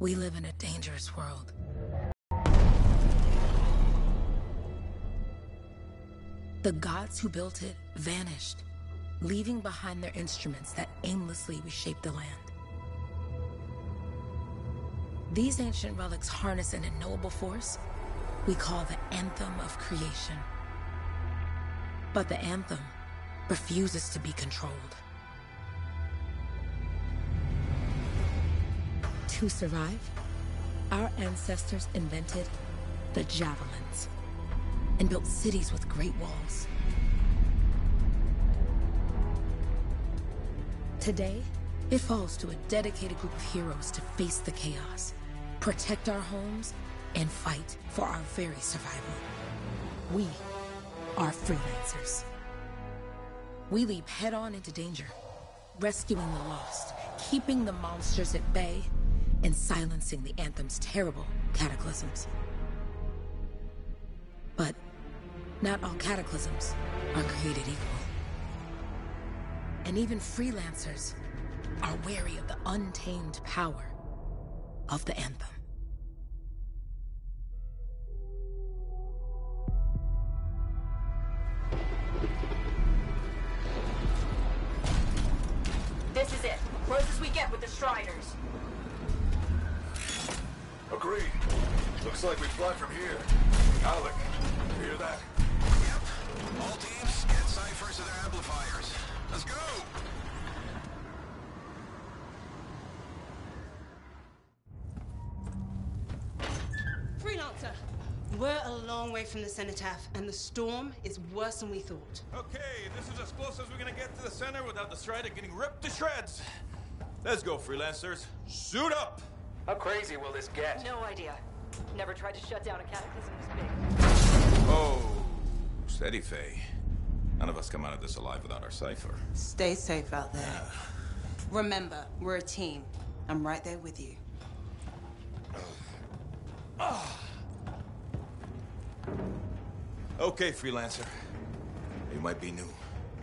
We live in a dangerous world. The gods who built it vanished, leaving behind their instruments that aimlessly reshaped the land. These ancient relics harness an unknowable force we call the Anthem of creation. But the Anthem refuses to be controlled. To survive, our ancestors invented the javelins and built cities with great walls. Today, it falls to a dedicated group of heroes to face the chaos, protect our homes, and fight for our very survival. We are freelancers. We leap head-on into danger, rescuing the lost, keeping the monsters at bay, and silencing the Anthem's terrible cataclysms. But not all cataclysms are created equal. And even freelancers are wary of the untamed power of the Anthem. This is it. Closest we get with the Striders. Agreed. Looks like we fly from here. Alec, you hear that? Yep. All teams, get ciphers to their amplifiers. Let's go! Freelancer, we're a long way from the cenotaph, and the storm is worse than we thought. Okay, this is as close as we're gonna get to the center without the Strider getting ripped to shreds. Let's go, freelancers. Suit up! How crazy will this get? No idea. Never tried to shut down a cataclysm this big. Oh, steady, Faye. None of us come out of this alive without our cipher. Stay safe out there. Remember, we're a team. I'm right there with you. Okay, freelancer. You might be new,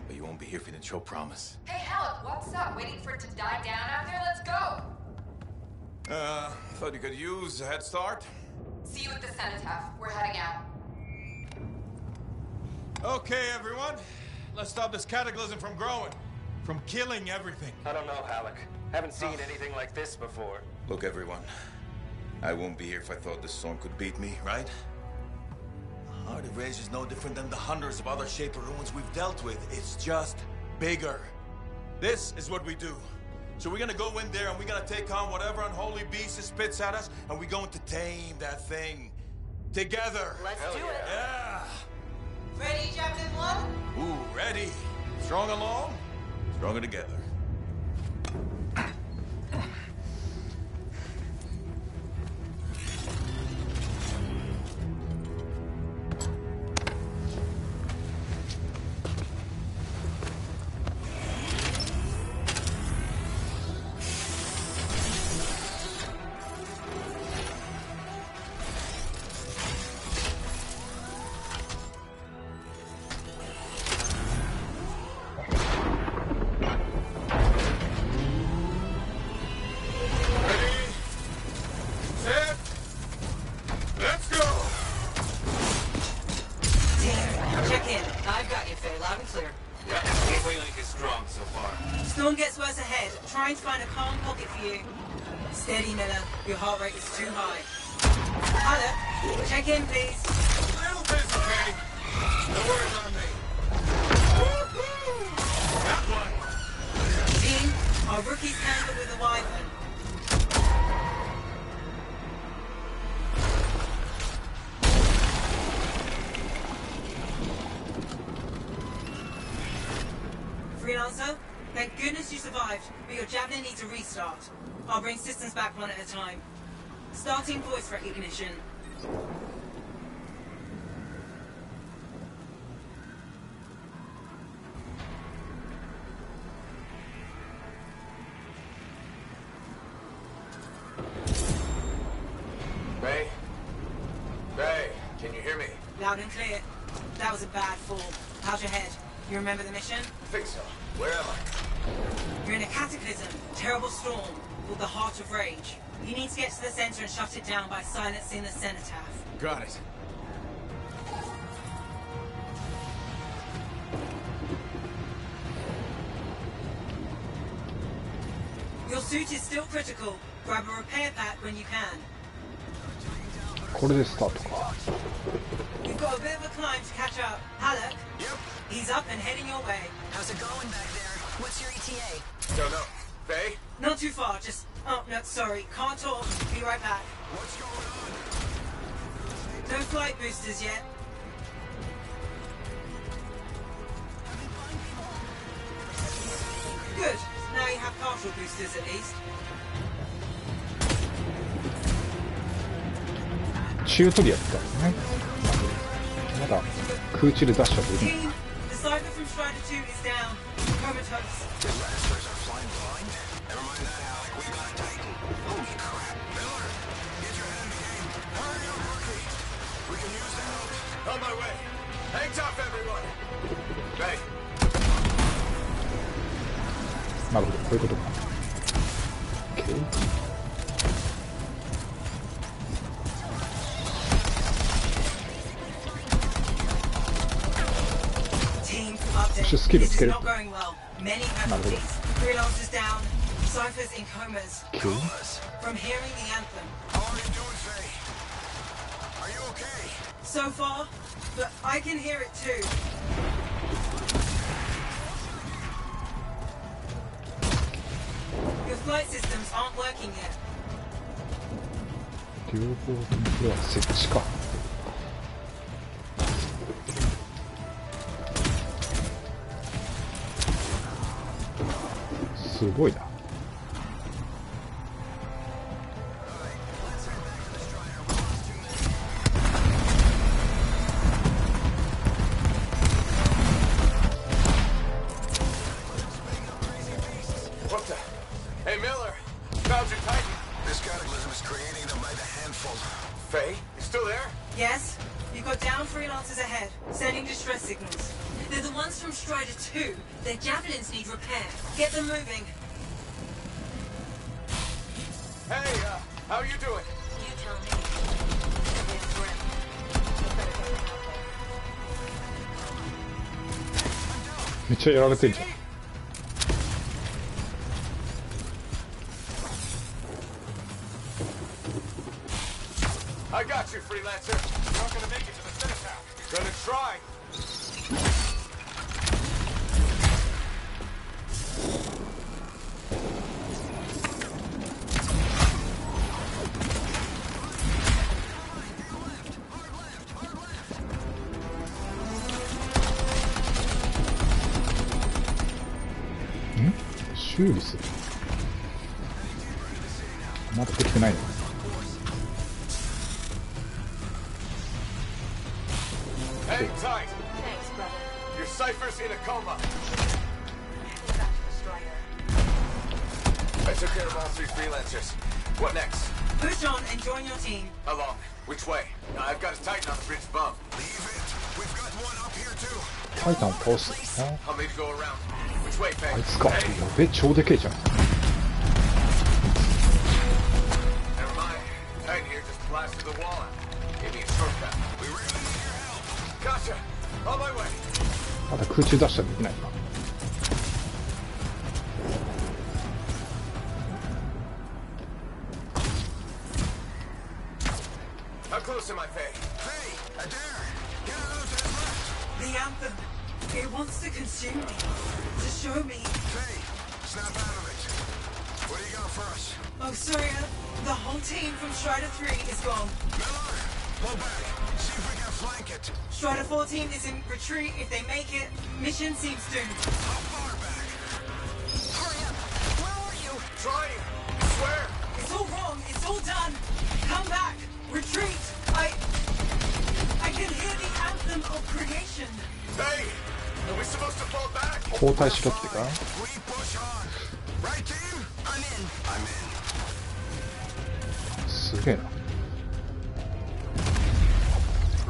but you won't be here if you didn't show promise. Hey, Alec, what's up? Waiting for it to die down out there? Let's go! Thought you could use a head start. See you at the cenotaph. We're heading out. Okay, everyone. Let's stop this cataclysm from growing. From killing everything. I don't know, Alec. Haven't seen anything like this before. Look, everyone. I won't be here if I thought this storm could beat me, right? The Rage is no different than the hundreds of other Shaper ruins we've dealt with. It's just bigger. This is what we do. So we're gonna go in there and we're gonna take on whatever unholy beast it spits at us, and we're going to tame that thing. Together. Let's do it. Yeah. Ready, Javelin 1? Ooh, ready. Strong along, stronger together. Storm gets worse ahead. Trying to find a calm pocket for you. Steady, Miller. Your heart rate is too high. Hello. Check in, please. Little busy, Kay. No worries on me. That one. Team, our rookies handle with a wyvern. Freelancer, thank goodness you survived, but your Javelin needs a restart. I'll bring systems back one at a time. Starting voice recognition. Ray? Ray, can you hear me? Loud and clear. That was a bad fall. How's your head? You remember the mission? I think so. Where am I? You're in a cataclysm, terrible storm, called the Heart of Rage. You need to get to the center and shut it down by silencing the cenotaph. Got it. Your suit is still critical. Grab a repair pack when you can. これでスタートか。 You've got a bit of a climb to catch up. Halleck? Yep. He's up and heading your way. How's it going back there? What's your ETA? Don't know. Faye? Not too far, just... Oh, no, sorry. Can't talk. Be right back. What's going on? No flight boosters yet. Good. Now you have partial boosters at least. 中途でやってたんですね。まだ空中でダッシュはできない。 Team, the cipher from Strider 2 is down. Comatose. The rascals are flying blind? Never mind that, Alec. We got a Titan. Holy crap. Miller, get your head in the game. Hurry up, rookie. We can use the help. On my way. Hang tough, everyone. Faye. なるほど、こういうことか。OK。 Team, update. Just skill it, This is skill it. not going well. Many casualties. Freelancers down. Ciphers in comas. OK。 From hearing the anthem. How are you doing, Faye? Are you okay? So far, but I can hear it too. Your flight systems aren't working yet. 両方ともこれは設置か。すごいな。What the? Hey, Miller. Found your Titan. This cataclysm is creating them by the handful. Faye, you still there? Yes? You've got down freelancers ahead, sending distress signals. They're the ones from Strider 2. Their javelins need repair. Get them moving. Hey, how you doing? You tell me. It's grim. You better get them out there. めっちゃやられてんじゃん。 I got you, freelancer. You're not gonna make it to the cenotaph. Gonna try. ?修理する。まだできてないの。 Hang tight. Thanks, brother. Your cipher's in a coma. Heading back to the Strider. I took care of all three freelancers. What next? Push on and join your team. Along. Which way? I've got a Titan on the bridge bump. Leave it. We've got one up here too. タイタンを倒す。あ I'll need to go around. Which way, Faye? あいつか。や Hey, べ、超でけえじゃん。 never mind. Titan here just blasted the wall out. Give me a shortcut. We really need your help. Gotcha. On my way. まだ空中ダッシュはできないか。 How close am I, Faye? Faye, Adair, get a little to the left. The anthem. It wants to consume me. To show me. Faye, snap out of it. What do you got for us? Oh, sorry. The whole team from Strider 3 is gone. Miller, pull back. See if we can flank it. Strider 14 is in retreat. If they make it, mission seems doomed. How far back? Hurry up. Where are you? Trying. Swear. It's all wrong. It's all done. Come back. Retreat. I can hear the anthem of creation. Hey, are we supposed to fall back? 交代しろってか。 We push on. Right, team? I'm in. I'm in. すげえな。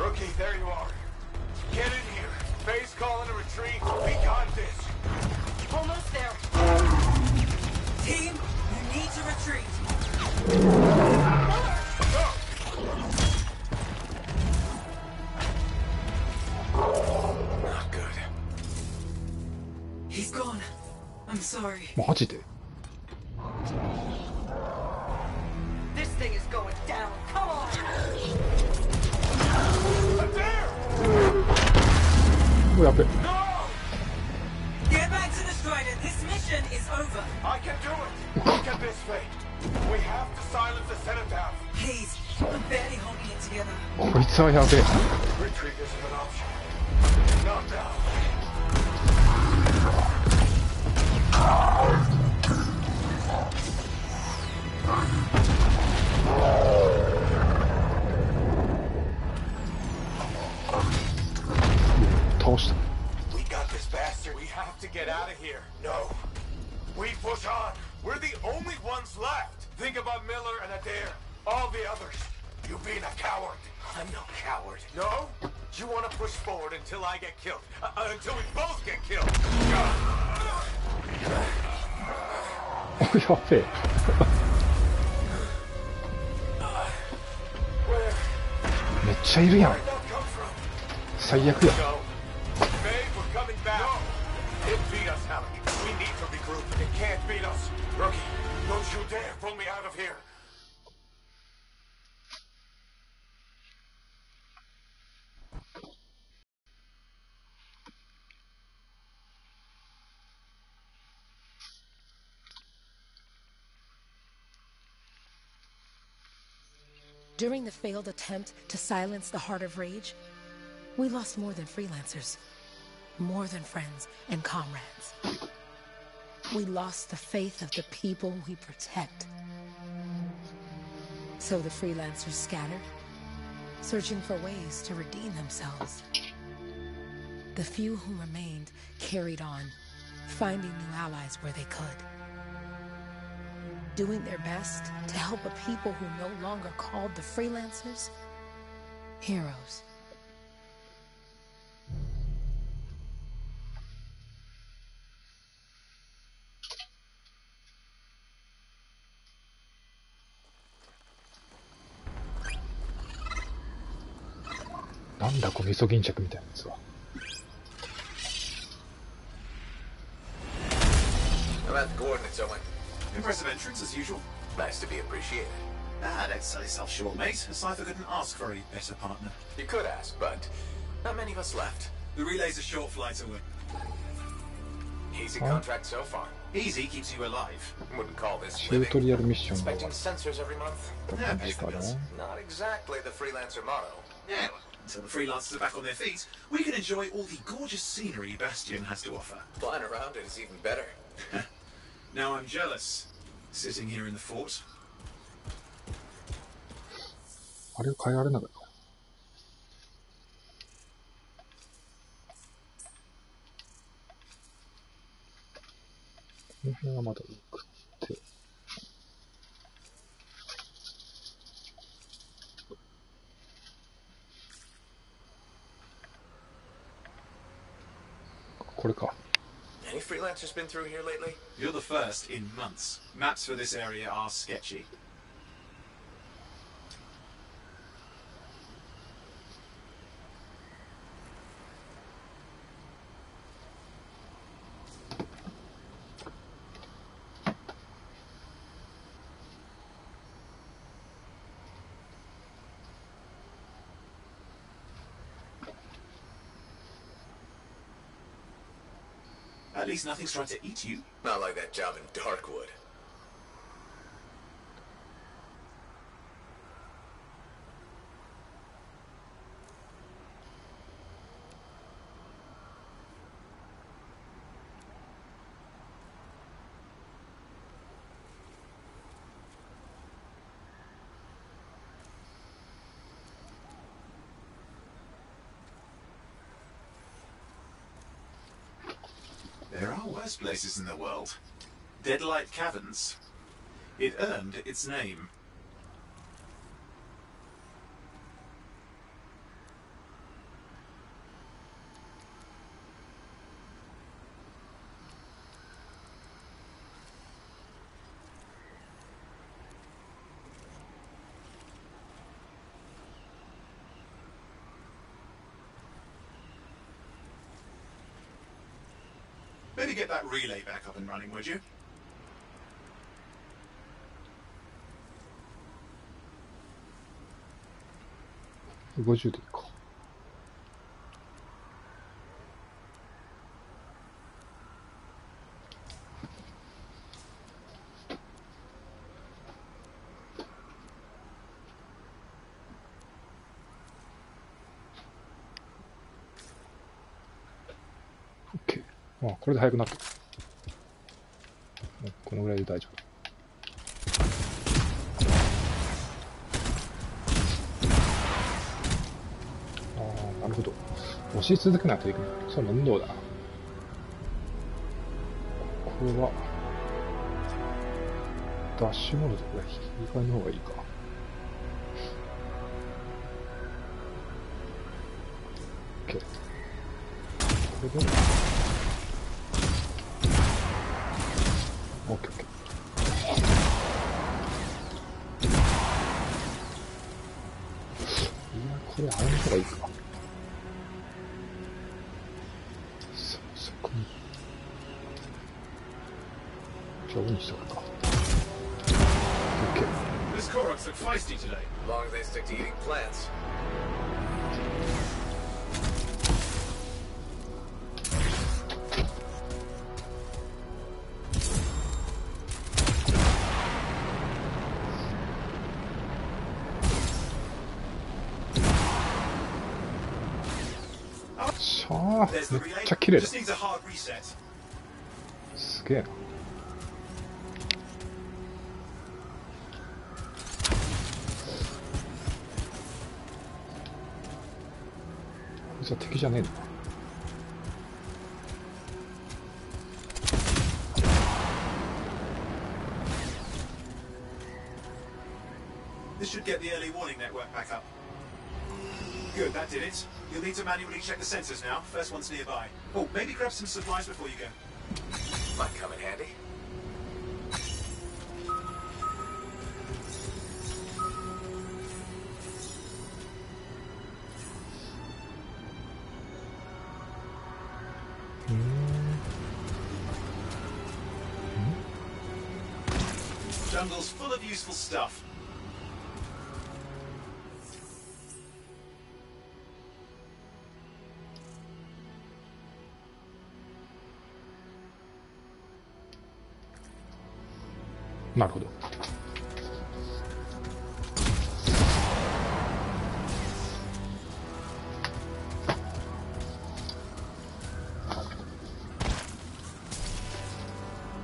Rookie, there you are. Get in here. Faye's calling a retreat. We got this. Almost there. He's gone. I'm sorry. マジで This thing is going down. Come on. おやべ Get back to the Strider. This mission is over. I can do it! Look at this fate. We have to silence the cenotaph. Please. I'm barely holding it together. こいつはやべえ Retreat isn't an option. Not now. 倒した We got this bastard. We have to get out of here. No. We push on. We're the only ones left. Think about Miller and Adair. All the others. You being a coward. I'm no coward. No? You want to push forward until I get killed. Until we both get killed. やべえ めっちゃいるやん 最悪や Go. Babe, we're coming back. No. It beat us, Halleck. We need to regroup. It can't beat us. Rookie, don't you dare pull me out of here. 'During the failed attempt to silence the Heart of Rage, we lost more than freelancers, more than friends and comrades. We lost the faith of the people we protect. So the freelancers scattered, searching for ways to redeem themselves. The few who remained carried on, finding new allies where they could, doing their best to help a people who no longer called the freelancers heroes.なんだこのイソギンチャクみたいなやつは I'm at the coordinates, Owen. Impressive entrance as usual. Nice to be appreciated. Don't sell yourself short, mate. Cypher couldn't ask for a better partner. You could ask, but not many of us left. The relay's a short flight away. Easy contract so far. Easy keeps you alive. Wouldn't call this チュートリアルミッションが inspecting sensors every month. 終わった感じかな Not exactly the freelancer motto. Yeah, well, until the freelancers are back on their feet, we can enjoy all the gorgeous scenery Bastion has to offer. Flying around it is even better. Now I'm jealous, sitting here in the fort. あれを変えられなかったこの辺はまだよくってこれか Any freelancers been through here lately? You're the first in months. Maps for this area are sketchy. At least nothing's trying to eat you. Not like that job in Darkwood. There are worse places in the world. Deadlight Caverns. It earned its name. maybe get that relay back up and running, would you? 50でいいか。OK。あ、これで速くなった。このぐらいで大丈夫。なるほど。押し続けないといけない。それ面倒だな。ここは、ダッシュモードとこれ、切り替えの方がいいか。OK。これで、OK。これ、あれの方がいいか。そこに。じゃあ、オンにしとくか。OK。This Koroks look feisty today. As long as they stick to eating plants. There's the めっ relay. ちゃ綺麗だ。 Just needs a hard reset. すげえな。こいつは敵じゃねえんだ。This should get the early warning network back up. Good, that did it. You'll need to manually check the sensors now. First one's nearby. Oh, maybe grab some supplies before you go. Might come in handy. Jungle's full of useful stuff. なるほど。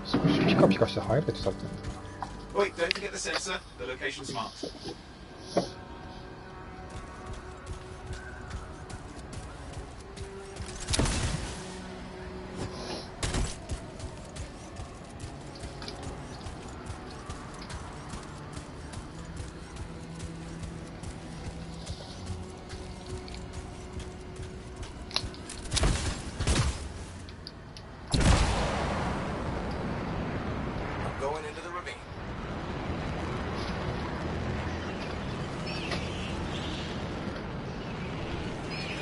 少しピカピカしてハイライトされてるんだな。Wait, don't forget the sensor. The location's marked. Going into the ravine.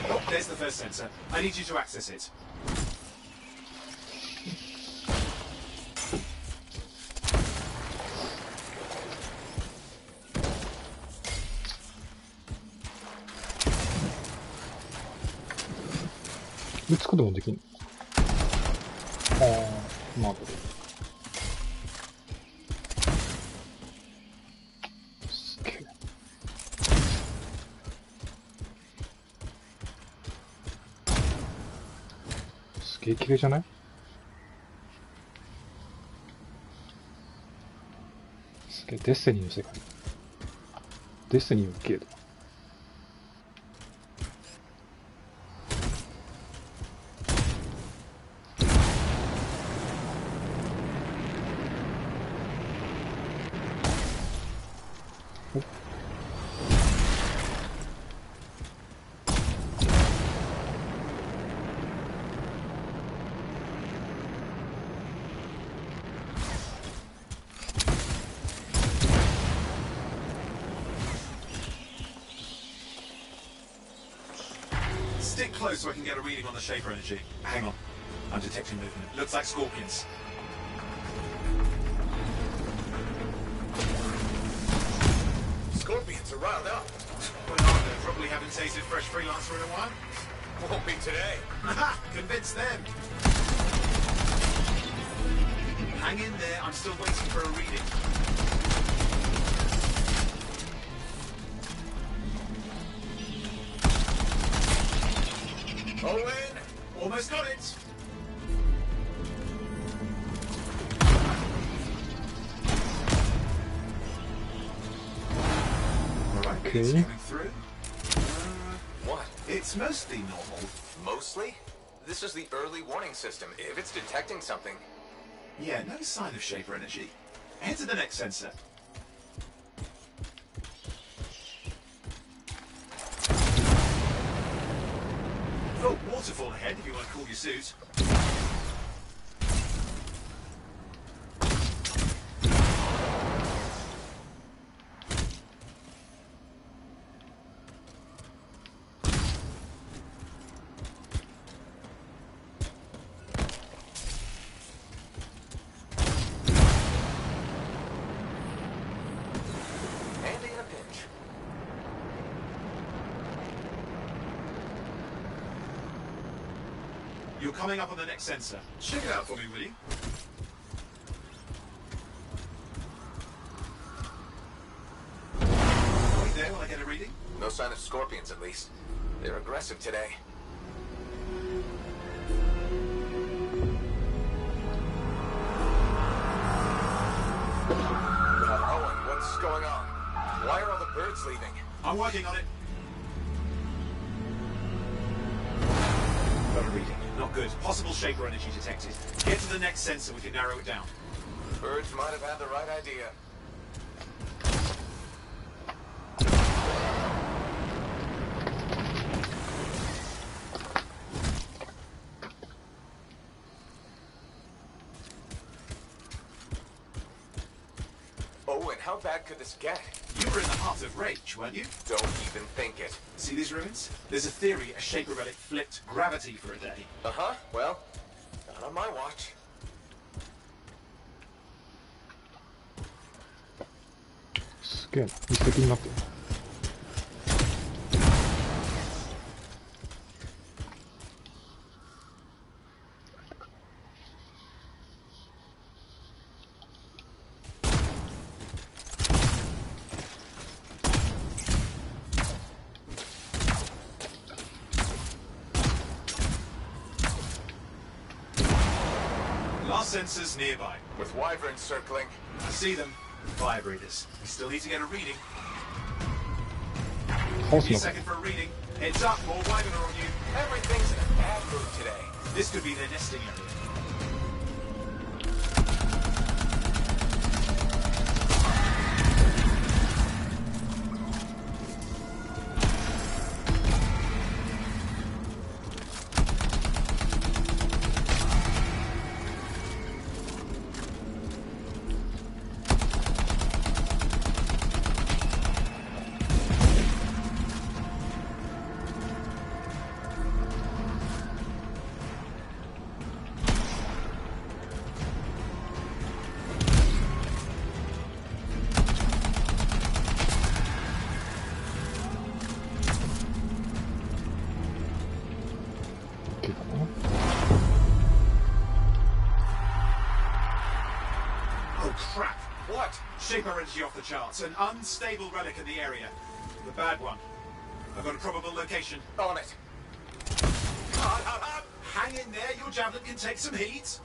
Oh, there's the first sensor. I need you to access it. 打つこともできんの？ああ、なるほど。すげえ。すげえ綺麗じゃない？すげえ、デスティニーの世界。デスティニーの綺麗だ。Stick close so I can get a reading on the shaper energy. Hang on. I'm detecting movement. Looks like scorpions. Scorpions are riled up. Well, they probably haven't tasted fresh freelancer in a while. Won't be today. Haha! Convince them! Hang in there, I'm still waiting for a reading. Owen! Almost got it! Okay. It's coming through. What? It's mostly normal. Mostly? This is the early warning system. If it's detecting something... Yeah, no sign of Shaper energy. Head to the next sensor. Oh, waterfall ahead if you want to cool your suit. Handy in a pinch. You're coming up on the next sensor. Check it out for me, will you? Wait there while I get a reading. No sign of scorpions, at least. They're aggressive today. Owen, what's going on? Why are all the birds leaving? I'm working on it. Got a reading. Not good. Possible Shaper energy detected. Get to the next sensor, we can narrow it down. Birds might have had the right idea. Owen, how bad could this get? You were in the heart of Rage, weren't you? Don't even think it. See these ruins? There's a theory a Shaper relic flipped gravity for a day. Uh-huh. Well, not on my watch.すげえな。一石になってる。Last sensors nearby. With wyverns circling. I see them. Fire breathers. We still need to get a reading. 倒す Be a のか。 second for a reading. Heads up, more wyvern are on you. Everything's in a bad mood today. This could be their nesting area. Oh crap! What? Shaper energy off the charts. An unstable relic in the area. The bad one. I've got a probable location. On it. Hang in there, your javelin can take some heat.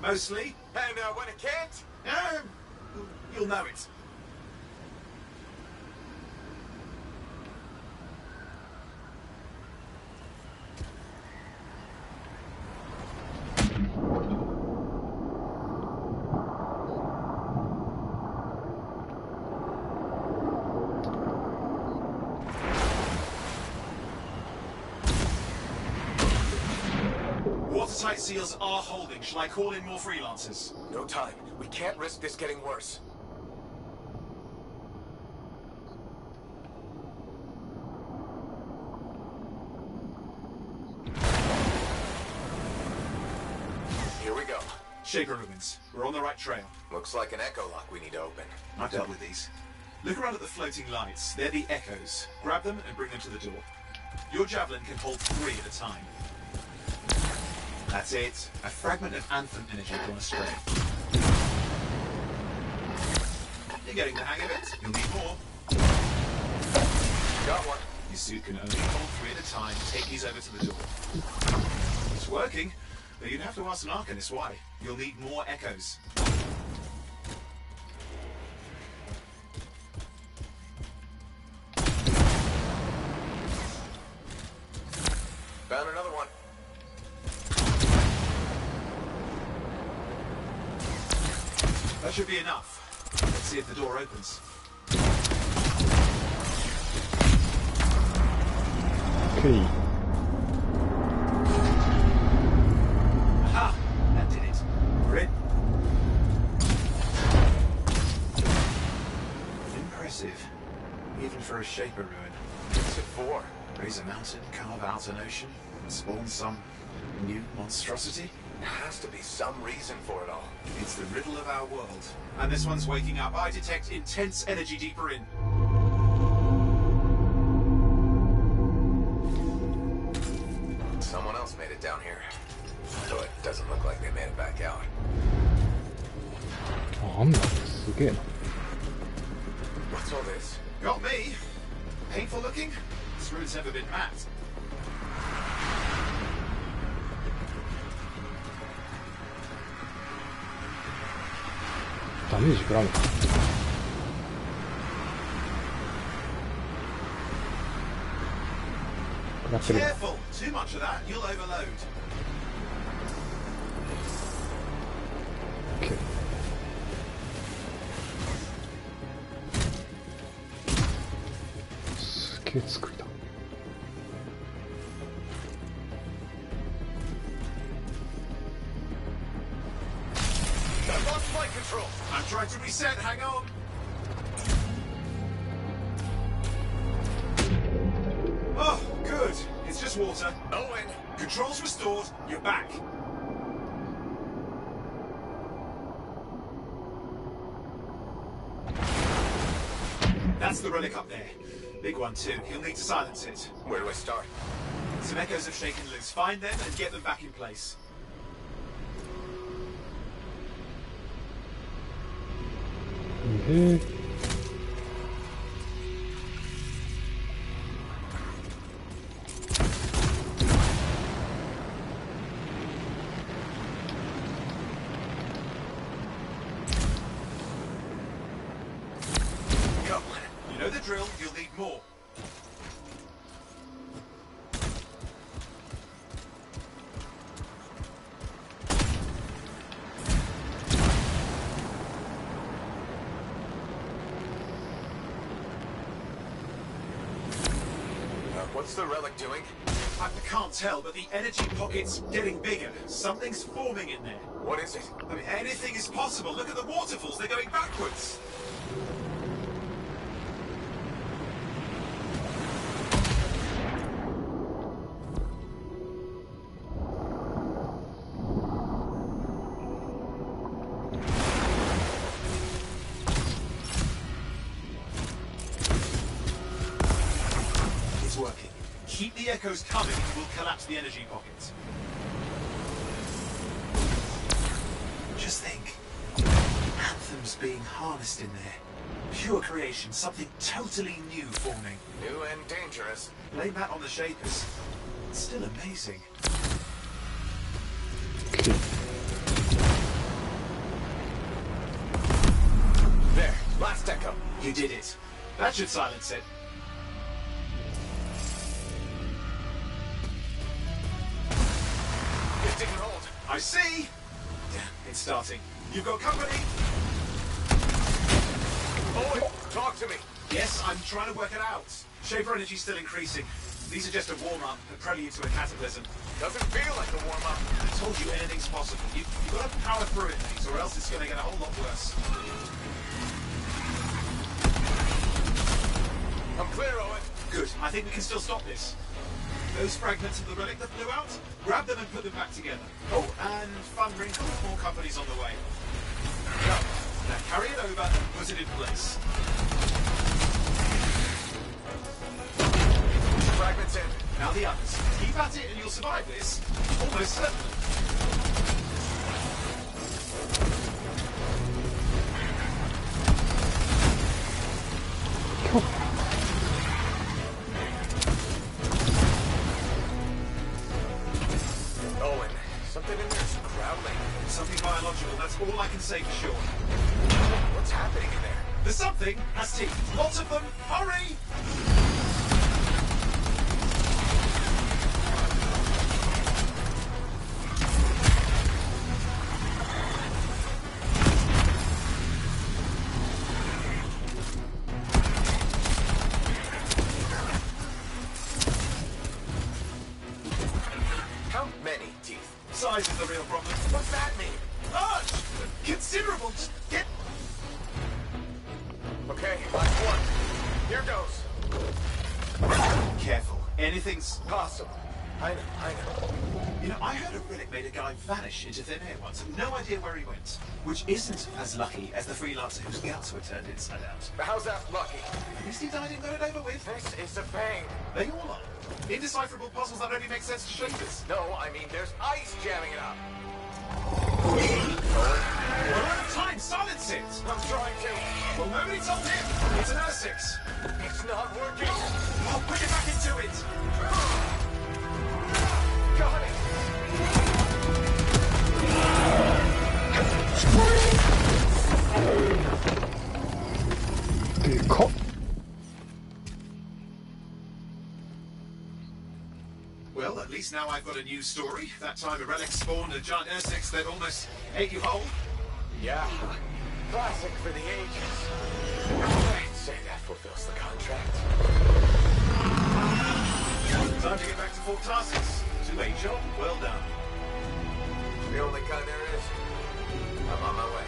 Mostly. And when it can't? You'll know it. Watertight seals are holding. Shall I call in more freelancers? No time. We can't risk this getting worse. Shaper ruins. We're on the right trail. Looks like an echo lock we need to open. I've dealt with these. Look around at the floating lights. They're the echoes. Grab them and bring them to the door. Your javelin can hold 3 at a time. That's it. A fragment of Anthem energy gone astray. You're getting the hang of it. You'll need more. Got one. Your suit can only hold 3 at a time. Take these over to the door. It's working, but you'd have to ask an Arcanist why. You'll need more echoes. Found another one. That should be enough. Let's see if the door opens. Okay. Aha! That did it. We're in. Impressive. Even for a Shaper ruin. What's it for? Raise a mountain, carve out an ocean, spawn some new monstrosity? There has to be some reason for it all. It's the riddle of our world. And this one's waking up. I detect intense energy deeper in. Someone else made it down here. Though it doesn't look like they made it back out. あんなんすげえな。 What's all this? Got me. Painful looking? This room's never been mapped. ダメージ食らうのか。食らってる。 Careful! Too much of that, you'll overload. OK。すげえ作りだ。 I've lost flight control. I'm trying to reset, hang on. Oh, good. It's just water. Owen! Controls restored. You're back. That's the relic up there. Big one too. He'll need to silence it. Where do I start? Some echoes have shaken loose. Find them and get them back in place. Come on. You know the drill. You'll need more. What's the relic doing? I can't tell, but the energy pocket's getting bigger. Something's forming in there. What is it? I mean, anything is possible. Look at the waterfalls. They're going backwards. It's working. Keep the echoes coming and we'll collapse the energy pockets. Just think. Anthem's being harnessed in there. Pure creation, something totally new forming. New and dangerous. Blame that on the Shapers. It's still amazing. There, last echo. You did it. That should silence it. It didn't hold. I see! It's starting. You've got company! Owen, talk to me. Yes, I'm trying to work it out. Shaper energy's still increasing. These are just a warm-up, a prelude to a cataclysm. Doesn't feel like a warm-up. I told you anything's possible. You've got to power through it, mate, or else it's going to get a whole lot worse. I'm clear, Owen. Good. I think we can still stop this. Those fragments of the relic that flew out, grab them and put them back together. Oh, and fun wrinkle, more companies on the way. Go. Now carry it over and put it in place. Fragments in. Now the others. Keep at it and you'll survive this. Almost certainly. Owen, something in there's growling. Something biological, that's all I can say for sure. What's happening in there? The something has teeth. Lots of them. Hurry! How many teeth? Size is the real problem. What's that mean? Large! Considerable! Just get... Okay, last one. Here goes. Careful. Anything's... Possible. I know. You know, I heard a relic made a guy vanish into thin air once. No idea where he went. Which isn't as lucky as the freelancer whose guts were turned inside out. But how's that lucky? At least he died and got it over with. This is a pain. They all are. Indecipherable puzzles that only make sense to shapers. No, I mean there's ice jamming it up. We're out of time. Silence it. I'm trying to. Well, nobody told him. It's an R6. It's not working. I'll put it back into it. Got it.でかっ。Well, at least now I've got a new story. That time a relic spawned a giant R6 that almost ate you whole. Yeah. Classic for the ages. I'd say that fulfills the contract. Time to get back to Fort Tarsus. To a job well done. The only kind there is. I'm on my way.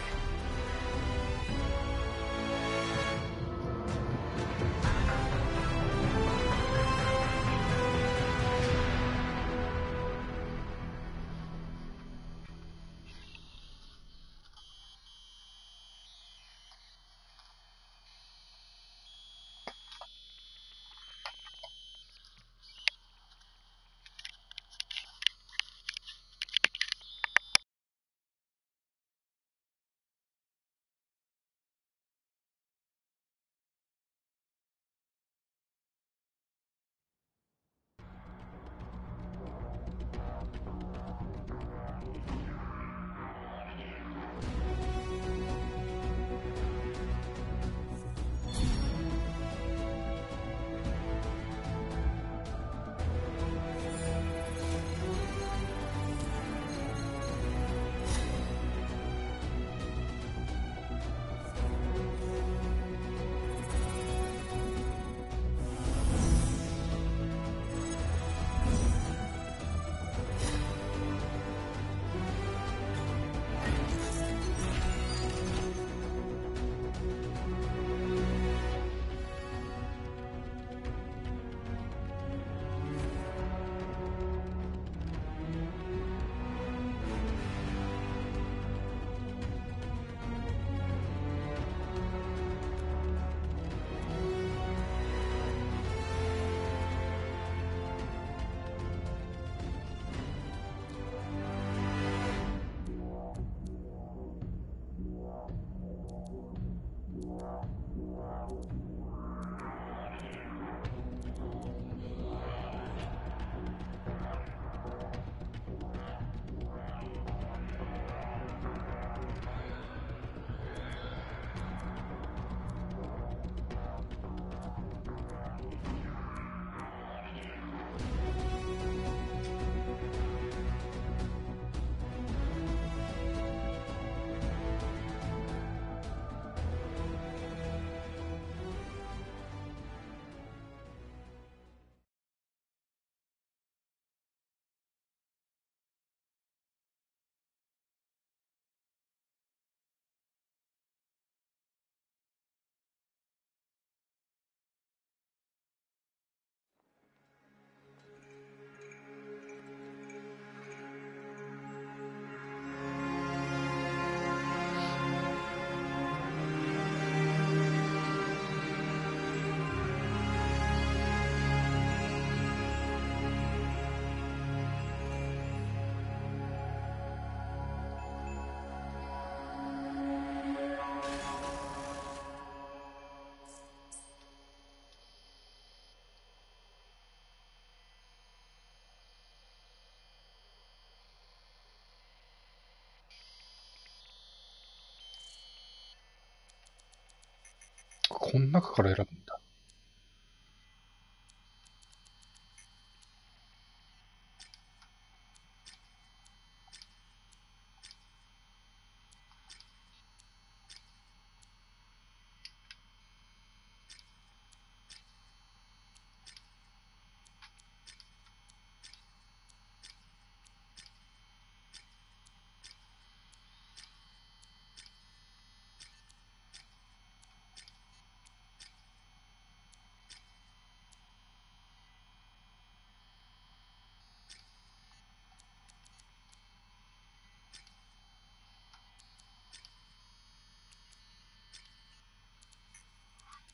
この中から選ぶんだ。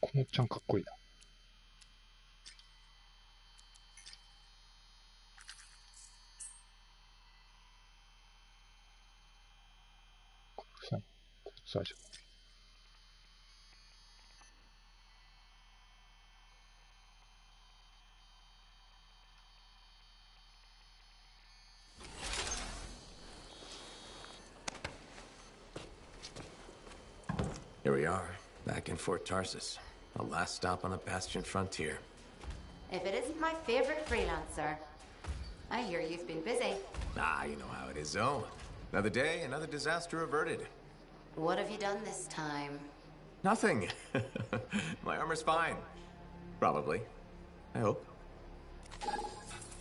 このおっちゃんかっこいいな。最初。Here we are, back in Fort Tarsus. A last stop on the Bastion frontier. If it isn't my favorite freelancer. I hear you've been busy. Ah, you know how it is, Zoe. Another day, another disaster averted. What have you done this time? Nothing. My armor's fine. Probably. I hope.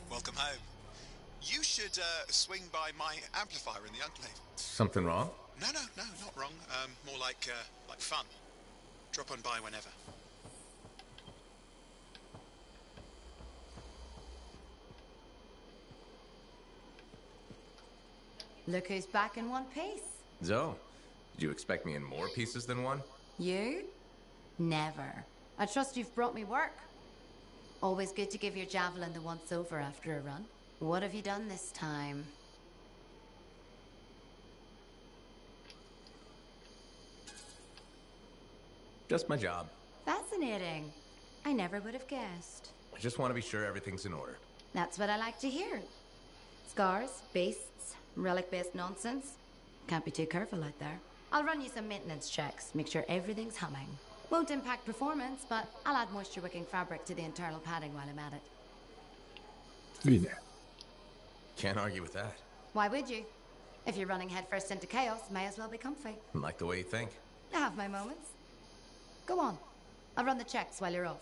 Welcome home. You should swing by my amplifier in the Enclave. Something wrong? No, not wrong. More like fun. Drop on by whenever. Look who's back in one piece. Zoe, did you expect me in more pieces than one? You? Never. I trust you've brought me work. Always good to give your javelin the once-over after a run. What have you done this time? Just my job. Fascinating. I never would have guessed. I just want to be sure everything's in order. That's what I like to hear. Scars, beasts, relic-based nonsense. Can't be too careful out there. I'll run you some maintenance checks, make sure everything's humming. Won't impact performance, but I'll add moisture-wicking fabric to the internal padding while I'm at it. いいね。 Can't argue with that. Why would you? If you're running headfirst into chaos, may as well be comfy. Like the way you think. I have my moments. Go on. I'll run the checks while you're off.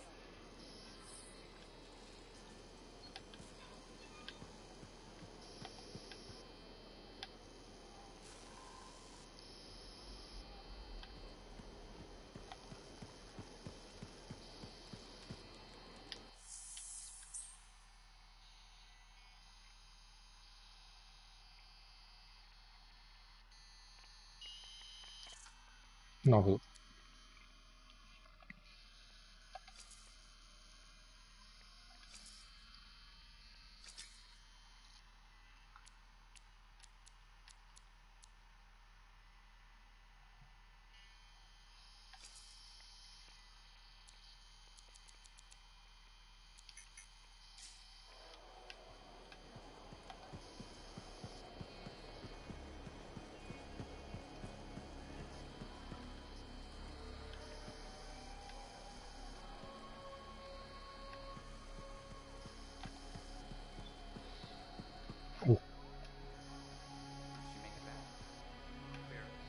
なるほど。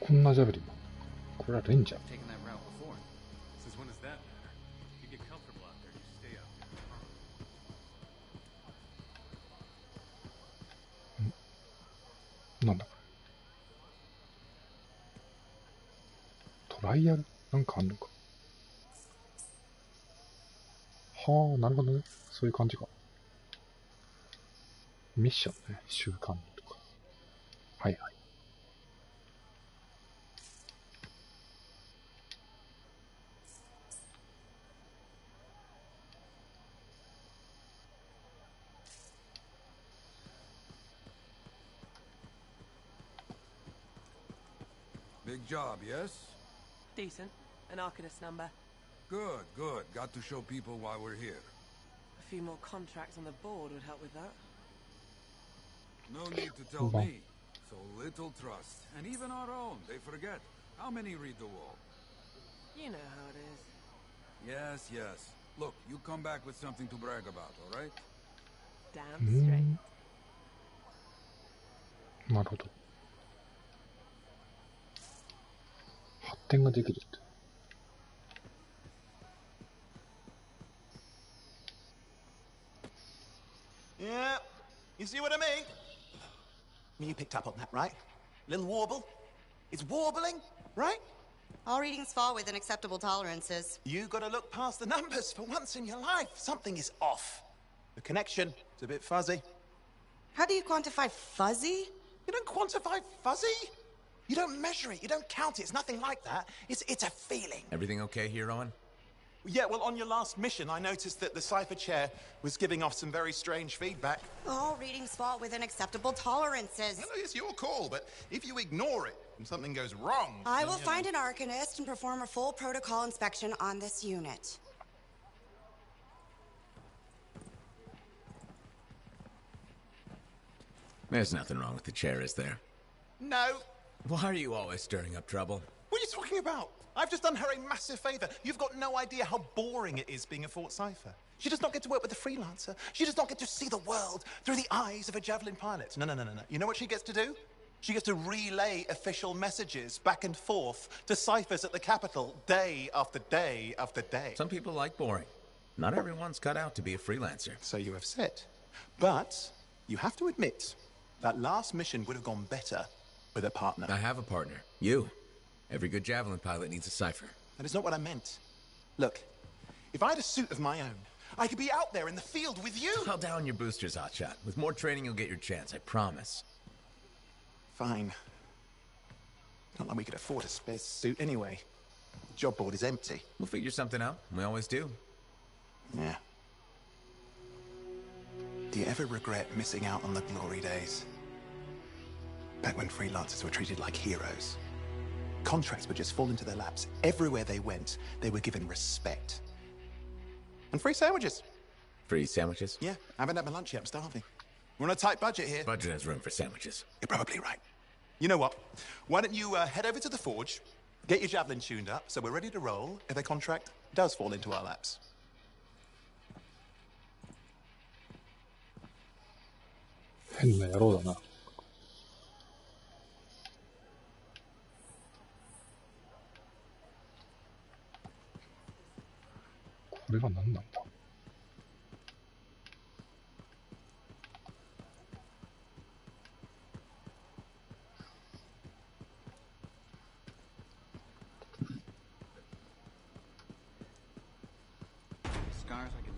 こんなジャベリン。これはレンジャー。なんだこれ。トライアルなんかあんのか。はあ、なるほどね。そういう感じか。ミッションね。習慣とか。はいはい。Big job, yes? Decent. An Arcanist number. Good, good. Got to show people why we're here. A few more contracts on the board would help with that. No need to tell me. So little trust. And even our own, they forget. How many read the wall? You know how it is. Yes, yes. Look, you come back with something to brag about, all right? Damn straight. なるほど。発展ができるって。Yeah, you see what I mean? You picked up on that, right? Little warble? It's warbling, right? All readings fall within acceptable tolerances. You gotta look past the numbers for once in your life. Something is off. The connection is a bit fuzzy. How do you quantify fuzzy? You don't quantify fuzzy. You don't measure it. You don't count it. It's nothing like that. It's a feeling. Everything okay here, Owen? Yeah, well, on your last mission, I noticed that the cipher chair was giving off some very strange feedback. All readings fall within acceptable tolerances. Well, it's your call, but if you ignore it and something goes wrong... I will find an Arcanist and perform a full protocol inspection on this unit. There's nothing wrong with the chair, is there? No. Why are you always stirring up trouble? What are you talking about? I've just done her a massive favor. You've got no idea how boring it is being a Fort Cipher. She does not get to work with a freelancer. She does not get to see the world through the eyes of a Javelin pilot. No. You know what she gets to do? She gets to relay official messages back and forth to ciphers at the Capitol day after day after day. Some people like boring. Not everyone's cut out to be a freelancer. So you have said. But you have to admit, that last mission would have gone better with a partner. I have a partner. You. Every good Javelin pilot needs a cipher. That is not what I meant. Look, if I had a suit of my own, I could be out there in the field with you. I'll down your boosters, Hotshot. With more training, you'll get your chance, I promise. Fine. Not like we could afford a spare suit anyway. The job board is empty. We'll figure something out. We always do. Yeah. Do you ever regret missing out on the glory days? Back when freelancers were treated like heroes. Contracts would just fall into their laps. Everywhere they went, they were given respect. And free sandwiches. Free sandwiches? Yeah, I haven't had my lunch yet. I'm starving. We're on a tight budget here. Budget has room for sandwiches. You're probably right. You know what? Why don't you head over to the forge, get your Javelin tuned up, so we're ready to roll if a contract does fall into our laps. 変な野郎だな。これは何なんだ。Scars, you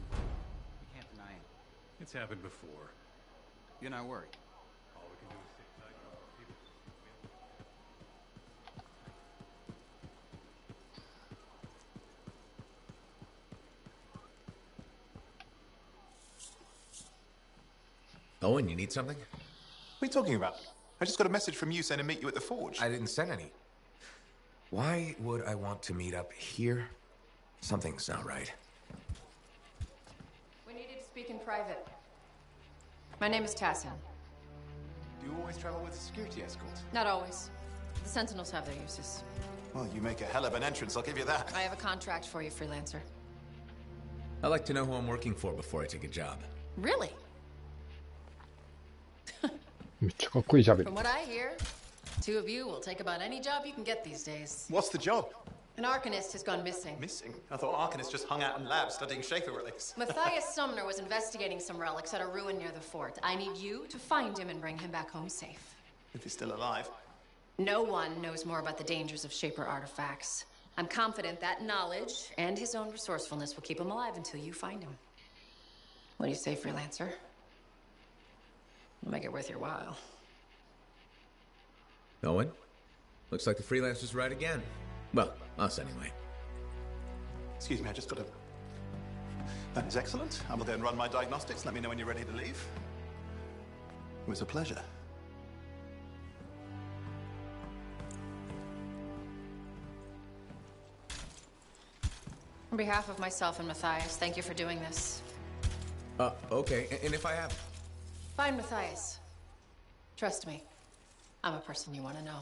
can't deny it. It's happened before. You're not worried. All we can do is sit tight and let people. Owen, you need something? What are you talking about? I just got a message from you saying to meet you at the forge. I didn't send any. Why would I want to meet up here? Something's not right. We needed to speak in private. My name is Tassin. Do you always travel with a security escort? Not always. The Sentinels have their uses. Well, you make a hell of an entrance, I'll give you that. I have a contract for you, freelancer. I like to know who I'm working for before I take a job. Really? めっちゃかっこいいジャベリン。 From what I hear, two of you will take about any job you can get these days. What's the job? An Arcanist has gone missing. Missing? I thought Arcanists just hung out in labs studying Schaefer relics. Matthias Sumner was investigating some relics at a ruin near the fort. I need you to find him and bring him back home safe. If he's still alive. No one knows more about the dangers of Shaper artifacts. I'm confident that knowledge and his own resourcefulness will keep him alive until you find him. What do you say, freelancer? We'll make it worth your while. Owen? Looks like the freelancer's right again. Well, us anyway. Excuse me, I just got to... That is excellent. I will go and run my diagnostics. Let me know when you're ready to leave. It was a pleasure. On behalf of myself and Matthias, thank you for doing this. Okay. And if I have... Find Matthias. Trust me. I'm a person you want to know.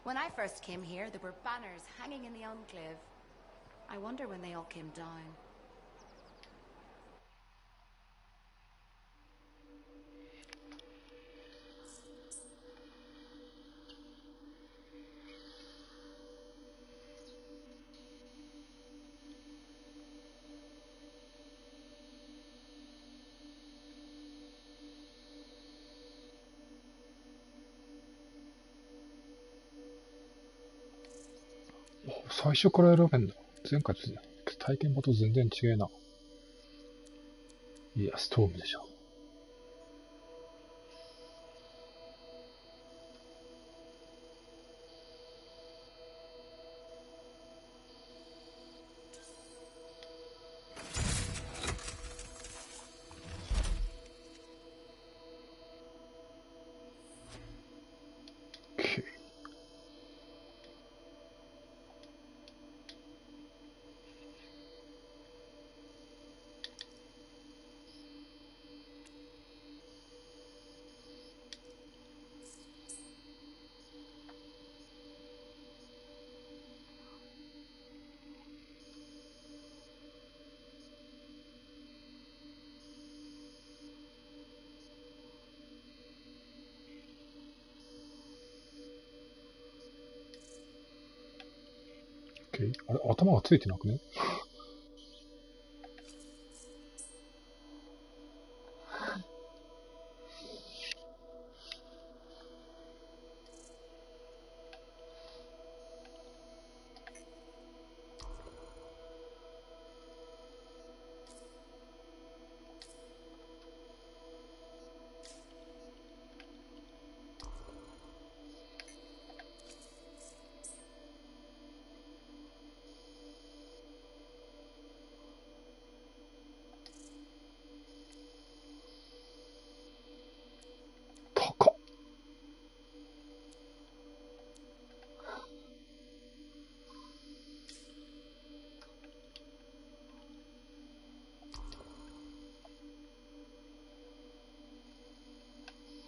When I first came here, there were banners hanging in the enclave. I wonder when they all came down. Oh, 最初から選べんだ。前回と体験場と全然違えな。いや、ストームでしょ。あれ、頭がついてなくね？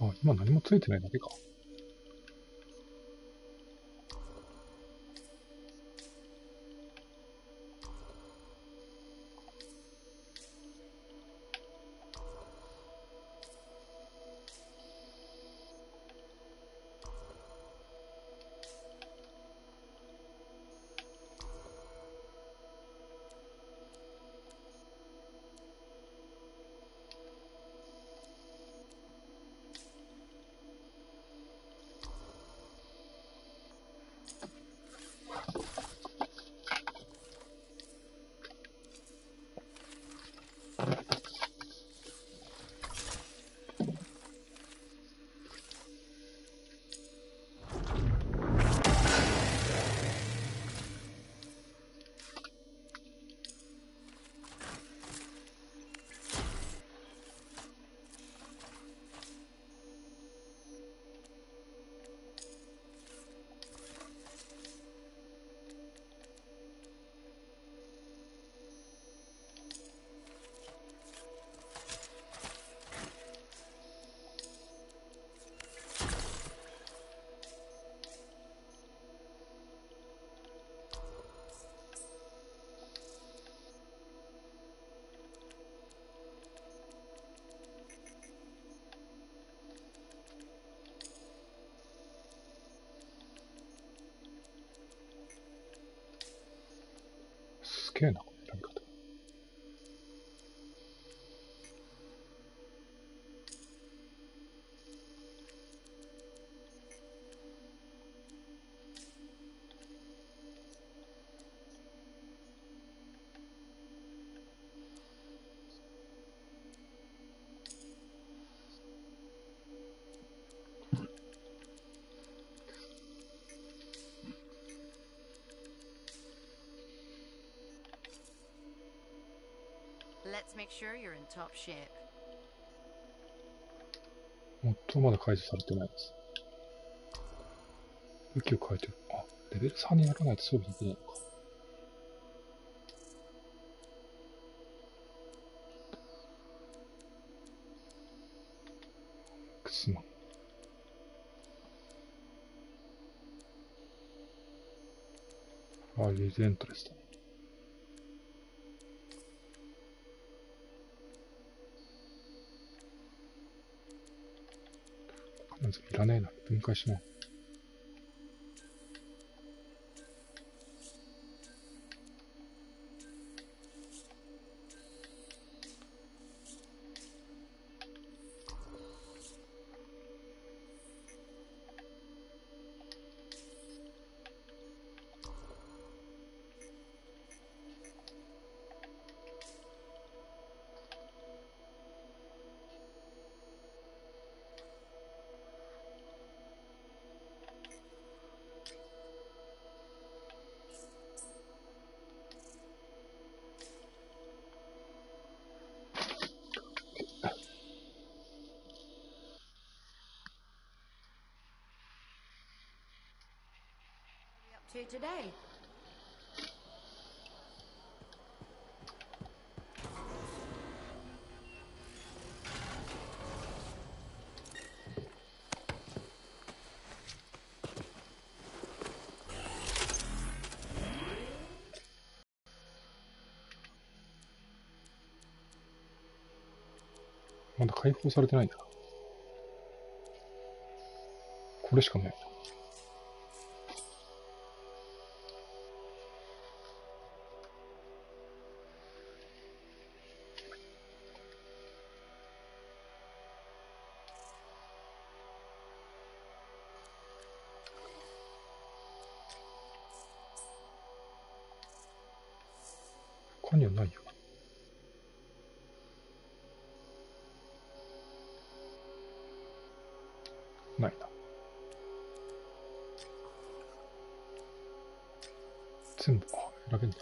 あ、今何もついてないだけか。すげえな、この選び方。Let's make sure you're in top shape. 最もまだ解除されてないです。武器を変えてる。あ、レベル3にならないと装備できないのか。すまん。ああ、ユーズエントレスだ。まずいらねえな。分解しな。To today.まだ解放されてないんだ。これしかない。他にはないよ。ないな。全部、選べんだ。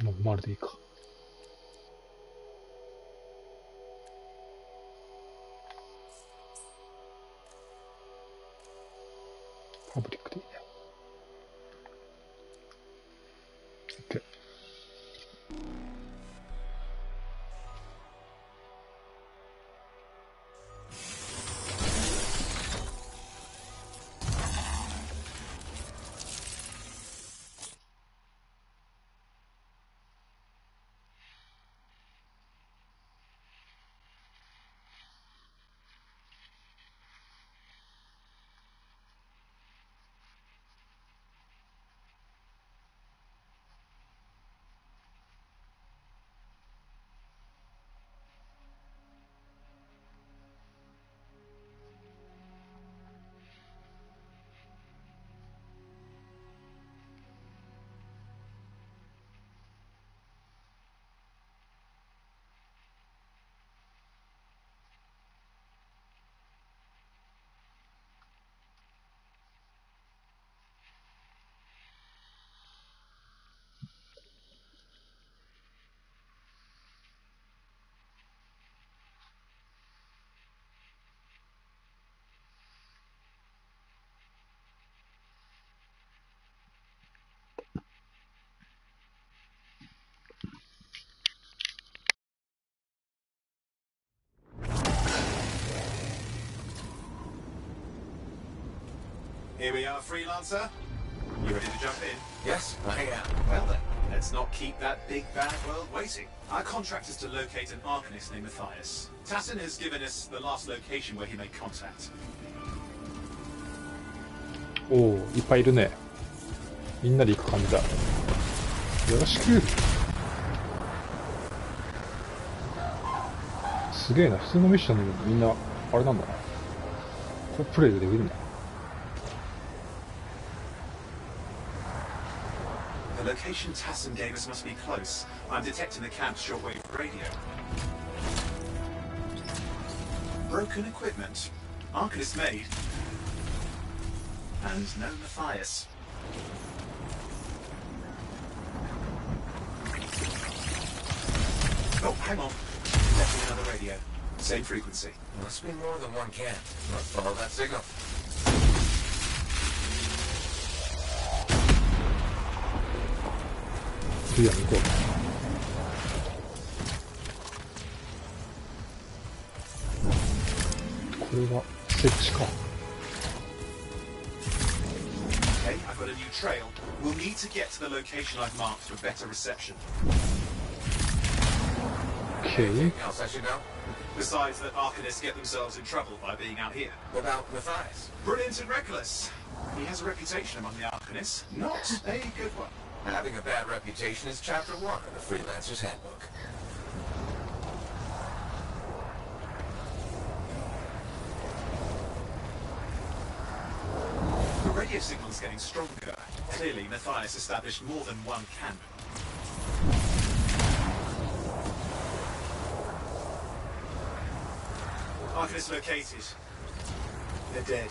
もう丸でいいか。パブリックでいいね。OK。Here we are, Freelancer. You ready to jump in? Yes, I am. Well then, let's not keep that big bad world waiting. Our contract is to locate an Arcanist named Matthias. Tassin has given us the last location where he made contact. おお、いっぱいいるね。みんなで行く感じだ。よろしく。すげえな、普通のミッションでもみんな、あれなんだな。これプレイできるんだ。The location Tassin gave us must be close. I'm detecting the camp's shortwave radio. Broken equipment. Arcanist made. And no Matthias. Oh, hang on. Definitely another radio. Same frequency. Must be more than one can. Let's follow that signal. 次は向こう。これは設置か。Okay, I've got a new trail. We'll need to get to the location I've marked for better reception. Okay. Anything else I should know? Besides that Arcanists get themselves in trouble by being out here. What about Matthias? Brilliant and reckless. He has a reputation among the Arcanists. Not a good one. Having a bad reputation is chapter 1 of the Freelancer's Handbook. The radio signal is getting stronger. Clearly, Matthias established more than one camp. Arcanist located. They're dead.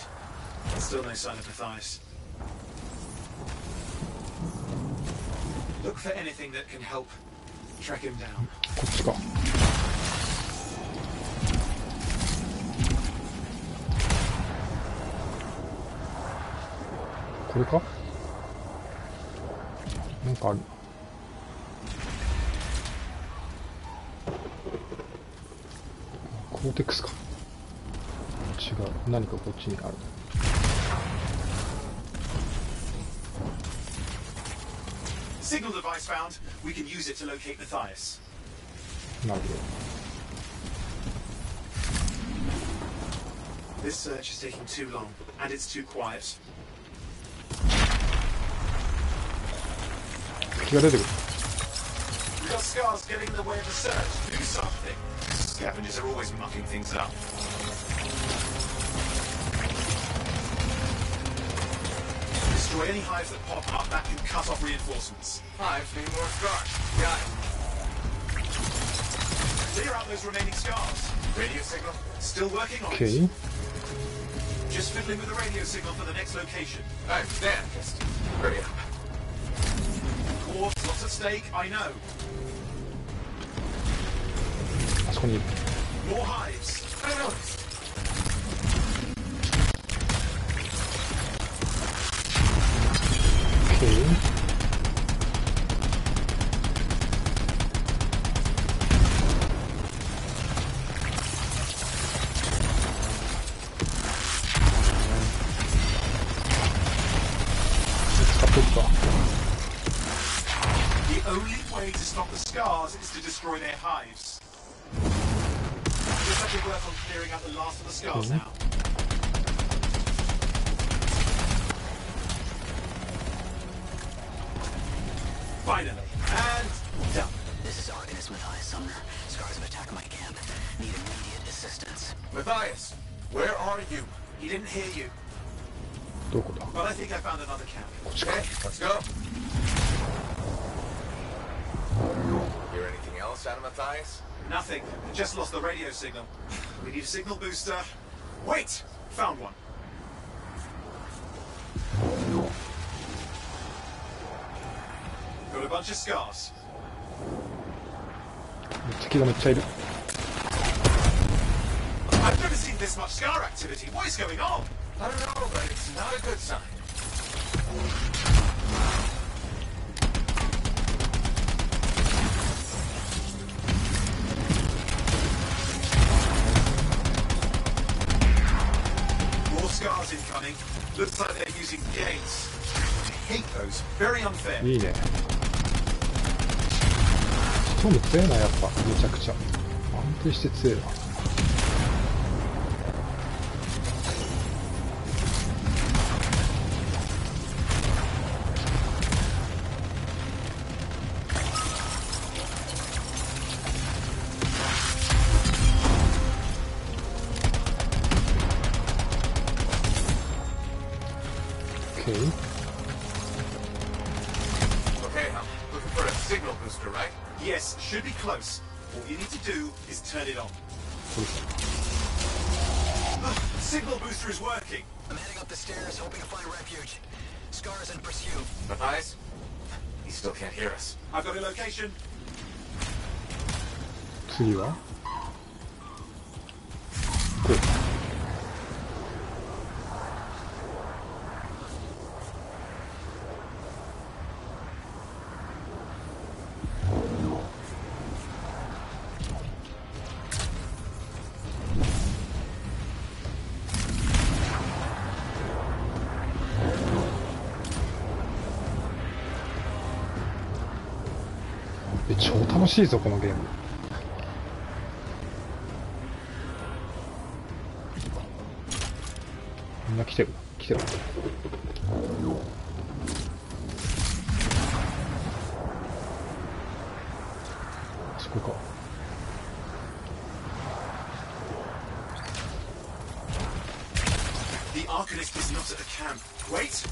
Still no sign of Matthias. Look for anything that can help track him down. こっちか。これか？なんかある。コーテックスか。違う。何かこっちにある。Signal device found. We can use it to locate Matthias. なるほど。 This search is taking too long, and it's too quiet. 敵が出てくる。 We've got scars getting in the way of the search. Do something. Scavengers are always mucking things up. Destroy any hives that pop up. That can cut off reinforcements. Hives need more scars. Got it. Clear out those remaining scars. Radio signal? Still working on Okay. it. Just fiddling with the radio signal for the next location. I understand. Just hurry up. Course, lots at stake, I know. あそこにいる。 More hives. I noticed. Okay. 使っとくか。 The only way to stop the scars is to destroy their hives. Just have to work on clearing out the last of the scars now. Finally. And done. This is Arcanist Matthias Sumner. Scars have attacked my camp. Need immediate assistance. Matthias, where are you? He didn't hear you. どこだ？ But I think I found another camp. Okay, let's go. Hear anything else out of Matthias? Nothing. Just lost the radio signal. We need a signal booster. Wait! Found one. Got a bunch of scars. 敵がめっちゃいる。 I've never seen this much scar activity. What is going on? I don't know, but it's not a good sign. More scars incoming. Looks like they're using gates. I hate those. Very unfair. いいね。ストーム強いな、やっぱ。めちゃくちゃ。安定して強いな。Okay. Okay, I'm looking for a signal booster, right? Yes, should be close. All you need to do is turn it on. Signal booster is working. I'm heading up the stairs, hoping to find refuge. Scars in pursuit. Matthias? He still can't hear us. I've got a location. 次はこう。超楽しいぞこのゲーム。みんな来てる来てる。あそこか。The Arcanist is not at the camp. Wait!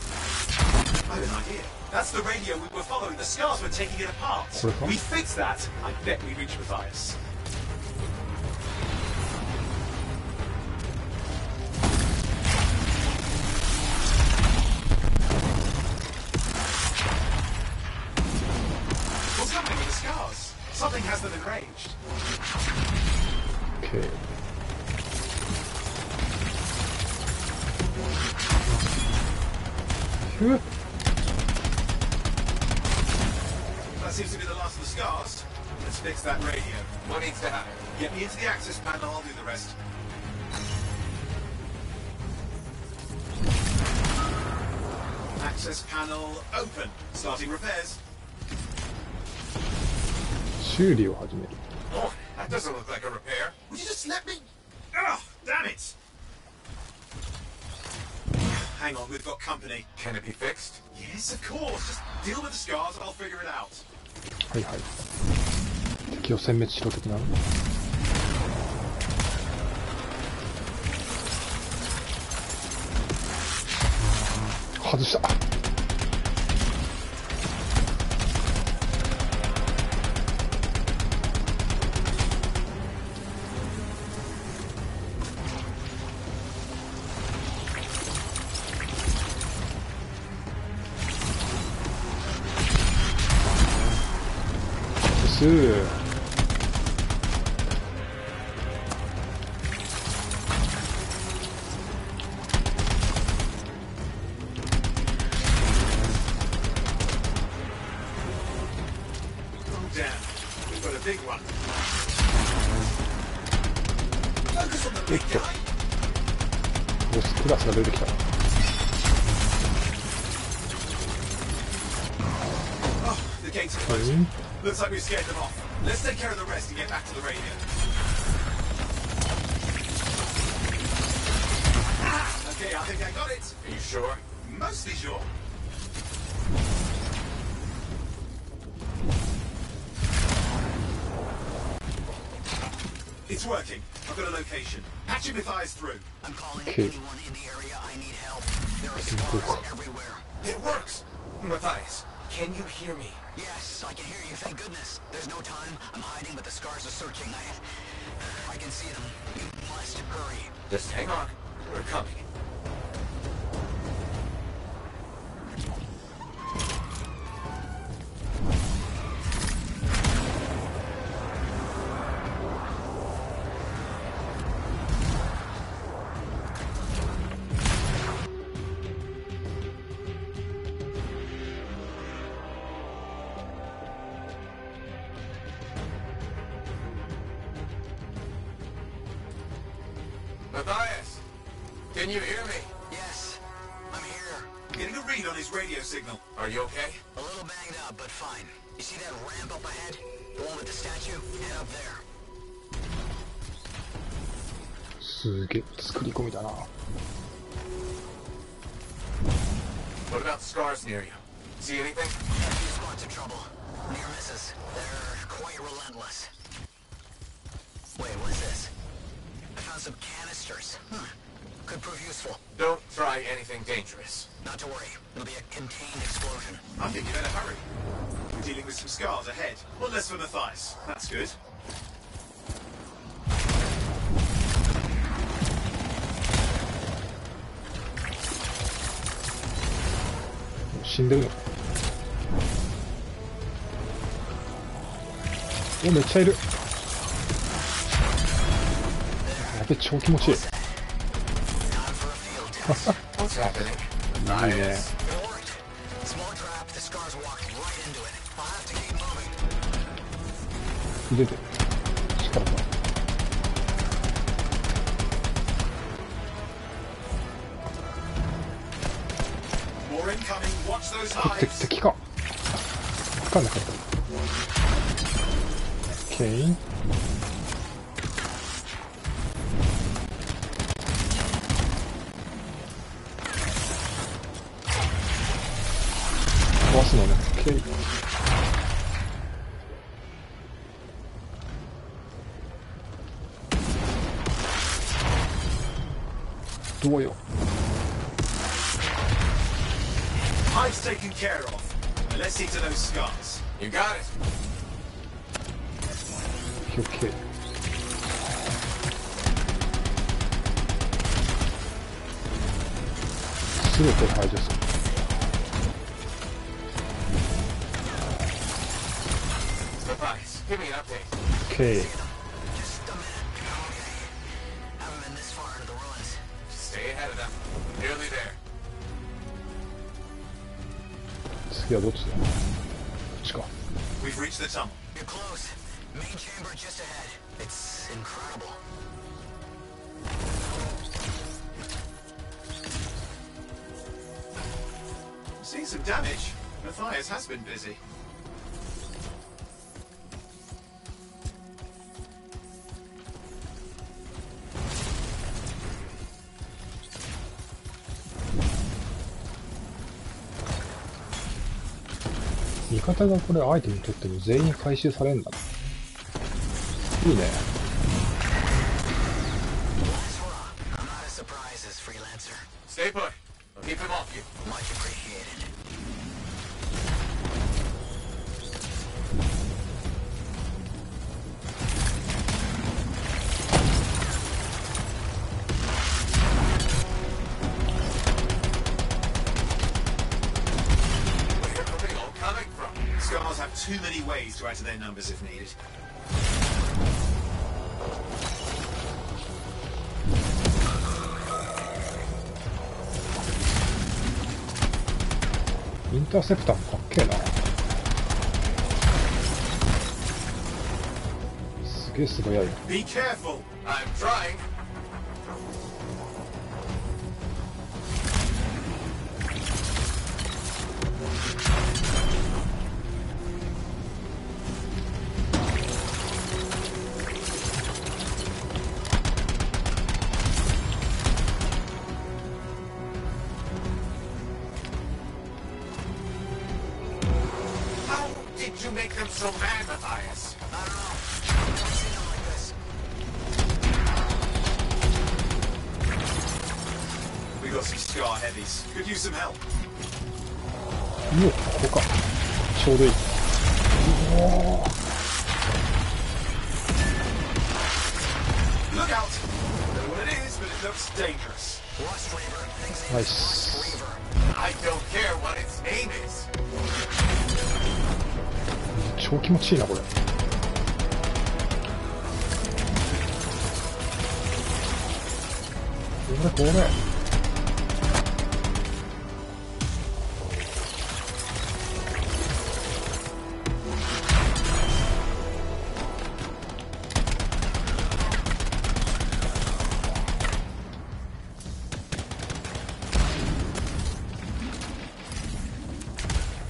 I have an idea. That's the radio we were following. The scars were taking it apart. We fixed that. I bet we reached Matthias. What's happening with the scars? Something has them enraged. Okay. That seems to be the last of the scars. Let's fix that radio. What needs to happen? Get me into the access panel, I'll do the rest. Access panel open. Starting repairs. 修理を始める。 Oh, that doesn't look like a repair. Would you just let me? Ugh, damn it! Hang on, we've got company. Can it be fixed? Yes, of course. Just deal with the scars and I'll figure it out. はいはい。敵を殲滅しろ的な。外した。ボスクラスが出てきた。Looks like we scared them off. Let's take care of the rest and get back to the radio. Okay, I think I got it. Are you sure? Mostly sure. It's working. I've got a location. Patching Matthias through. I'm calling anyone in the area. I need help. There are scars everywhere. It works. Matthias, can you hear me? Yes, I can hear you. Thank goodness. There's no time. I'm hiding, but the scars are searching. I can see them. You must hurry. Just hang on. We're coming. Matthias, can you hear me? Yes, I'm here. Getting a read on his radio signal. Are you okay? A little banged up, but fine. You see that ramp up ahead? The one with the statue? Head up there. すげえ作り込みだな。 What about scars near you? See anything? A few spots of trouble. Near misses. They're quite relentless. Wait, what is this? I found some canisters. Could prove useful. Don't try anything dangerous. Not to worry. It'll be a contained explosion. I think you better hurry. We're dealing with some scars ahead. One less for Matthias. That's good. 死んでるの。お、めっちゃいる。べ超気持ちいい。いいね。出て力がこれ敵か分かんなかった。オッケー。壊すのね。オッケー。どうよ。Hive's taken care of. Let's see to those scars. You got it. Okay. すべて排除する。Give me an update. Okay. Stay ahead of them. Nearly there. 次はどっちだ？こっちか。 We've reached the tunnel. You're close. Main chamber just ahead. It's incredible. Seen some damage. Matthias has been busy. 味方がこれアイテム取っても全員回収されるんだ。いいね。Stay put. Keep him off you. Much appreciated. Scars have too many ways to add to their numbers if needed. インターセプターもかっけえな。すげえ素早い。 Be careful. I'm trying. You make them so mad, Matthias. I don't know. I've never seen them like this. We got some scar heavies. Could use some help. いいよ、ここか。ちょうどいい。おお。Look out! Don't know what it is, but it looks dangerous. Nice. I don't care what its name is. 超気持ちいいなこれ。これ。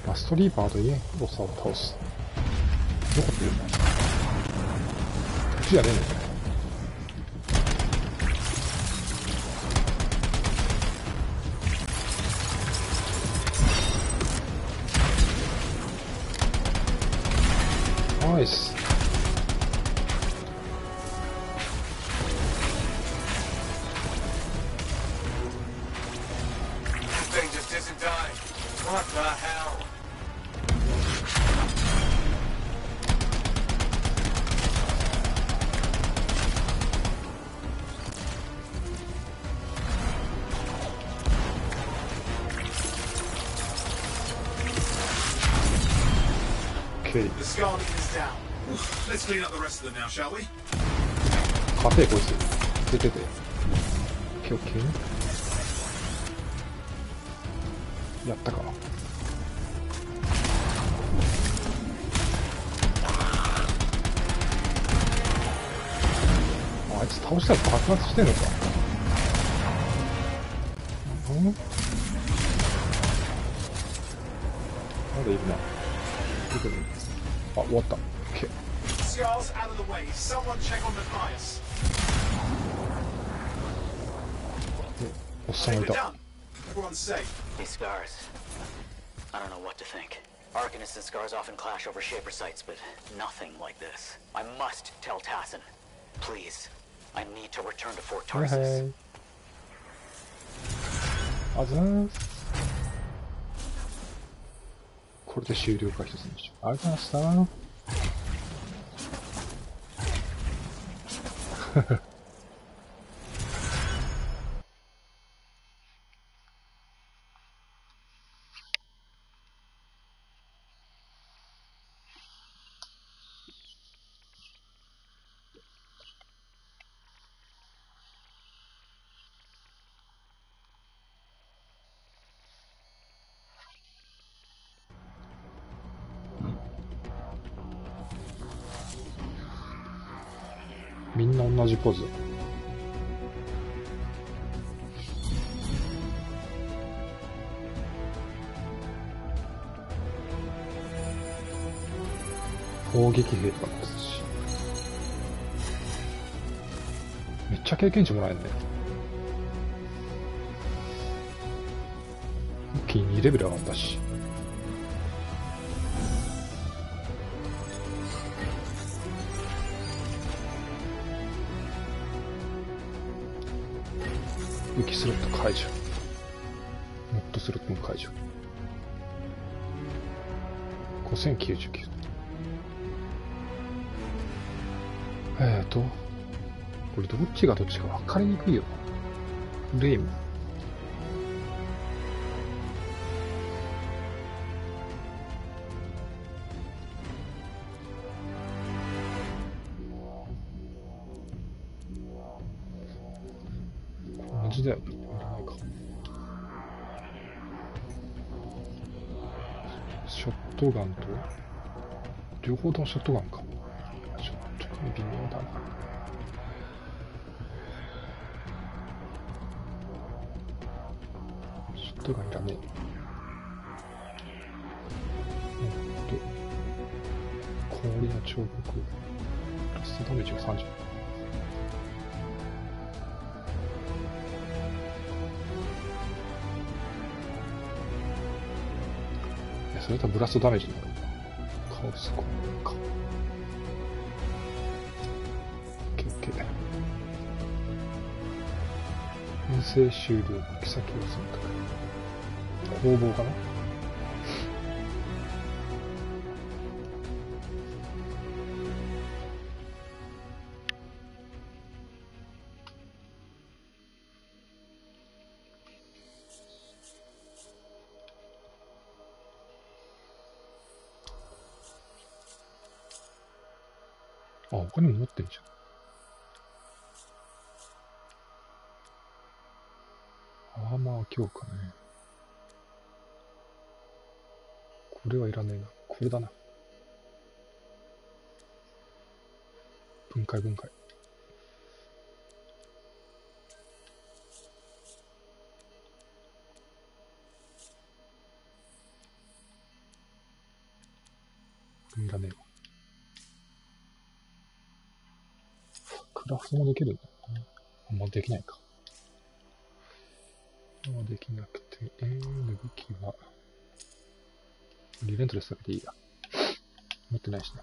マストリーパーとイエンロサを倒す。どこって言うんだ。こっちじゃねえんだよね。ナイス。Thing just isn't dying. What the hell? The Scarlet is down. Let's clean up the rest of them now, shall we? 硬いこいつ。出てて。オッケーオッケー。やったか。あいつ倒したら爆発してんのか。まだいるな。出てる。あ、終わった。オッケー。Scars out of the way. Someone check on the bias. おっさんがいた。 Everyone's safe. These scars. I don't know what to think. Arcanists and scars often clash over Shaper sites, but nothing like this. I must tell Tassin. Please. I need to return to Fort はいは Tarsus. い。あざーす。これで終了か一つにしよう。ありがとうございました。みんな同じポーズ。砲撃兵とかもですし。めっちゃ経験値もらえるね。一気に2レベル上がったし。武器スロット解除。モッドスロットも解除。5099。これどっちがどっちか分かりにくいよな。レイム。同じだよね。ないか。ショットガンと、両方ともショットガンか。ショットガン微妙だな。ショットガンいらねえ。氷の彫刻。ラストダメージが30。それとブラストダメージになるんだ。カオスコンか。OK。遠征終了。行き先を選択。工房かな。あ、他にも持ってんじゃん。アーマー強化ね。これはいらねえな。これだな。分解。分いらねえわ。クラフトもできるんだよね。あんまできないか。できなくて、武器は、リレントレスだけでいいや。持ってないしね。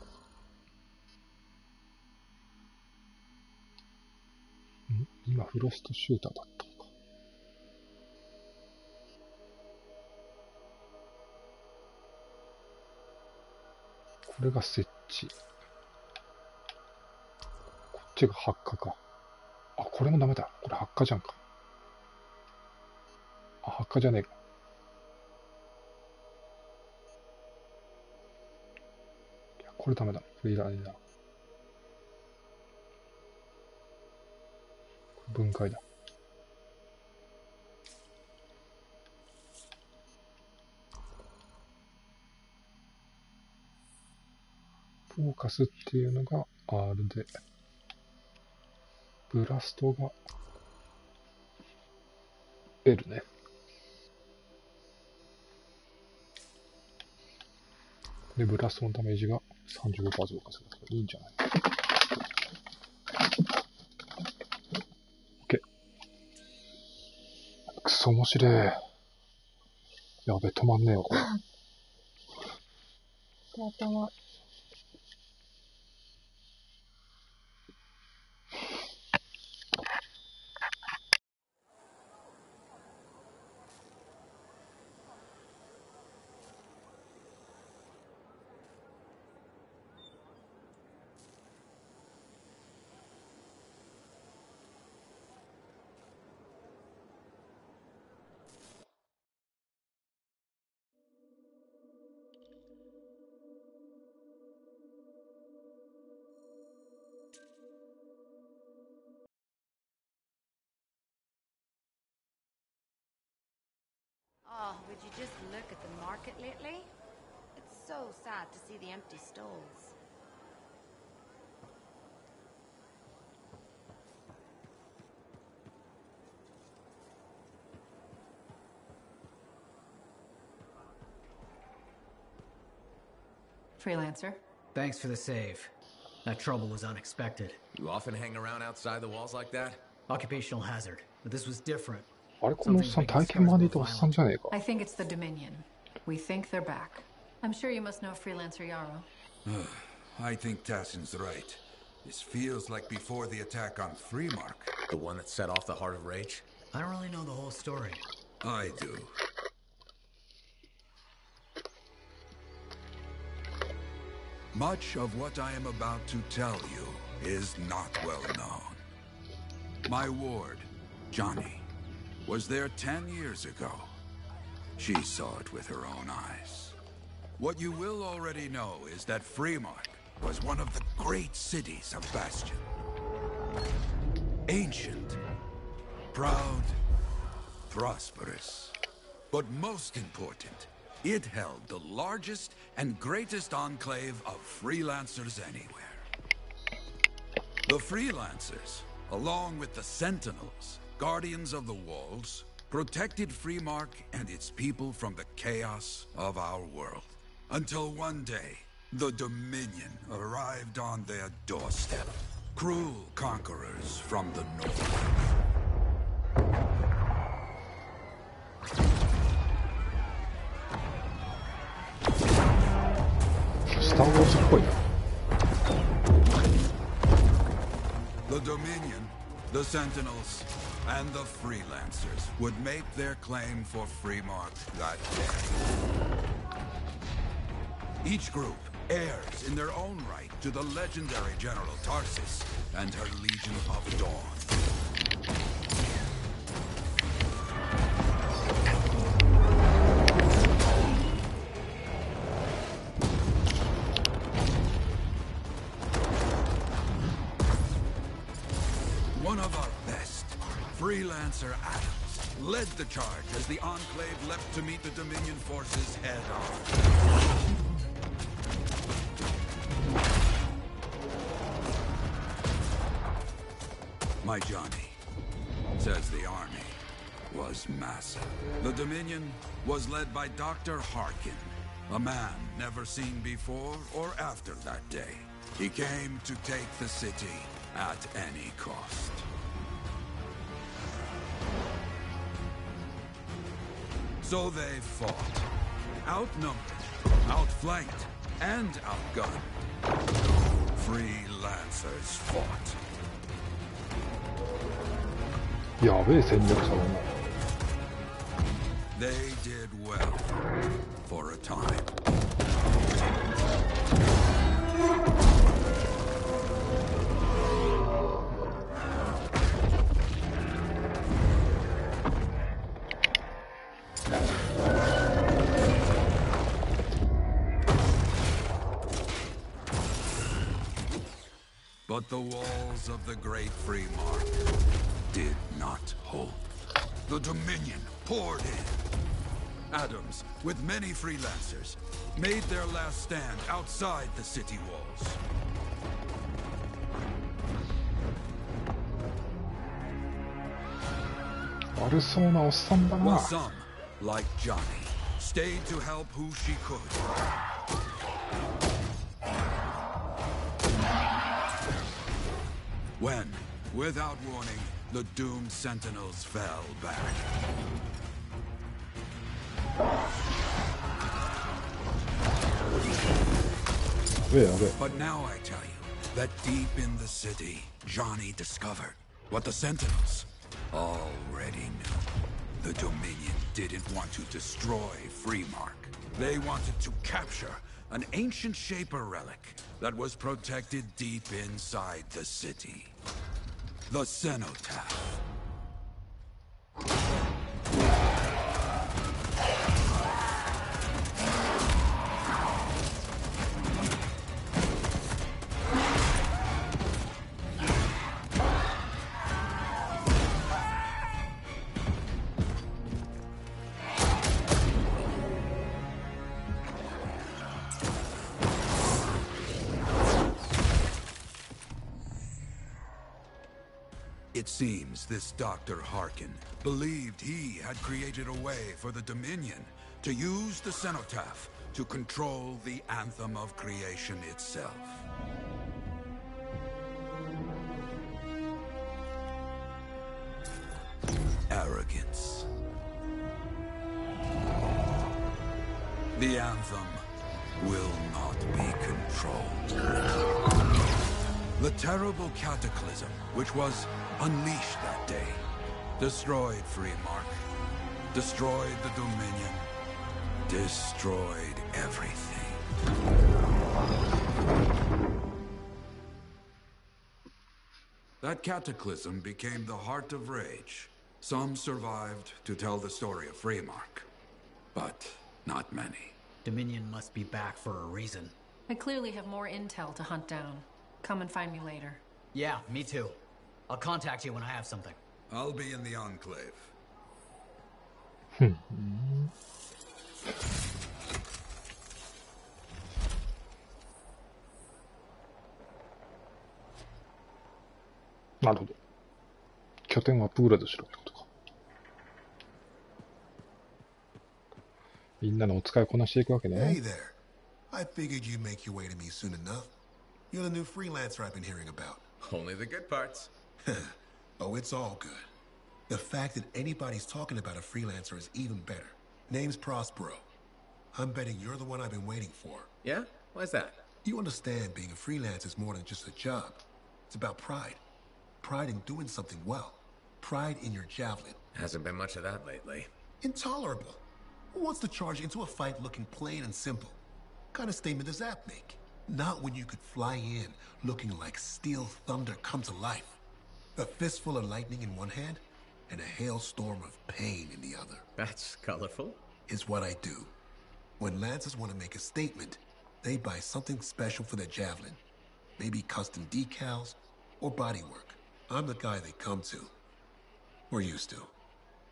今、フロストシューターだったのか。これが設置。こっちが発火か。あ、これもダメだ。これ発火じゃんか。あ、発火じゃねえか。いや、これダメだ。これいらないな。こ分解だ。フォーカスっていうのが R で、ブラストが L ね。で、ブラストのダメージが 35% 増加するからいいんじゃない？ OK。くそ面白い。やべ、止まんねえよ、これ。頭。Oh, would you just look at the market lately? It's so sad to see the empty stalls. Freelancer. Thanks for the save. That trouble was unexpected. You often hang around outside the walls like that? Occupational hazard, but this was different. あれ、このおっさん体験版でいたおっさんじゃねえか。I think it's the Dominion. We think they're back. I'm sure you must know Freelancer Yarrow. I think Tassin's right. This feels like before the attack on Freemark. The one that set off the Heart of Rage? I don't really know the whole story. I do. Much of what I am about to tell you is not well known. My ward, Johnny, was there 10 years ago. She saw it with her own eyes. What you will already know is that Freemark was one of the great cities of Bastion. Ancient, proud, prosperous. But most important, it held the largest and greatest enclave of freelancers anywhere. The freelancers, along with the Sentinels, guardians of the walls, protected Freemark and its people from the chaos of our world. Until one day, the Dominion arrived on their doorstep. Cruel conquerors from the north. Star Wars っぽいな。The Dominion, the Sentinels, and the Freelancers would make their claim for Freemark that day. Each group heirs in their own right to the legendary General Tarsus and her Legion of Dawn. One of our best, Freelancer Adams, led the charge as the Enclave leapt to meet the Dominion forces head-on. My Johnny, says the army, was massive. The Dominion was led by Dr. Harkin, a man never seen before or after that day. He came to take the city at any cost. So they fought. Outnumbered, outflanked, and outgunned. Freelancers fought. やべえ戦略者だな。They did well for a time. But the walls of the Great Freemark did not hold. The Dominion poured in. Adams, with many freelancers, made their last stand outside the city walls. While some, like Johnny, stayed to help who she could. When, without warning, the doomed sentinels fell back. But now I tell you that deep in the city, Johnny discovered what the sentinels already knew. The Dominion didn't want to destroy Freemark. They wanted to capture an ancient Shaper relic that was protected deep inside the city. The Cenotaph. It seems this Dr. Harkin believed he had created a way for the Dominion to use the Cenotaph to control the Anthem of creation itself. Arrogance. The Anthem will not be controlled. The terrible cataclysm, which was unleashed that day, destroyed Freemark, destroyed the Dominion, destroyed everything. That cataclysm became the heart of rage. Some survived to tell the story of Freemark, but not many. Dominion must be back for a reason. I clearly have more intel to hunt down. Come and find me later. Yeah, me too. I'll contact you when I have something. I'll be in the Enclave.なるほど。拠点をアップグレードしろってことか。みんなのお使いをこなしていくわけね。Hey there. I figured you'd make your way to me soon enough. You're the new freelancer I've been hearing about. Only the good parts. Oh, it's all good. The fact that anybody's talking about a freelancer is even better. Name's Prospero. I'm betting you're the one I've been waiting for. Yeah? Why's that? You understand being a freelancer is more than just a job. It's about pride. Pride in doing something well. Pride in your javelin. Hasn't been much of that lately. Intolerable. Who wants to charge into a fight looking plain and simple? What kind of statement does that make? Not when you could fly in looking like steel thunder come to life. A fistful of lightning in one hand and a hailstorm of pain in the other. That's colorful. Is what I do. When Lancers want to make a statement, they buy something special for their javelin. Maybe custom decals or bodywork. I'm the guy they come to. Or used to.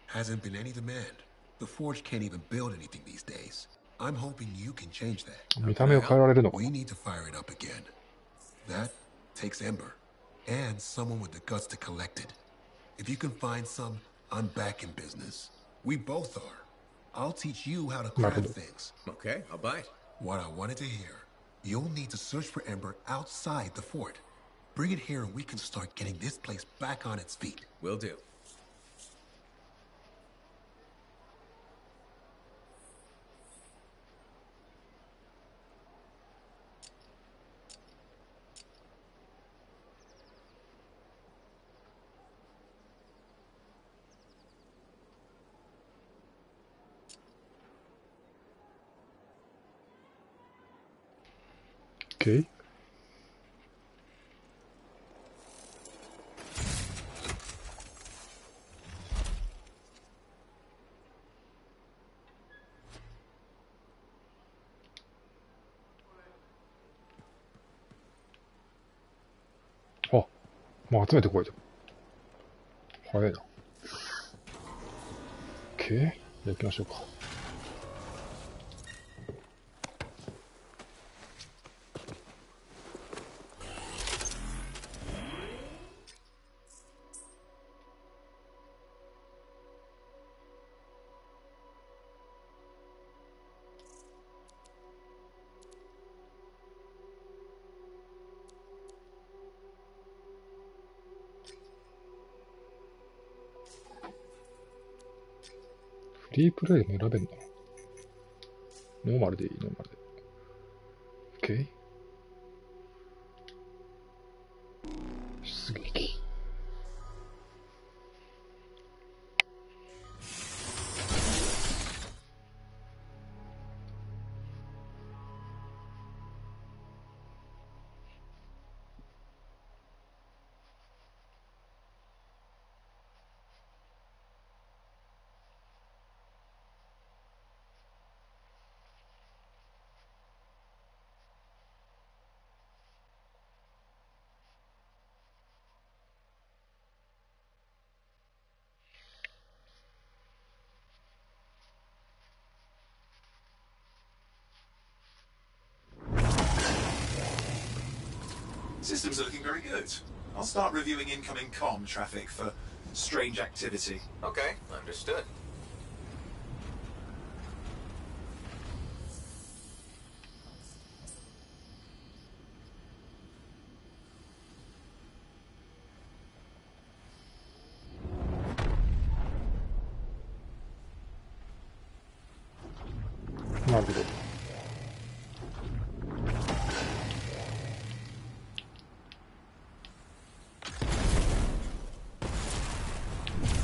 Hasn't been any demand. The Forge can't even build anything these days. I'm hoping you can change that. 見た目を変えられるのか。 We need to fire it up again. That takes Ember. And someone with the guts to collect it. If you can find some, I'm back in business. We both are. I'll teach you how to craft things. Okay, I'll bite. What I wanted to hear. You'll need to search for Ember outside the fort. Bring it here and we can start getting this place back on its feet. Will do. Okay. Oh, もう集めてこいと。早いな。OK？ じゃあ行きましょうか。フリープレイも選べんだな。ノーマルでいい、ノーマルで。OK？ 出撃。System's looking very good. I'll start reviewing incoming comm traffic for strange activity. Okay, understood.なるほど。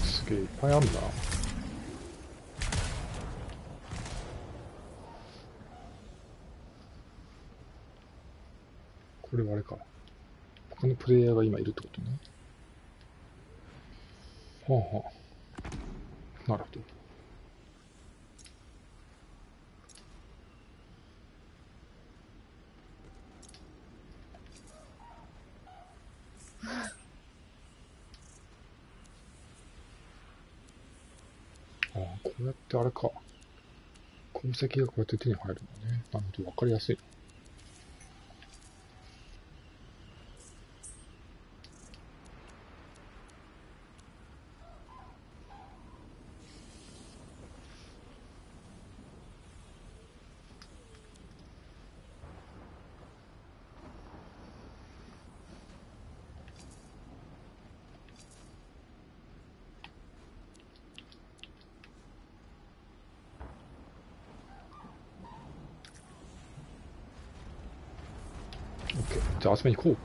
すげえいっぱいあるな。これはあれか。他のプレイヤーが今いるってことね。はあはあ。なるほど。こうやってあれか。鉱石がこうやって手に入るんだね。なるほど、わかりやすい。じゃあ集めに行こう。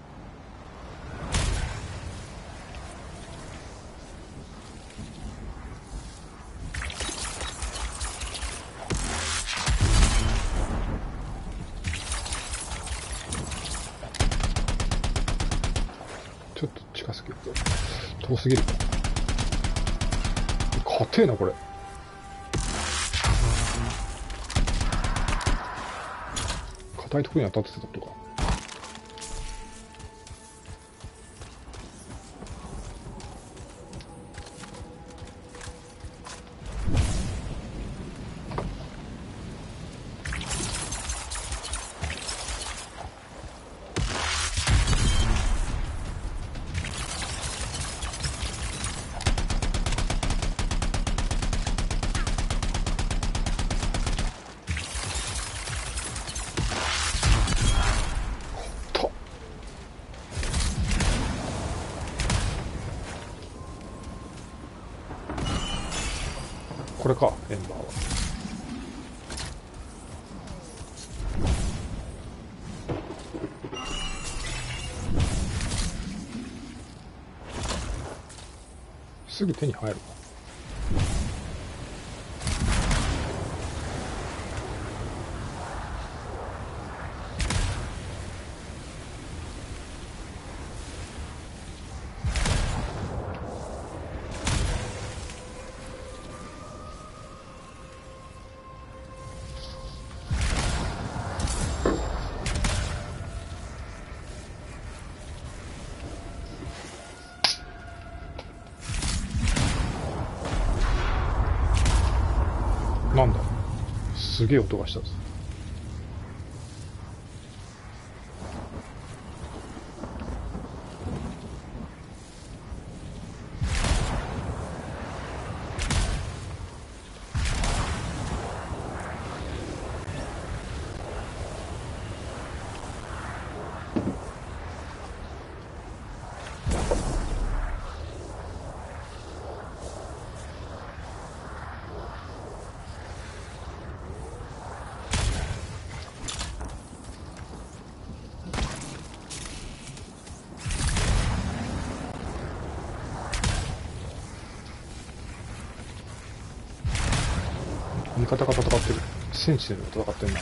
ちょっと近すぎると遠すぎるか。硬えなこれ。硬いところに当たってたとか。これか、エンバーは。すぐ手に入るか。すげえ音がしたんです。味方が戦ってる。センチネルが戦ってるな。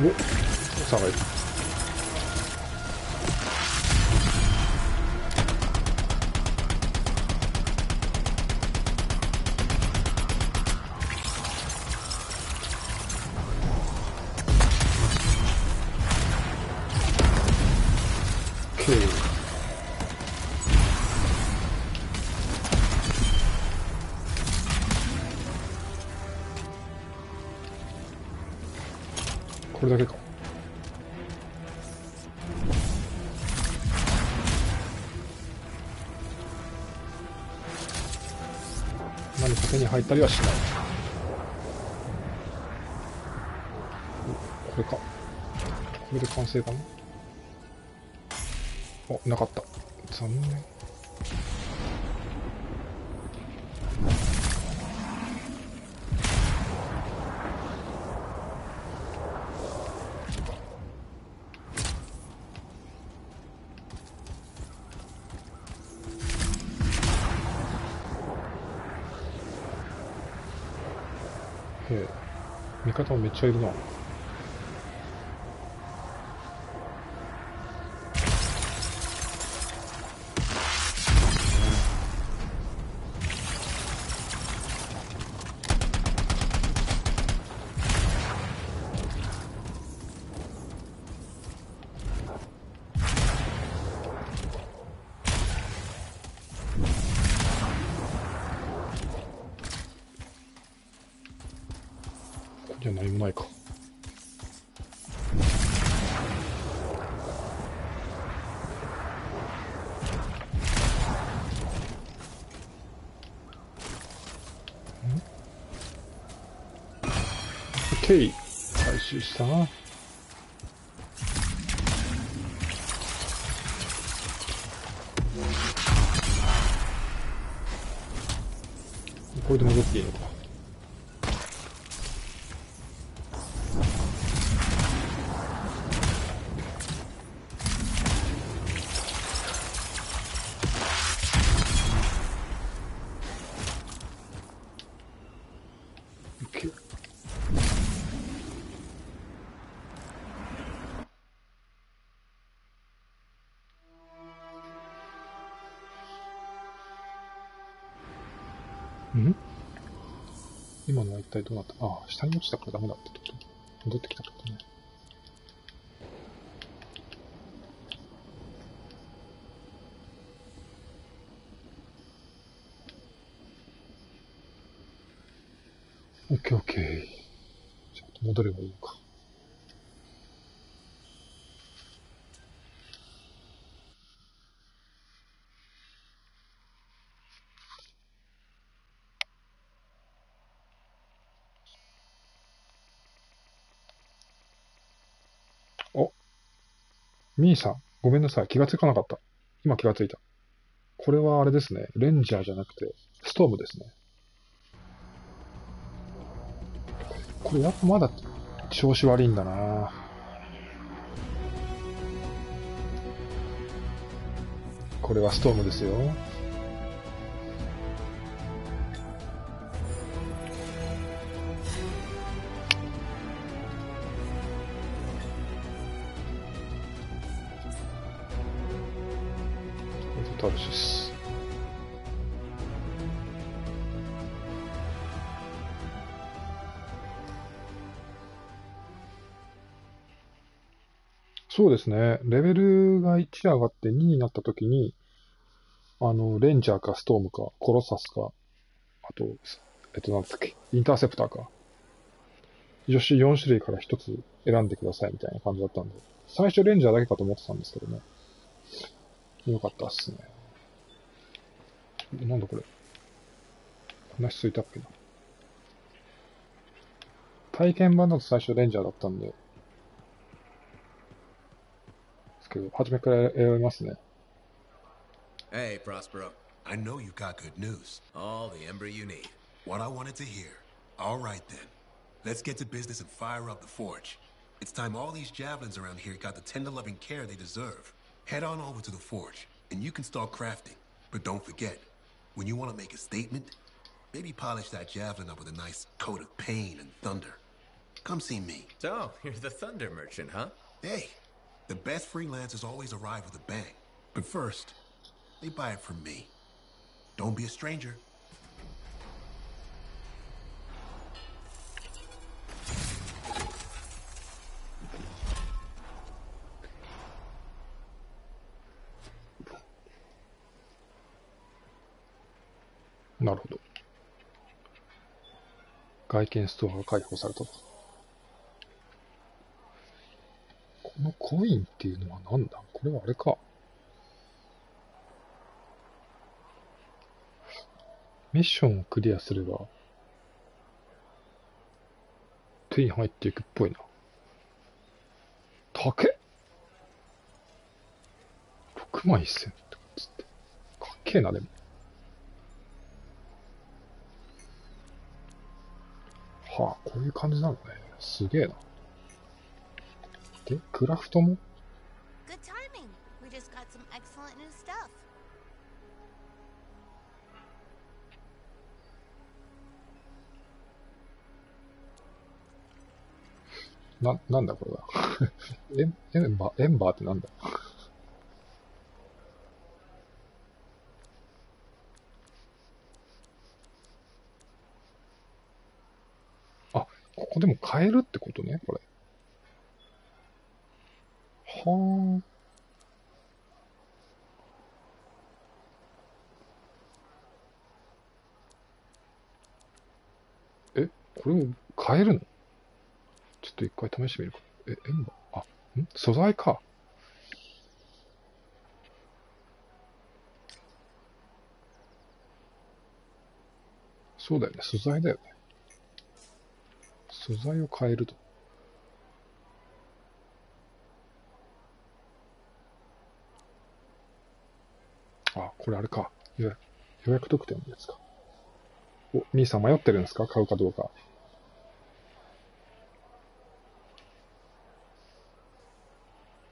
お、差がいる。これだけか。何か手に入ったりはしない。これか。これで完成かな。お、なかった。残念。味方もめっちゃいるな。じゃ何もないか。OK、回収したな。これで戻っていいのか。今のは一体どうなった？ああ、下に落ちたからダメだってこと。戻ってきたってことね。オッケーオッケー。ちゃんと戻ればいいのか。お、ミーさん、ごめんなさい。気がつかなかった。今気がついた。これはあれですね。レンジャーじゃなくて、ストームですね。これやっぱまだ調子悪いんだな。これはストームですよ。タルシス。そうですね。レベルが1上がって2になった時に、レンジャーかストームか、コロサスか、あと、なんですっけ、インターセプターか。4種類から1つ選んでくださいみたいな感じだったんで、最初レンジャーだけかと思ってたんですけどね。よかったっすね。なんだこれ。話ついたっけな。体験版だと最初レンジャーだったんで、ですけど、初めから選びますね。Hey, Prospero. I know you got good news. All the ember you need. What I wanted to hear. All right then. Let's get to business and fire up the forge. It's time all these javelins around here got the tender loving care they deserve. Head on over to the forge, and you can start crafting. But don't forget, when you want to make a statement, maybe polish that javelin up with a nice coat of pain and thunder. Come see me. So, you're the thunder merchant, huh? Hey, the best freelancers always arrive with a bang. But first, they buy it from me. Don't be a stranger. なるほど。外見ストアが解放されたと。このコインっていうのは何だ？これはあれか。ミッションをクリアすれば、手に入っていくっぽいな。高っ !6 万1000とかつって。かっけえな、でも。はあ、こういう感じなのね。すげえな。で、クラフトも Good timing. We just got some excellent new stuff. なんだこれは。エンバーってなんだあ、ここでも買えるってことね、これ。はあ。え、これを買えるの？ちょっと一回試してみるか。エンバー、素材か。そうだよね、素材だよね。素材を変えると。あ、これあれか。予約特典のやつか。お、兄さん迷ってるんですか？買うかどうか。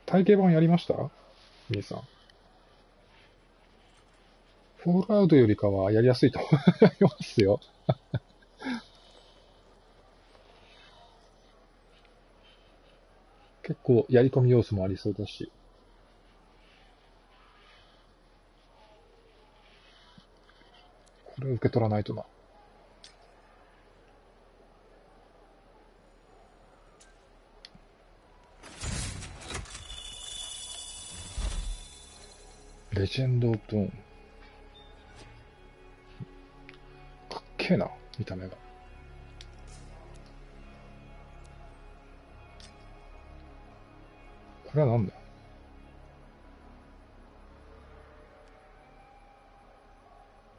体系版やりました？兄さん。フォールアウトよりかはやりやすいと思いますよ。結構やり込み要素もありそうだし。これを受け取らないとな。レジェンドオープン。かっけえな、見た目が。これはなんだ？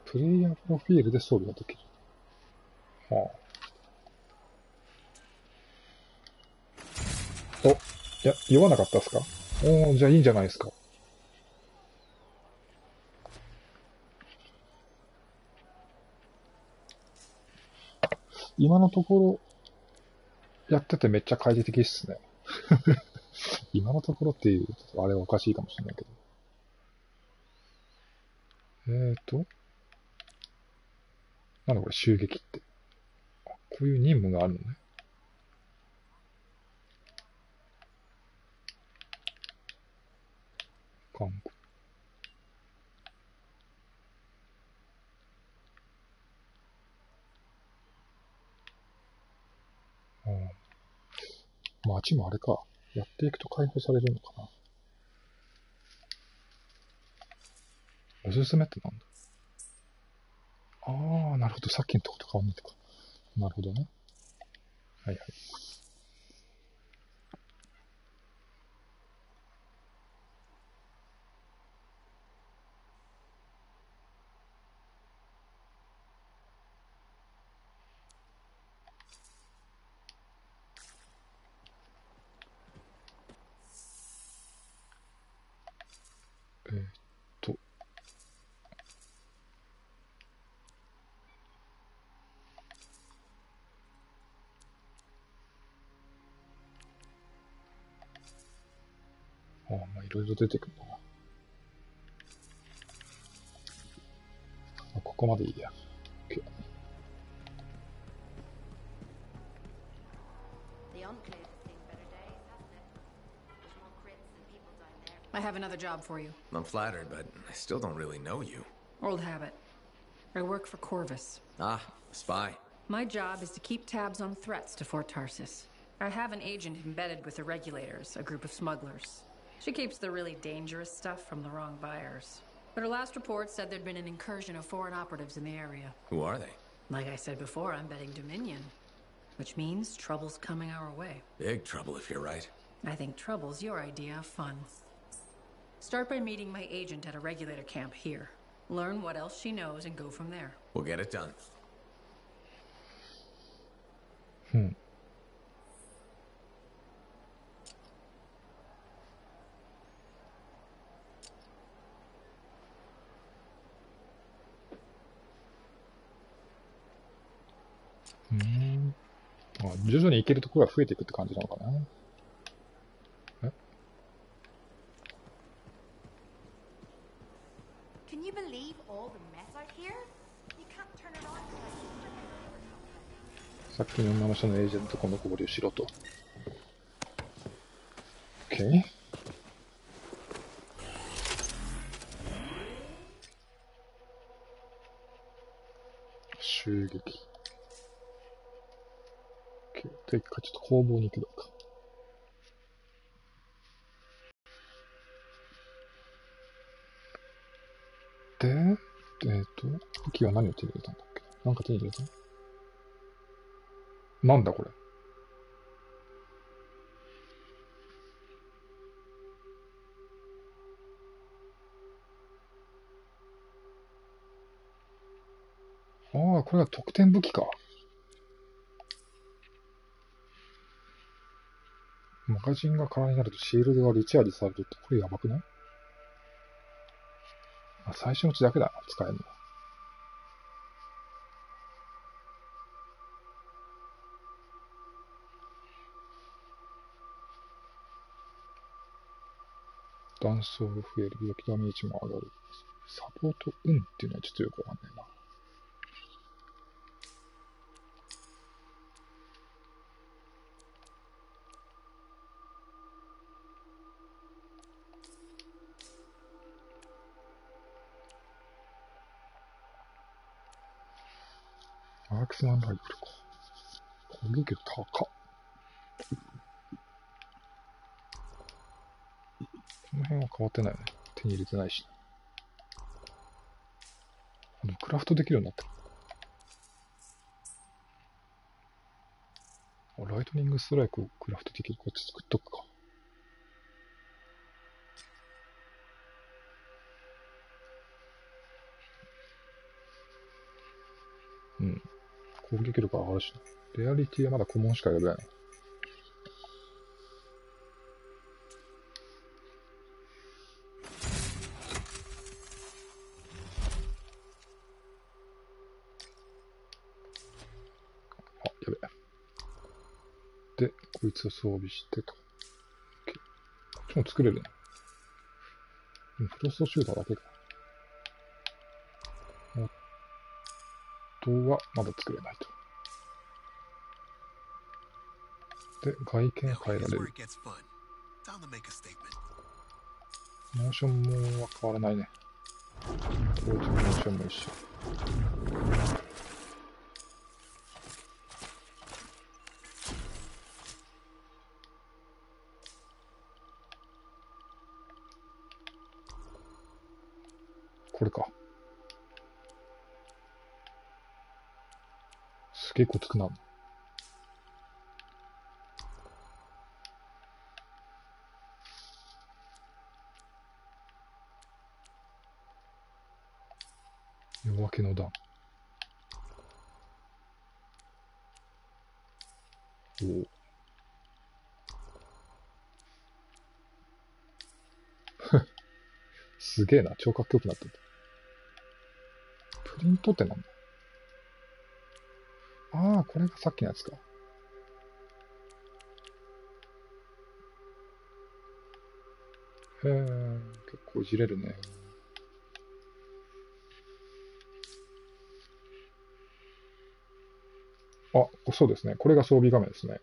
プレイヤープロフィールで装備ができる。はあ。お、いや、読まなかったですか？おー、じゃあいいんじゃないですか。今のところ、やっててめっちゃ快適っすね。今のところっていう、あれはおかしいかもしれないけど。なんだこれ、襲撃って。こういう任務があるのね。韓国。街もあれか。やっていくと解放されるのかな。おすすめってなんだ。ああ、なるほど。さっきのとこと変わんないとか。なるほどね。はいはい。まあいろいろ出てくるんだな。ここまでいいや。OK。I have another job for you. I'm flattered, but I still don't really know you. Old habit. I work for Corvus. Ah, spy. My job is to keep tabs on threats to Fort Tarsus. I have an agent embedded with the regulators, a group of smugglers. She keeps the really dangerous stuff from the wrong buyers. But her last report said there'd been an incursion of foreign operatives in the area. Who are they? Like I said before, I'm betting Dominion. Which means trouble's coming our way. Big trouble if you're right. I think trouble's your idea of fun. Start by meeting my agent at a regulator camp here. Learn what else she knows and go from there. We'll get it done. Hmm. 徐々に行けるところが増えていくって感じなのかな。Can you believe all the mess out here? You can't turn it on. さっきの女の人のエージェントとこのこぼりをしろと。OK。襲撃。OK。で、一回ちょっと工房に行くのか。で、武器は何を手に入れたんだっけ？なんか手に入れた？なんだこれ。ああ、これは特典武器か。マガジンが空になるとシールドがリチャージされるって、これやばくない？最初のうちだけだな、使えるの。弾倉が増える、武器ダメージも上がる。サポート運っていうのはちょっとよくわかんないな。マークスマンライフルか。攻撃力高っ。この辺は変わってないよね。手に入れてないし。クラフトできるようになった。ライトニングストライクをクラフトできる。こっち作っとくか。うん。攻撃力上がるしな。レアリティはまだコモンしか選べない。あ、やべ。で、こいつを装備してと。こっちも作れるね。フロストシューターだけか。あとはまだ作れないと。で、外見変えられる。モーションもは変わらないね。こいつのモーションも一緒。これか。すげえごつくなる。夜明けの段。おお。すげえな。超かっこよくなってる。プリントってなんだ。ああ、これがさっきのやつか。へえ、結構いじれるね。あ、そうですね。これが装備画面ですね。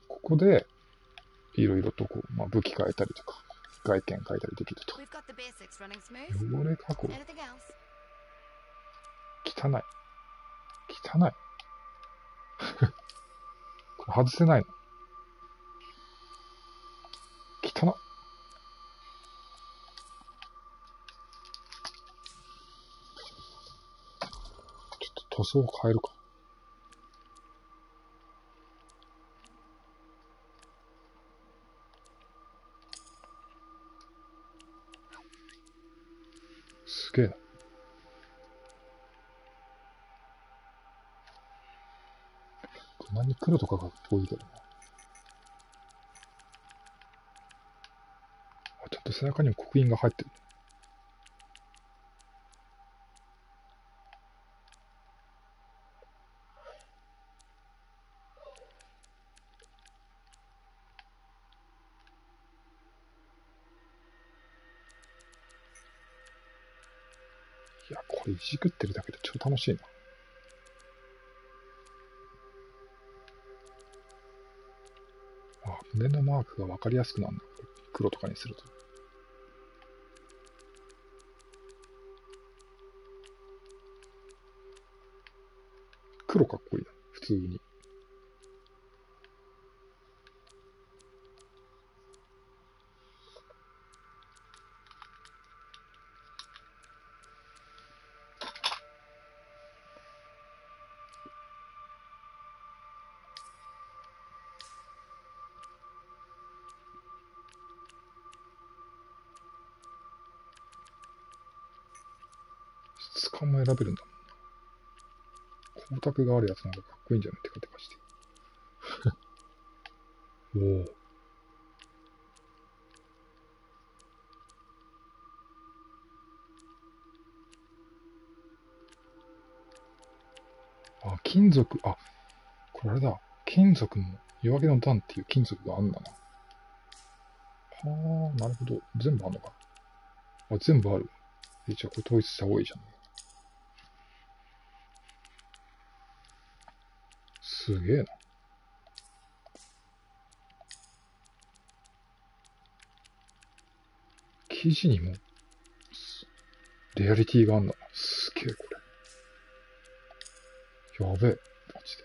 ここで、いろいろとこう、まあ、武器変えたりとか、外見変えたりできると。汚れ加工。汚い。汚い。これ外せないの。汚っ。ちょっと塗装を変えるか。すげえな。何黒とかが多いけどな。ちょっと背中にも刻印が入ってる。いや、これいじくってるだけで超楽しいな。あ、胸のマークがわかりやすくなるんだ。黒とかにすると。黒かっこいいな。普通に。質感も選べるんだもんな。光沢があるやつなんかかっこいいんじゃない？テカテカして。おお。あ、金属、あ、これあれだ。金属も、夜明けの段っていう金属があんだな。はあ、なるほど。全部あんのか。あ、全部ある。じゃあこれ統一した方がいいじゃん。すげえな。生地にも、レアリティがあんだな。すげえ、これ。やべえ。マジで。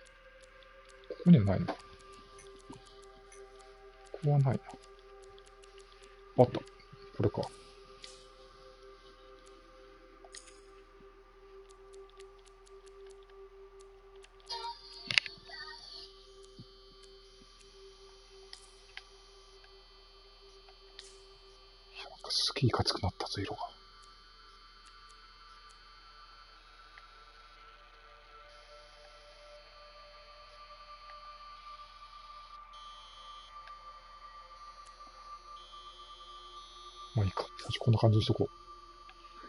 ここにはないのか。ここはないな。あった。これか。すげえいかつくなったぞ、色が。まあいいか。最初こんな感じにしとこ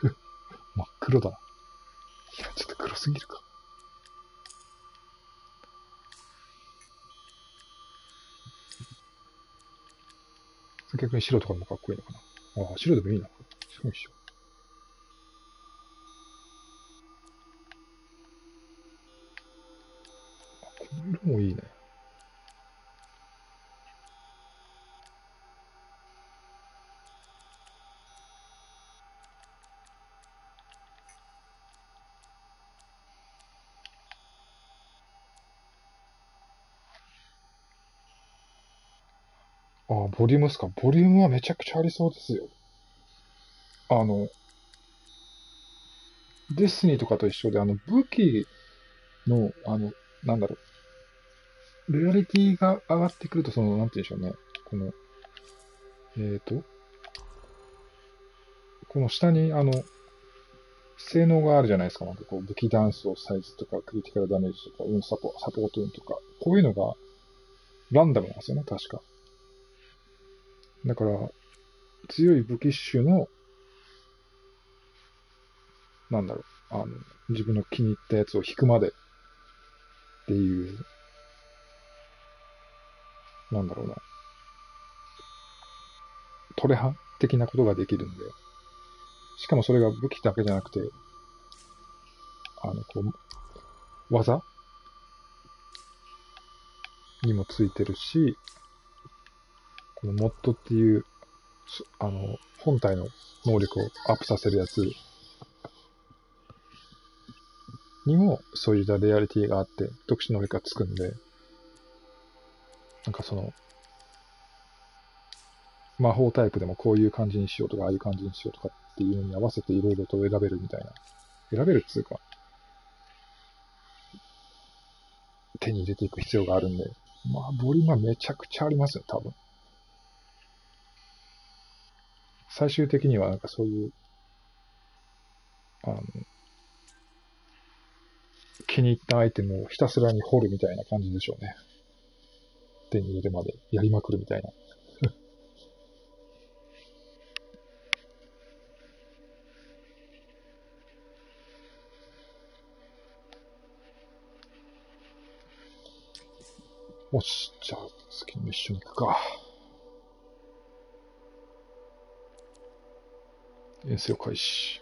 う。真っ黒だな。いや、ちょっと黒すぎるか。逆に白とかもかっこいいのかな。ああ、白でもいいな。白にしよう。この色もいいね。ああ、ボリュームっすか。ボリュームはめちゃくちゃありそうですよ。デスティニーとかと一緒で、武器の、なんだろう、レアリティが上がってくると、なんて言うんでしょうね。この下に、性能があるじゃないですか。なんかこう、武器弾数サイズとか、クリティカルダメージとか、サポート運とか、こういうのが、ランダムなんですよね、確か。だから、強い武器種の、なんだろう、自分の気に入ったやつを引くまでっていう、なんだろうな、トレハ的なことができるんで、しかもそれが武器だけじゃなくて、こう、技にもついてるし、このモッドっていう、本体の能力をアップさせるやつにもそういったレアリティがあって特殊能力がつくんで、なんか魔法タイプでもこういう感じにしようとかああいう感じにしようとかっていうのに合わせていろいろと選べるみたいな。選べるっていうか、手に入れていく必要があるんで、まあボリュームはめちゃくちゃありますよ、多分。最終的にはなんかそういう、気に入ったアイテムをひたすらに掘るみたいな感じでしょうね。手に入れるまでやりまくるみたいな。よし、じゃあ次のミッション行くか。遠征を開始。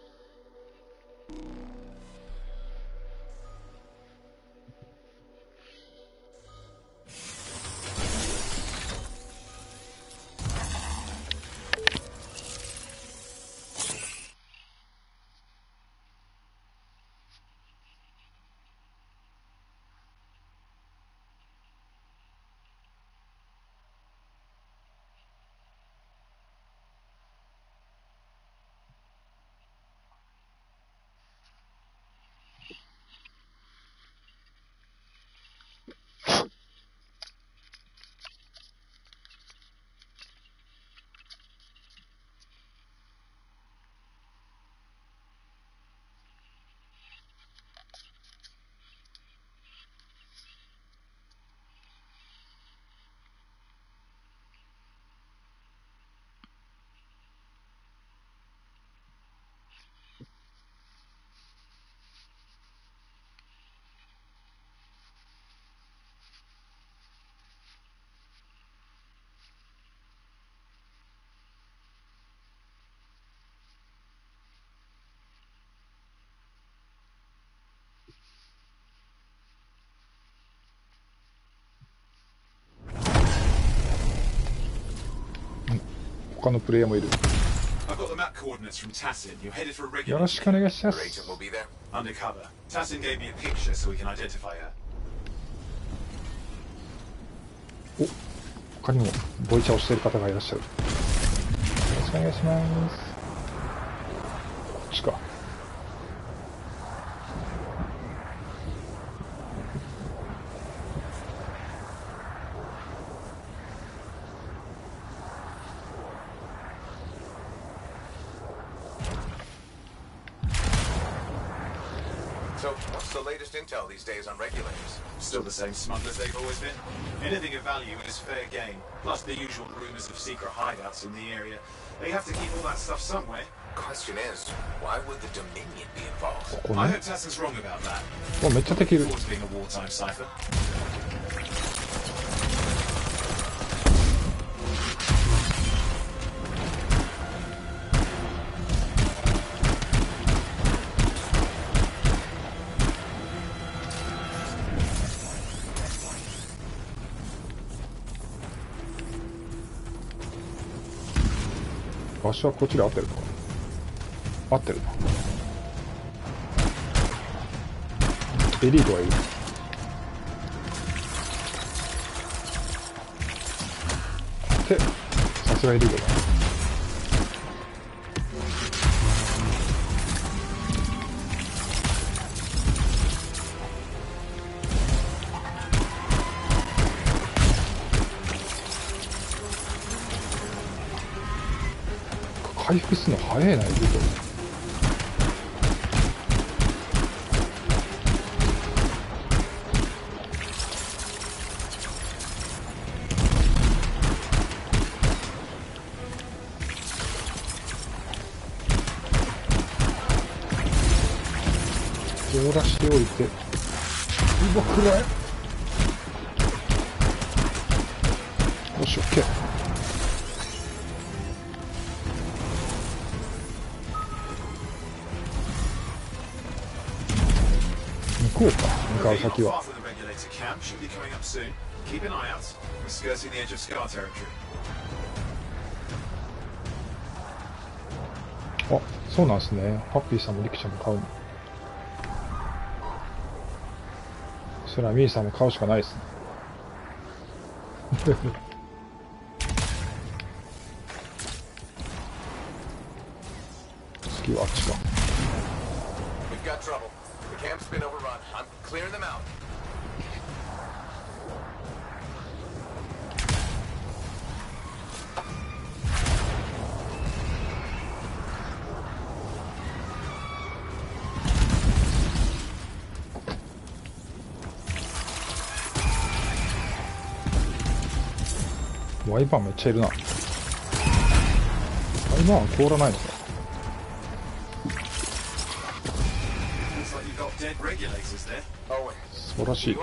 他のプレイヤーもいる。よろしくお願いします。お、他にもボイチャをしている方がいらっしゃる。よろしくお願いします。こっちか。So, what's the latest intel these days on regulators? Still the same smugglers they've always been. Anything of value is fair game, plus the usual rumors of secret hideouts in the area. They have to keep all that stuff somewhere. Question is, why would the Dominion be involved? I heard Tassin's wrong about that. お、めっちゃできる。Towards being a wartime cipher. 場所はこっちで合ってるか。合ってるな。エリートはいる。で、さすがエリートだ。回復するの早いな、いると。凍らしておいて、うわ、暗い。よし、オッケー。行こうか、向かう先は。あ、そうなんですね。ハッピーさんもリクちゃんも買うの。それはミーさんも買うしかないですね。次はあっちか。ワイパンめっちゃいるな。ワイパンは通らないのか。素晴らしい。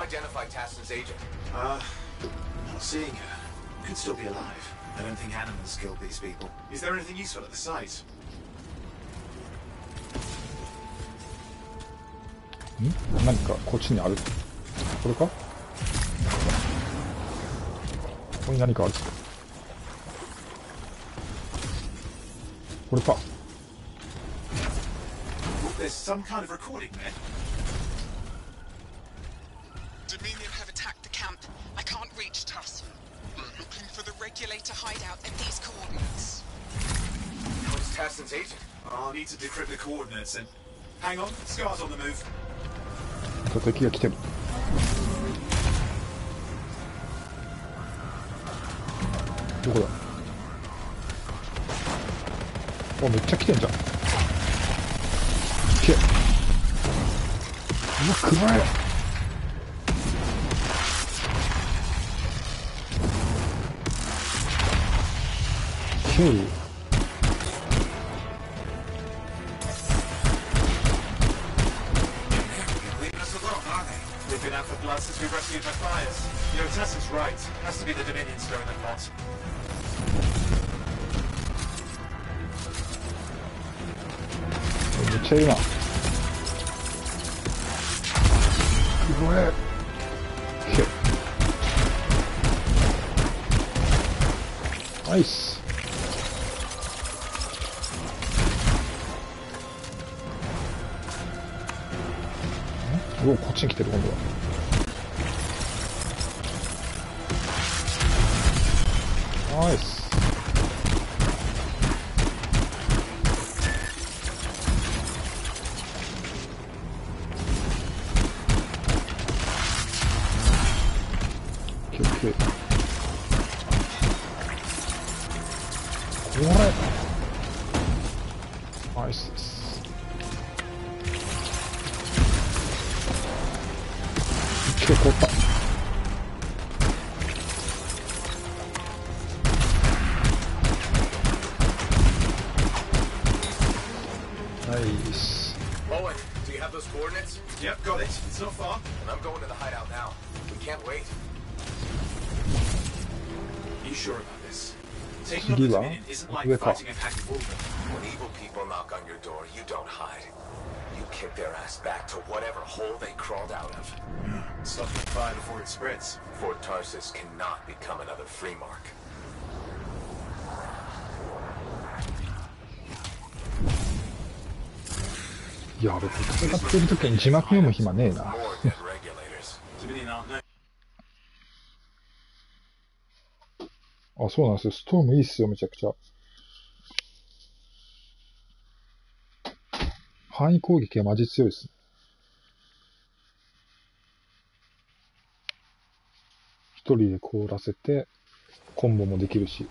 何かこっちにある。これか。ここに何かある。これか。There's some kind of recording there. Dominion have attacked the camp. I can't reach Tuss. We're looking for the regulator hideout at these coordinates. What's Tassin's agent? I'll need to decrypt the coordinates and... Hang on, Scar's on the move. 敵が来てる。どこだ。お、めっちゃ来てんじゃん。うわ、暗い。Leave us alone, aren't they? They've been out for blood since we rescued my fires. You know, Tassin's right. Has to be the Dominion stirring the pot. China. Go ahead. Hit. Nice.お、こっちに来てる今度は。ナイス。これナイスです。結構凍った。ナイス。 Owen, do you have those coordinates? Yep, got it. It's not far. And I'm going to the hideout now. We can't wait. Are you sure about this? Taking on the Dominion isn't like fighting a pack of wolves. When evil people knock on your door, you don't hide. You kick their ass back to whatever hole they crawled out of. Stop the fire before it spreads. Fort Tarsus cannot become another free mark. いやべ、戦ってる時に字幕読む暇ねえな。あ、そうなんですよ。ストームいいっすよ、めちゃくちゃ。範囲攻撃はマジ強いですね。一人で凍らせて、コンボもできるし。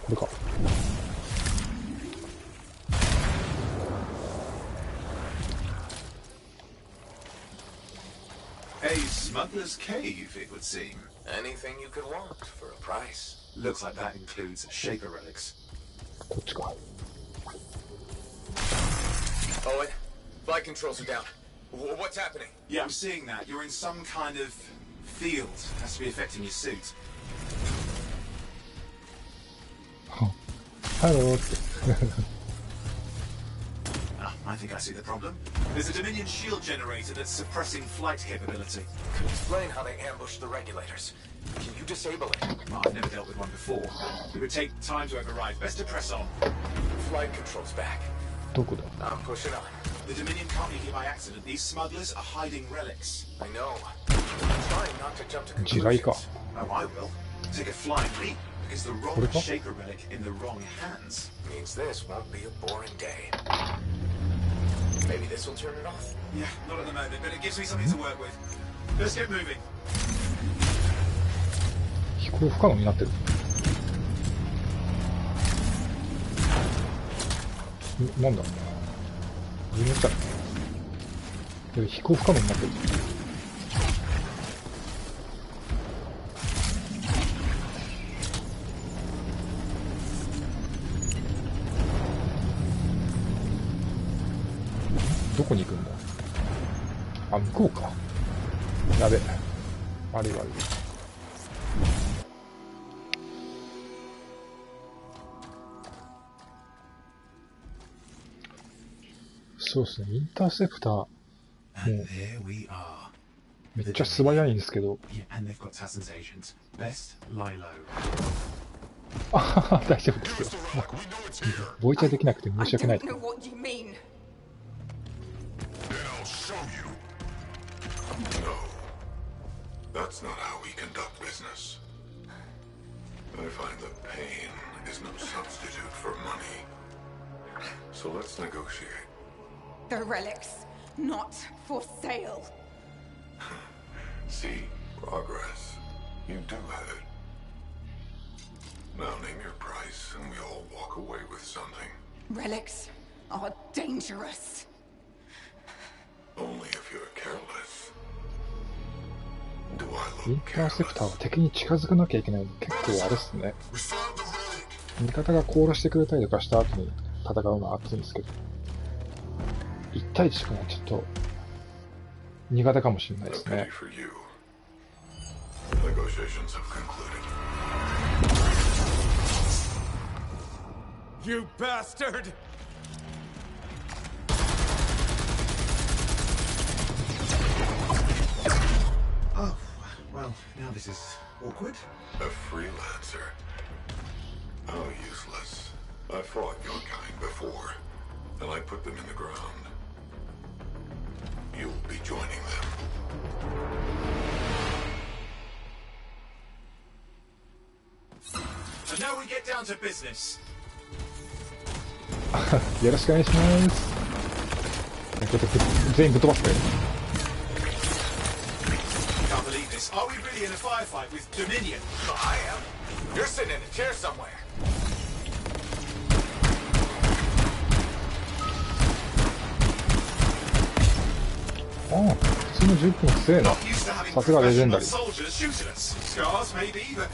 これか。A smuggler's cave, it would seem. Anything you could want for a price. Looks like that includes Shaper relics. こっちか。Owen, flight controls are down. What's happening? Yeah, I'm seeing that. You're in some kind of field. Has to be affecting your suit. ハローって。I think I see the problem. There's a Dominion shield generator that's suppressing flight capability. Could explain how they ambushed the regulators. Can you disable it? Oh, I've never dealt with one before. It would take time to override. Best to press on. Flight controls back. どこだ I'm pushing on. The Dominion can't be here by accident. These smugglers are hiding relics. I know. I'm trying not to jump to 地雷か。 Oh, I will. Take a flying leap because the wrong Shaper relic in the wrong hands. Means this won't be a boring day. Maybe this will turn it off. Yeah, not at the moment, but it gives me something to work with. Let's get moving. 飛行不可能になってる。なんだ夢か。飛行不可能になってる。どこに行くんだ。あ、向こうか。やべ。悪い悪い。そうですね、インターセプター、もう、めっちゃ素早いんですけど。あはは、大丈夫ですよ。ボイチャーできなくて申し訳ない。That's not how we conduct business. I find that pain is no substitute for money. So let's negotiate. The relics, not for sale. See, progress. You do have it. Now name your price and we all walk away with something. Relics are dangerous. Only if you're careless. インターセプターは敵に近づかなきゃいけないの結構あれっすね。味方が凍らしてくれたりとかした後に戦うのは熱いんですけど、1対1とかはちょっと苦手かもしれないですね。You bastard! Oh, well, now this is awkward. A freelancer. How useless. I fought your kind before, and I put them in the ground. You'll be joining them. And now we get down to business. よろしくお願いします。全員ぶっ飛ばすね。Can't believe this. Are we really in a firefight with Dominion? I am. You're sitting in a chair somewhere. ああ、普通の銃器も強えな。さすがレジェンダリー。Scars maybe, but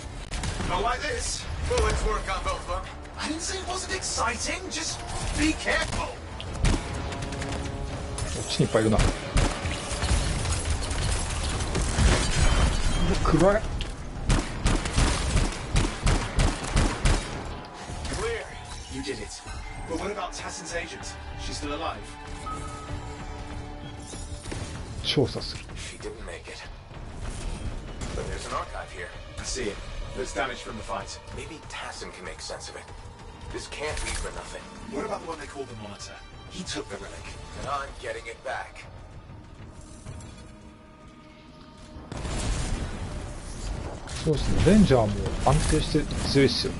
not like this. Bullets work on both of them. I didn't say it wasn't exciting. Just be careful. こっちにいっぱいいるな。暗い。Clear. You did it. But what about Tassin's agent? She's still alive. 調査する。 She didn't make it. But there's an archive here. I see it. That's damage from the fight. Maybe Tassin can make sense of it. This can't be for nothing. What about the one they call the Monitor? He took the relic. And I'm getting it back. そうですね、レンジャーも安定して強いっすよ。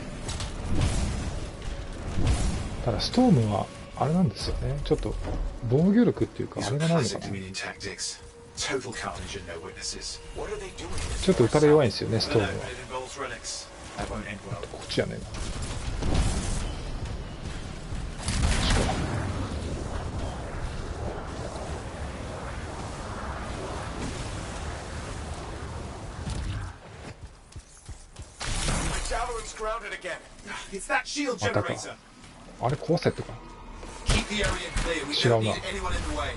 ただストームはあれなんですよね。ちょっと防御力っていうかあれがないのかな。ちょっと撃たれ弱いんですよね、ストームは。こっちやねんな。grounded again. It's that shield またか。 generator. あれ壊せってか。 Keep the area clear. We 違 don't うな。 need anyone in the way.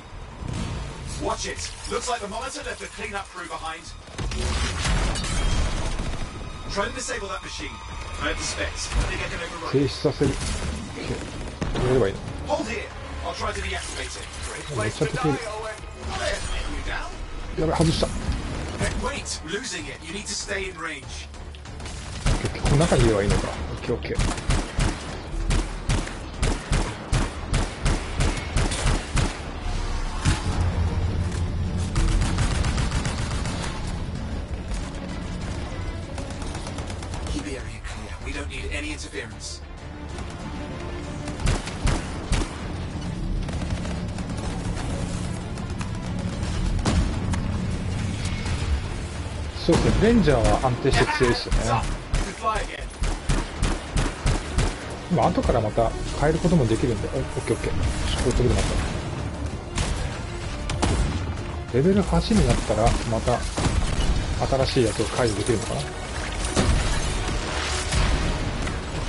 Watch it. Looks like the monitor left the cleanup crew behind. Try to disable that machine. I have the specs. I think I can 停 override. 止させる。止めればいいの。 Hold here. I'll try to deactivate it. Great めっ place ちゃ to 溶 die, ける。 Owen. I'll let you down. やべ、外した。Hey, wait. Losing it. You need to stay in range. この中にいればいいのか。オッケーオッケー。Keep the area clear. We don't need any interference. そうですね、レンジャーは安定して強いですよね。 Fly again. 今後からまた変えることもできるんで、オッケーオッケー。こういうとこでまた。レベル8になったら、また新しいやつを解除できるのかな。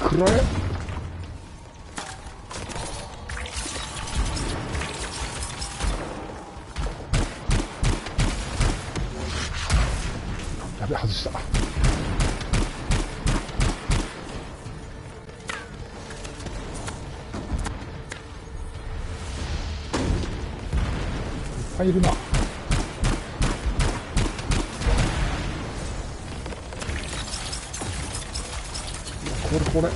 くらえ。やべ、外した。いっぱいいるな。これこれ。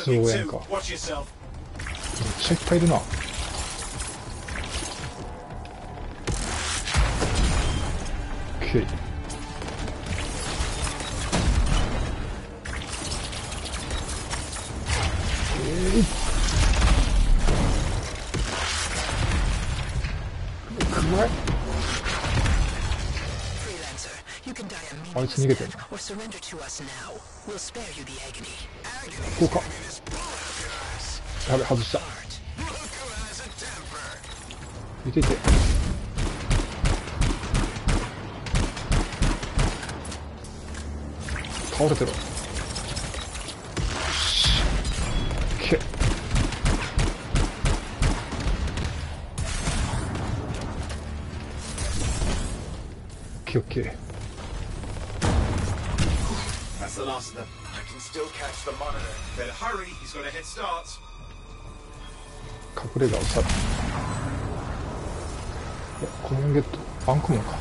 増援か。めっちゃいっぱいいるな。オッケー。あいつ逃げてるな。こうか。やべ、外した。いていて。倒れてろ。よし。け。オッケーオッケー。That's the last of them. I can still catch the monitor. Better hurry. He's got a head start. 隠れ家を去る。コモンゲット。バンクモンか。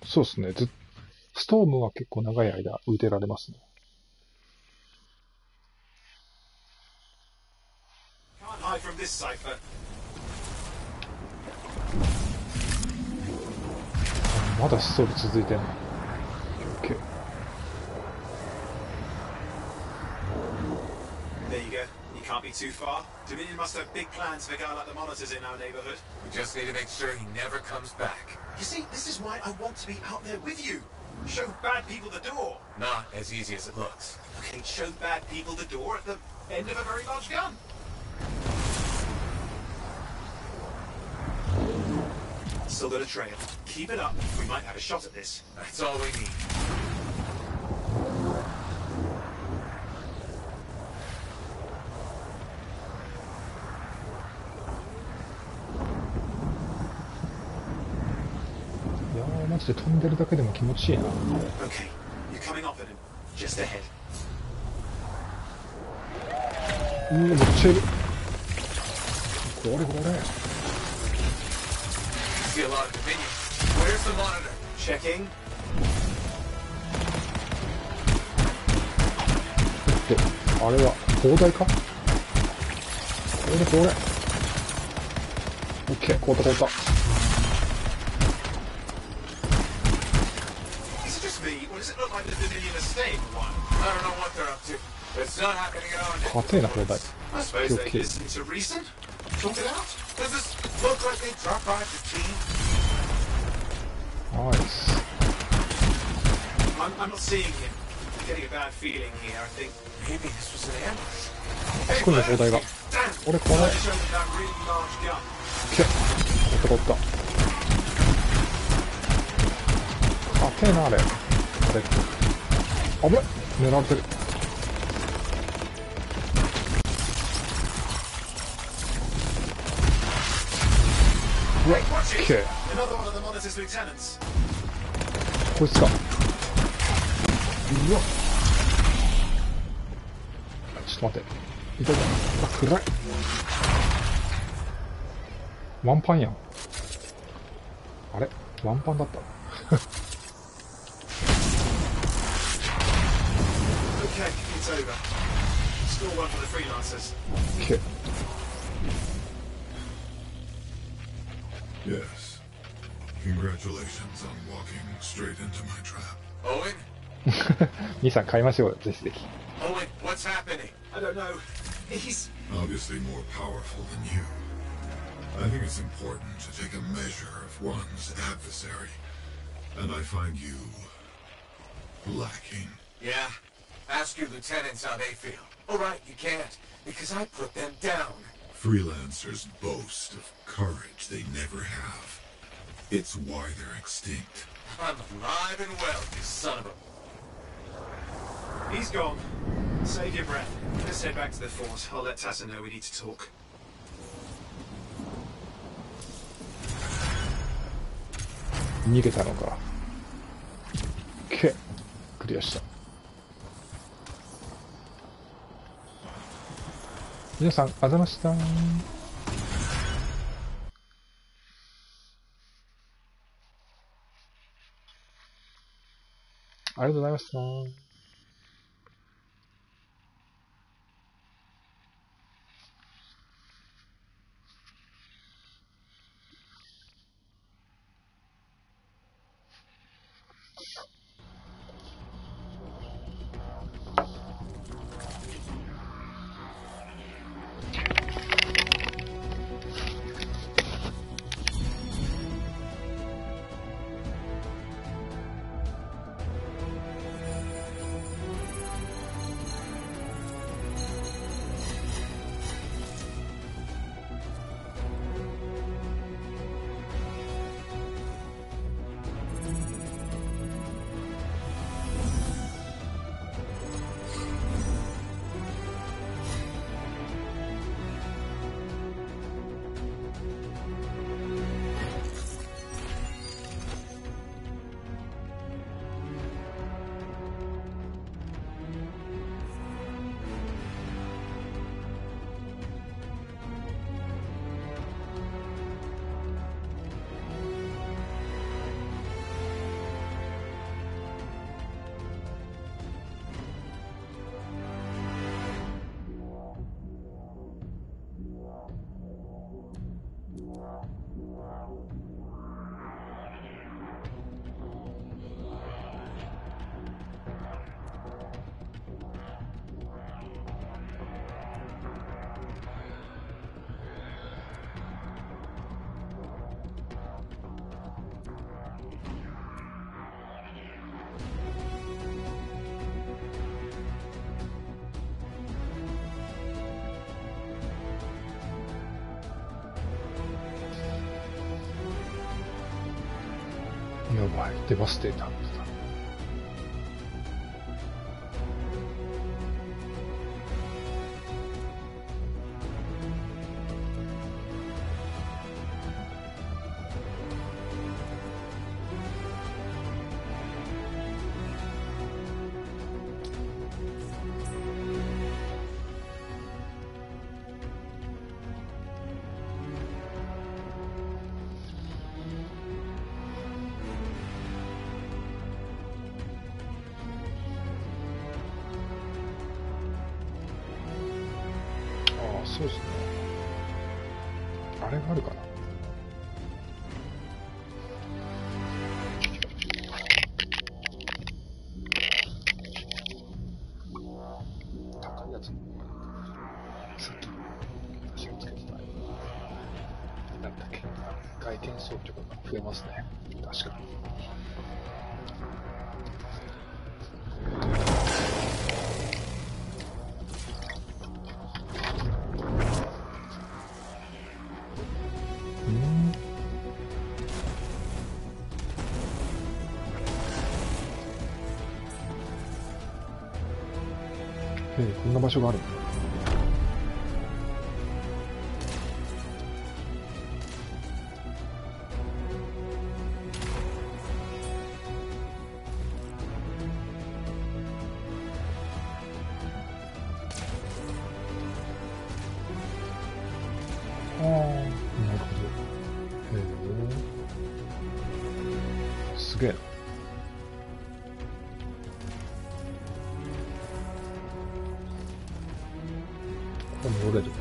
そうですね。ストームは結構長い間浮いてられますね。まだストール続いてんの。OK。There you go. You can't be too far. Dominion must have big plans for a guy like the monitors in our neighborhood. We just need to make sure he never comes back. You see, this is why I want to be out there with you. Show bad people the door. Not as easy as it looks. Okay, show bad people the door at the end of a very large gun. Still got a trail. Keep it up. We might have a shot at this. That's all we need. マジで飛んでるだけでも気持ちいいな。Okay, you're coming up at him. Just ahead. めっちゃいる。これこれ。See a lot of Dominion. Where's the monitor? Checking. ってあれは砲台か？これこれ。オッケー、凍った凍った。What does it look like the Dominion estate one? I don't know what they're up to. It's not happening at our 硬えな砲台。 I suppose they listened to reason? Talk it out? Does this look like they dropped by the team? ナイス。I'm not seeing him. I'm getting a bad feeling here. I think maybe this was an ambush. あそこにも砲台が。俺これ。Show them that really large gun. け。おった。硬えなあれ。あれ。危ない。狙われてる。うわっ。け。Another one of the monitor's lieutenants. こいつか。うわっ。ちょっと待って。痛い。あ、暗い。ワンパンやん。あれワンパンだった。Okay, it's over. Still one for the freelancers. Okay. Yes. Congratulations on walking straight into my trap. Owen? 兄さん買いましょうよ、ぜひぜひ。Owen, what's happening? I don't know. He's Obviously more powerful than you. I think it's important to take a measure of one's adversary. And I find you lacking. Yeah. Ask your lieutenants how they feel. All right, you can't, because I put them down. Freelancers boast of courage they never have. It's why they're extinct. I'm alive and well, you son of a... He's gone. Save your breath. Let's head back to the fort. I'll let Tassa know we need to talk. 逃げたのか。け。クリアした。皆さん、あざました。ありがとうございました。やばい、デバステーターだ。そうですね。あれがあるかな。外転装置が増えますね。確かに。こんな場所があるんだ。ああ、なるほど。すげえな。戻れるね。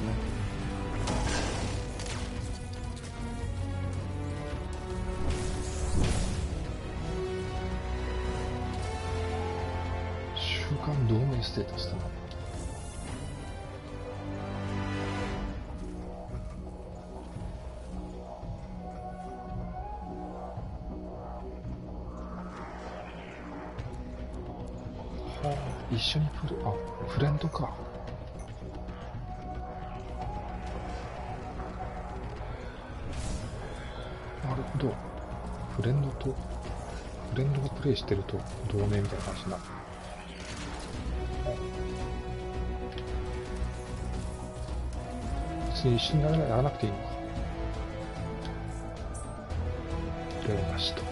週刊同盟ステータスだな。はあ、一緒にフレンドか。なるほど。フレンドがプレイしてると同盟みたいな感じになる。別に一緒にやらなくていいのか。レオなしと。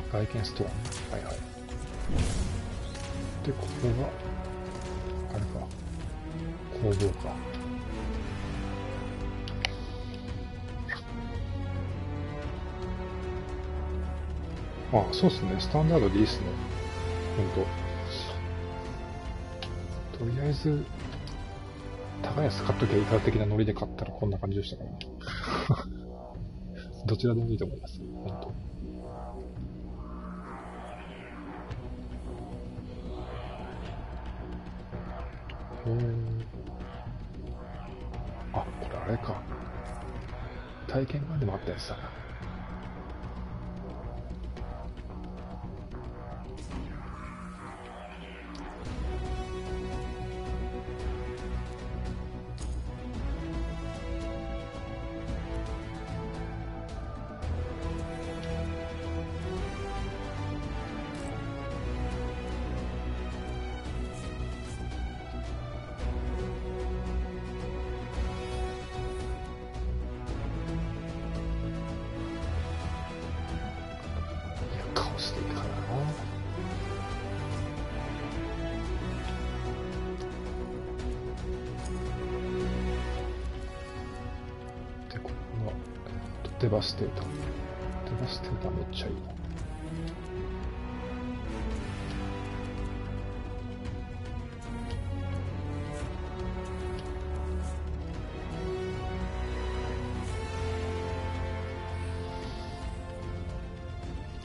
外見ストアね。はいはい。で、ここが、あれか、工房か。あ、そうっすね。スタンダードでいいっすね。ほんと。とりあえず、高いやつ買っときゃいいか的なノリで買ったらこんな感じでしたからね。どちらでもいいと思います。ほんと。あ、これあれか。体験版でもあったやつだな。していいかな。で、ここが、デバステーター。デバステーターめっちゃいいな。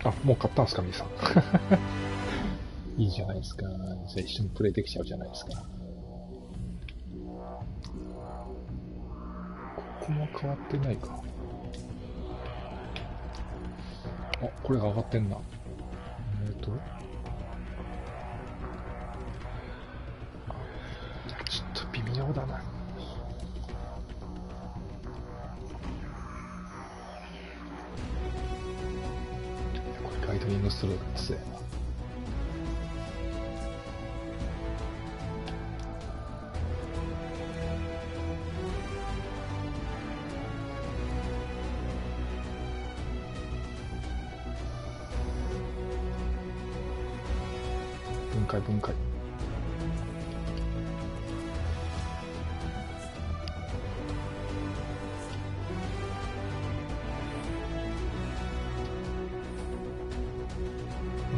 あ、もう買ったんすか、みさん。いいじゃないですか。じゃあ一緒にプレイできちゃうじゃないですか。ここも変わってないか。あ、これが上がってんな。ちょっと微妙だな。ガイドニングスローが強いな。分解。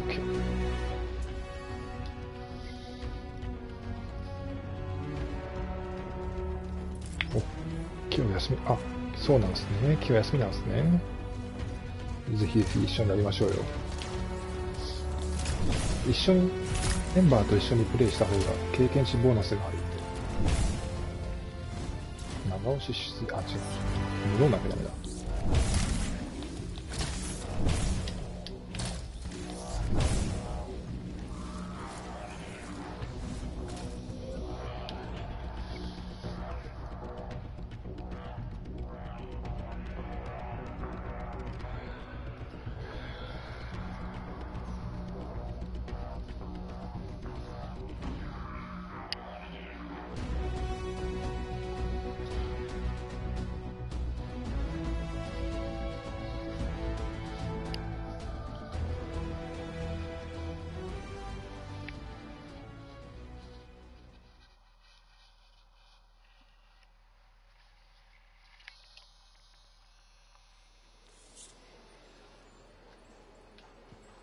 OK。今日休み、あ、そうなんですね。今日休みなんですね。ぜひぜひ一緒にやりましょうよ。一緒に、メンバーと一緒にプレイした方が経験値ボーナスがあるんで。長押ししすぎ、あ、違う。戻んなきゃダメだ。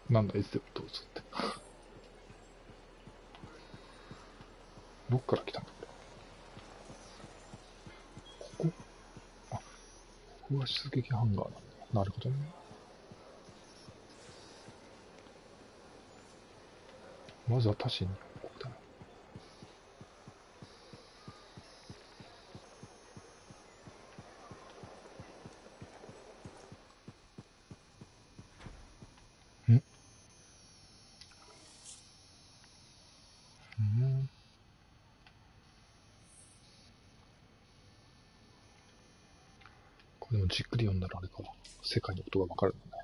なんだ、いつでもどうぞって。どっから来たんだこれ。ここ、あ、ここが出撃ハンガーなんだ。なるほどね。まずは他市にここだな。これもじっくり読んだらあれか。世界のことがわかるんだね。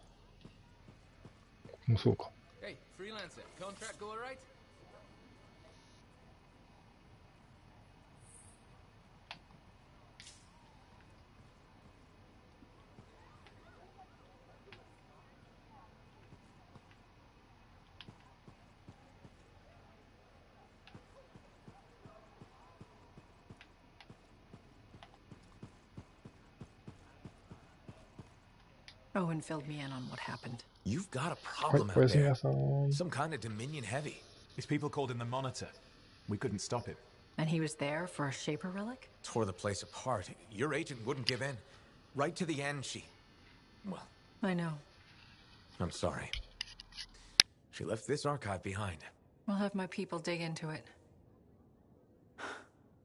もうそうか。Hey, freelancer, contract go alright? Owen filled me in on what happened. You've got a problem out there. Some kind of Dominion heavy. His people called him the Monitor. We couldn't stop him. And he was there for a Shaper relic? Tore the place apart. Your agent wouldn't give in. Right to the end, well... I know. I'm sorry. She left this archive behind. I'll have my people dig into it.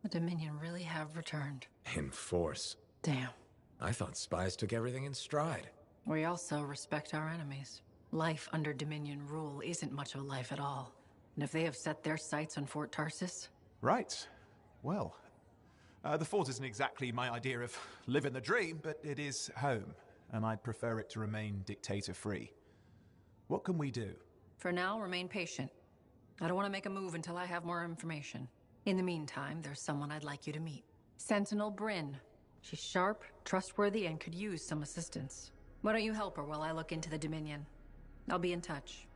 The Dominion really have returned. In force. Damn. I thought spies took everything in stride. We also respect our enemies. Life under Dominion rule isn't much of a life at all. And if they have set their sights on Fort Tarsis... Right. Well, the fort isn't exactly my idea of living the dream, but it is home, and I'd prefer it to remain dictator-free. What can we do? For now, remain patient. I don't want to make a move until I have more information. In the meantime, there's someone I'd like you to meet. Sentinel Bryn. She's sharp, trustworthy, and could use some assistance. Why don't you help her while I look into the Dominion? I'll be in touch.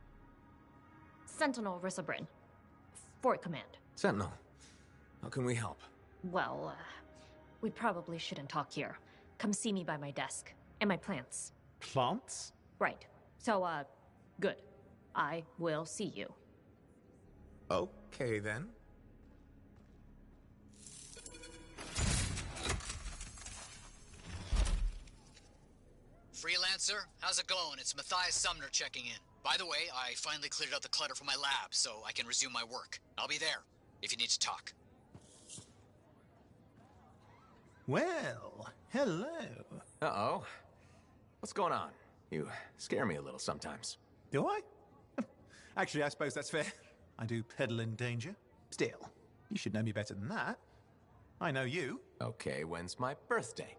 Sentinel Rissa Bryn. Fort Command. Sentinel, how can we help? Well, we probably shouldn't talk here. Come see me by my desk. And my plants. Plants? Right. So, good. I will see you. Okay, then. Freelancer, how's it going? It's Matthias Sumner checking in. By the way, I finally cleared out the clutter from my lab, so I can resume my work. I'll be there, if you need to talk. Well, hello. Uh-oh. What's going on? You scare me a little sometimes. Do I? Actually, I suppose that's fair. I do peddle in danger. Still, you should know me better than that. I know you. Okay, when's my birthday?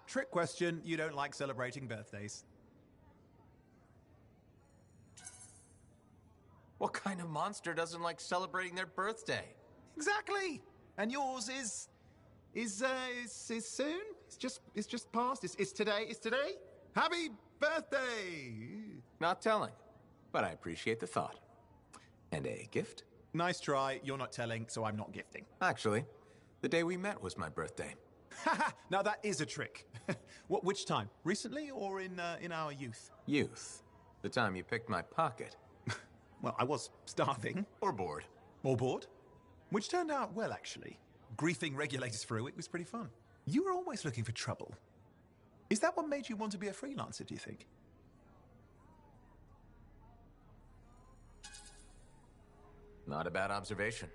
Trick question. You don't like celebrating birthdays. What kind of monster doesn't like celebrating their birthday? Exactly. And yours is soon? It's just past. It's today. It's today. Happy birthday. Not telling, but I appreciate the thought. And a gift? Nice try. You're not telling, so I'm not gifting. Actually, the day we met was my birthday. Haha, now that is a trick. Which time? Recently or in our youth? Youth. The time you picked my pocket. Well, I was starving. Or bored. Or bored. Which turned out well, actually. Griefing regulators through it was pretty fun. You were always looking for trouble. Is that what made you want to be a freelancer, do you think? Not a bad observation.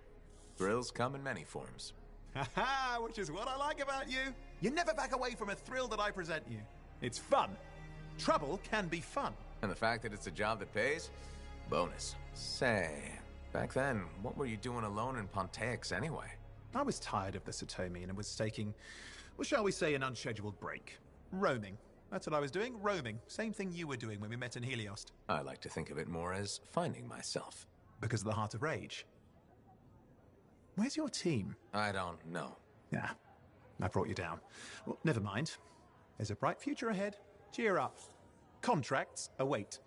Thrills come in many forms. Haha, which is what I like about you. You never back away from a thrill that I present you. It's fun. Trouble can be fun. And the fact that it's a job that pays? Bonus. Say, back then, what were you doing alone in Pontiacs anyway? I was tired of the Satomi and was taking, well, shall we say, an unscheduled break. Roaming. That's what I was doing, roaming. Same thing you were doing when we met in Heliost. I like to think of it more as finding myself. Because of the Heart of Rage. Where's your team? I don't know. Yeah, I brought you down. Well, never mind. There's a bright future ahead. Cheer up. Contracts await.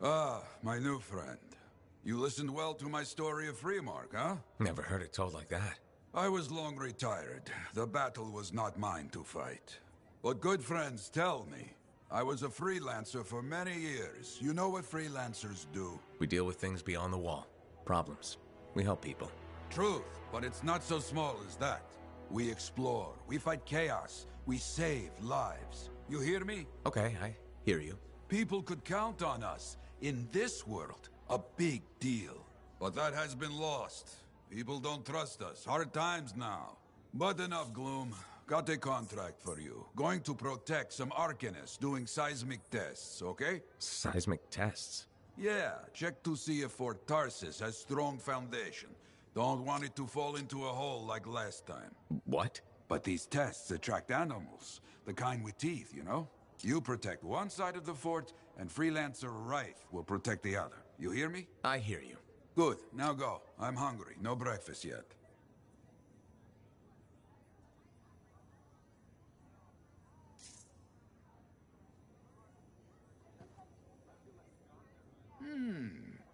Ah, my new friend. You listened well to my story of Freemark, huh? Never heard it told like that. I was long retired. The battle was not mine to fight. But good friends tell me. I was a freelancer for many years. You know what freelancers do? We deal with things beyond the wall. Problems. We help people. Truth, but it's not so small as that. We explore, we fight chaos, we save lives. You hear me? Okay, I hear you. People could count on us. In this world, a big deal. But that has been lost. People don't trust us. Hard times now. But enough gloom. Got a contract for you. Going to protect some Arcanists doing seismic tests, okay? Seismic tests? Yeah, check to see if Fort Tarsis has strong foundation. Don't want it to fall into a hole like last time. What? But these tests attract animals. The kind with teeth, you know? You protect one side of the fort, and Freelancer Wraith will protect the other. You hear me? I hear you. Good. Now go. I'm hungry. No breakfast yet.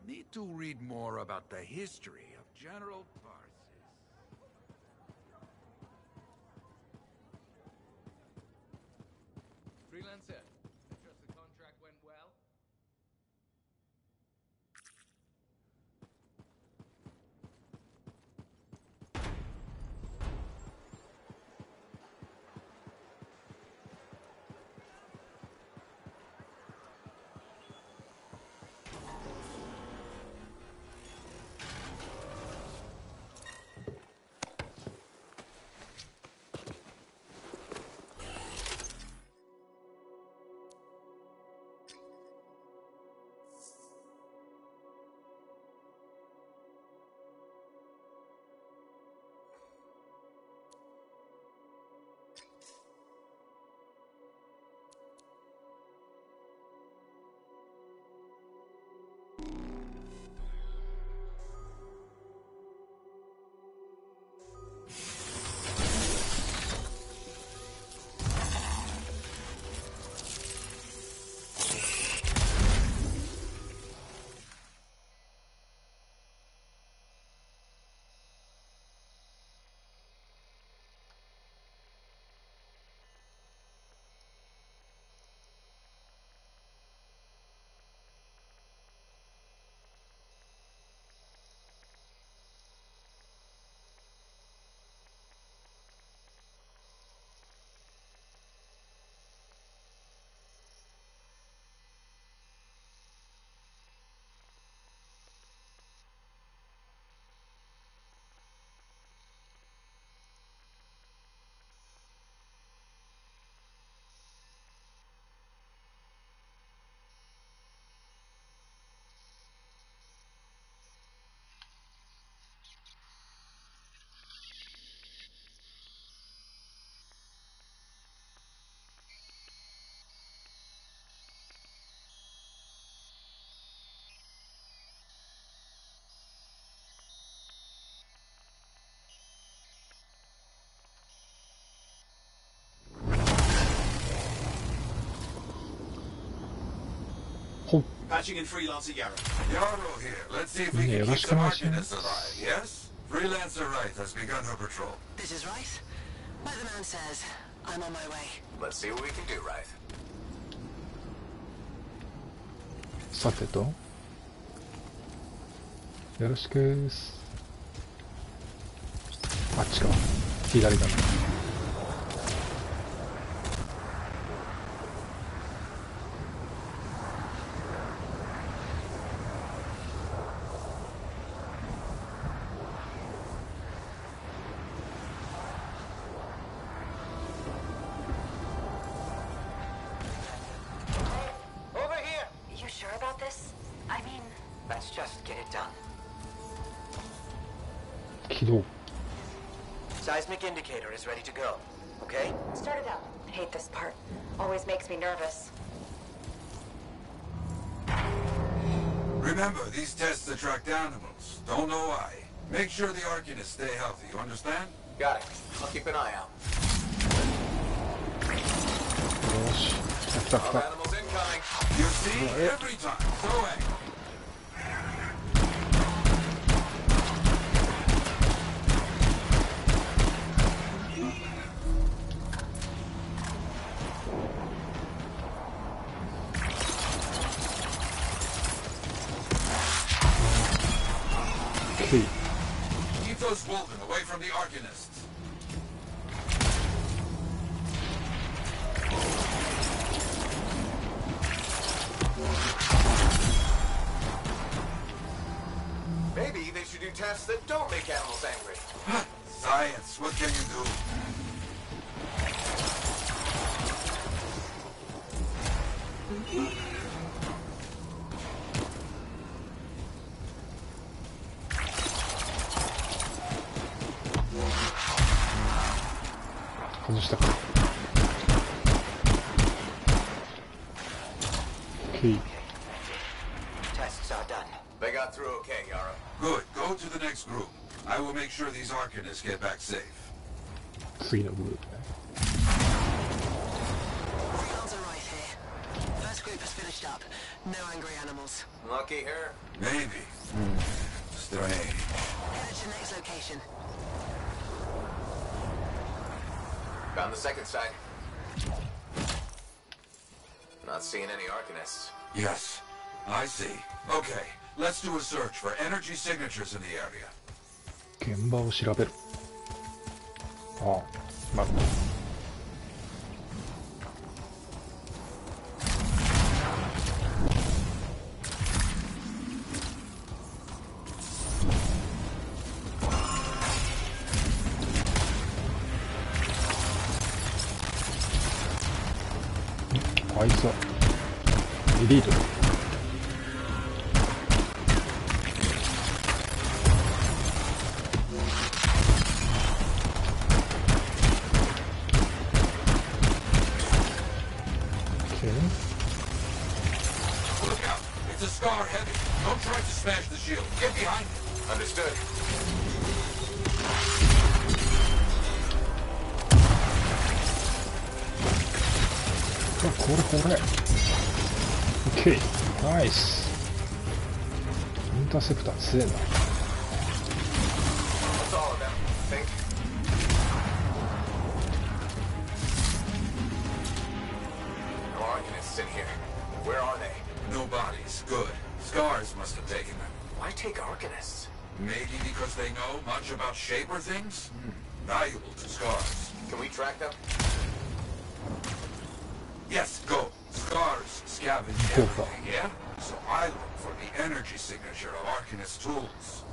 Need to read more about the history of General Tarsis. Freelancer, I trust the contract went well? Patching in freelancer Yarrow. Yarrow here. Let's see if we can keep some Arcanists alive. Yes? Freelancer Wright has begun her patrol. This is Wright. Weatherman says I'm on my way. Let's see what we can do, Wright. さてと、よろしくーす。あっちか、左だね。起動。Seismic indicator is ready to go. Okay? Start it up. Hate this part. Always makes me nervous. Remember, these tests attract animals. Don't know why. Make sure the Arcanists stay healthy, you understand? Got it. I'll keep an eye out. よし、来た来た。 Animals incoming. You see? Every time. So angry. Keep those Wolven away from the Arcanists. Maybe they should do tests that don't make animals angry. Science, what can you do? Tests are done. They got through okay, Yara. Good. Go to the next group. I will make sure these Arcanists get back safe. 次のグループね。Freelancer right here. First group has finished up. No angry animals. Lucky her. Maybe. Strange. Headed to next location. Found the second site. Not seeing any Arcanists. Yes, I see. Okay, let's do a search for energy signatures in the area. 現場を調べる。ああ、なるほど。あいつはエリートだ。Look out! It's a Scar heavy. Don't try to smash the shield. Get behind it. Understood. これ。OK。ナイス。インターセプター強えな。That's all of them, I think. No Arcanists in here. Where are they? No bodies. Good. Scars must have taken them. Why take Arcanists? Maybe because they know much about Shaper things? Valuable to Scars. Can we track them? Yes, go. Scars scavenge everything, yeah? So I look for the energy signature of Arcanist tools.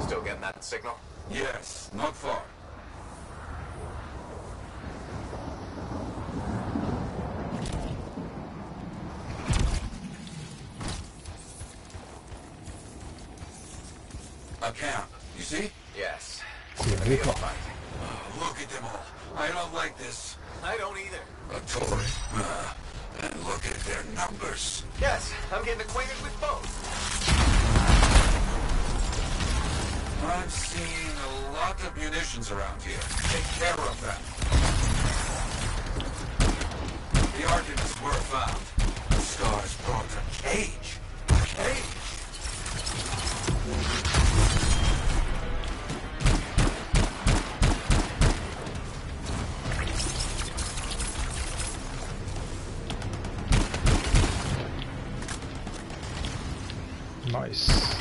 Still getting that signal? Yes, not far. A camp, you see? Yes. Look at them all. I don't like this. I don't either. A turret. And look at their numbers. Yes, I'm getting acquainted with both. I'm seeing a lot of munitions around here. Take care of them. were found. The scars brought a cage. A cage. Nice.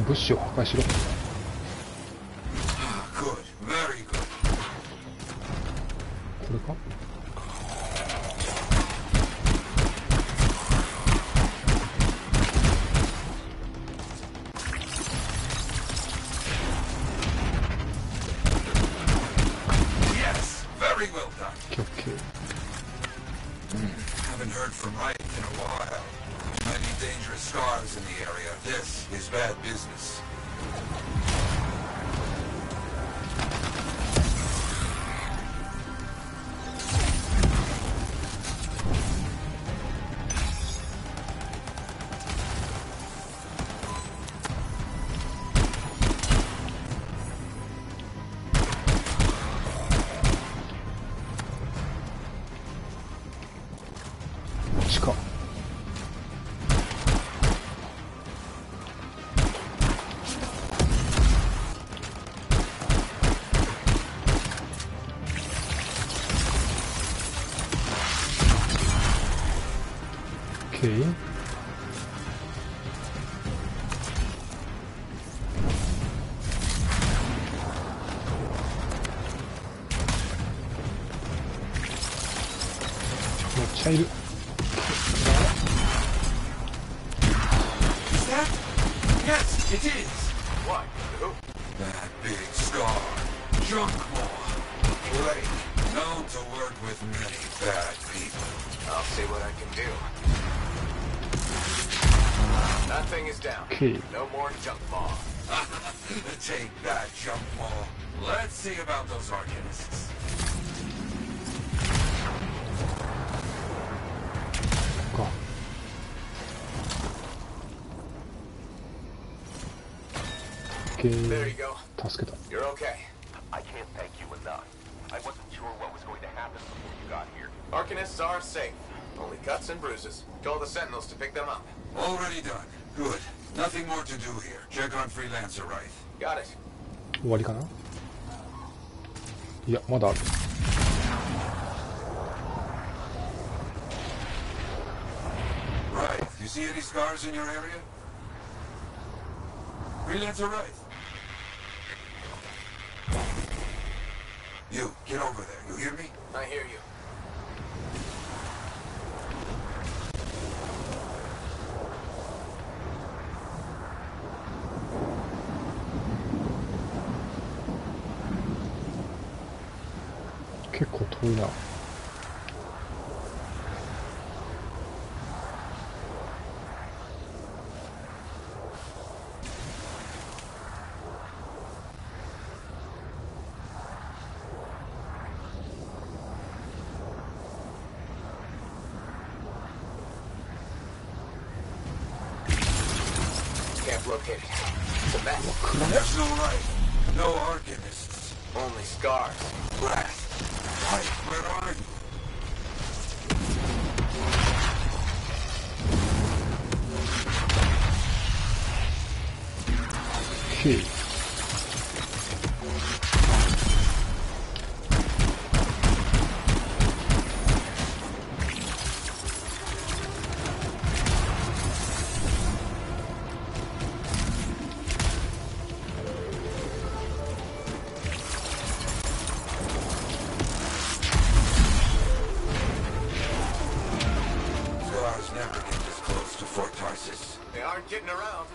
Bush を破壊しろ。Good, very good. これか？Yes, very well done. Okay. Haven't heard from Wright in a while. Many dangerous scars in the area. This is bad business. Okay. Child. Is that? Yes, it is. What? Who? That big scar. Junk maw. Blake. Known to work with many bad people. I'll see what I can do. That thing is down. Okay. No more junk maw. Take that, junk maw. Let's see about those arcanists. Go. Okay. There you go. 助けた。 You're okay. I can't thank you enough. I wasn't sure what was going to happen before you got here. Arcanists are safe. Only cuts and bruises. Call the sentinels to pick them up. Already done. Good. Nothing more to do here. Check on Freelancer Wright. Got it. 終わりかな？いや、まだある。Right. You see any scars in your area? Freelancer Wright. You, get over there. You hear me? I hear you. It's 結構遠いな。Can't locate it. It's a mess. There's no Wright. No arcanists. Only scars. Blast. Wright, where are you? Okay. Scars never get this close to Fort Tarsis. They aren't getting around.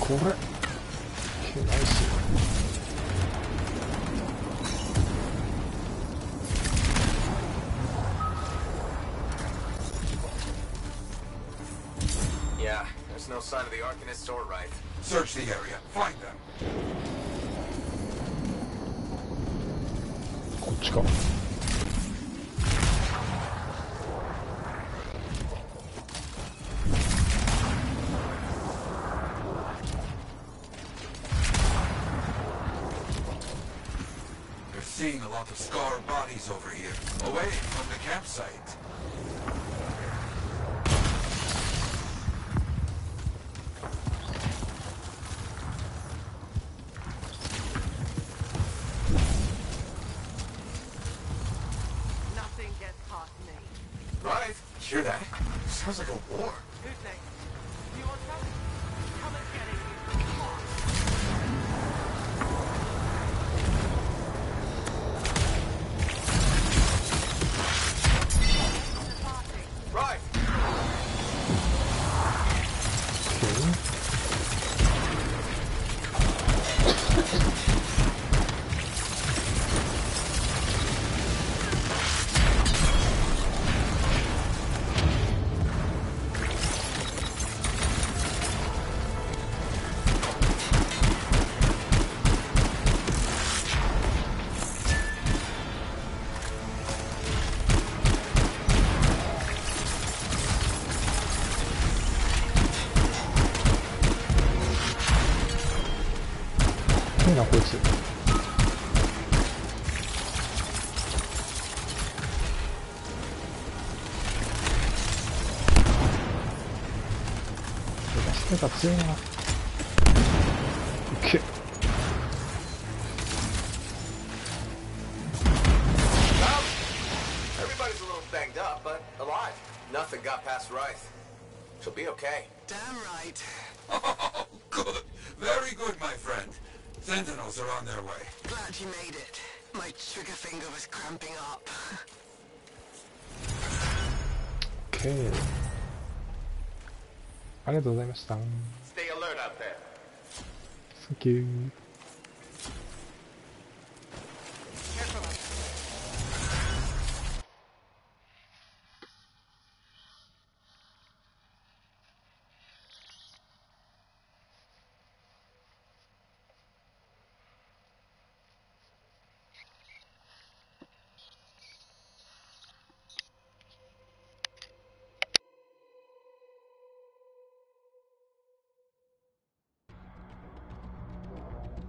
これ。ナイス。Yeah, there's no sign of the Arcanists or Wraith. Search the area. Find them. こっちか。They're seeing a lot of scar bodies over here, away from the campsite. Nothing gets past me. Right? Hear that? Sounds like a war. Who's next? Do you want some? Come and get it, you. Come on. Right.いいなこいつ。手が強いな。オッケー。Everybody's a little banged up, but alive. Nothing got past Wraith. She'll be okay. Damn right. Oh, good. Very good, my friend. Sentinels are on their way. Glad you made it. My trigger finger was cramping up. オッケー。ありがとうございました。Stay alert out there. Thank you. Careful. よ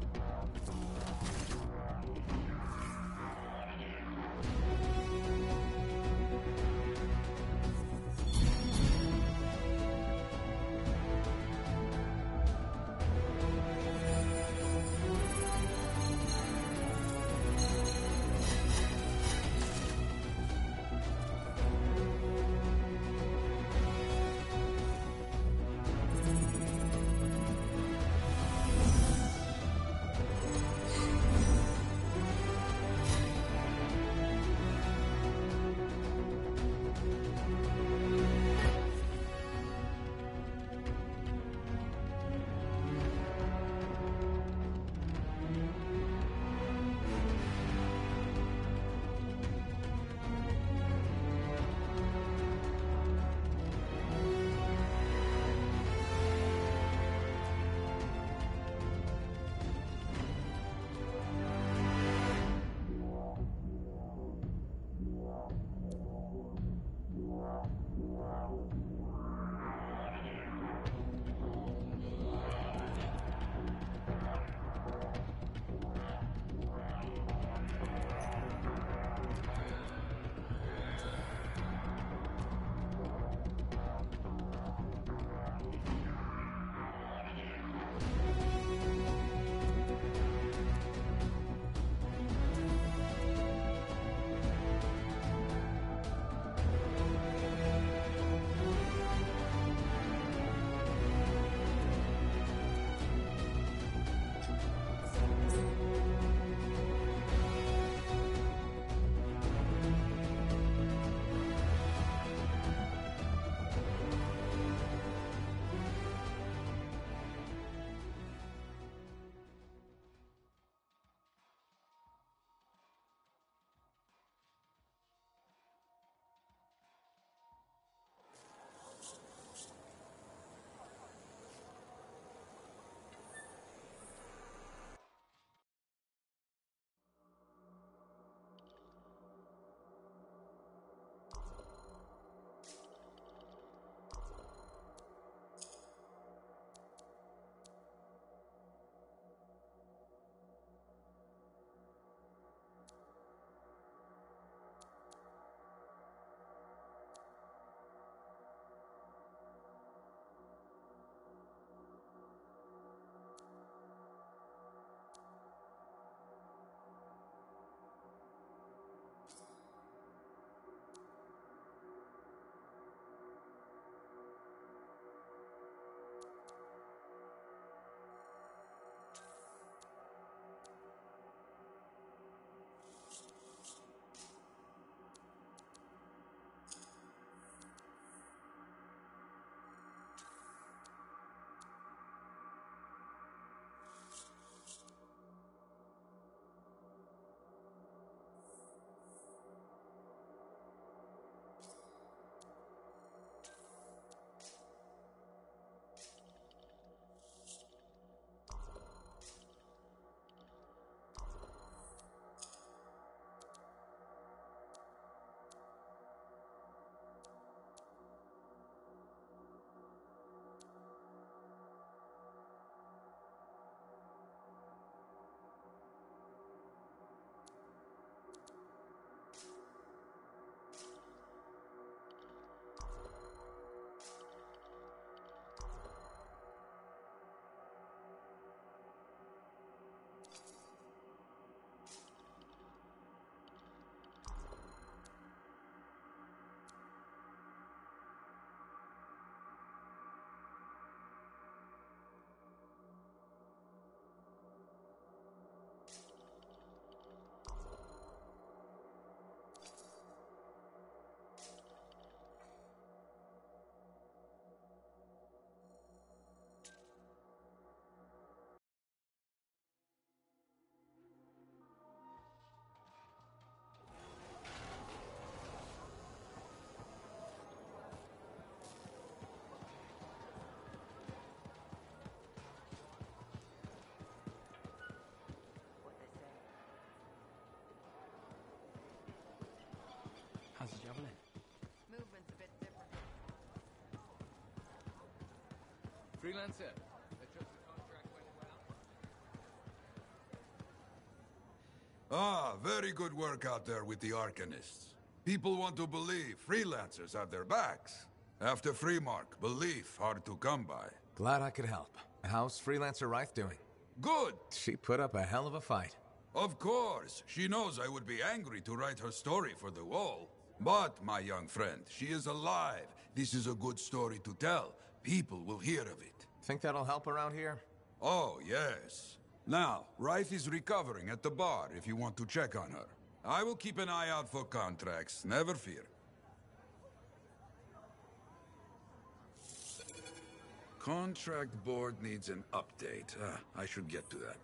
Freelancer, I trust the contract went well. Ah, very good work out there with the Arcanists. People want to believe freelancers have their backs. After Freemark, belief hard to come by. Glad I could help. How's Freelancer Reith doing? Good! She put up a hell of a fight. Of course. She knows I would be angry to write her story for the wall. But, my young friend, she is alive. This is a good story to tell. People will hear of it. Think that'll help around here? Oh, yes. Now, Reith is recovering at the bar if you want to check on her. I will keep an eye out for contracts, never fear. Contract board needs an update. I should get to that.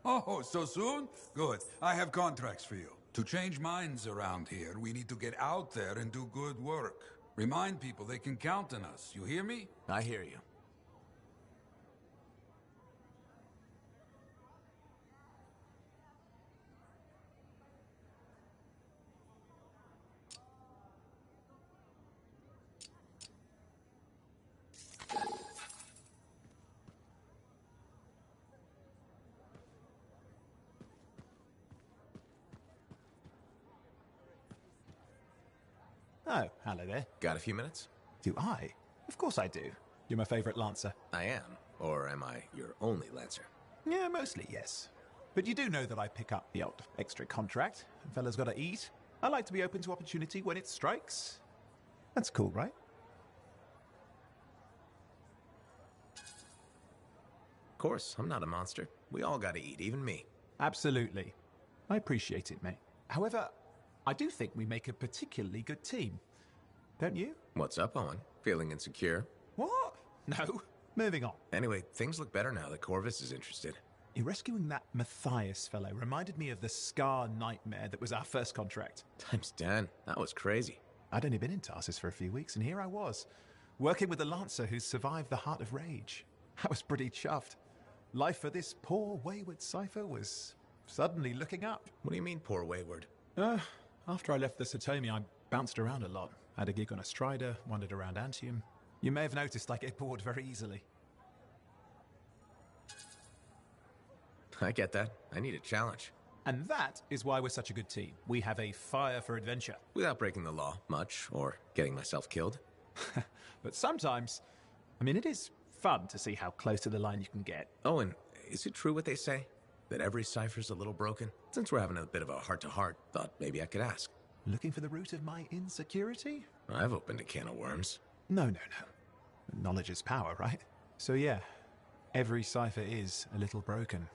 Oh, so soon? Good. I have contracts for you. To change minds around here, we need to get out there and do good work. Remind people they can count on us. You hear me? I hear you. Oh, hello there. Got a few minutes? Do I? Of course I do. You're my favorite Lancer. I am. Or am I your only Lancer? Yeah, mostly, yes. But you do know that I pick up the odd extra contract. Fella's gotta eat. I like to be open to opportunity when it strikes. That's cool, right? Of course, I'm not a monster. We all gotta eat, even me. Absolutely. I appreciate it, mate. However, I do think we make a particularly good team. Don't you? What's up, Owen? Feeling insecure? What? No. Moving on. Anyway, things look better now that Corvus is interested. You rescuing that Matthias fellow reminded me of the Scar nightmare that was our first contract. Times 10. That was crazy. I'd only been in Tarsus for a few weeks, and here I was, working with a Lancer who's survived the Heart of Rage. I was pretty chuffed. Life for this poor, wayward cipher was suddenly looking up. What do you mean, poor wayward? After I left the Satomi, I bounced around a lot. Had a gig on a Strider, wandered around Anthem. You may have noticed I get bored very easily. I get that. I need a challenge. And that is why we're such a good team. We have a fire for adventure. Without breaking the law, much, or getting myself killed. But sometimes, I mean, it is fun to see how close to the line you can get. Oh, and is it true what they say? That every cipher's a little broken? Since we're having a bit of a heart-to-heart, thought maybe I could ask. Looking for the root of my insecurity? I've opened a can of worms. No. Knowledge is power, right? So yeah, every cipher is a little broken.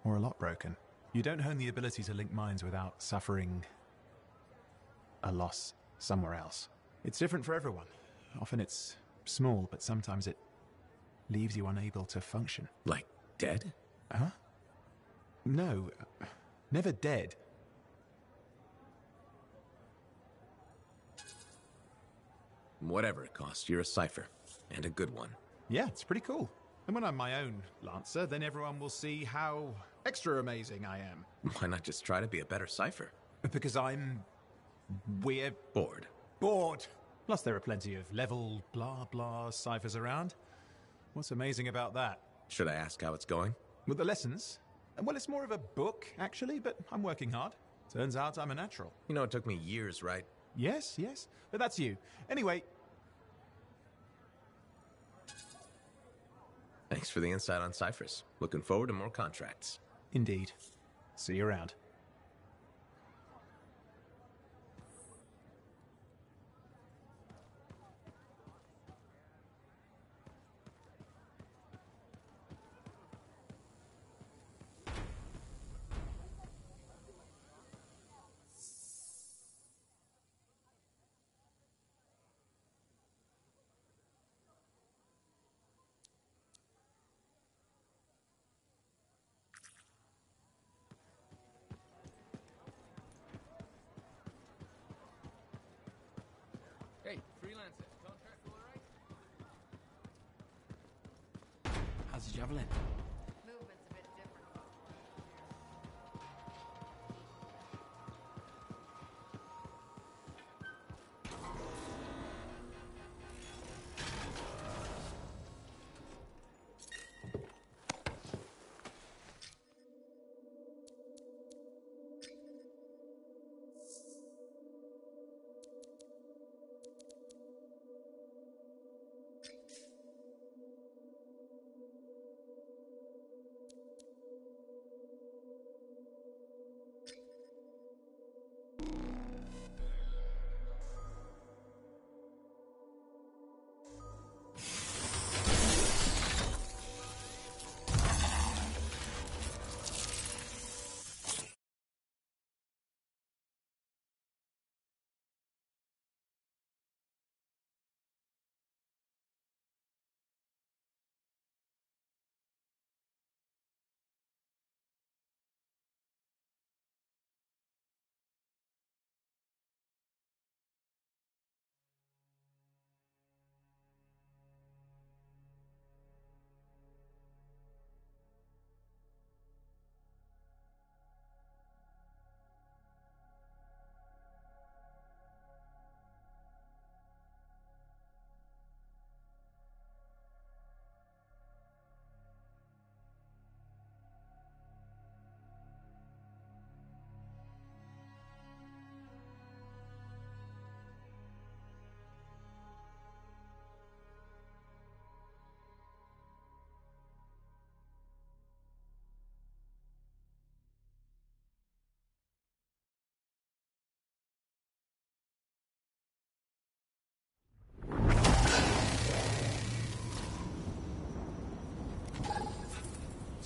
Or a lot broken. You don't hone the ability to link minds without suffering a loss somewhere else. It's different for everyone. Often it's small, but sometimes it leaves you unable to function. Like dead? Huh? No, never dead. Whatever it costs, you're a cipher. And a good one. Yeah, it's pretty cool. And when I'm my own Lancer, then everyone will see how extra amazing I am. Why not just try to be a better cipher? Because we're bored. Bored. Plus there are plenty of level blah blah ciphers around. What's amazing about that? Should I ask how it's going? With the lessons? Well, it's more of a book, actually, but I'm working hard. Turns out I'm a natural. You know, it took me years, right? Yes, but that's you. Anyway. Thanks for the insight on ciphers. Looking forward to more contracts. Indeed. See you around. Hey, freelancer, contract all right? How's the javelin? Movement's a bit different.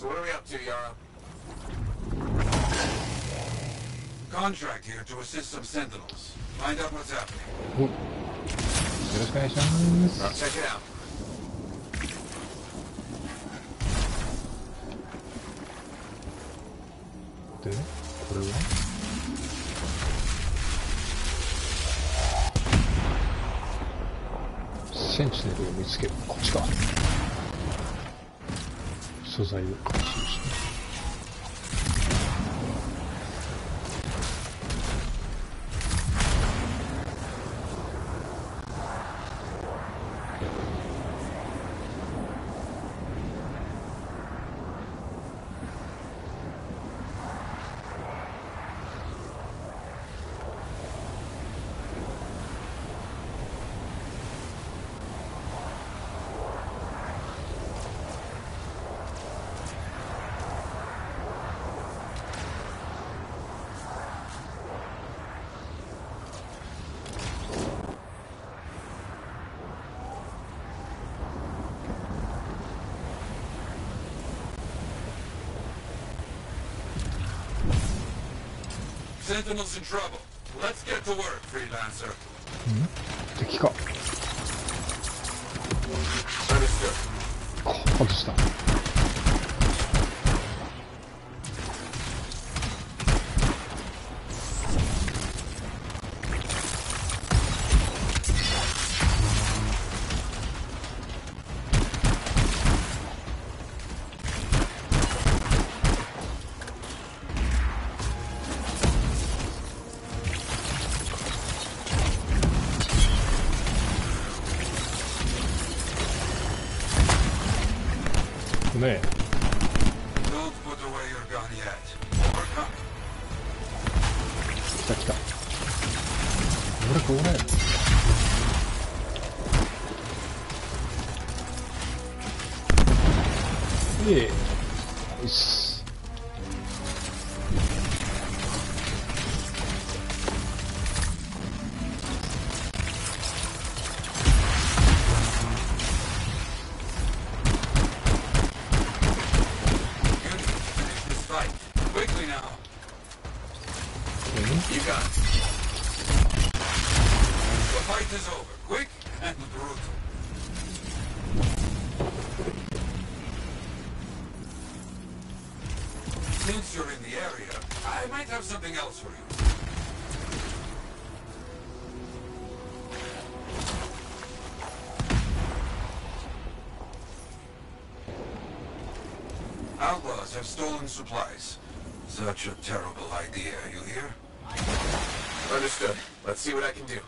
So what are we up to, Yara? Contract here to assist some sentinels. Find out what's happening. よろしくお願いします。 I'll check it out. で、これはセンチネルを見つける。こっちか。素材を回収して。Sentinels in trouble. Let's get to work, freelancer. 敵か。外した。ねえ。来た来た。これこれ。よし。Since you're in the area, I might have something else for you. Outlaws have stolen supplies. Such a terrible idea, you hear? Understood. Let's see what I can do.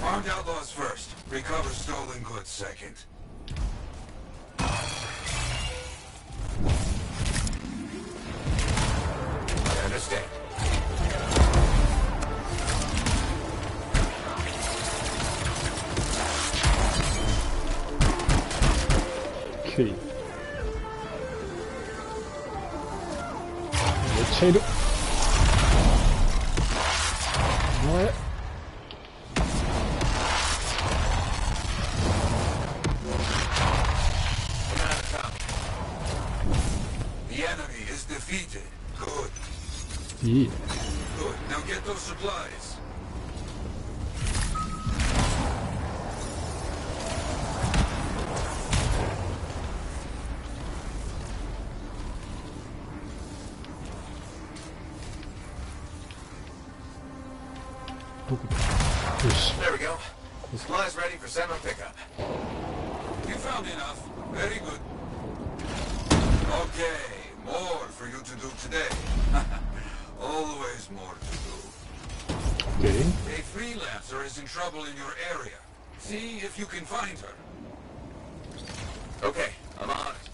Armed outlaws first. Recover stolen goods second. I understand. Okay. めっちゃいる。お前。Good. Now get those supplies. There we go. Supplies ready for send on pickup. You found enough. Very good. Okay, more for you to do today. Always more to do. Okay. A freelancer is in trouble in your area. See if you can find her. Okay, I'm on it.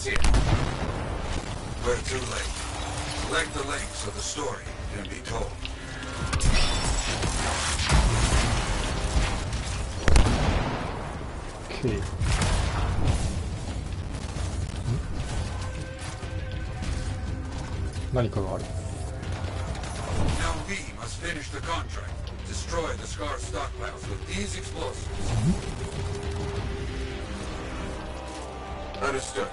Let's hear. We're too late. Select the link so the story can be told. Okay. 何かがある。Now we must finish the contract. Destroy the Scar stockpiles with these explosives. Understood.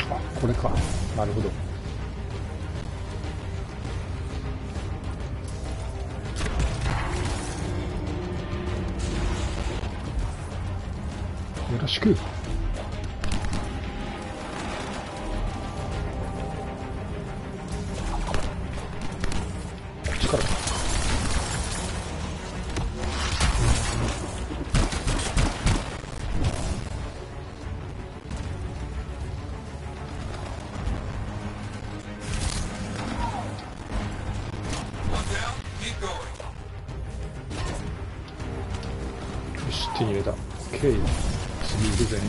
あ、これか。なるほど。よろしく。こっちからか。よし、手に入れた。OK。次行くぜ。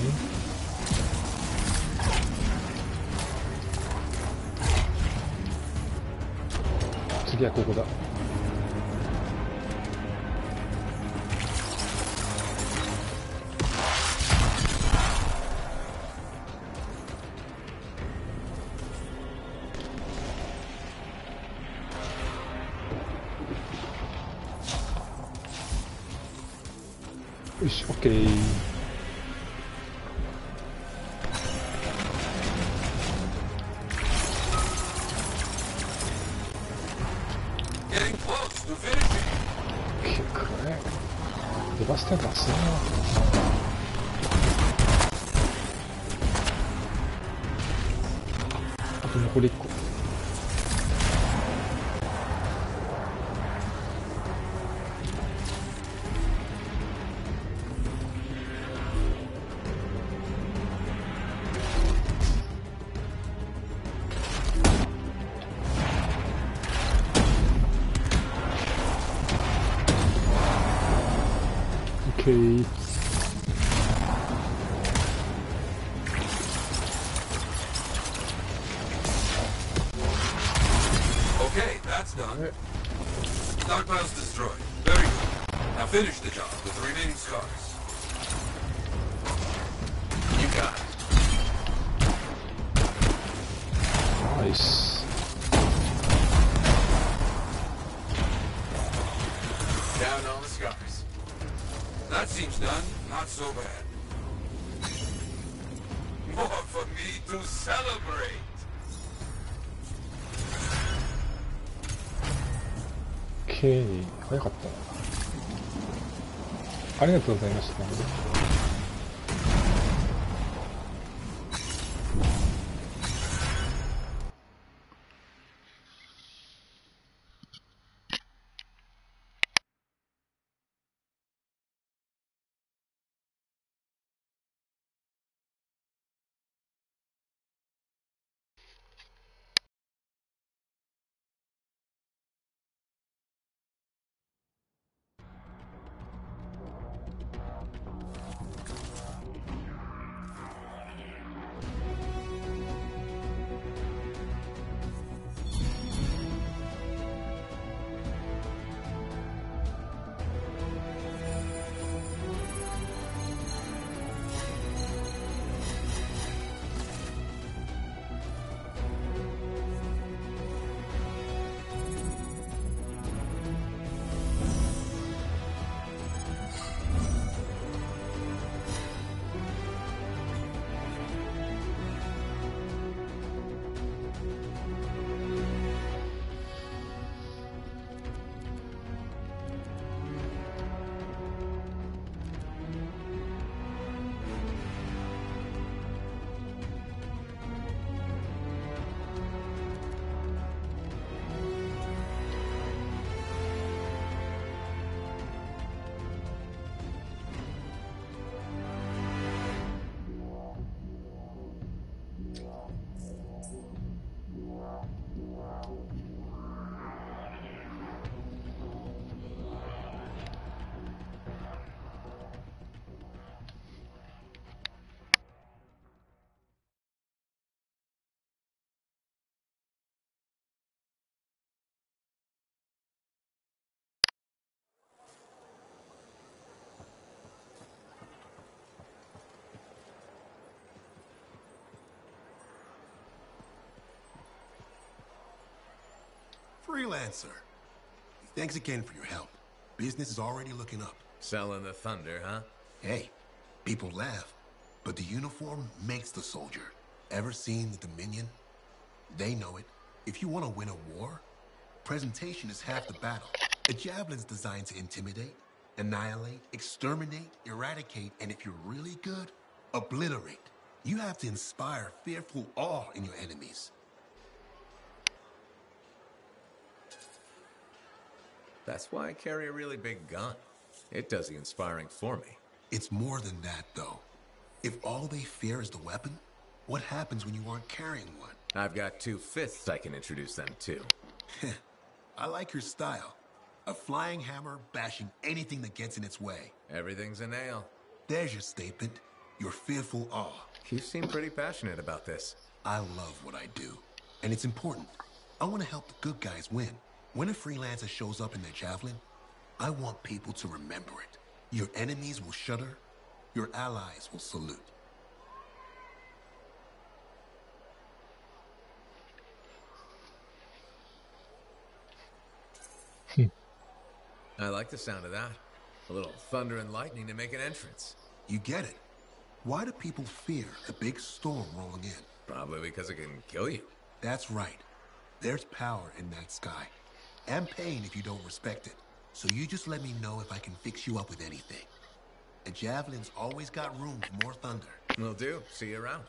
次はここだ。よし、OK。結構ね、デバステーターするな。あと残り1個。Okay. Okay, that's done. Stockpiles destroyed. Very good. Now finish the job with the remaining scars. You got it. Nice. Down all the scars. That seems done. Not so bad. More for me to celebrate. OK。早かったな。ありがとうございました。Freelancer. Thanks again for your help. Business is already looking up. Selling the thunder, huh? Hey, people laugh, but the uniform makes the soldier. Ever seen the Dominion? They know it. If you want to win a war, presentation is half the battle. A javelin's designed to intimidate, annihilate, exterminate, eradicate, and if you're really good, obliterate. You have to inspire fearful awe in your enemies. That's why I carry a really big gun. It does the inspiring for me. It's more than that, though. If all they fear is the weapon, what happens when you aren't carrying one? I've got 2 fists I can introduce them to. I like your style. A flying hammer bashing anything that gets in its way. Everything's a nail. There's your statement. Your fearful awe. You seem pretty passionate about this. I love what I do. And it's important. I want to help the good guys win. When a freelancer shows up in their javelin, I want people to remember it. Your enemies will shudder. Your allies will salute. I like the sound of that. A little thunder and lightning to make an entrance. You get it. Why do people fear a big storm rolling in? Probably because it can kill you. That's right. There's power in that sky. And pain if you don't respect it. So you just let me know if I can fix you up with anything. A javelin's always got room for more thunder. Will do. See you around.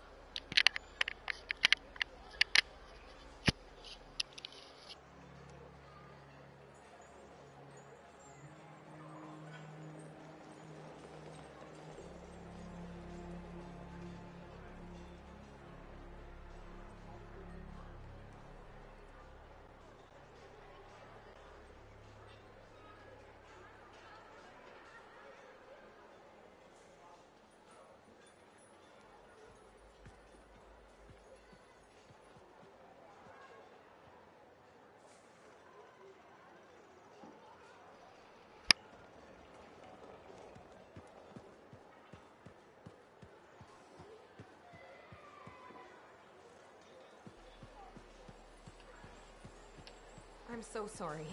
I'm so sorry.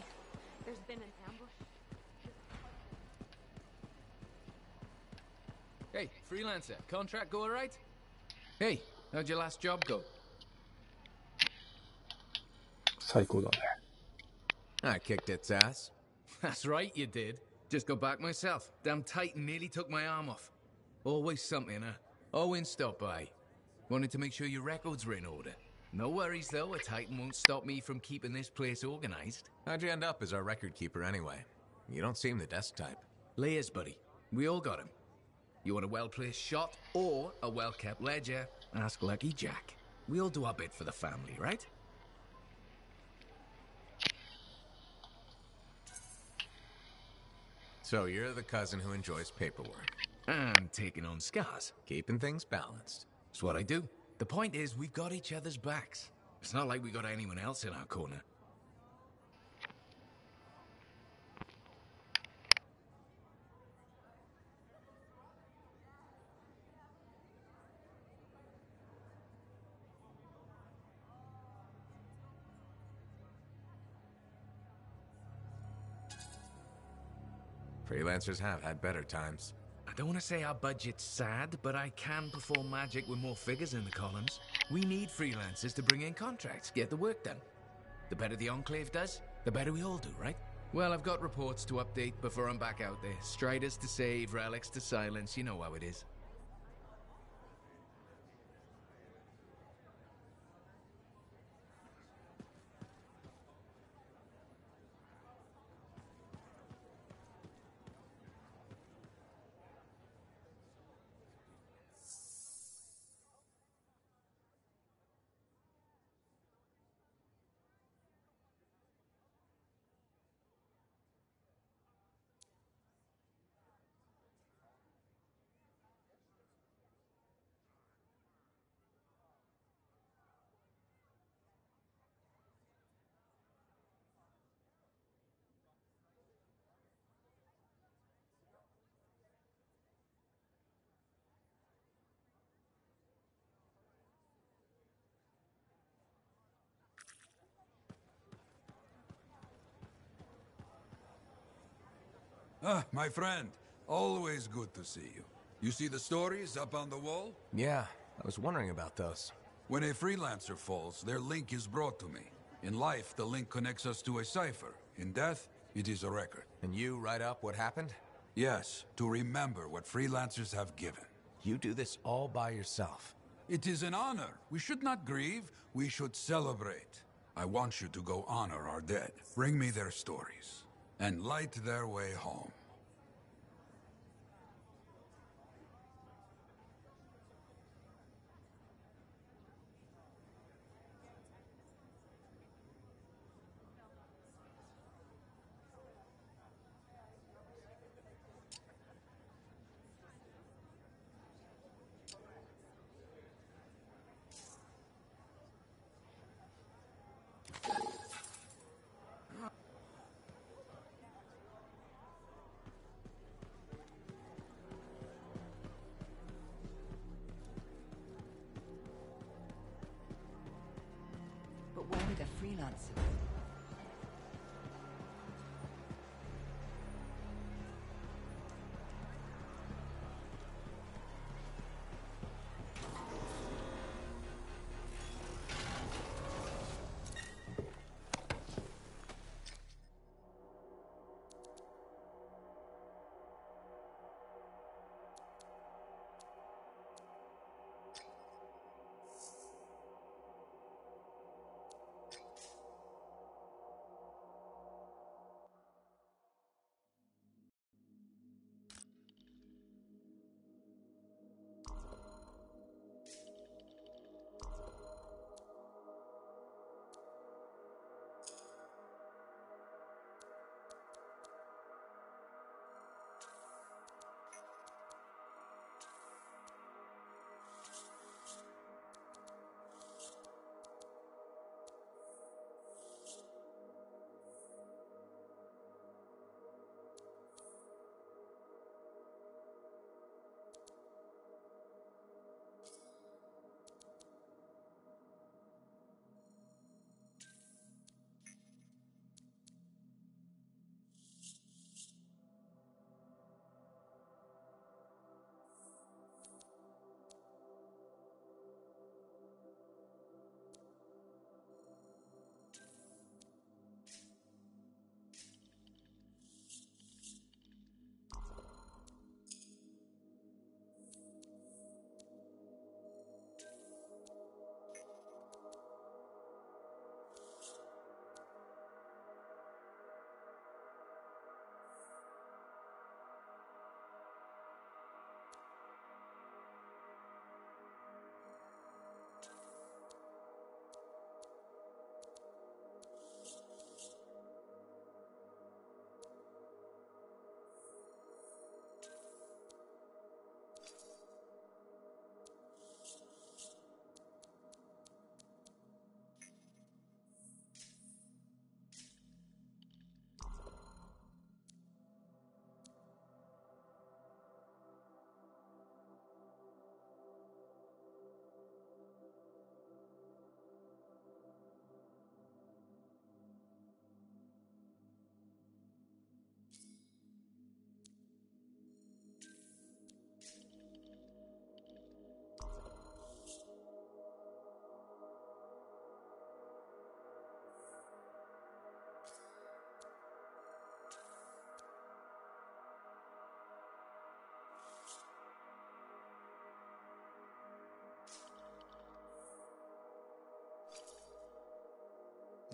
There's been an ambush. Hey, freelancer, contract go alright? Hey, how'd your last job go? 最高だね。 I kicked its ass. That's right, you did. Just got back myself. Damn Titan nearly took my arm off. Always something, huh? Owen stopped by. Wanted to make sure your records were in order. No worries, though. A Titan won't stop me from keeping this place organized. How'd you end up as our record keeper anyway? You don't seem the desk type. Layers, buddy. We all got him. You want a well-placed shot or a well-kept ledger? Ask Lucky Jack. We all do our bit for the family, right? So you're the cousin who enjoys paperwork. And taking on scars. Keeping things balanced. It's what I do. The point is, we've got each other's backs. It's not like we got anyone else in our corner. Freelancers have had better times. I don't want to say our budget's sad, but I can perform magic with more figures in the columns. We need freelancers to bring in contracts, get the work done. The better the Enclave does, the better we all do, right? Well, I've got reports to update before I'm back out there. Striders to save, relics to silence, you know how it is. Ah, my friend. Always good to see you. You see the stories up on the wall? Yeah, I was wondering about those. When a freelancer falls, their link is brought to me. In life, the link connects us to a cipher. In death, it is a record. And you write up what happened? Yes, to remember what freelancers have given. You do this all by yourself. It is an honor. We should not grieve, we should celebrate. I want you to go honor our dead. Bring me their stories, and light their way home. But why would a freelancer?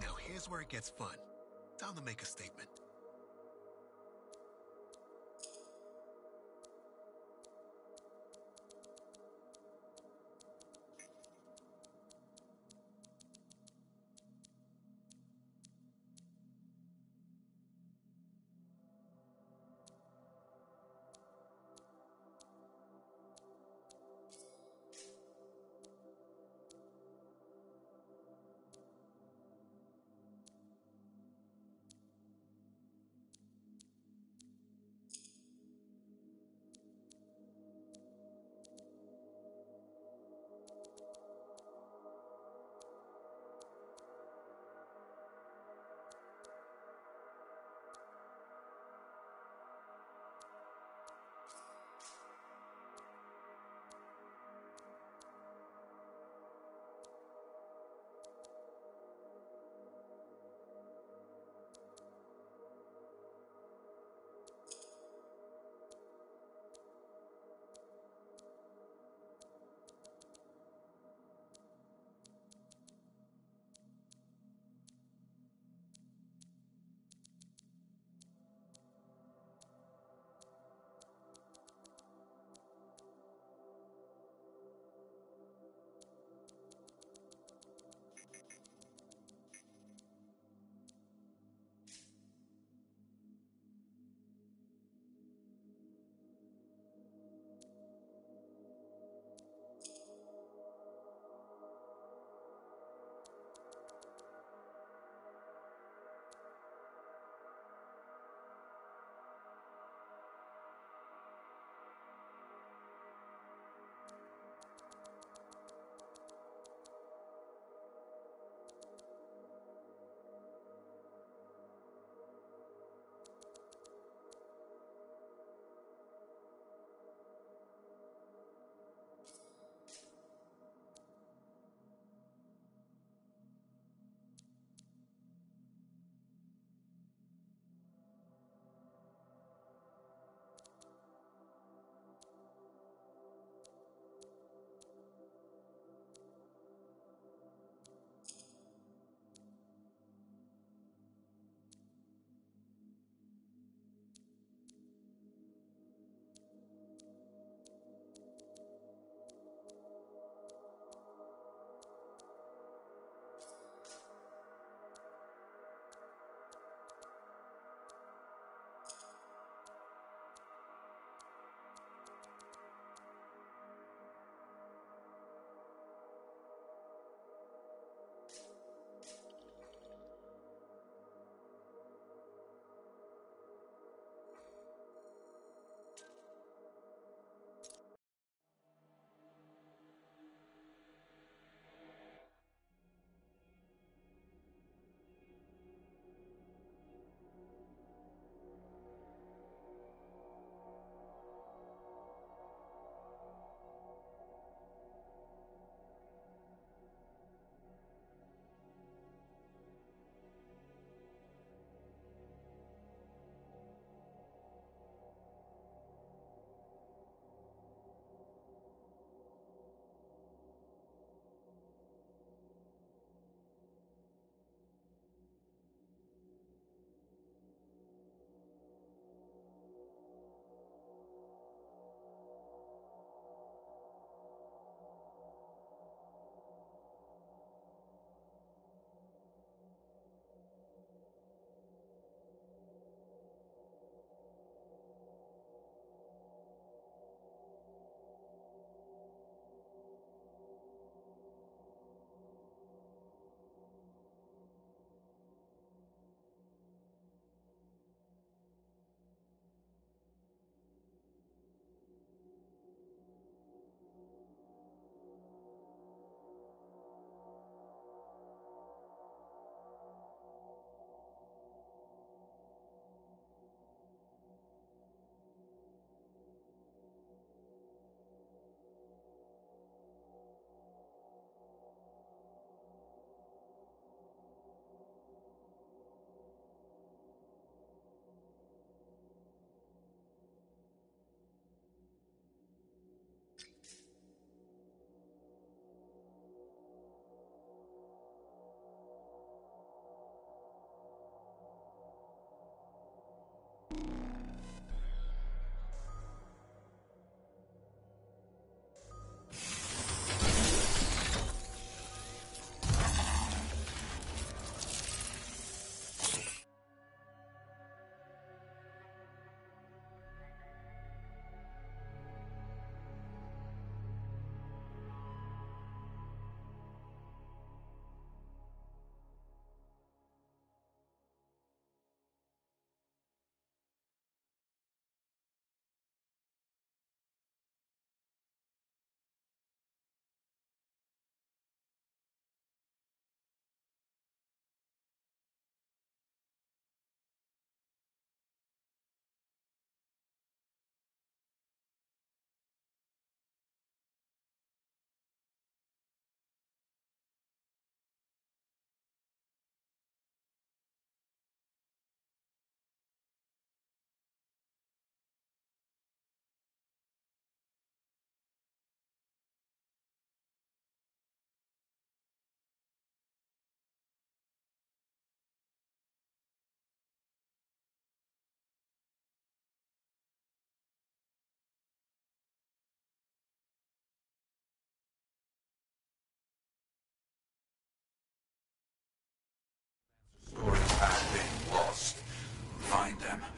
Now here's where it gets fun. Time to make a statement.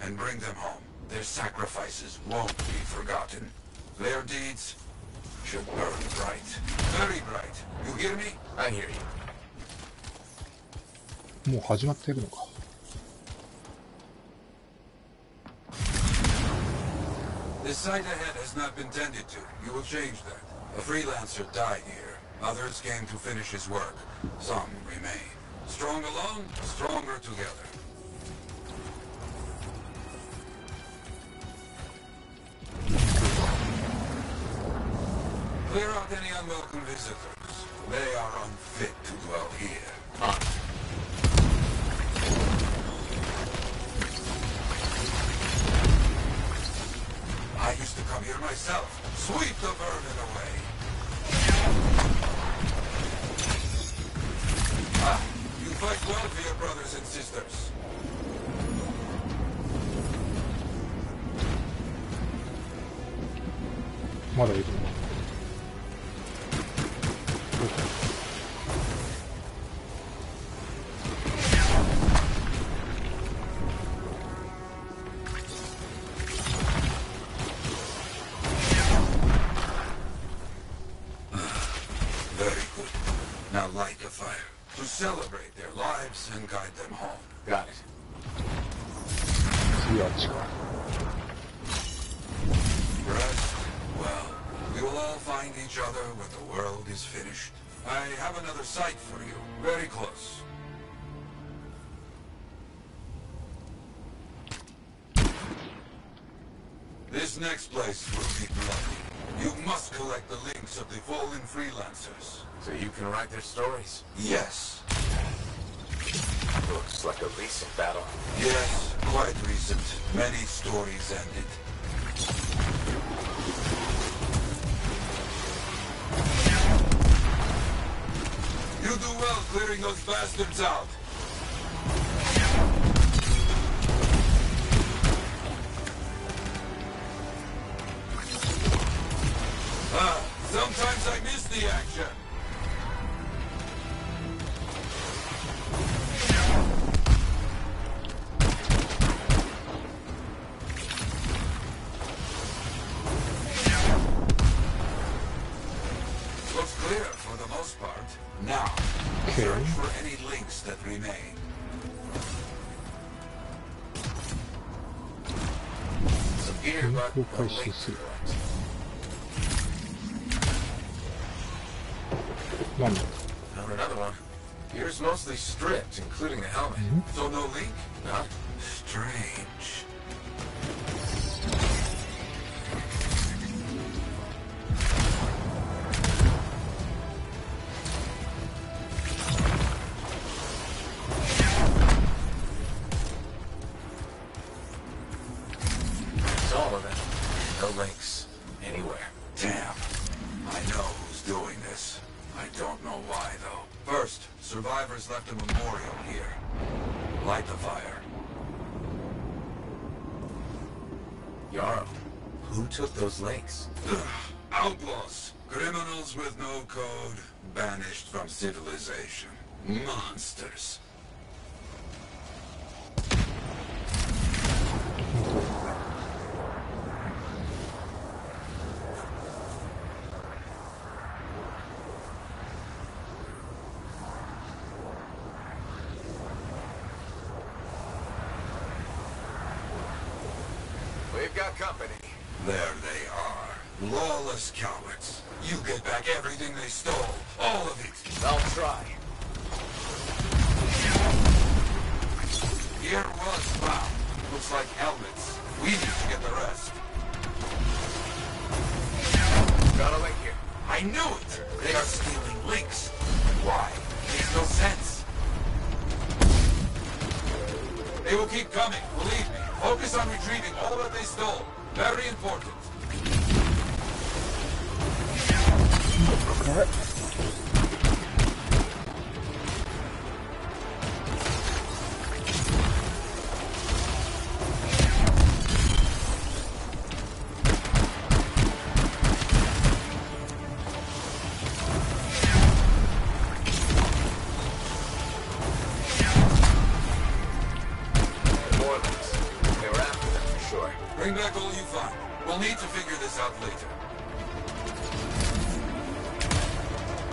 and bring them home. Their sacrifices won't be forgotten. Their deeds should burn bright. Very bright. You hear me? I hear you. もう始まっているのか。This site ahead has not been tended to. You will change that. A freelancer died here. Others came to finish his work. Some remain. Strong alone, stronger together. Clear out any unwelcome visitors. They are unfit to dwell here. I used to come here myself. Sweep the vermin away. Ah, you fight well for your brothers and sisters. Now light a fire to celebrate their lives and guide them home. Got it. Rest? Well, we will all find each other when the world is finished. I have another site for you, very close. This next place will be bloody. You must collect the links of the fallen freelancers. So you can write their stories? Yes. Looks like a recent battle. Yes, quite recent. Many stories ended. You do well clearing those bastards out. Sometimes I miss the action. Looks clear for the most part. Now, search for any links that remain. Some gear, but no links. Found another one. Gear's mostly stripped, including the helmet. So no link? Not strange. It's all of them. No links. Anywhere. Damn. I know who's doing this. I don't know why, though. First, survivors left a memorial here. Light the fire. Yarrow, who took those links? Outlaws. Criminals with no code. Banished from civilization. Monsters. We've got company. There they are. Lawless cowards. You get back everything they stole. All of it. I'll try. Gear was found. Looks like helmets. We need to get the rest. Got a link here. I knew it! They are stealing links. Why? Makes no sense. They will keep coming, believe me. Focus on retrieving all that they stole. Very important. More links. They were after Bring back all you find. We'll need to figure this out later.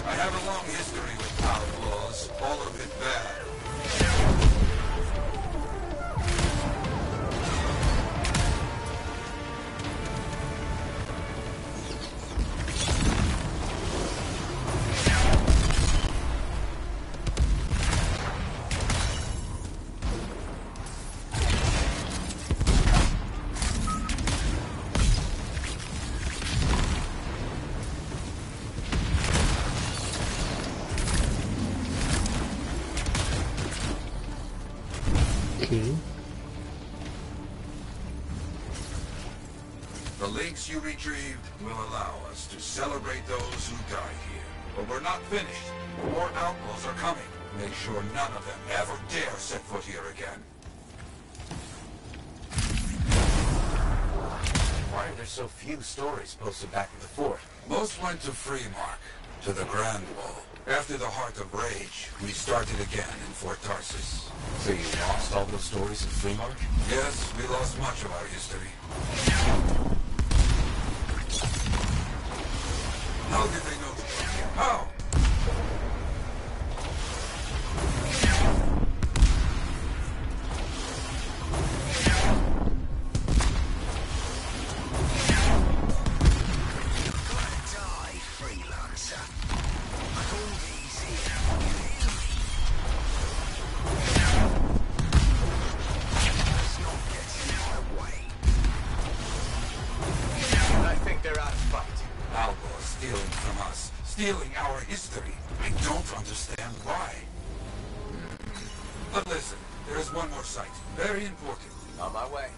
I have a long history with outlaws, all of it bad. The links you retrieved will allow us to celebrate those who died here. But we're not finished. More outlaws are coming. Make sure none of them ever dare set foot here again. Why are there so few stories posted back at the fort? Most went to Freemark, to the Grand Wall. After the Heart of Rage, we started again in Fort Tarsus. So you lost all those stories in Freemark? Yes, we lost much of our history. How did they know this? How? Stealing our history. I don't understand why. But listen, there is one more site. Very important. On my way.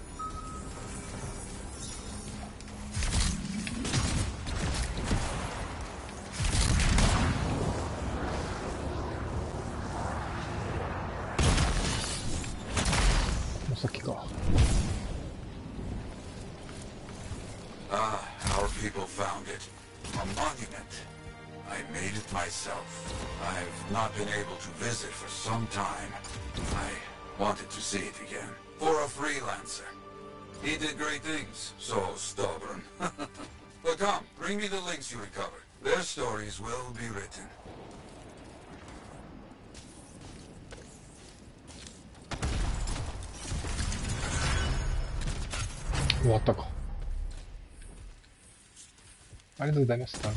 Our people found it. A monument. I made it myself. I've not been able to visit for some time. I wanted to see it again. For a freelancer. He did great things. So stubborn. But come, bring me the links you recovered. Their stories will be written.終わったか。ありがとうございました。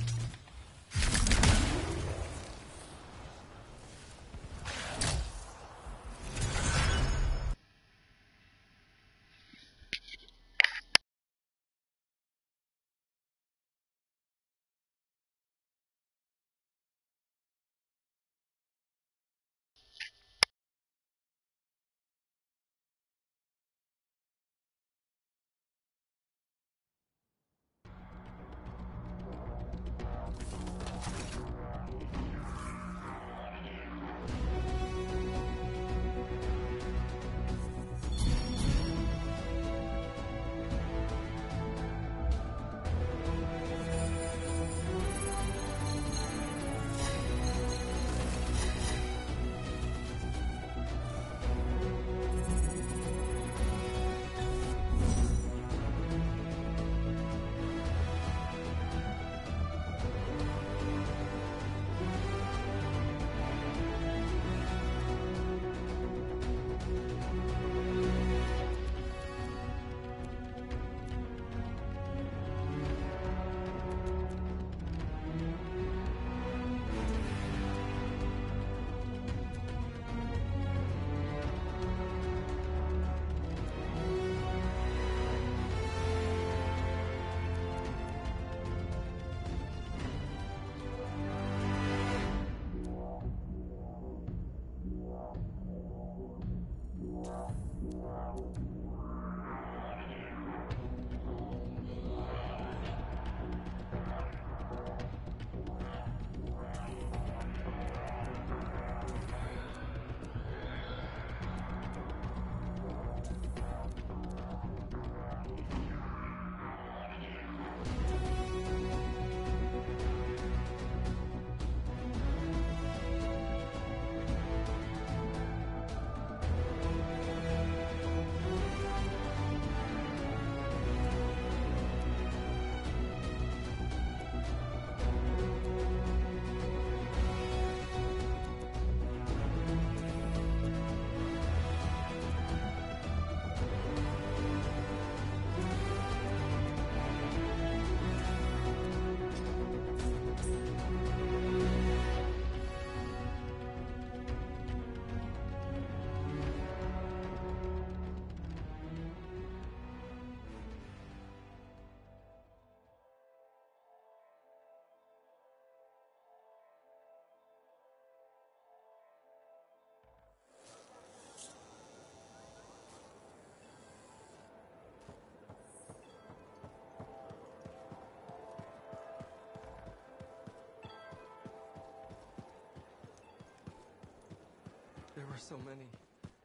were so many,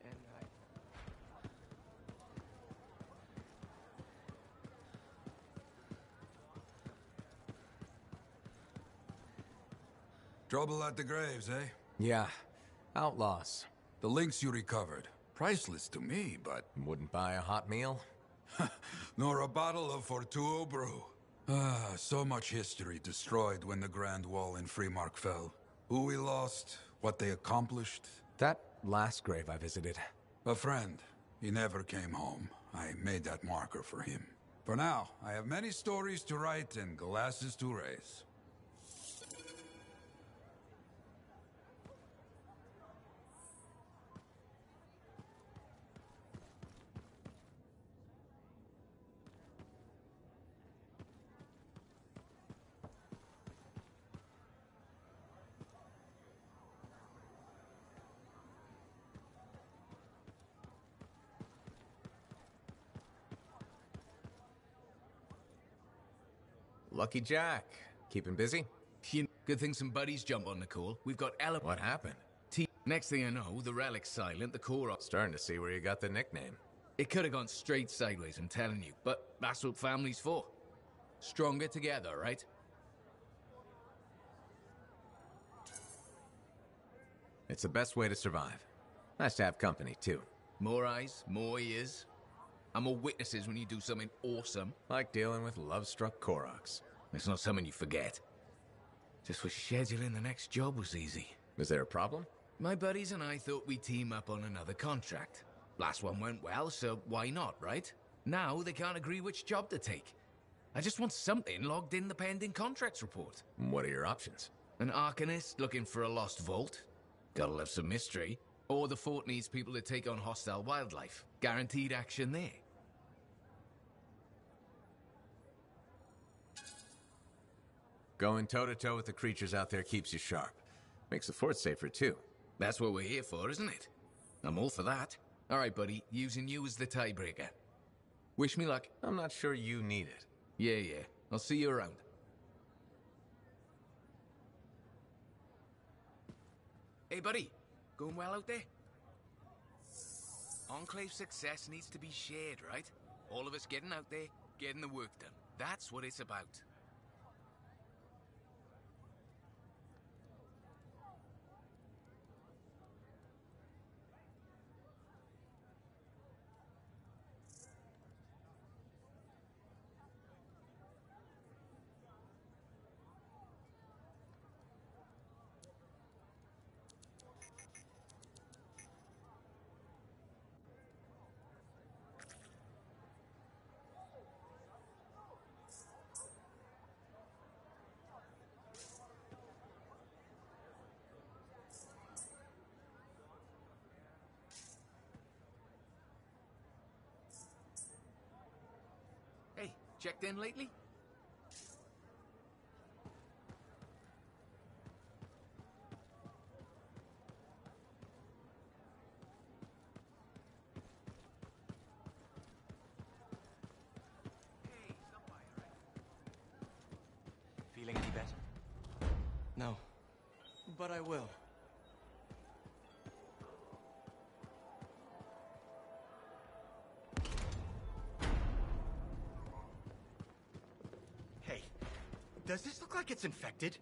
and Trouble at the graves, eh? Yeah. Outlaws. The links you recovered. Priceless to me, but... Wouldn't buy a hot meal? Nor a bottle of Fortuo brew. Ah, so much history destroyed when the Grand Wall in Freemark fell. Who we lost, what they accomplished. That last grave I visited. A friend. He never came home. I made that marker for him. For now, I have many stories to write and glasses to raise. Lucky Jack. Keeping busy? Good thing some buddies jump on the call. We've got What happened? Next thing I know, the relic's silent, the core... Starting to see where you got the nickname. It could have gone straight sideways, I'm telling you. But that's what family's for. Stronger together, right? It's the best way to survive. Nice to have company, too. More eyes, more ears, and more witnesses when you do something awesome. Like dealing with love-struck Koroks. It's not something you forget. Just wish scheduling the next job was easy. Is there a problem? My buddies and I thought we'd team up on another contract. Last one went well, so why not, right? Now they can't agree which job to take. I just want something logged in the pending contracts report. What are your options? An Arcanist looking for a lost vault. Gotta love some mystery. Or the fort needs people to take on hostile wildlife. Guaranteed action there. Going toe-to-toe with the creatures out there keeps you sharp. Makes the fort safer, too. That's what we're here for, isn't it? I'm all for that. All right, buddy. Using you as the tiebreaker. Wish me luck. I'm not sure you need it. Yeah. I'll see you around. Hey, buddy. Going well out there? Enclave success needs to be shared, right? All of us getting out there, getting the work done. That's what it's about. Hey, checked in lately? feeling any better? No, but I will. Hey, does this look like it's infected?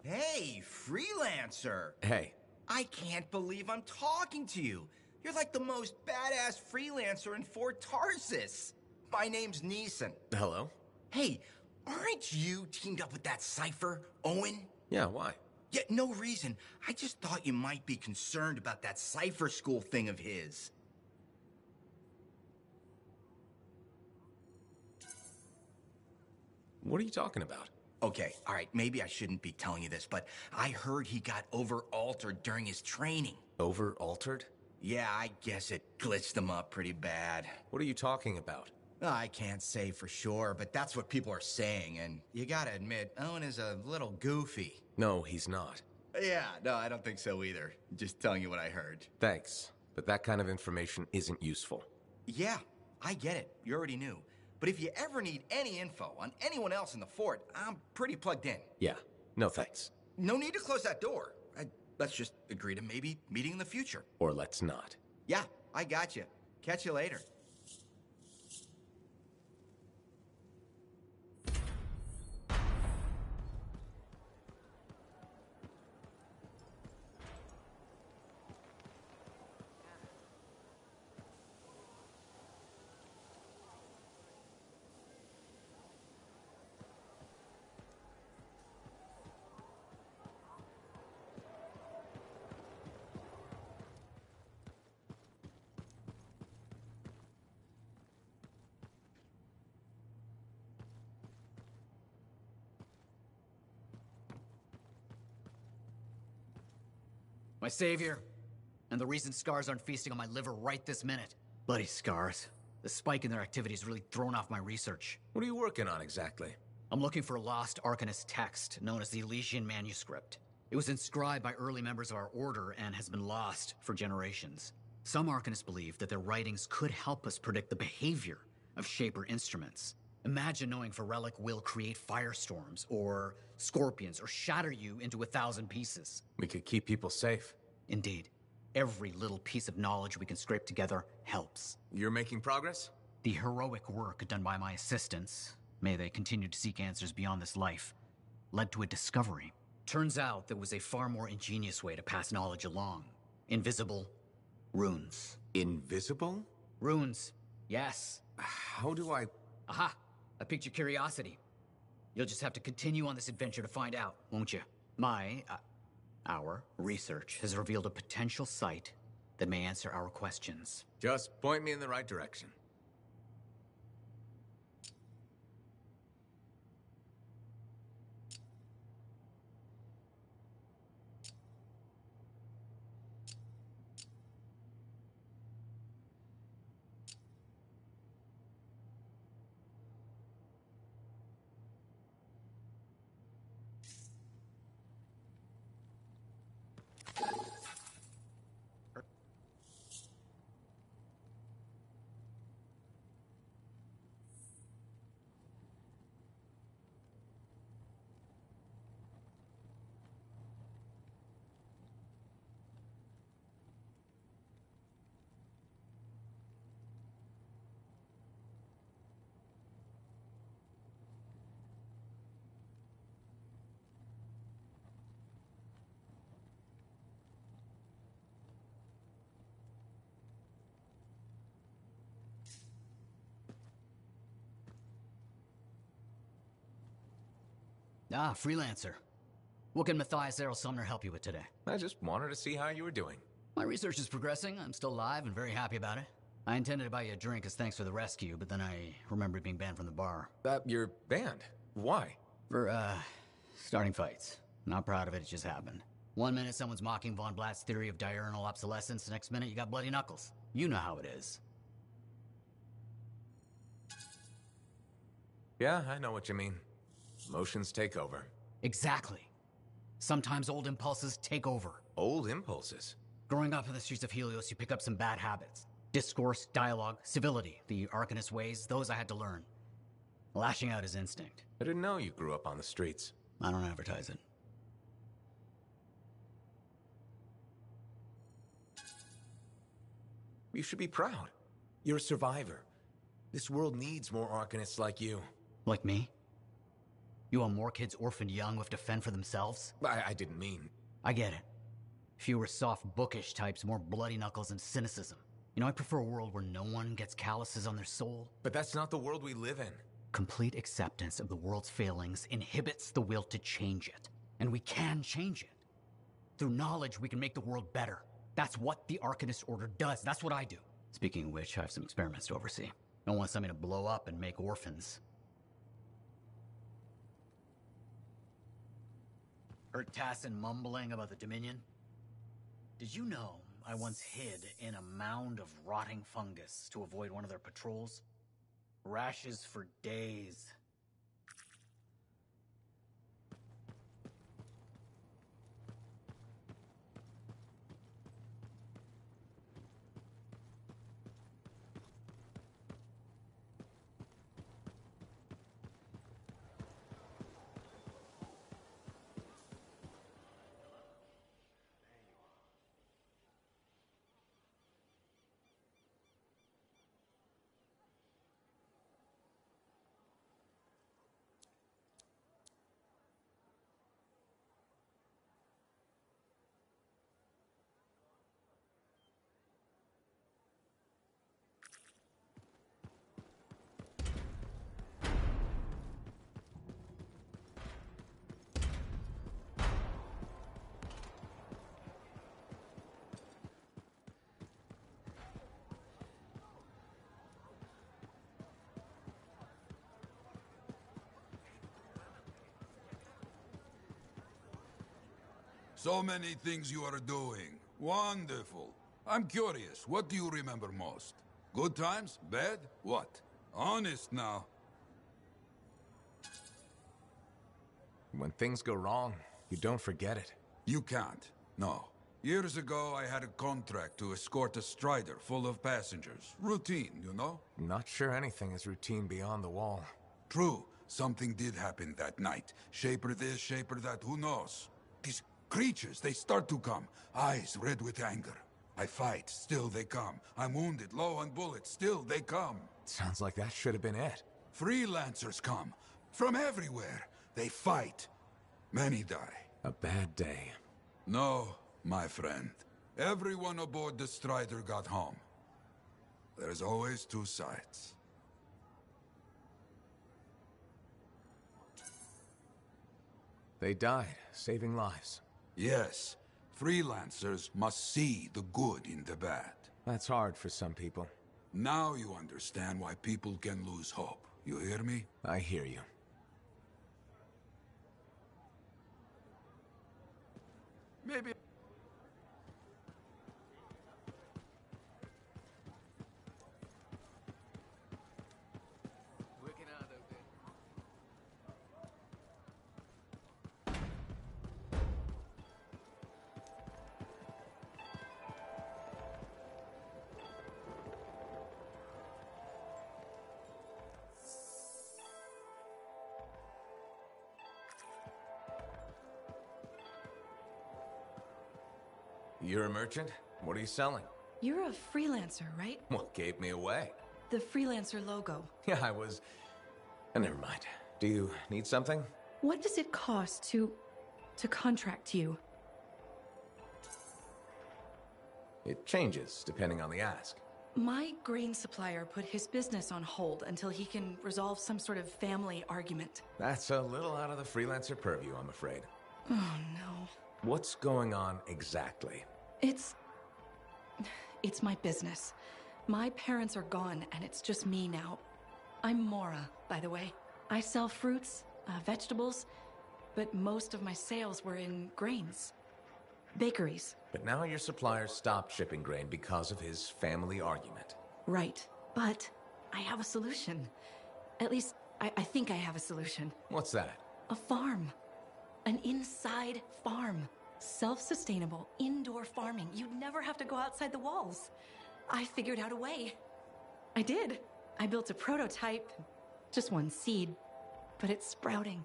Hey, freelancer! Hey. I can't believe I'm talking to you. You're like the most badass freelancer in Fort Tarsis. My name's Neeson. Hello? Hey, aren't you teamed up with that cipher, Owen? Yeah, why? Yeah, no reason. I just thought you might be concerned about that cipher school thing of his. What are you talking about? Okay, all right, maybe I shouldn't be telling you this, but I heard he got over-altered during his training. Over-altered? Yeah, I guess it glitched him up pretty bad. What are you talking about? I can't say for sure, but that's what people are saying, and you gotta admit, Owen is a little goofy. No, he's not. Yeah, no, I don't think so either. Just telling you what I heard. Thanks, but that kind of information isn't useful. Yeah, I get it. You already knew. But if you ever need any info on anyone else in the fort, I'm pretty plugged in. Yeah, no thanks. No need to close that door. let's just agree to maybe meeting in the future. Or let's not. Yeah, I got you. Catch you later. My savior, and the reason scars aren't feasting on my liver right this minute. Bloody scars. The spike in their activity has really thrown off my research. What are you working on exactly? I'm looking for a lost Arcanist text known as the Elysian Manuscript. It was inscribed by early members of our order and has been lost for generations. Some Arcanists believe that their writings could help us predict the behavior of Shaper instruments. Imagine knowing if a relic will create firestorms, or scorpions, or shatter you into 1,000 pieces. We could keep people safe. Indeed. Every little piece of knowledge we can scrape together helps. You're making progress? The heroic work done by my assistants, may they continue to seek answers beyond this life, led to a discovery. Turns out there was a far more ingenious way to pass knowledge along. Invisible runes. Invisible? Runes, yes. How do I... Aha! I piqued your curiosity. You'll just have to continue on this adventure to find out, won't you? Our research has revealed a potential site that may answer our questions. Just point me in the right direction. Ah, freelancer. What can Matthias Errol Sumner help you with today? I just wanted to see how you were doing. My research is progressing. I'm still alive and very happy about it. I intended to buy you a drink as thanks for the rescue, but then I remembered being banned from the bar. You're banned? Why? For, starting fights. Not proud of it, it just happened. One minute someone's mocking Von Blatt's theory of diurnal obsolescence, the next minute you got bloody knuckles. You know how it is. Yeah, I know what you mean. Emotions take over. Exactly. Sometimes old impulses take over. Old impulses? Growing up in the streets of Helios, you pick up some bad habits. Discourse, dialogue, civility, the Arcanist ways, those I had to learn. Lashing out is instinct. I didn't know you grew up on the streets. I don't advertise it. You should be proud. You're a survivor. This world needs more Arcanists like you. Like me? You want more kids orphaned young who have to fend for themselves? I didn't mean... I get it. Fewer soft, bookish types, more bloody knuckles and cynicism. You know, I prefer a world where no one gets calluses on their soul. But that's not the world we live in. Complete acceptance of the world's failings inhibits the will to change it. And we can change it. Through knowledge, we can make the world better. That's what the Arcanist Order does. That's what I do. Speaking of which, I have some experiments to oversee. Don't want something to blow up and make orphans. Heard Tassin mumbling about the Dominion? Did you know I once hid in a mound of rotting fungus to avoid one of their patrols? Rashes for days. So many things you are doing. Wonderful. I'm curious, what do you remember most? Good times? Bad? What? Honest now. When things go wrong, you don't forget it. You can't. No. Years ago, I had a contract to escort a Strider full of passengers. Routine, you know? Not sure anything is routine beyond the wall. True. Something did happen that night. Shaper this, shaper that, who knows? These creatures, they start to come. Eyes red with anger. I fight, still they come. I'm wounded, low on bullets, still they come. Sounds like that should have been it. Freelancers come. From everywhere. They fight. Many die. A bad day. No, my friend. Everyone aboard the Strider got home. There's always two sides. They died, saving lives. Yes. Freelancers must see the good in the bad. That's hard for some people. Now you understand why people can lose hope. You hear me? I hear you. Maybe... You're a merchant? What are you selling? You're a freelancer, right? What gave me away? The freelancer logo. Yeah, I was... Never mind. Do you need something? What does it cost to contract you? It changes, depending on the ask. My grain supplier put his business on hold until he can resolve some sort of family argument. That's a little out of the freelancer purview, I'm afraid. Oh, no. What's going on exactly? It's my business. My parents are gone, and it's just me now. I'm Mora, by the way. I sell fruits, vegetables, but most of my sales were in grains. Bakeries. But now your supplier stopped shipping grain because of his family argument. Right. But I have a solution. At least, I think I have a solution. What's that? A farm. An inside farm. Self-sustainable, indoor farming. You'd never have to go outside the walls. I figured out a way. I did. I built a prototype. Just one seed. But it's sprouting.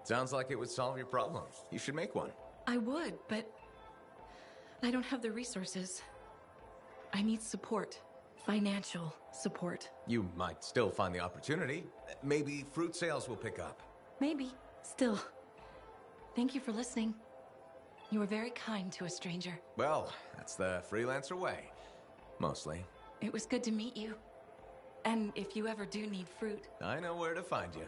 Sounds like it would solve your problem. You should make one. I would, but I don't have the resources. I need support. Financial support. You might still find the opportunity. Maybe fruit sales will pick up. Maybe. Still. Thank you for listening. You were very kind to a stranger. Well, that's the freelancer way. Mostly. It was good to meet you. And if you ever do need fruit... I know where to find you.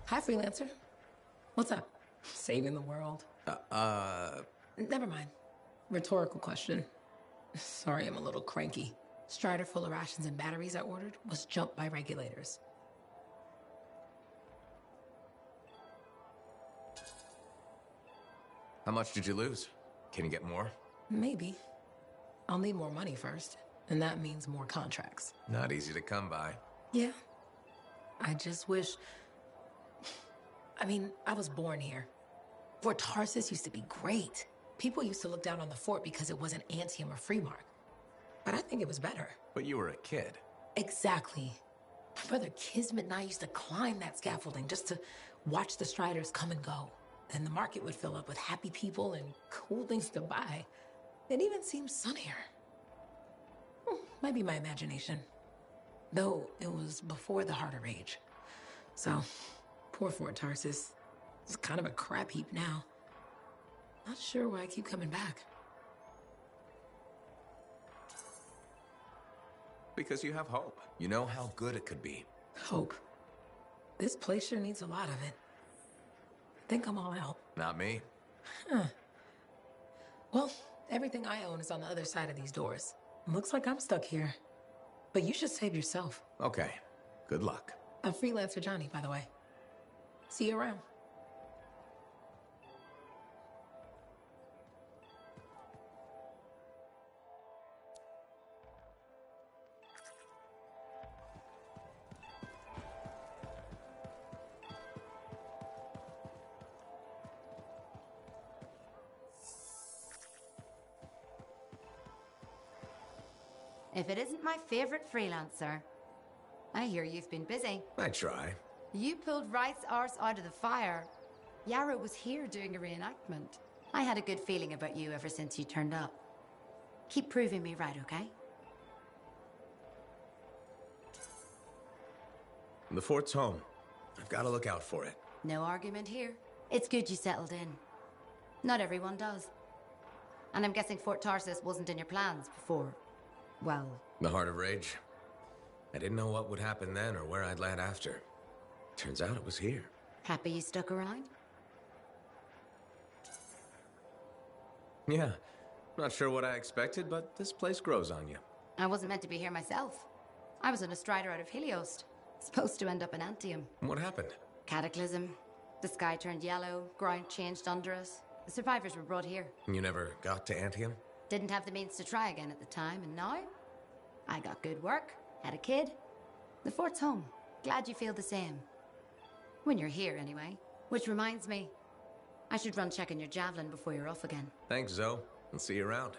Hi, freelancer. What's up? Saving the world? Never mind. Rhetorical question. Sorry, I'm a little cranky. Strider full of rations and batteries I ordered was jumped by regulators. How much did you lose? Can you get more? Maybe. I'll need more money first, and that means more contracts. Not easy to come by. Yeah. I just wish... I mean, I was born here. Fort Tarsis used to be great. People used to look down on the fort because it wasn't Anthem or Freemark. But I think it was better. But you were a kid. Exactly. My brother Kismet and I used to climb that scaffolding just to watch the Striders come and go. Then the market would fill up with happy people and cool things to buy. It even seemed sunnier. Might be my imagination. Though it was before the Harder Age. So, poor Fort Tarsis. It's kind of a crap heap now. Not sure why I keep coming back. Because you have hope. You know how good it could be. Hope. This place sure needs a lot of it. think I'm all out. Not me. Huh. Well, everything I own is on the other side of these doors. Looks like I'm stuck here. But you should save yourself. Okay. Good luck. I'm freelancer Johnny, by the way. See you around. If it isn't my favorite freelancer. I hear you've been busy. I try. You pulled Wright's arse out of the fire. Yarrow was here doing a reenactment. I had a good feeling about you ever since you turned up. Keep proving me right, okay? The fort's home. I've got to look out for it. No argument here. It's good you settled in. Not everyone does. And I'm guessing Fort Tarsus wasn't in your plans before. Well... The Heart of Rage. I didn't know what would happen then or where I'd land after. Turns out it was here. Happy you stuck around? Yeah. Not sure what I expected, but this place grows on you. I wasn't meant to be here myself. I was on a strider out of Heliost. Supposed to end up in Anthem. What happened? Cataclysm. The sky turned yellow, ground changed under us. The survivors were brought here. You never got to Anthem? Didn't have the means to try again at the time, and now? I got good work, had a kid. The fort's home. Glad you feel the same. When you're here, anyway. Which reminds me, I should run checking your javelin before you're off again. Thanks, Zoe. I'll see you around.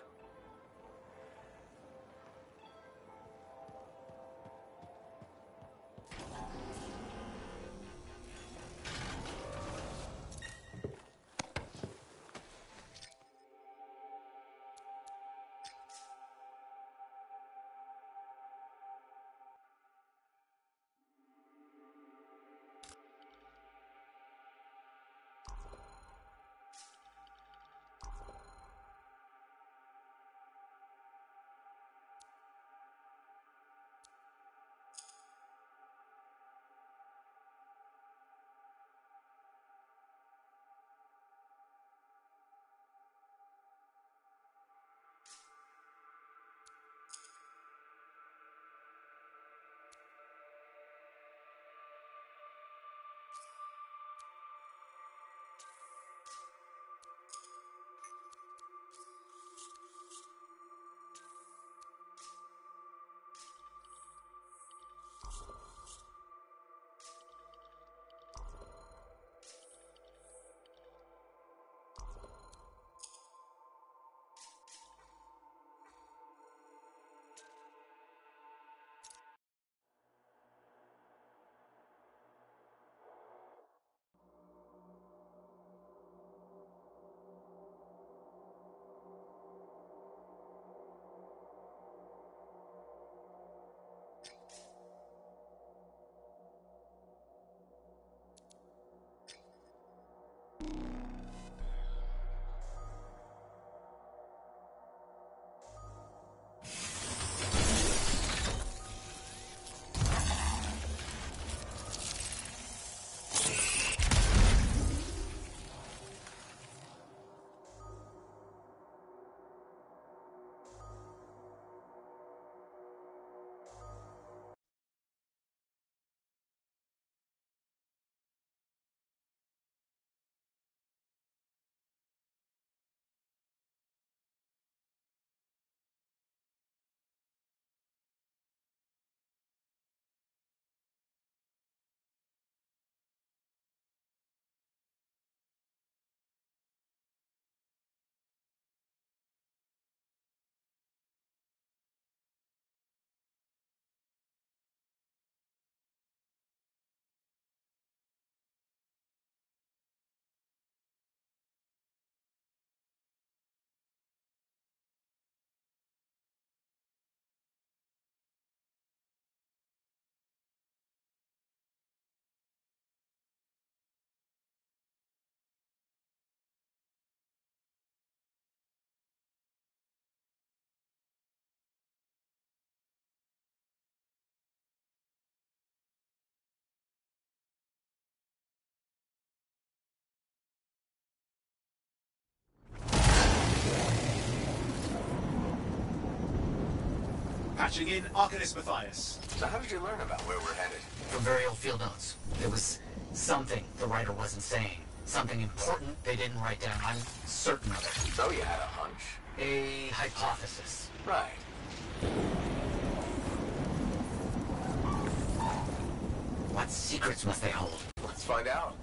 Patching in Arcanist Matthias. So how did you learn about where we're headed? From very old field notes. There was something the writer wasn't saying. Something important they didn't write down. I'm certain of it. So you had a hunch? A hypothesis. Right. What secrets must they hold? Let's find out.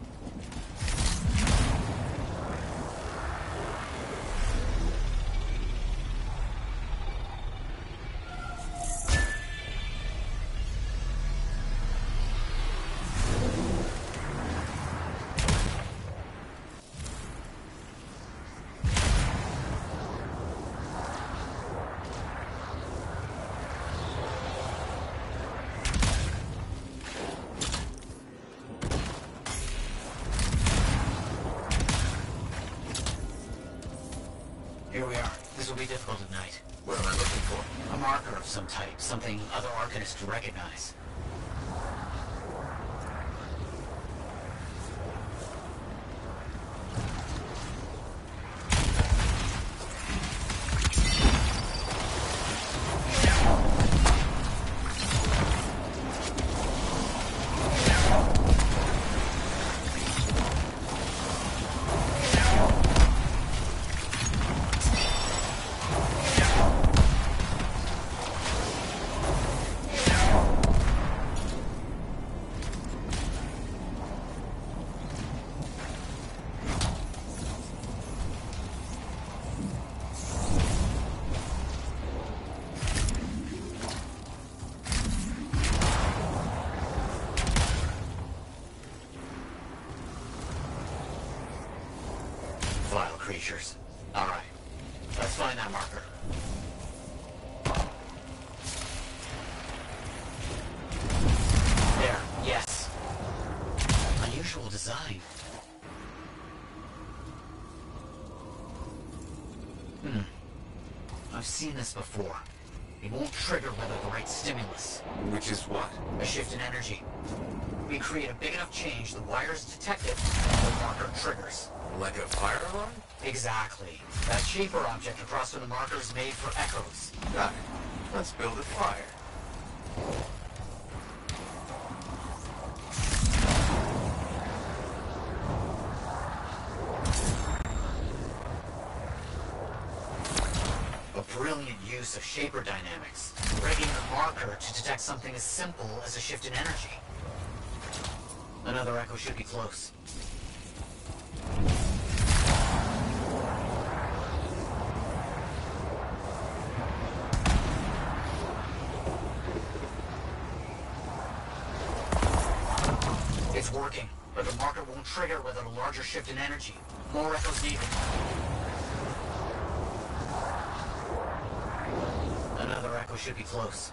Here we are. This will be difficult at night. What am I looking for? A marker of some type. Something other Arcanists recognize. Vile creatures. All right. Let's find that marker. There. Yes. Unusual design. I've seen this before. It won't trigger without the right stimulus. Which is what? A shift in energy. We create a big enough change, the wires detect it, and the marker triggers. Like a fire alarm? Exactly. That shaper object across from the marker is made for echoes. Got it. Let's build a fire. A brilliant use of shaper dynamics, rigging the marker to detect something as simple as a shift in energy. Another echo should be close. It's working, but the marker won't trigger without a larger shift in energy. More echoes needed. Another echo should be close.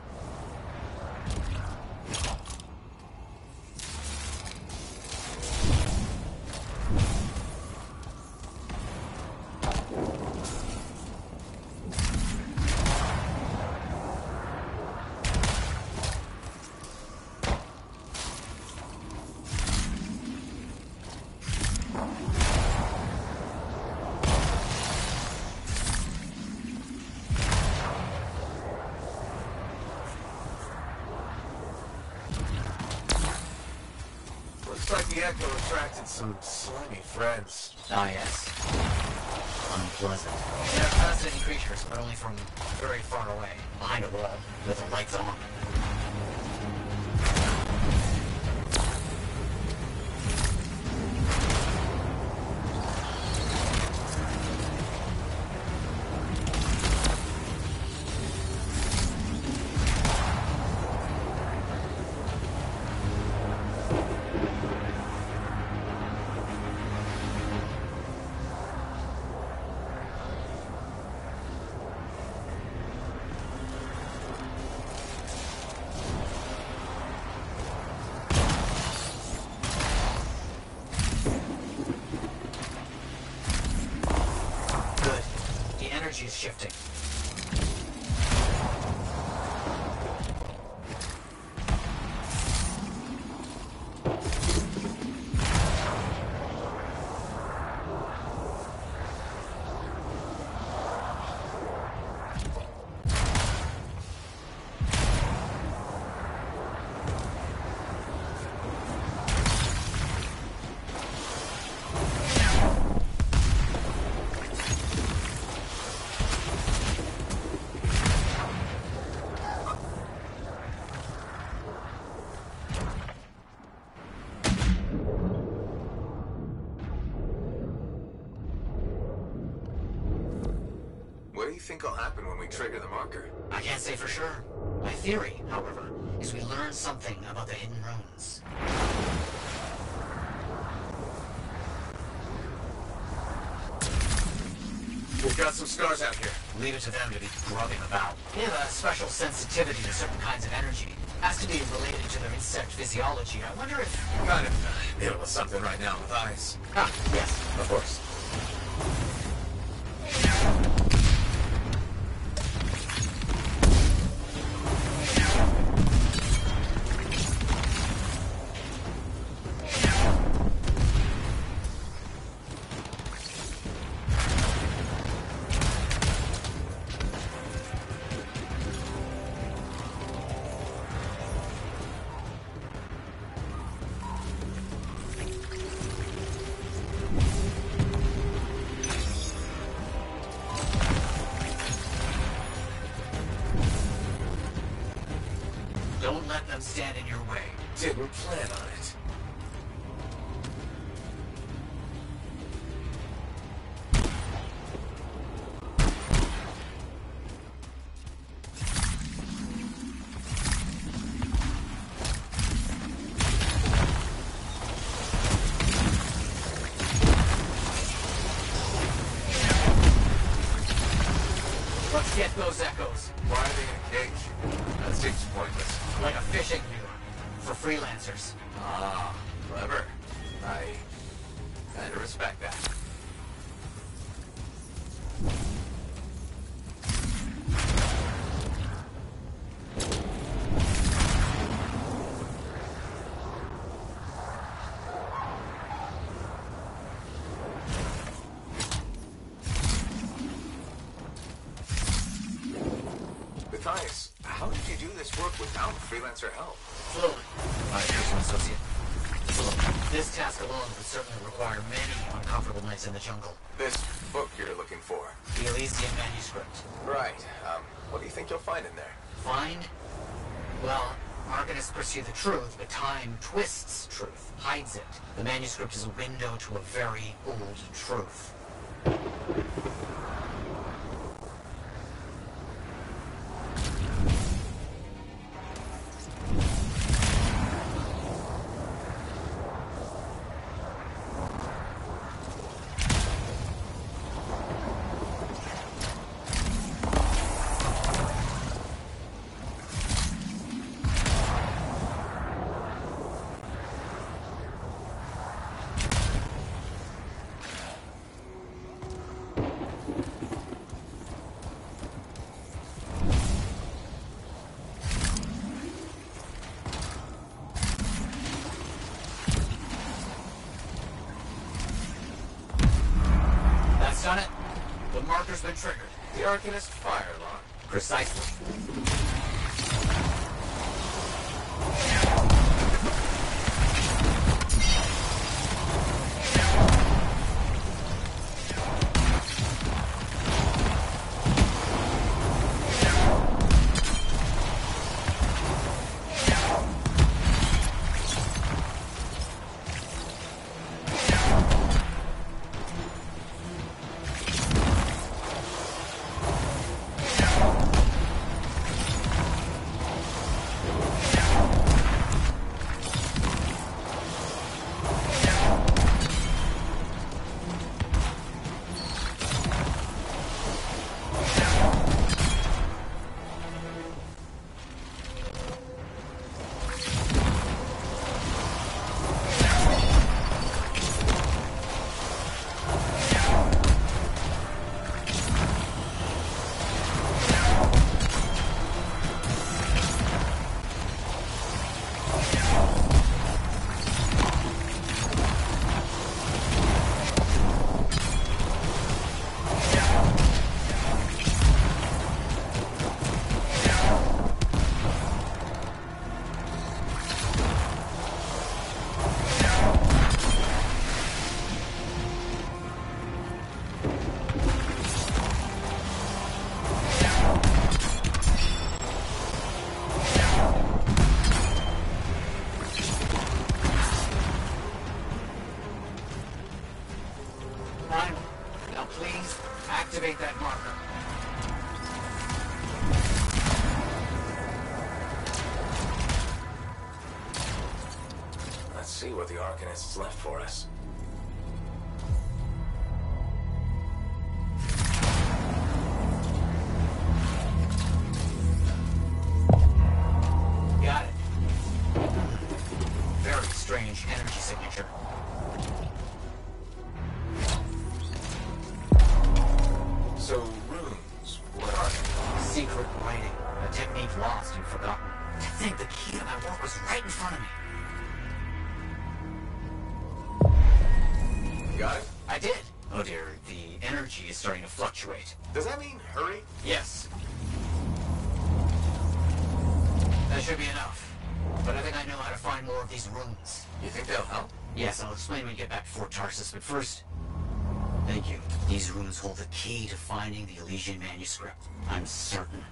Looks like the echo attracted some slimy friends. Ah, yes. Unpleasant. They're fascinating creatures, but only from very far away, behind a wall, with the lights on. Energy is shifting. think will happen when we trigger the marker? I can't say for sure. My theory, however, is we learn something about the hidden runes. We've got some scars out here. Leave it to them to be grubbing about. They have a special sensitivity to certain kinds of energy. Has to be related to their insect physiology. I wonder if... Kind of dealing with something right now with ice. Ah, yes, Of course. don't let them stand in your way. Didn't plan on it. Let's get those echoes. Why are they in a cage? That seems pointless. Like a fishing lure for freelancers. Ah, clever. I kinda respect that. Matthias, how did you do this work without freelancer help? Fluent. My personal associate. This task alone would certainly require many uncomfortable nights in the jungle. This book you're looking for. The Elysian manuscript. Right. What do you think you'll find in there? Find? Well, arcanists pursue the truth, but time twists truth, hides it. The manuscript is a window to a very old truth. That's done it. The marker's been triggered. The Arcanist fire alarm. Precisely. what the Arcanists left for us. Got it. Very strange energy signature. So, runes, what are they? Secret writing. A technique lost and forgotten. To think the key to my work was right in front of me. You got it? I did. Oh dear, the energy is starting to fluctuate. Does that mean hurry? Yes. That should be enough. But I think I know how to find more of these runes. You think they'll help? Yes, I'll explain when we get back to Fort Tarsus, but first... Thank you. These runes hold the key to finding the Elysian manuscript. I'm certain.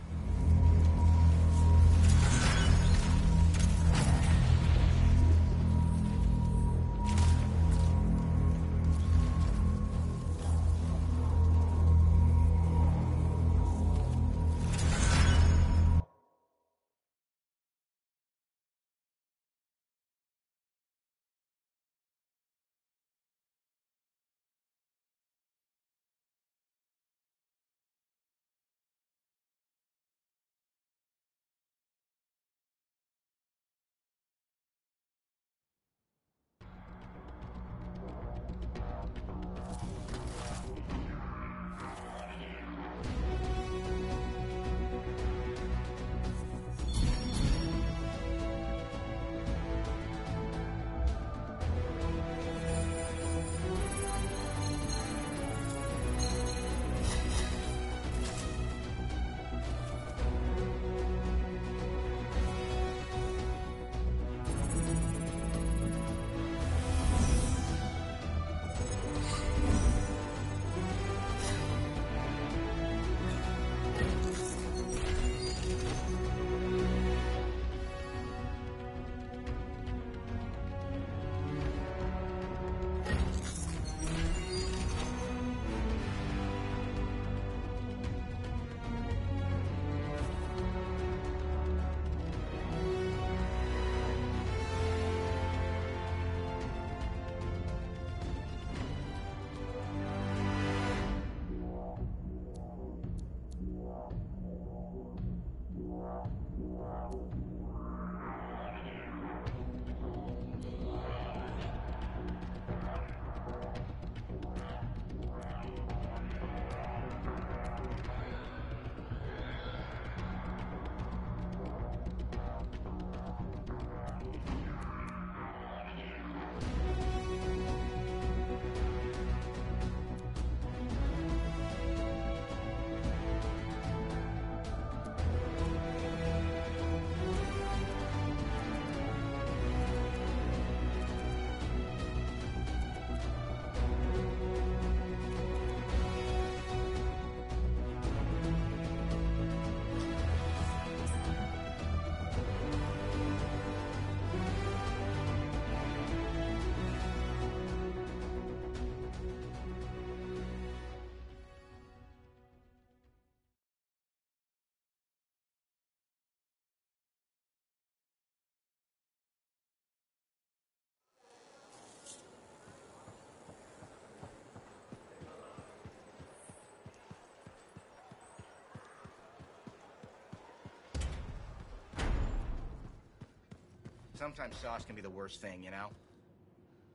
Sometimes sauce can be the worst thing, you know?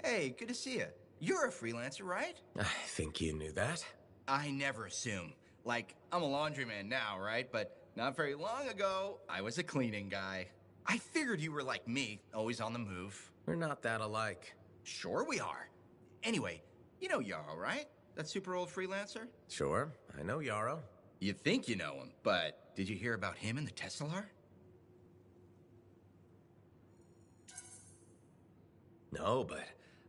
Hey, good to see you. You're a freelancer, right? I think you knew that. I never assume. Like, I'm a laundryman now, right? But not very long ago, I was a cleaning guy. I figured you were like me, always on the move. We're not that alike. Sure we are. Anyway, you know Yarrow, right? That super old freelancer? Sure, I know Yarrow. You think you know him, but did you hear about him and the Teslar? No, but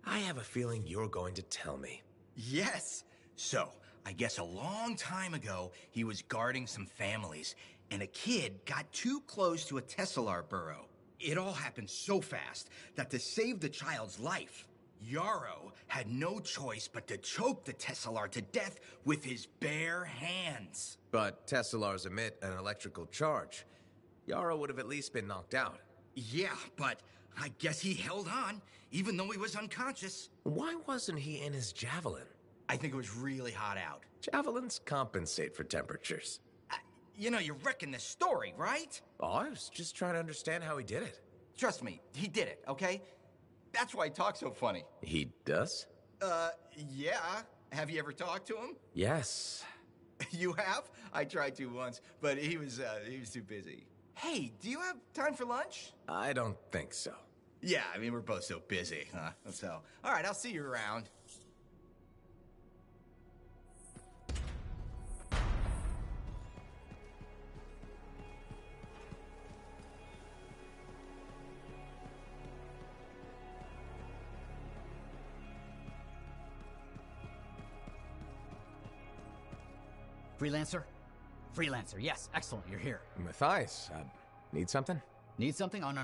I have a feeling you're going to tell me. Yes. So, I guess a long time ago, he was guarding some families, and a kid got too close to a Teslar burrow. It all happened so fast that to save the child's life, Yarrow had no choice but to choke the Teslar to death with his bare hands. But Teslars emit an electrical charge. Yarrow would have at least been knocked out. Yeah, but I guess he held on, even though he was unconscious. Why wasn't he in his javelin? I think it was really hot out. Javelins compensate for temperatures. You know, you're wrecking this story, right? Oh, I was just trying to understand how he did it. Trust me, he did it, okay? That's why he talks so funny. He does? Yeah. Have you ever talked to him? Yes. You have? I tried to once, but he was too busy. Hey, do you have time for lunch? I don't think so. Yeah, I mean, we're both so busy, huh? So, all right, I'll see you around. Freelancer? Freelancer, yes, excellent, you're here. Matthias, need something? Need something? Oh, no.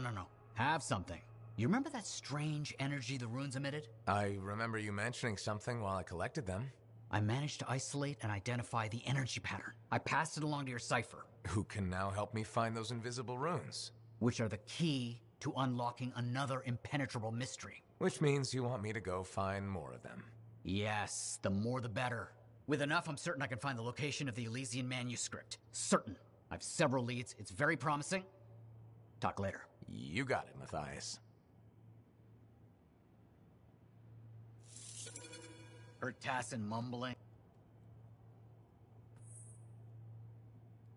Have something. You remember that strange energy the runes emitted? I remember you mentioning something while I collected them. I managed to isolate and identify the energy pattern. I passed it along to your cipher. Who can now help me find those invisible runes? Which are the key to unlocking another impenetrable mystery. Which means you want me to go find more of them. Yes, the more the better. With enough, I'm certain I can find the location of the Elysian manuscript. Certain. I've several leads. It's very promising. Talk later. You got it, Matthias. Heard Tassin mumbling.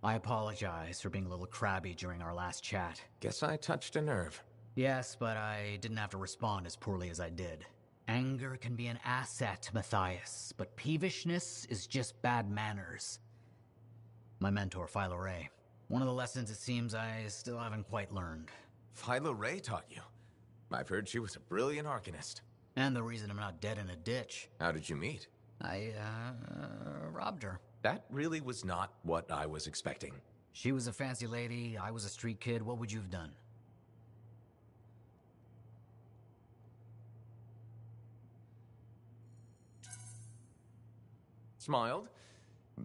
I apologize for being a little crabby during our last chat. Guess I touched a nerve. Yes, but I didn't have to respond as poorly as I did. Anger can be an asset, Matthias, but peevishness is just bad manners. My mentor, Philo Ray. One of the lessons it seems I still haven't quite learned. Philo Ray taught you? I've heard she was a brilliant arcanist. And the reason I'm not dead in a ditch. How did you meet? I, robbed her. That really was not what I was expecting. She was a fancy lady, I was a street kid. What would you have done? Smiled,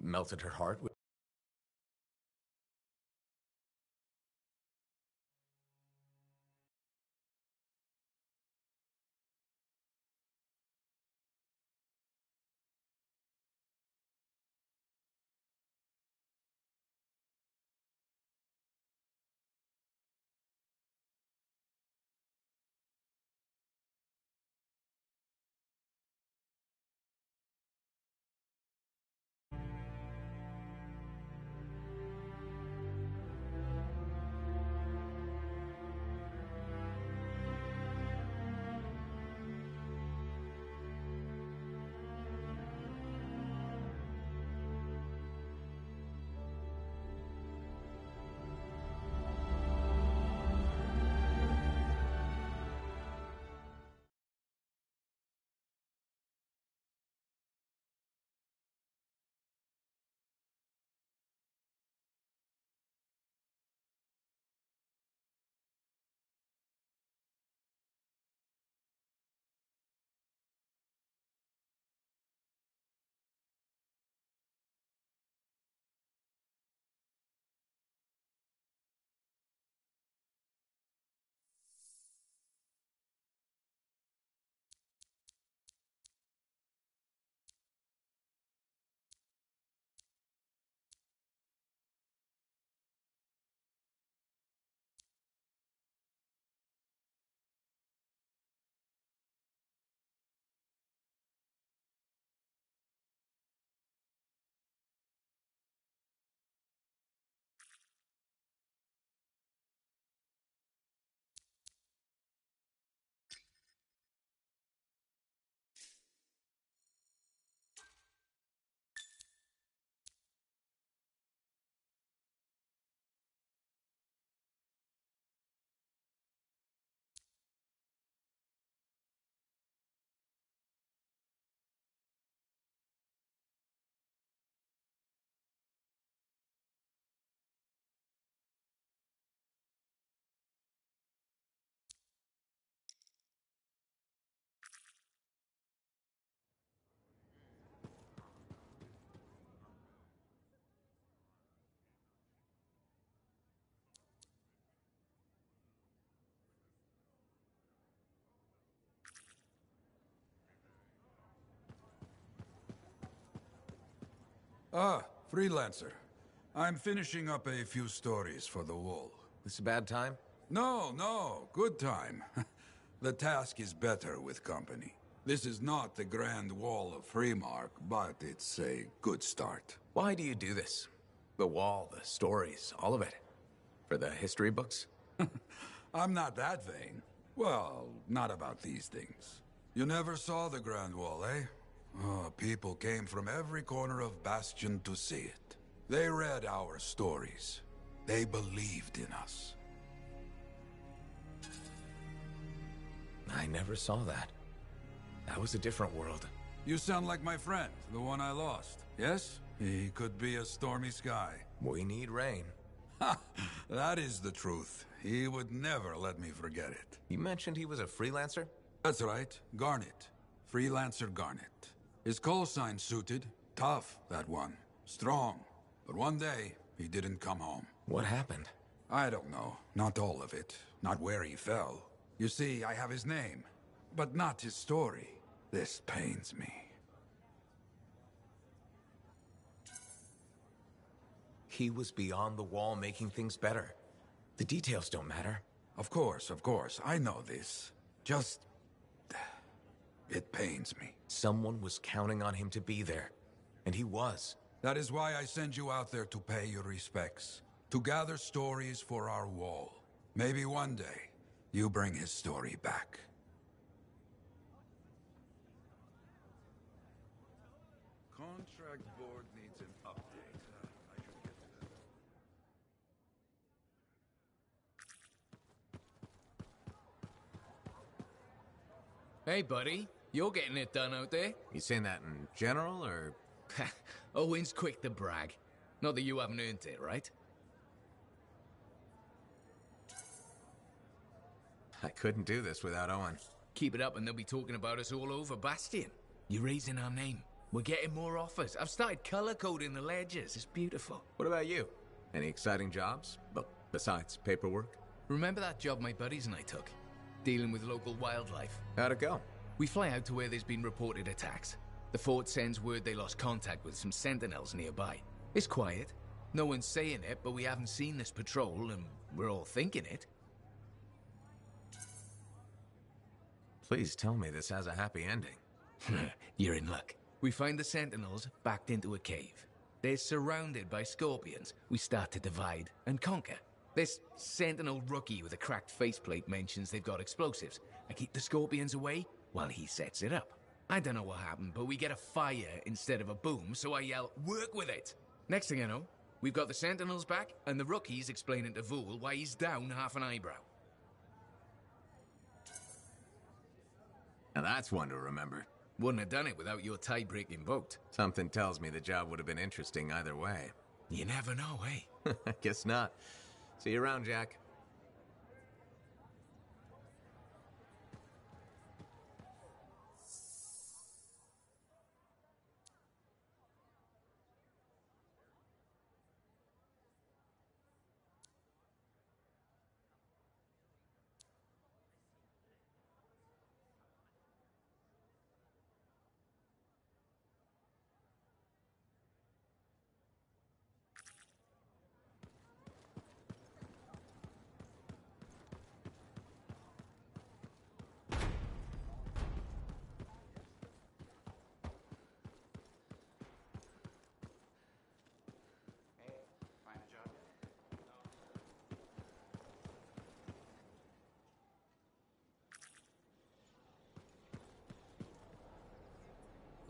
melted her heart with Ah, freelancer. I'm finishing up a few stories for the wall. This a bad time? No, good time. The task is better with company. This is not the Grand Wall of Freemark, but it's a good start. Why do you do this? The wall, the stories, all of it. For the history books? I'm not that vain. Well, not about these things. You never saw the Grand Wall, eh? Oh, people came from every corner of Bastion to see it. They read our stories. They believed in us. I never saw that. That was a different world. You sound like my friend, the one I lost. Yes? He could be a stormy sky. We need rain. Ha! That is the truth. He would never let me forget it. You mentioned he was a freelancer? That's right. Garnet. Freelancer Garnet. His call sign suited. Tough, that one. Strong. But one day, he didn't come home. What happened? I don't know. Not all of it. Not where he fell. You see, I have his name, but not his story. This pains me. He was beyond the wall making things better. The details don't matter. Of course. I know this. Just... it pains me. Someone was counting on him to be there. And he was. That is why I send you out there to pay your respects. To gather stories for our wall. Maybe one day, you bring his story back. Contract board needs an update. I should get to that. Hey, buddy. You're getting it done out there. You saying that in general, or...? Owen's quick to brag. Not that you haven't earned it, right? I couldn't do this without Owen. Keep it up and they'll be talking about us all over Bastion. You're raising our name. We're getting more offers. I've started color-coding the ledgers. It's beautiful. What about you? Any exciting jobs? Well, besides paperwork? Remember that job my buddies and I took? Dealing with local wildlife. How'd it go? We fly out to where there's been reported attacks. The fort sends word they lost contact with some sentinels nearby. It's quiet. No one's saying it, but we haven't seen this patrol, and we're all thinking it. Please tell me this has a happy ending. You're in luck. We find the sentinels backed into a cave. They're surrounded by scorpions. We start to divide and conquer. This sentinel rookie with a cracked faceplate mentions they've got explosives. I keep the scorpions away while he sets it up. I don't know what happened, but we get a fire instead of a boom, so I yell, "Work with it!" Next thing I know, we've got the sentinels back, and the rookie's explaining to Vool why he's down half an eyebrow. Now that's one to remember. Wouldn't have done it without your tie-breaking vote. Something tells me the job would have been interesting either way. You never know, eh? Guess not. See you around, Jack.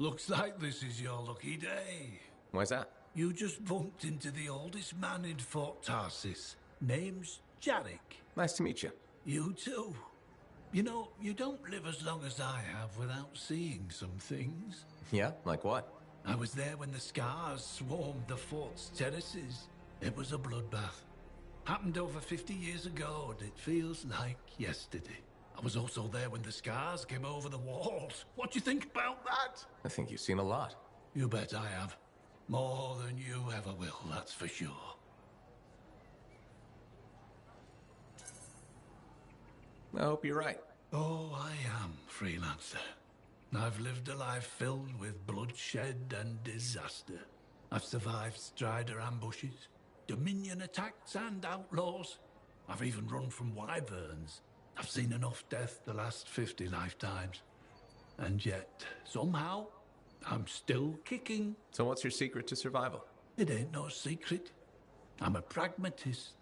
Looks like this is your lucky day. Why's that? You just bumped into the oldest man in Fort Tarsis. Name's Jarek. Nice to meet you. You too. You know, you don't live as long as I have without seeing some things. Yeah? Like what? I was there when the scars swarmed the fort's terraces. It was a bloodbath. Happened over 50 years ago, and it feels like yesterday. I was also there when the scars came over the walls. What do you think about that? I think you've seen a lot. You bet I have. More than you ever will, that's for sure. I hope you're right. Oh, I am, freelancer. I've lived a life filled with bloodshed and disaster. I've survived Strider ambushes, Dominion attacks and outlaws. I've even run from wyverns. I've seen enough death to last 50 lifetimes. And yet, somehow, I'm still kicking. So what's your secret to survival? It ain't no secret. I'm a pragmatist.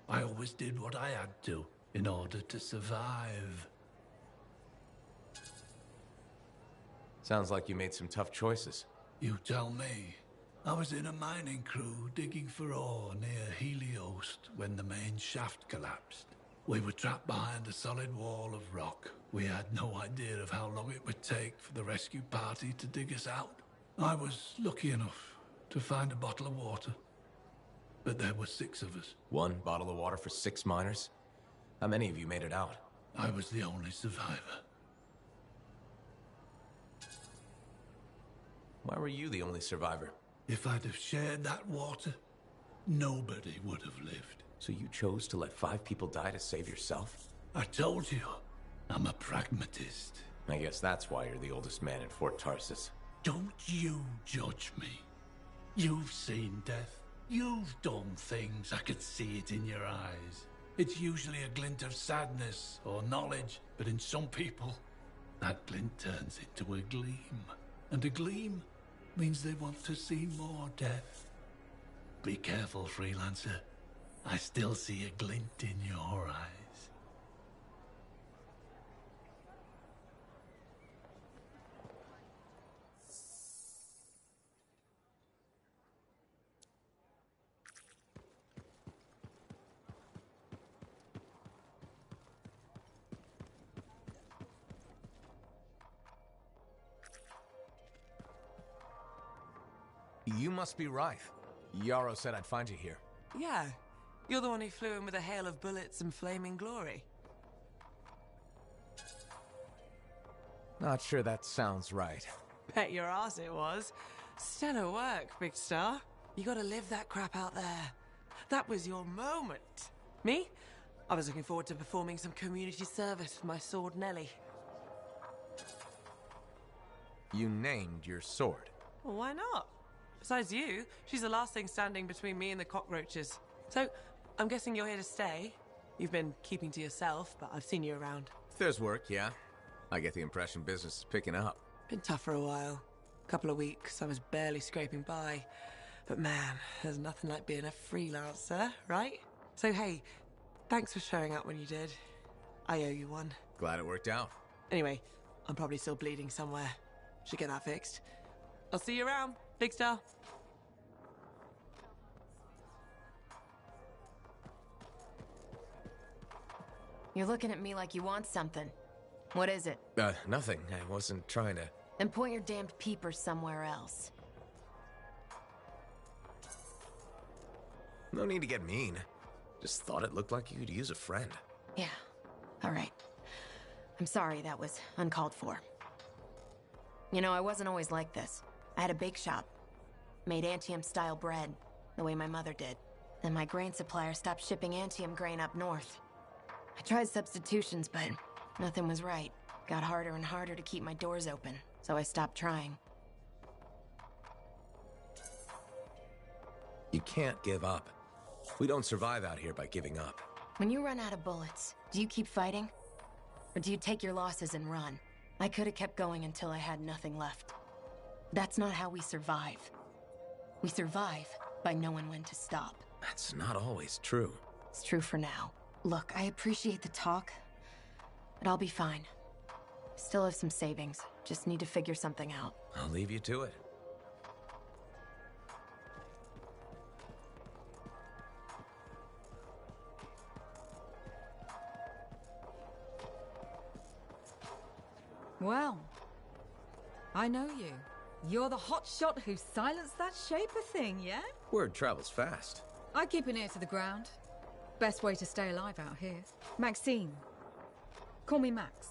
I always did what I had to in order to survive. Sounds like you made some tough choices. You tell me. I was in a mining crew digging for ore near Heliost when the main shaft collapsed. We were trapped behind a solid wall of rock. We had no idea of how long it would take for the rescue party to dig us out. I was lucky enough to find a bottle of water. But there were 6 of us. 1 bottle of water for 6 miners? How many of you made it out? I was the only survivor. Why were you the only survivor? If I'd have shared that water, nobody would have lived. So you chose to let 5 people die to save yourself? I told you, I'm a pragmatist. I guess that's why you're the oldest man in Fort Tarsus. Don't you judge me. You've seen death. You've done things. I could see it in your eyes. It's usually a glint of sadness or knowledge, but in some people, that glint turns into a gleam. And a gleam means they want to see more death. Be careful, freelancer. I still see a glint in your eyes. You must be Rife. Yarrow said I'd find you here. Yeah. You're the one who flew in with a hail of bullets and flaming glory. Not sure that sounds right. Bet your ass it was. Stellar work, Big Star. You gotta live that crap out there. That was your moment. Me? I was looking forward to performing some community service with my sword Nellie. You named your sword. Well, why not? Besides you, she's the last thing standing between me and the cockroaches. So, I'm guessing you're here to stay. You've been keeping to yourself, but I've seen you around. If there's work, yeah. I get the impression business is picking up. Been tough for a while. Couple of weeks, I was barely scraping by. But man, there's nothing like being a freelancer, right? So hey, thanks for showing up when you did. I owe you one. Glad it worked out. Anyway, I'm probably still bleeding somewhere. Should get that fixed. I'll see you around, Big Star. You're looking at me like you want something. What is it? Nothing. I wasn't trying to... Then point your damned peepers somewhere else. No need to get mean. Just thought it looked like you could use a friend. Yeah. All right. I'm sorry that was uncalled for. You know, I wasn't always like this. I had a bake shop. Made Anthem-style bread, the way my mother did. Then my grain supplier stopped shipping Anthem grain up north. I tried substitutions, but nothing was right. Got harder and harder to keep my doors open, so I stopped trying. You can't give up. We don't survive out here by giving up. When you run out of bullets, do you keep fighting? Or do you take your losses and run? I could have kept going until I had nothing left. That's not how we survive. We survive by knowing when to stop. That's not always true. It's true for now. Look, I appreciate the talk, but I'll be fine. Still have some savings. Just need to figure something out. I'll leave you to it. Well, I know you. You're the hotshot who silenced that Shaper thing, yeah? Word travels fast. I keep an ear to the ground. Best way to stay alive out here. Maxine. Call me Max.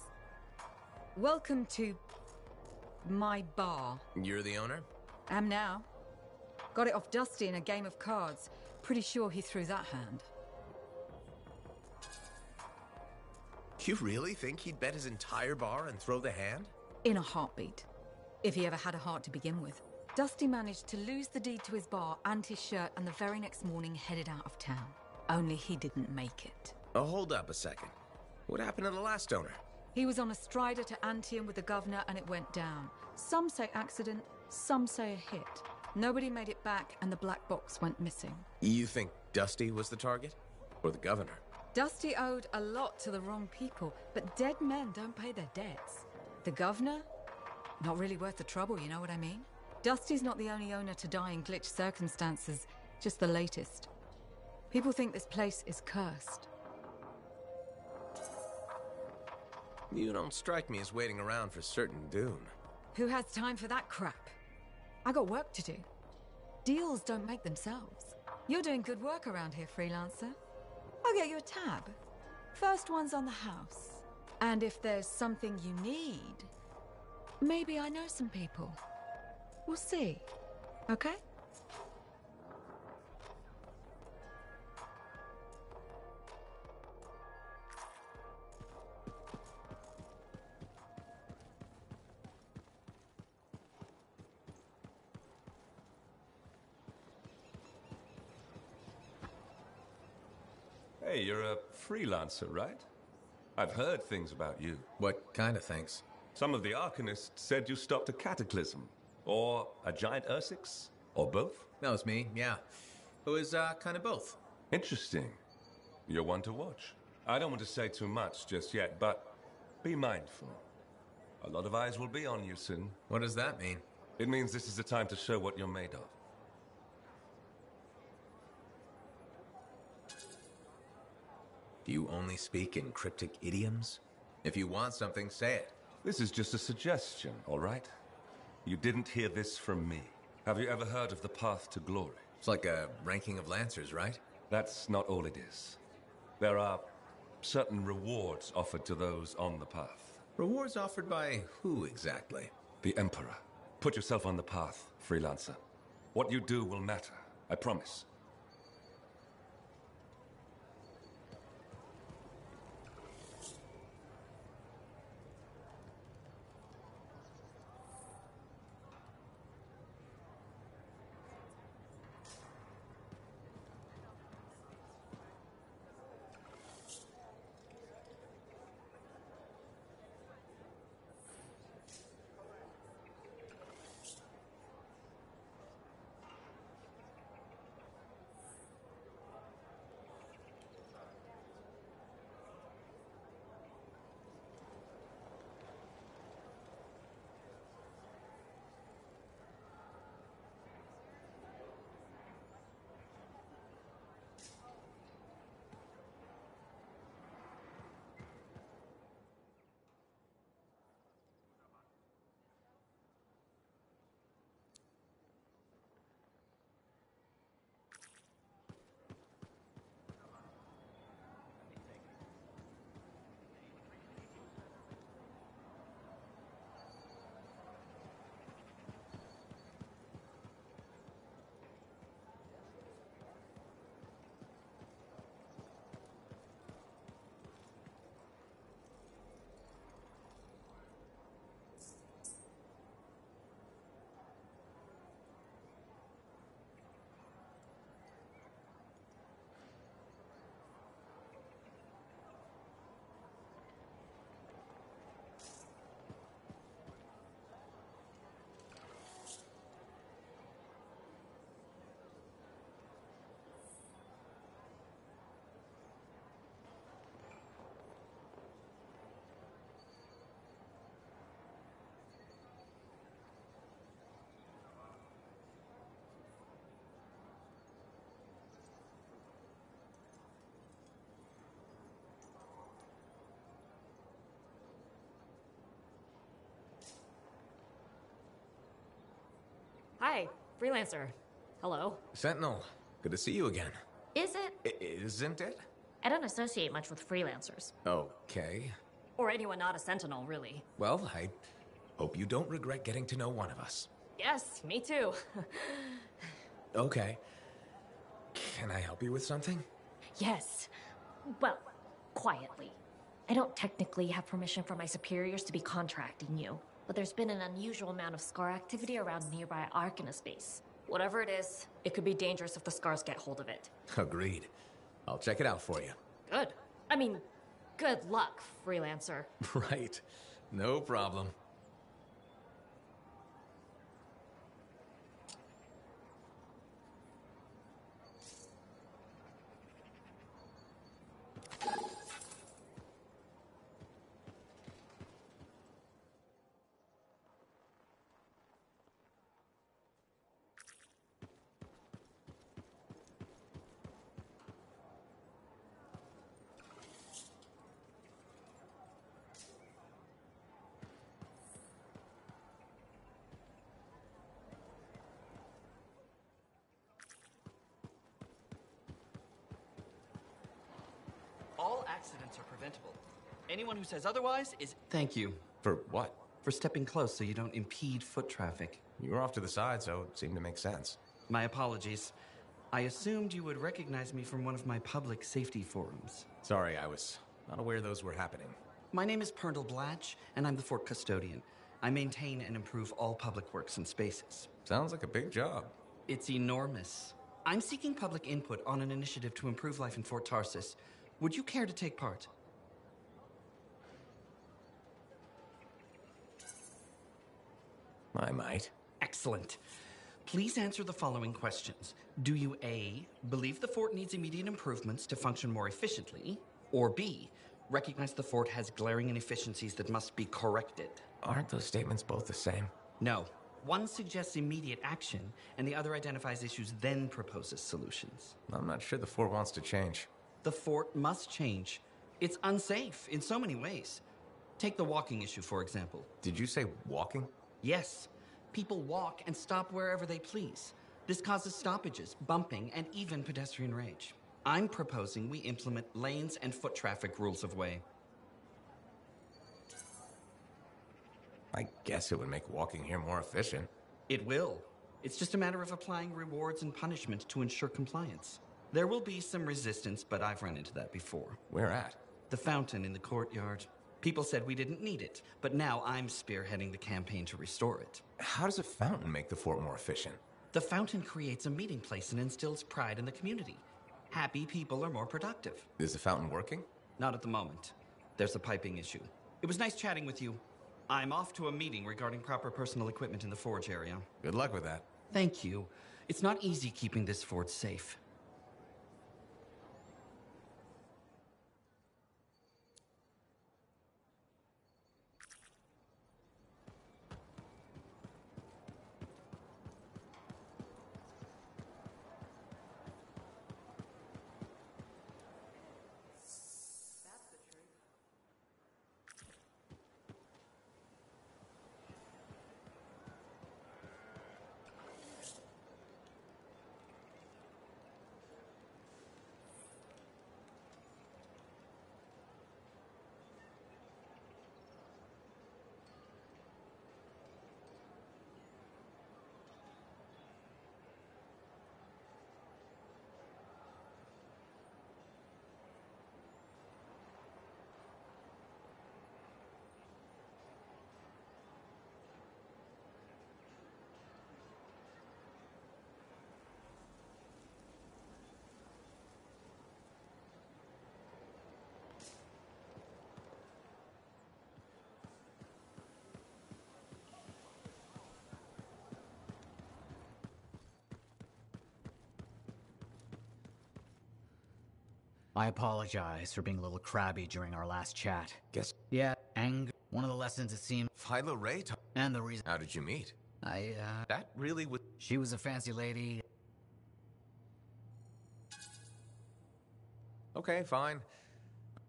Welcome to my bar. You're the owner? Am now. Got it off Dusty in a game of cards. Pretty sure he threw that hand. You really think he'd bet his entire bar and throw the hand? In a heartbeat. If he ever had a heart to begin with. Dusty managed to lose the deed to his bar and his shirt, and the very next morning headed out of town. Only he didn't make it. Oh, hold up a second. What happened to the last owner? He was on a strider to Anthem with the governor and it went down. Some say accident, some say a hit. Nobody made it back and the black box went missing. You think Dusty was the target? Or the governor? Dusty owed a lot to the wrong people, but dead men don't pay their debts. The governor? Not really worth the trouble, you know what I mean? Dusty's not the only owner to die in glitch circumstances, just the latest. People think this place is cursed. You don't strike me as waiting around for certain doom. Who has time for that crap? I got work to do. Deals don't make themselves. You're doing good work around here, freelancer. I'll get you a tab. First one's on the house. And if there's something you need, maybe I know some people. We'll see. Okay? Hey, you're a freelancer, right? I've heard things about you. What kind of things? Some of the Arcanists said you stopped a cataclysm. Or a giant Ursix. Or both. That was me, yeah. It was, kind of both. Interesting. You're one to watch. I don't want to say too much just yet, but be mindful. A lot of eyes will be on you soon. What does that mean? It means this is the time to show what you're made of. Do you only speak in cryptic idioms? If you want something, say it. This is just a suggestion, all right? You didn't hear this from me. Have you ever heard of the path to glory? It's like a ranking of lancers, right? That's not all it is. There are certain rewards offered to those on the path. Rewards offered by who exactly? The Emperor. Put yourself on the path, freelancer. What you do will matter, I promise. Hi, freelancer. Hello. Sentinel, good to see you again. Is it? Isn't it? I don't associate much with freelancers. Okay. Or anyone not a sentinel, really. Well, I hope you don't regret getting to know one of us. Yes, me too. Okay. Can I help you with something? Yes. Well, quietly. I don't technically have permission from my superiors to be contracting you. but there's been an unusual amount of scar activity around nearby Arcanist base. Whatever it is, it could be dangerous if the scars get hold of it. Agreed. I'll check it out for you. Good. I mean, good luck, freelancer. Right. No problem. All accidents are preventable. Anyone who says otherwise is... Thank you. For what? For stepping close so you don't impede foot traffic. You were off to the side, so it seemed to make sense. My apologies. I assumed you would recognize me from one of my public safety forums. Sorry, I was not aware those were happening. My name is Pernell Blatch, and I'm the fort custodian. I maintain and improve all public works and spaces. Sounds like a big job. It's enormous. I'm seeking public input on an initiative to improve life in Fort Tarsus. Would you care to take part? I might. Excellent. Please answer the following questions. Do you A, believe the fort needs immediate improvements to function more efficiently? Or B, recognize the fort has glaring inefficiencies that must be corrected? Aren't those statements both the same? No. One suggests immediate action, and the other identifies issues, then proposes solutions. I'm not sure the fort wants to change. The fort must change. It's unsafe in so many ways. Take the walking issue, for example. Did you say walking? Yes. People walk and stop wherever they please. This causes stoppages, bumping, and even pedestrian rage. I'm proposing we implement lanes and foot traffic rules of way. I guess it would make walking here more efficient. It will. It's just a matter of applying rewards and punishment to ensure compliance. There will be some resistance, but I've run into that before. Where at? The fountain in the courtyard. People said we didn't need it, but now I'm spearheading the campaign to restore it. How does a fountain make the fort more efficient? The fountain creates a meeting place and instills pride in the community. Happy people are more productive. Is the fountain working? Not at the moment. There's a piping issue. It was nice chatting with you. I'm off to a meeting regarding proper personal equipment in the forge area. Good luck with that. Thank you. It's not easy keeping this forge safe. I apologize for being a little crabby during our last chat. Guess. Yeah, anger. One of the lessons it seemed. Philo Ray. And the reason. How did you meet? That really was. She was a fancy lady. Okay, fine.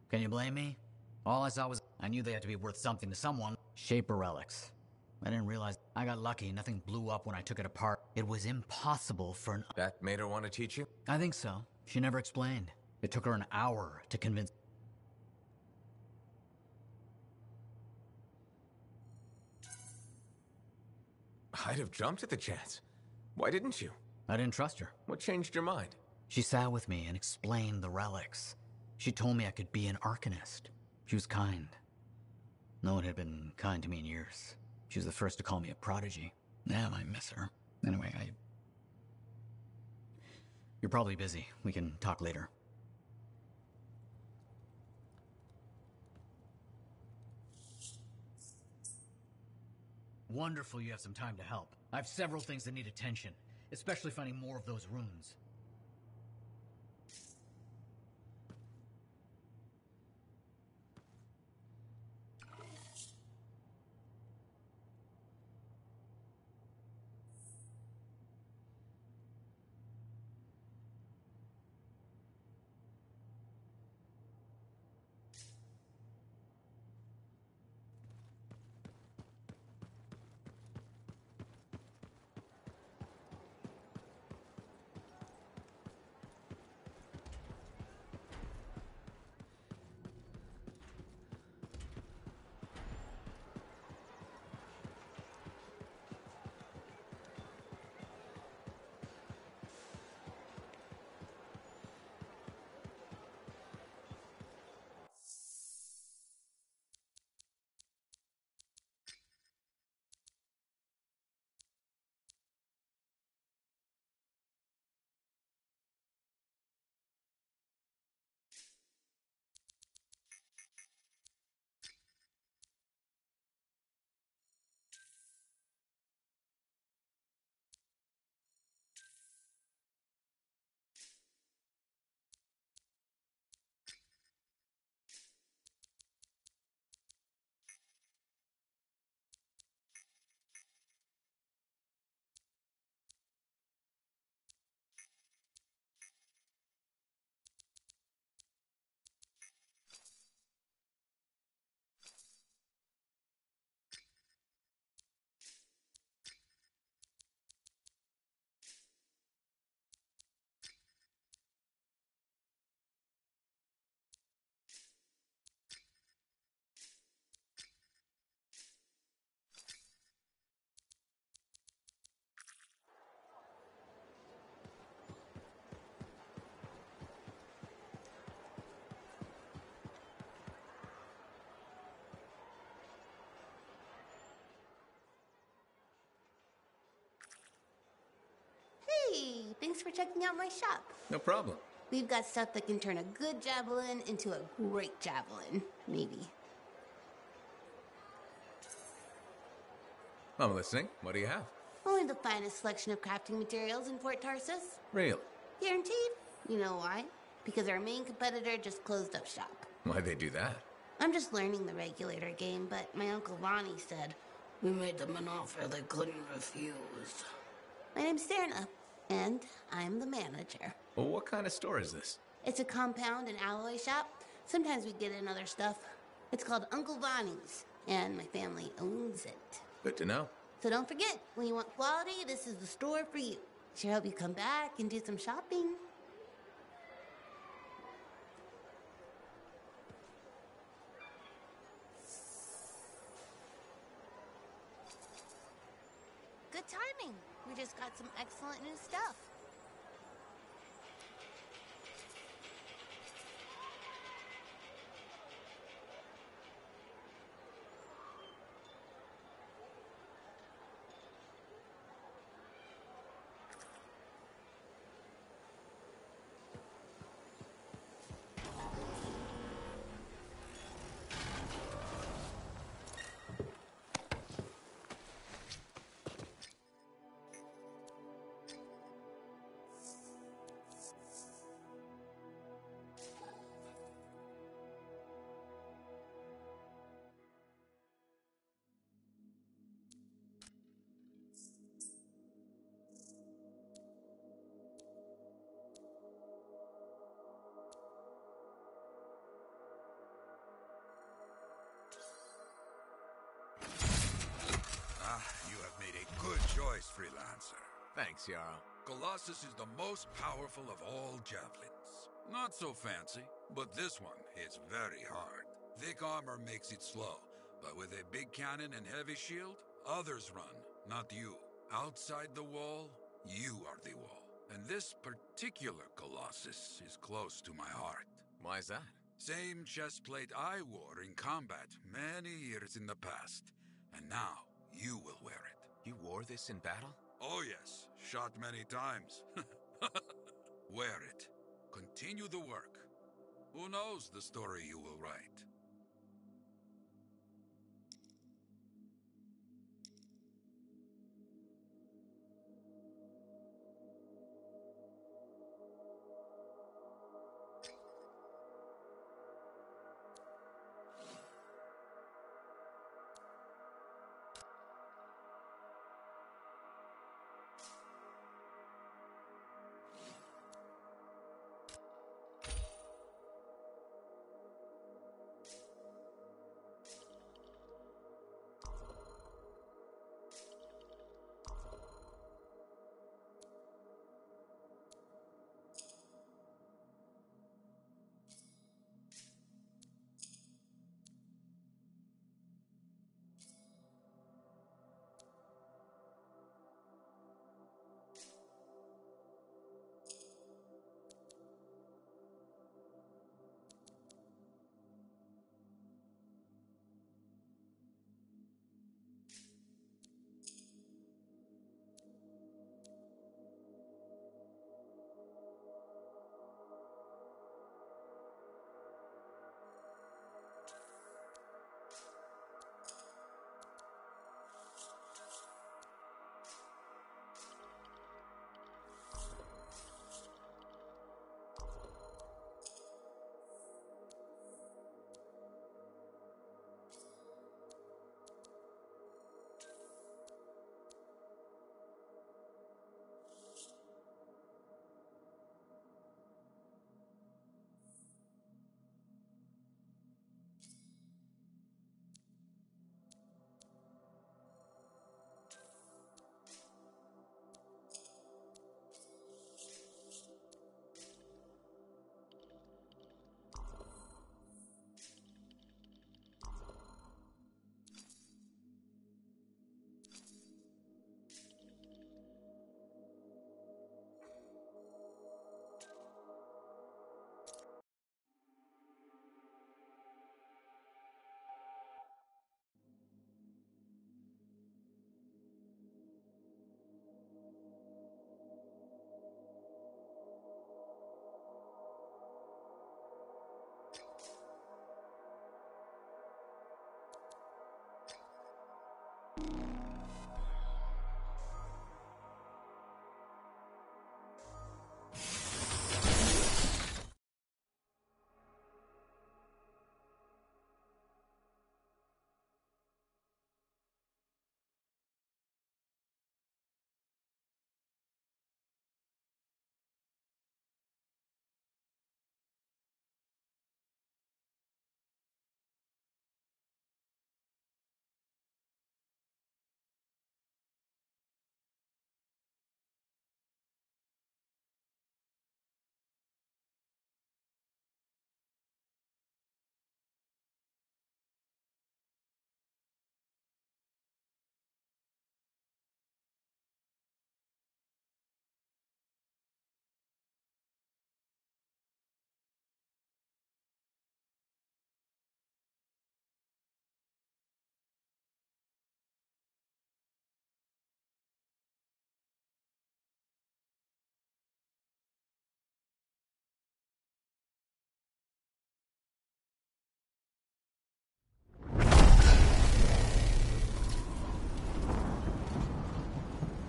Can you blame me? All I saw was I knew they had to be worth something to someone. Shaper relics. I didn't realize I got lucky. Nothing blew up when I took it apart. It was impossible for an. That made her want to teach you? I think so. She never explained. It took her an hour to convince. I'd have jumped at the chance. Why didn't you? I didn't trust her. What changed your mind? She sat with me and explained the relics. She told me I could be an Arcanist. She was kind. No one had been kind to me in years. She was the first to call me a prodigy. Damn, I miss her. Anyway, You're probably busy. We can talk later. Wonderful you have some time to help. I have several things that need attention, especially finding more of those runes. Hey, thanks for checking out my shop. No problem. We've got stuff that can turn a good javelin into a great javelin, maybe. I'm listening. What do you have? Only the finest selection of crafting materials in Fort Tarsus. Really? Guaranteed. You know why? Because our main competitor just closed up shop. Why'd they do that? I'm just learning the regulator game, but my Uncle Ronnie said, we made them an offer they couldn't refuse. My name's Serna, and I'm the manager. Well, what kind of store is this? It's a compound and alloy shop. Sometimes we get in other stuff. It's called Uncle Ronnie's, and my family owns it. Good to know. So don't forget, when you want quality, this is the store for you. Sure hope you come back and do some shopping. Good timing. We just got some excellent new stuff. You have made a good choice, Freelancer. Thanks, Yarrow. Colossus is the most powerful of all javelins. Not so fancy, but this one hits very hard. Thick armor makes it slow, but with a big cannon and heavy shield, others run, not you. Outside the wall, you are the wall. And this particular Colossus is close to my heart. Why is that? Same chestplate I wore in combat many years in the past. And now, you will wear it. You wore this in battle? Oh yes, shot many times. Wear it. Continue the work. Who knows the story you will write?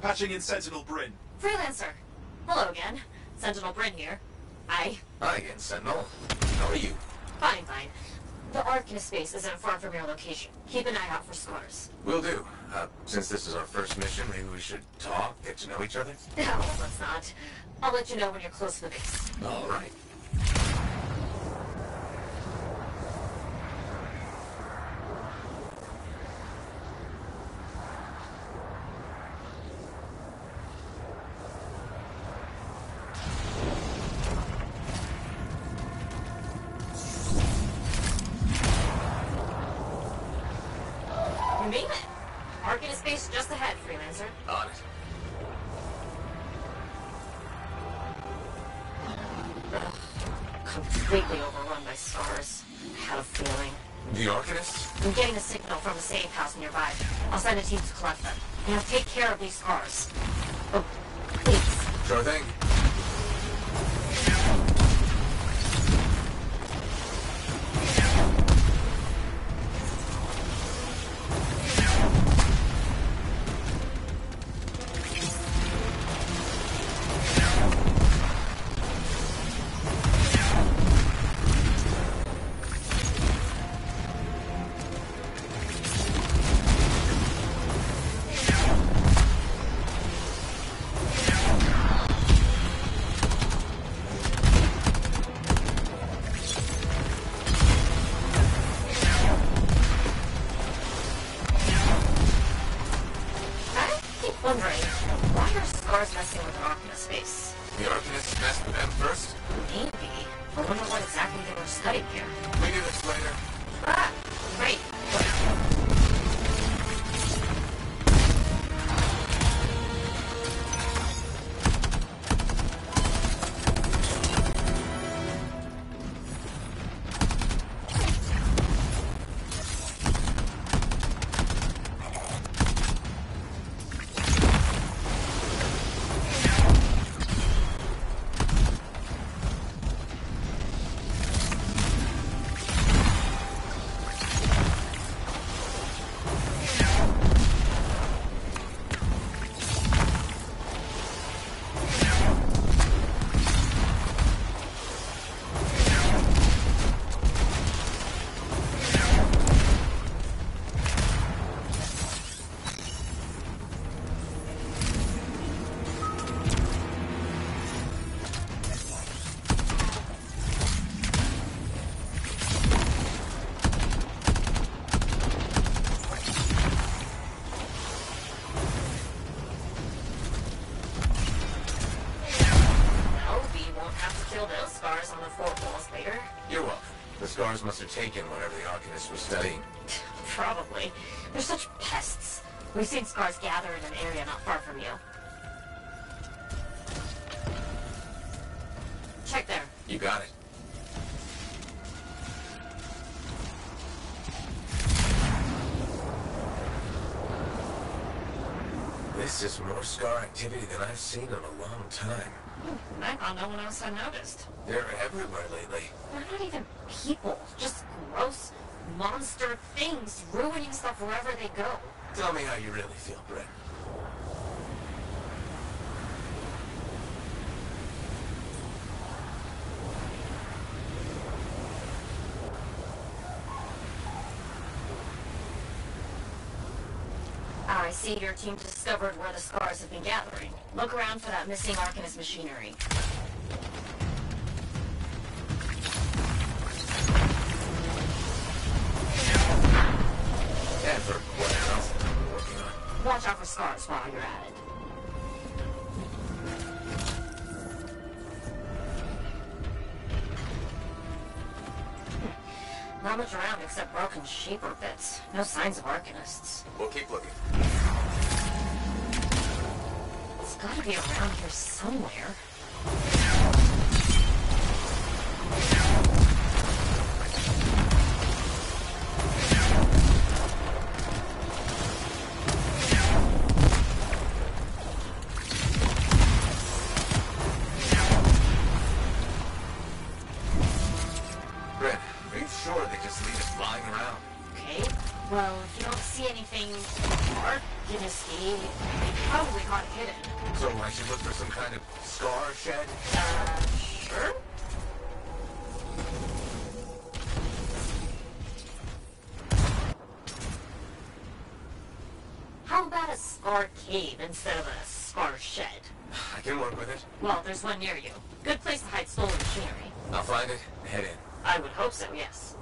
Patching in Sentinel Bryn. Freelancer. Hello again. Sentinel Bryn here. Hi again, Sentinel. How are you? Fine. The Arcanist space isn't far from your location. Keep an eye out for scars. Will do. Since this is our first mission, maybe we should talk, get to know each other? No, let's not. I'll let you know when you're close to the base. All right. You made it. Arcanist space just ahead, Freelancer. On it. Completely overrun by scars. I had a feeling. The Arcanists? I'm getting a signal from a safe house nearby. I'll send a team to collect them. Now take care of these scars. Oh, please. Sure thing. Wondering, why are scars messing with Arcana space? The Arcanists messed with them first? Maybe. I wonder what exactly they were studying here. We do this later. Ah, great. Scars must have taken whatever the Arcanist was studying. Probably. They're such pests. We've seen scars gather in an area not far from you. Check there. You got it. This is more Scar activity than I've seen in a long time. I thought no one else had noticed. They're everywhere lately. They're not even people. Just gross monster things ruining stuff wherever they go. Tell me how you really feel, Brett. I see your team discovered where the scars have been gathering. Look around for that missing Arcanist machinery. And for whatever else I'm working on. Watch out for scars while you're at it. Not much around except broken shaper bits. No signs of Arcanists. We'll keep looking. It's gotta be around here somewhere. Well, if you don't see anything Arcanist-y, they probably got it hidden. So I should look for some kind of scar shed? Sure. How about a scar cave instead of a scar shed? I can work with it. Well, there's one near you. Good place to hide stolen machinery. I'll find it and head in. I would hope so, yes.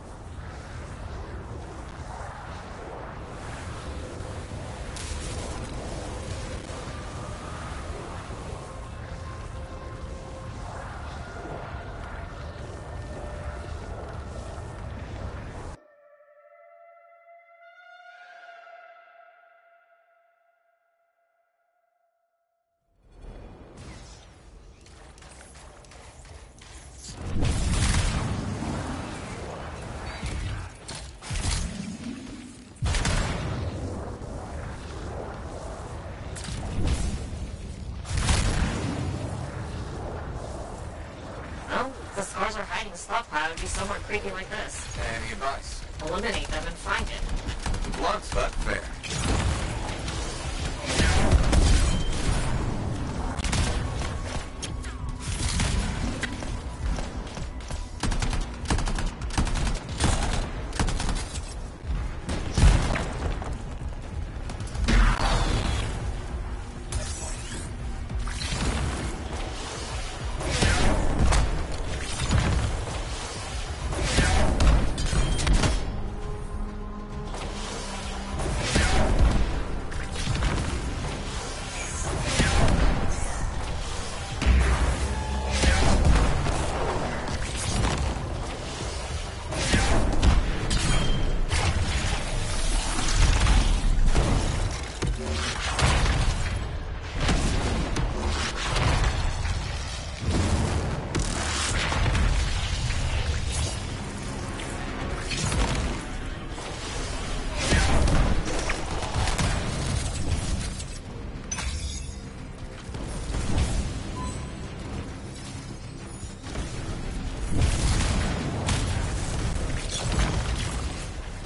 the stockpile would be somewhere creepy like this. Any advice? Eliminate them and find it. Blunt but fair.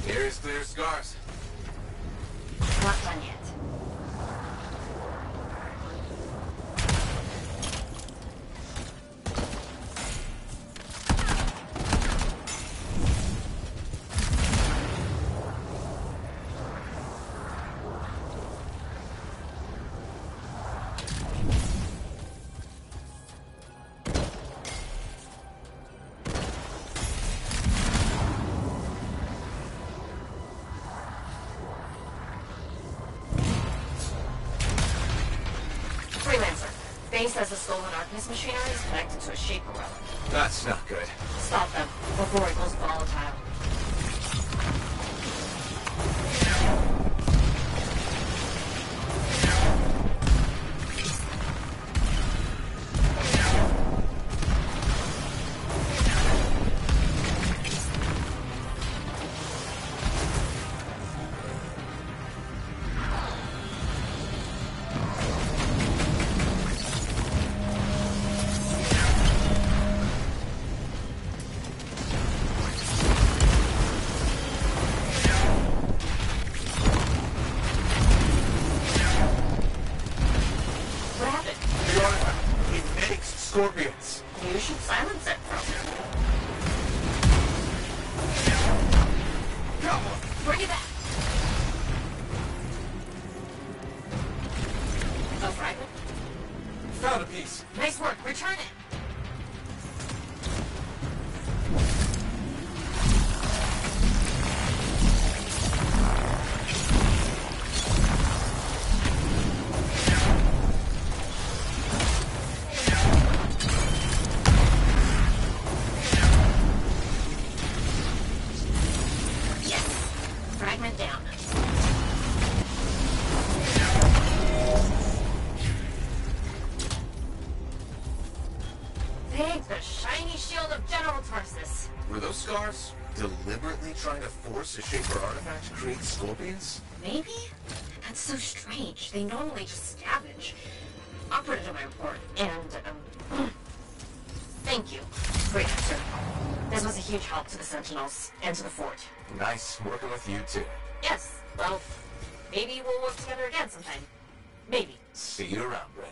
Here's clear scars. Not done yet. Freelancer. Bane says the stolen darkness machinery is connected to a shaper relic. That's not good. Stop them before it goes volatile. What happened? The artifact, it makes scorpions. You should silence it. Come on. Bring it back. A fragment? Found a piece. Nice work. Return it. Yes. Fragment down. Thank the shiny shield of General Tarsus. Were those scars deliberately trying to force a shaper artifact to create scorpions? Maybe? That's so strange. They normally just scavenge. I'll put it in my report. And, thank you, Freelancer. This was a huge help to the Sentinels and to the fort. Nice working with you too. Yes, well, maybe we'll work together again sometime. Maybe. See you around, Bryn.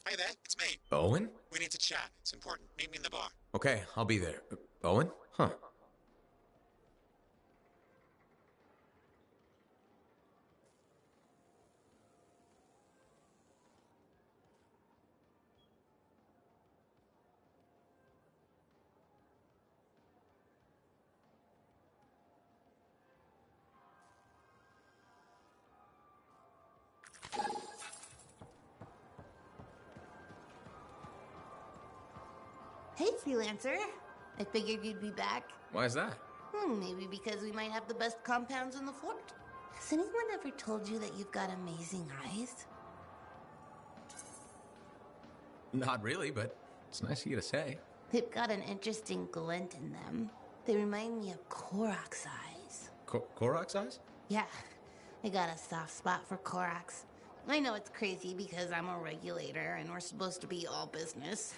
Hi there, it's me. Owen? We need to chat. It's important. Meet me in the bar. Okay, I'll be there. Owen? Huh. Hey, freelancer. I figured you'd be back. Why is that? Maybe because we might have the best compounds in the fort. Has anyone ever told you that you've got amazing eyes? Not really, but it's nice of you to say. They've got an interesting glint in them. They remind me of Korok's eyes. Korok's eyes? Yeah, I got a soft spot for Korok's. I know it's crazy because I'm a regulator and we're supposed to be all business.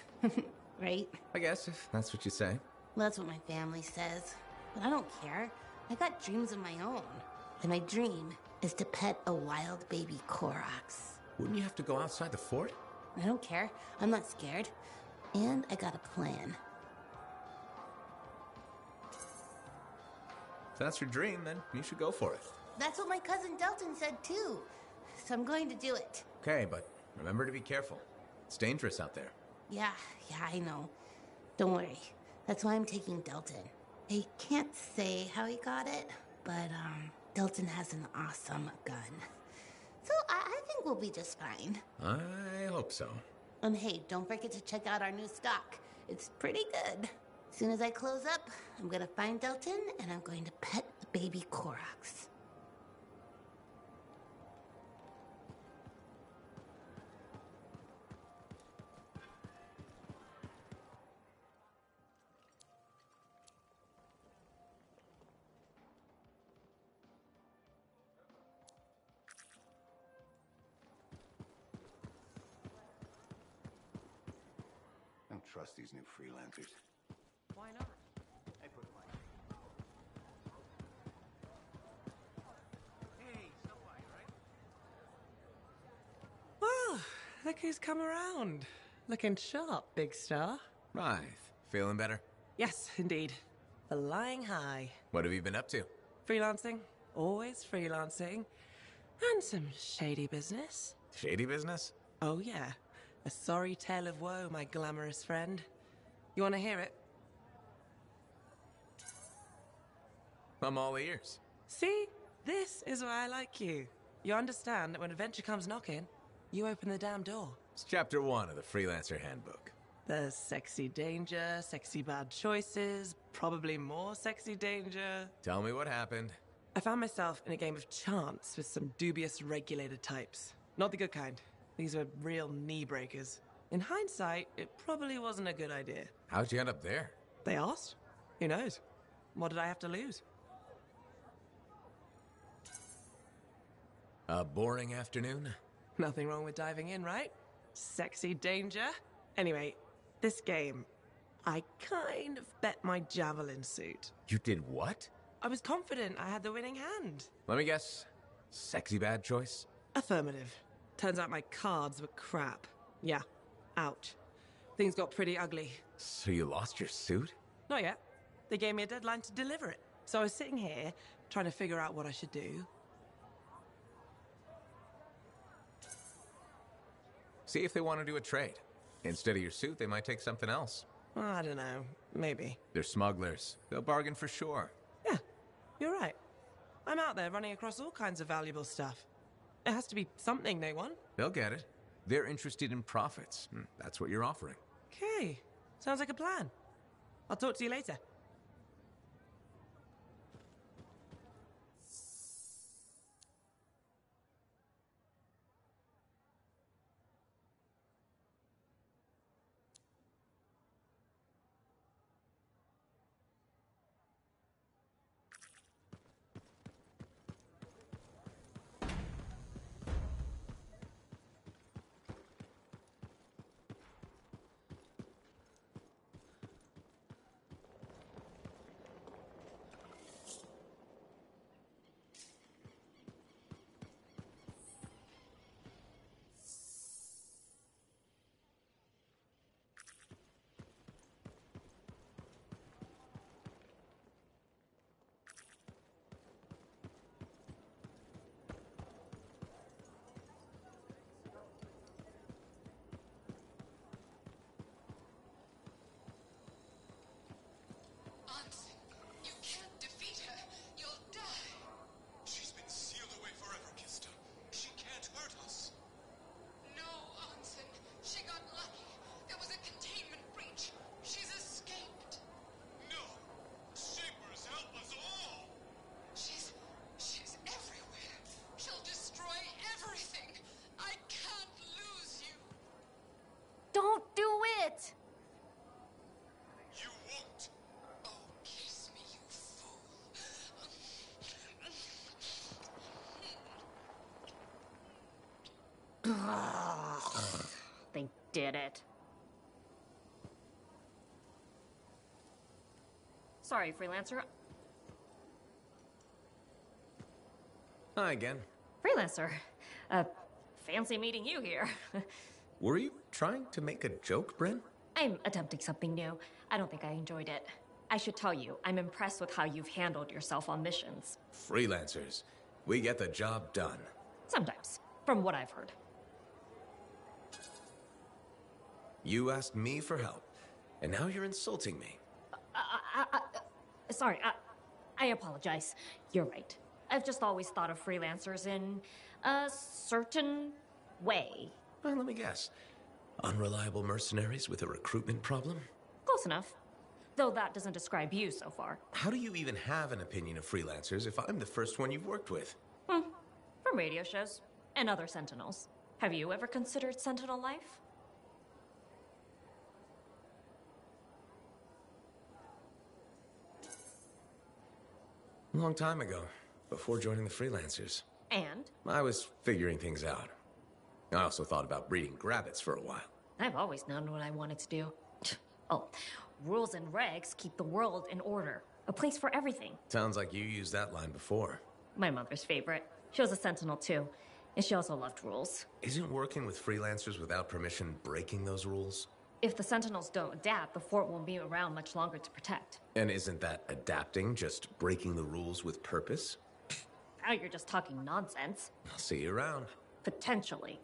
Right? I guess, if that's what you say. Well, that's what my family says. But I don't care. I got dreams of my own. And my dream is to pet a wild baby Korok's. Wouldn't you have to go outside the fort? I don't care. I'm not scared. And I got a plan. If that's your dream, then you should go for it. That's what my cousin Delton said too. So I'm going to do it. Okay, but remember to be careful. It's dangerous out there. Yeah, I know. Don't worry. That's why I'm taking Delton. I can't say how he got it, but Delton has an awesome gun. So I think we'll be just fine. I hope so. And hey, don't forget to check out our new stock. It's pretty good. As soon as I close up, I'm gonna find Delton and I'm going to pet the baby Korok's. I don't trust these new freelancers. Why not? I put mine. Hey, so white, right? Well, look who's come around. Looking sharp, big star. Right. Feeling better? Yes, indeed. Flying high. What have you been up to? Freelancing. Always freelancing. And some shady business. Shady business? Oh, yeah. A sorry tale of woe, my glamorous friend. You want to hear it? I'm all ears. See? This is why I like you. You understand that when adventure comes knocking, you open the damn door. It's chapter 1 of the Freelancer Handbook. There's sexy danger, sexy bad choices, probably more sexy danger. Tell me what happened. I found myself in a game of chance with some dubious regulator types. Not the good kind. These were real knee breakers. In hindsight, it probably wasn't a good idea. How'd you end up there? They asked. Who knows? What did I have to lose? A boring afternoon? Nothing wrong with diving in, right? Sexy danger. Anyway, this game, I kind of bet my javelin suit. You did what? I was confident I had the winning hand. Let me guess. Sexy bad choice? Affirmative. Turns out my cards were crap. Yeah. Ouch. Things got pretty ugly. So you lost your suit? Not yet. They gave me a deadline to deliver it. So I was sitting here, trying to figure out what I should do. See if they want to do a trade. Instead of your suit, they might take something else. I don't know. Maybe. They're smugglers. They'll bargain for sure. Yeah, you're right. I'm out there running across all kinds of valuable stuff. It has to be something they want. They'll get it. They're interested in profits. That's what you're offering. Okay. Sounds like a plan. I'll talk to you later. did it. Sorry, freelancer. Hi again. Freelancer. Fancy meeting you here. Were you trying to make a joke, Bryn? I'm attempting something new. I don't think I enjoyed it. I should tell you, I'm impressed with how you've handled yourself on missions. Freelancers. We get the job done. Sometimes, from what I've heard. You asked me for help, and now you're insulting me. Sorry, I apologize. You're right. I've just always thought of freelancers in a certain way. Well, let me guess. Unreliable mercenaries with a recruitment problem? Close enough. Though that doesn't describe you so far. How do you even have an opinion of freelancers if I'm the first one you've worked with? From radio shows and other Sentinels. Have you ever considered Sentinel life? A long time ago, before joining the freelancers. And? I was figuring things out. I also thought about breeding grabbits for a while. I've always known what I wanted to do. Oh, rules and regs keep the world in order. A place for everything. Sounds like you used that line before. My mother's favorite. She was a Sentinel too, and she also loved rules. Isn't working with freelancers without permission breaking those rules? If the Sentinels don't adapt, the fort won't be around much longer to protect. And isn't that adapting just breaking the rules with purpose? Now you're just talking nonsense. I'll see you around. Potentially.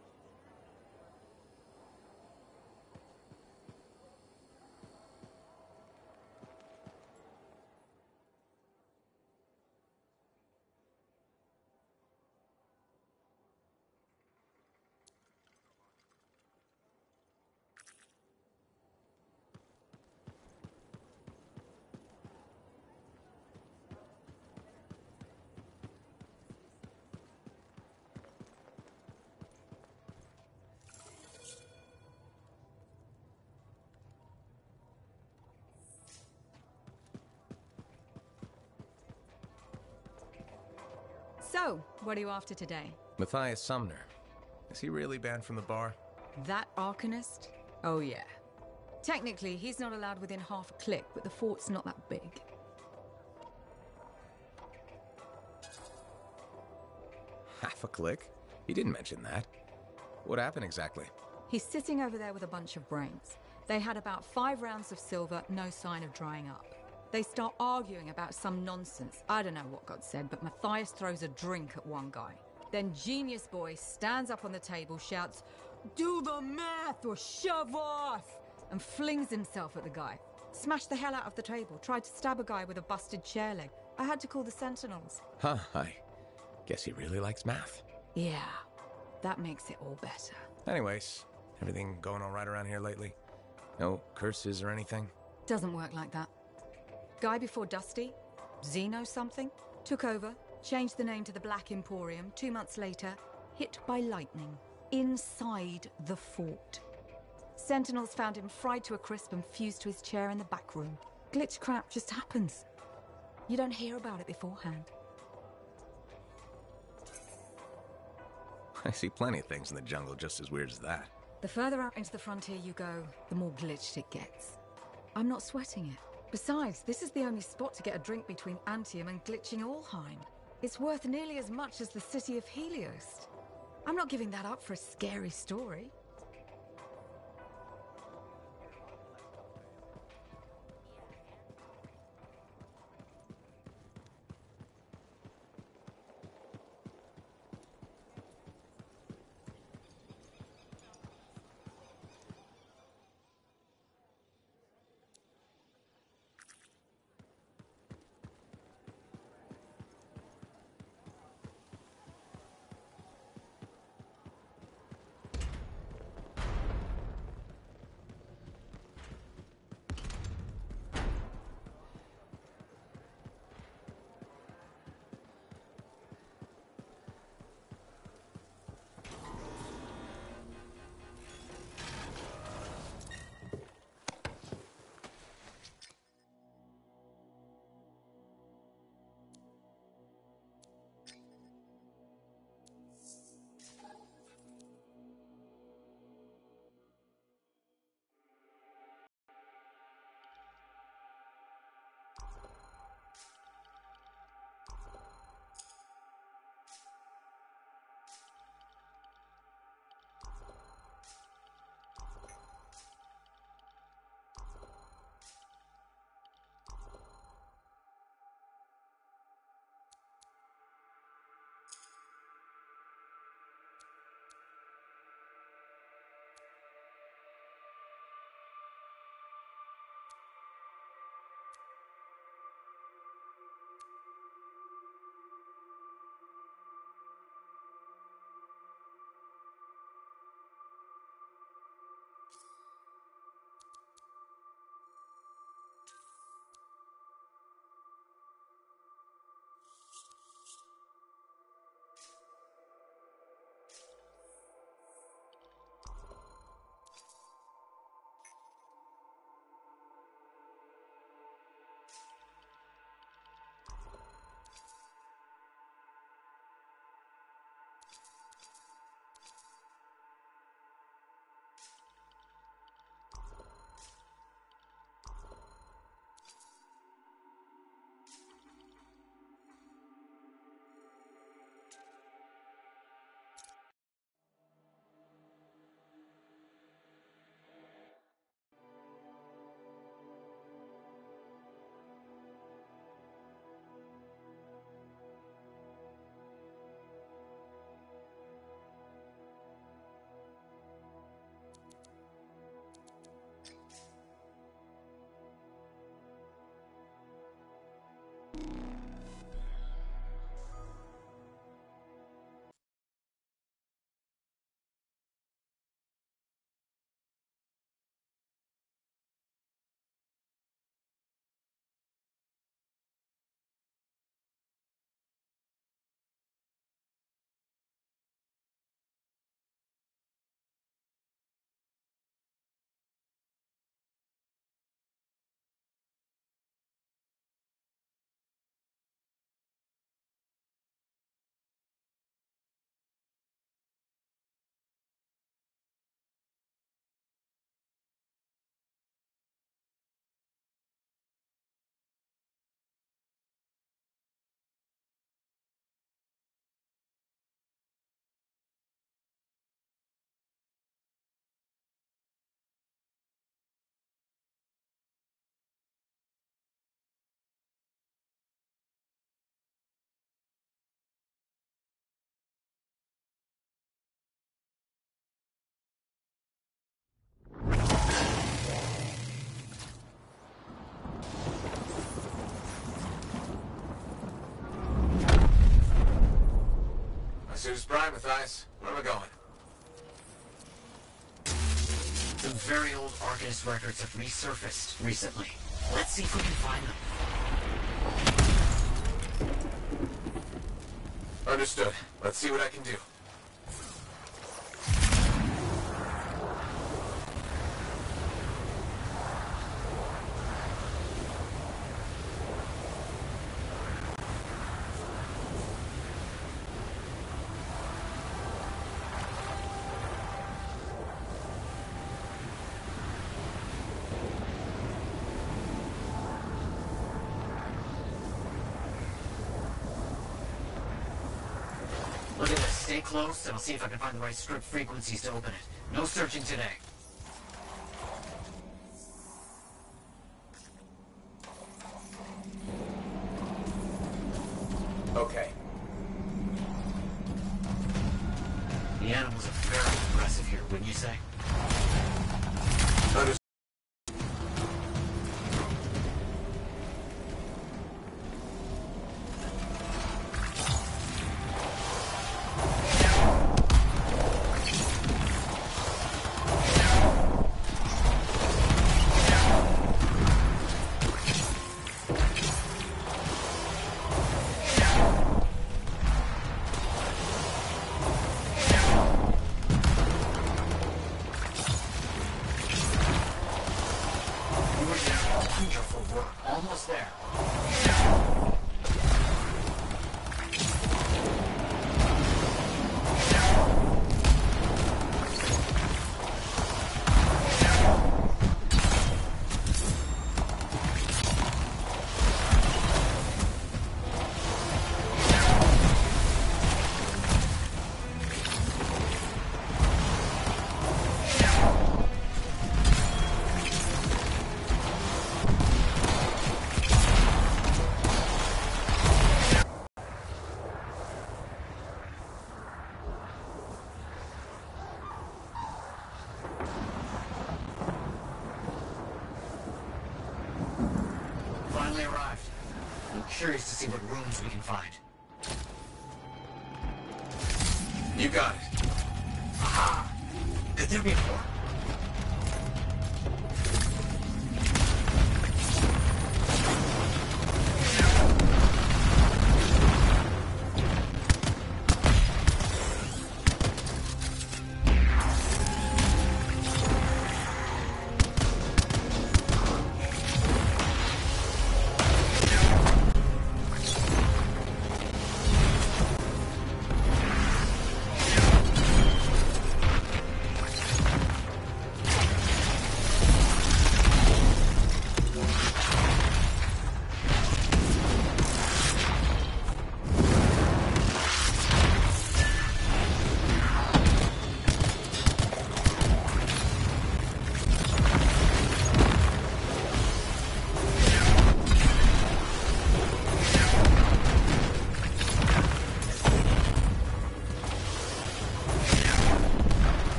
So, what are you after today? Matthias Sumner. Is he really banned from the bar? That Arcanist? Oh yeah. Technically, he's not allowed within half a click, but the fort's not that big. Half a click? He didn't mention that. What happened exactly? He's sitting over there with a bunch of brains. They had about 5 rounds of silver, no sign of drying up. They start arguing about some nonsense. I don't know what got said, but Matthias throws a drink at one guy. Then Genius Boy stands up on the table, shouts, "Do the math or shove off!" and flings himself at the guy. Smashed the hell out of the table, tried to stab a guy with a busted chair leg. I had to call the Sentinels. Huh, I guess he really likes math. Yeah, that makes it all better. Anyways, everything going all right around here lately? No curses or anything? Doesn't work like that. Guy before Dusty, Xeno something, took over, changed the name to the Black Emporium. 2 months later, hit by lightning, inside the fort. Sentinels found him fried to a crisp and fused to his chair in the back room. Glitch crap just happens. You don't hear about it beforehand. I see plenty of things in the jungle just as weird as that. The further out into the frontier you go, the more glitched it gets. I'm not sweating it. Besides, this is the only spot to get a drink between Anthem and glitching Allheim. It's worth nearly as much as the city of Helios. I'm not giving that up for a scary story. right, Matthias. Where are we going? Some very old Arcanist records have resurfaced recently. Let's see if we can find them. Understood. Let's see what I can do. Look at this. Stay close, and I'll see if I can find the right script frequencies to open it. No searching today. Okay. The animals are very aggressive here, wouldn't you say? Understood. Wonderful work. Almost there. Finally arrived. I'm curious to see what rooms we can find. You got it. Aha! Could there be more?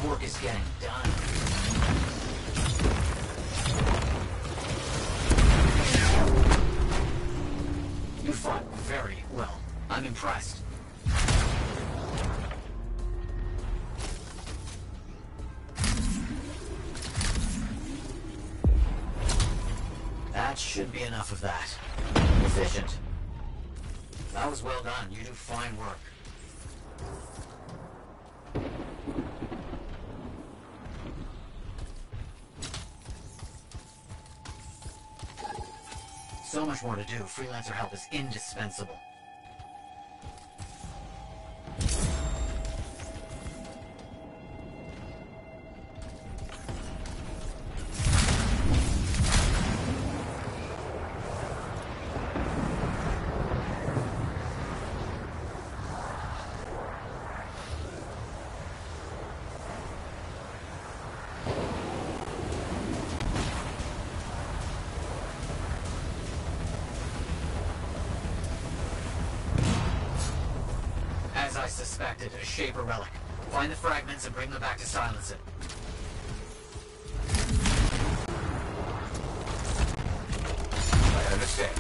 Work is getting done. You fought very well. I'm impressed. That should be enough of that. Efficient. That was well done. You do fine work. So much more to do. Freelancer help is indispensable. suspected, a Shaper relic. Find the fragments and bring them back to silence it. I understand.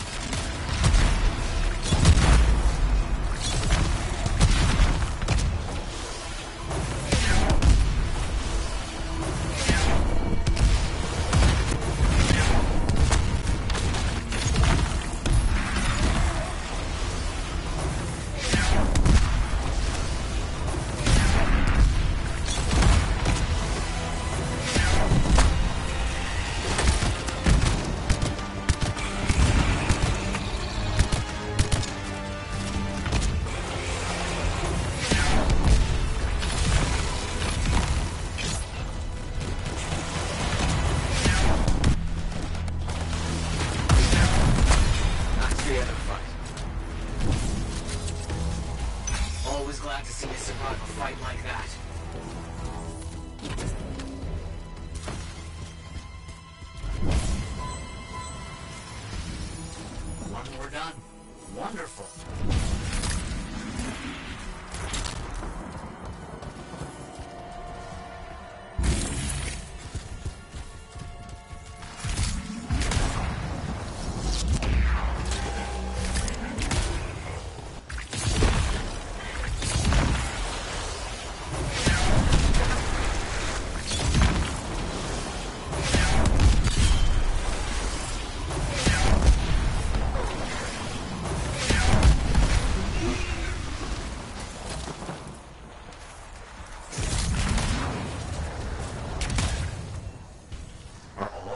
Glad to see you survive a fight like that. One more done. Wonderful.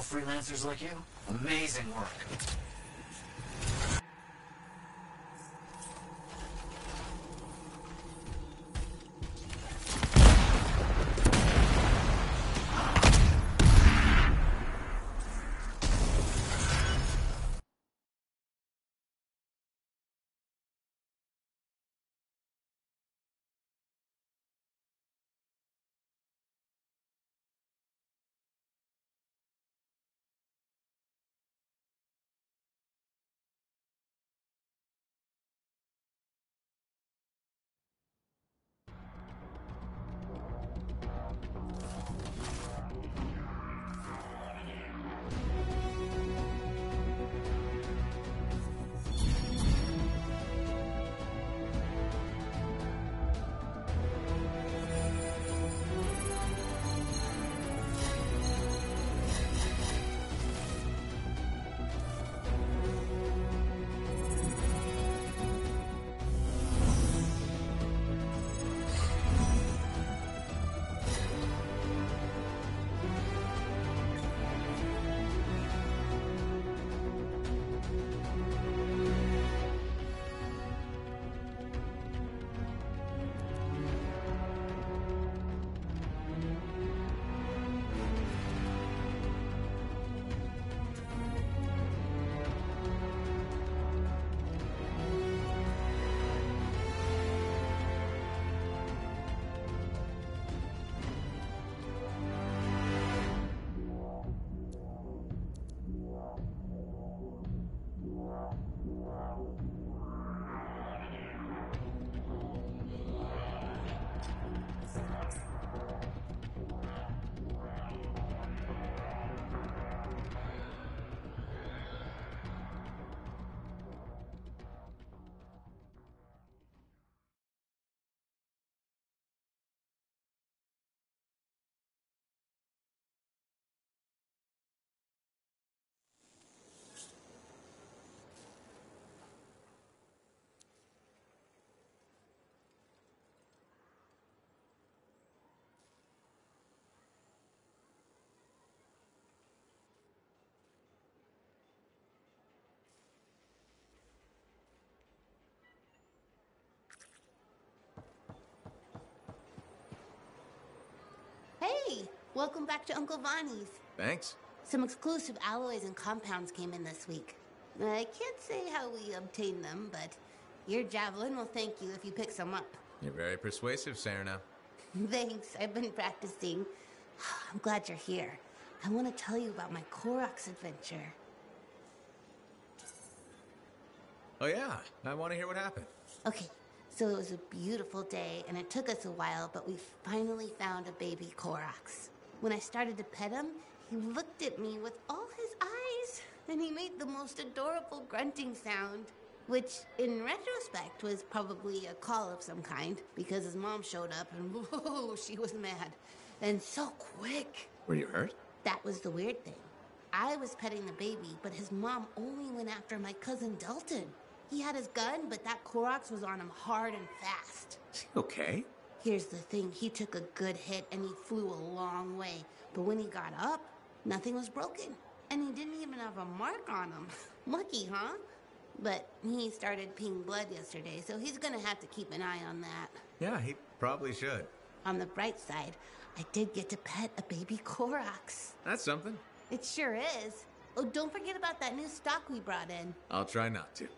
Freelancers like you? Amazing work. Hey, welcome back to Uncle Vonnie's. Thanks. Some exclusive alloys and compounds came in this week. I can't say how we obtained them, but your javelin will thank you if you pick some up. You're very persuasive, Serena. Thanks, I've been practicing. I'm glad you're here. I want to tell you about my Koroks adventure. Oh yeah, I want to hear what happened. Okay, So it was a beautiful day, and it took us a while, but we finally found a baby Korax. When I started to pet him, he looked at me with all his eyes, and he made the most adorable grunting sound, which, in retrospect, was probably a call of some kind, because his mom showed up, and whoa, she was mad. And so quick. Were you hurt? That was the weird thing. I was petting the baby, but his mom only went after my cousin Dalton. He had his gun, but that Korax was on him hard and fast. Okay. Here's the thing, he took a good hit and he flew a long way. But when he got up, nothing was broken. And he didn't even have a mark on him. Lucky, huh? But he started peeing blood yesterday, so he's gonna have to keep an eye on that. Yeah, he probably should. On the bright side, I did get to pet a baby Korax. That's something. It sure is. Oh, don't forget about that new stock we brought in. I'll try not to.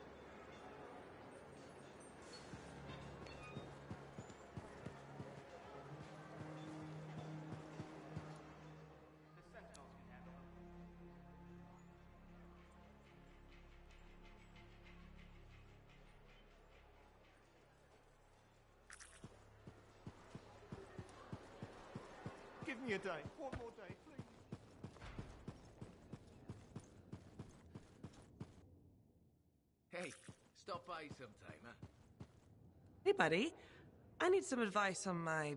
Give me a day. One more day, please. Hey, stop by sometime, huh? Hey, buddy. I need some advice on my,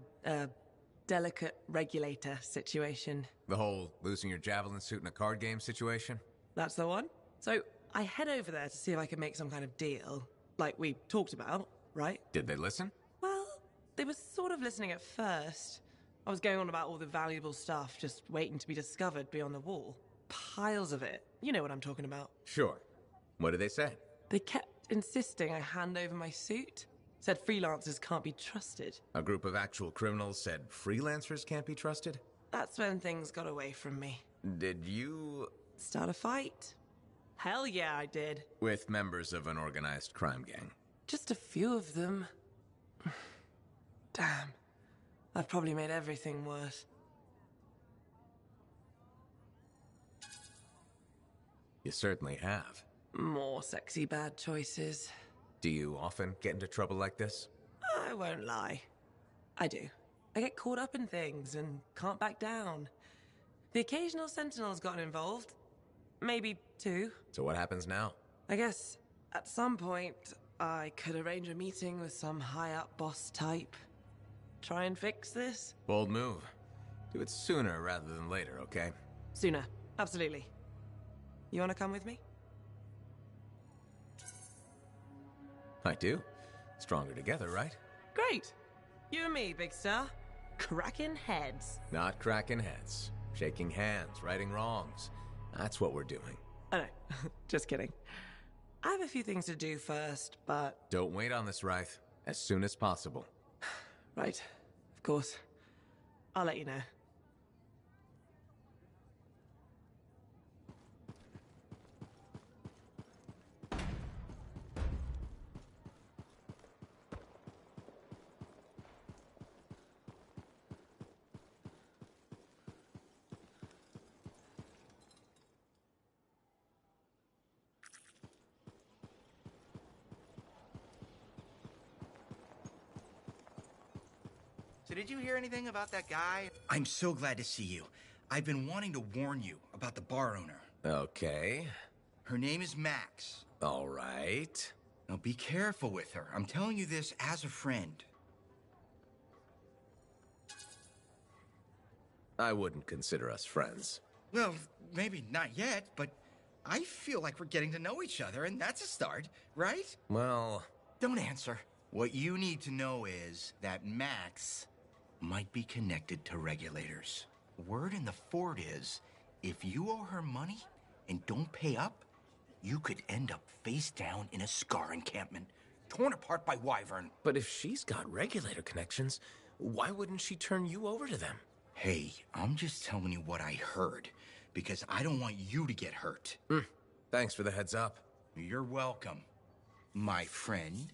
delicate regulator situation. The whole losing your javelin suit in a card game situation? That's the one. So, I head over there to see if I can make some kind of deal, like we talked about, right? Did they listen? Well, they were sort of listening at first. I was going on about all the valuable stuff just waiting to be discovered beyond the wall. Piles of it. You know what I'm talking about. Sure. What did they say? They kept insisting I hand over my suit. Said freelancers can't be trusted. A group of actual criminals said freelancers can't be trusted? That's when things got away from me. Did you... Start a fight? Hell yeah, I did. With members of an organized crime gang? Just a few of them. Damn. I've probably made everything worse. You certainly have. More sexy bad choices. Do you often get into trouble like this? I won't lie. I do. I get caught up in things and can't back down. The occasional sentinel's gotten involved. Maybe two. So what happens now? I guess at some point I could arrange a meeting with some high-up boss type. Try and fix this? Bold move. Do it sooner rather than later, okay? Sooner. Absolutely. You want to come with me? I do. Stronger together, right? Great. You and me, big star. Cracking heads. Not cracking heads. Shaking hands, righting wrongs. That's what we're doing. Oh no, just kidding. I have a few things to do first, but... Don't wait on this, Wraith. As soon as possible. Right. Of course. I'll let you know. So did you hear anything about that guy? I'm so glad to see you. I've been wanting to warn you about the bar owner. Okay. Her name is Max. All right. Now be careful with her. I'm telling you this as a friend. I wouldn't consider us friends. Well, maybe not yet, but I feel like we're getting to know each other, and that's a start, right? Well... Don't answer. What you need to know is that Max might be connected to regulators. Word in the fort is, if you owe her money and don't pay up, you could end up face down in a Scar encampment, torn apart by Wyvern. But if she's got regulator connections, why wouldn't she turn you over to them? Hey, I'm just telling you what I heard, because I don't want you to get hurt. Thanks for the heads up. You're welcome, my friend.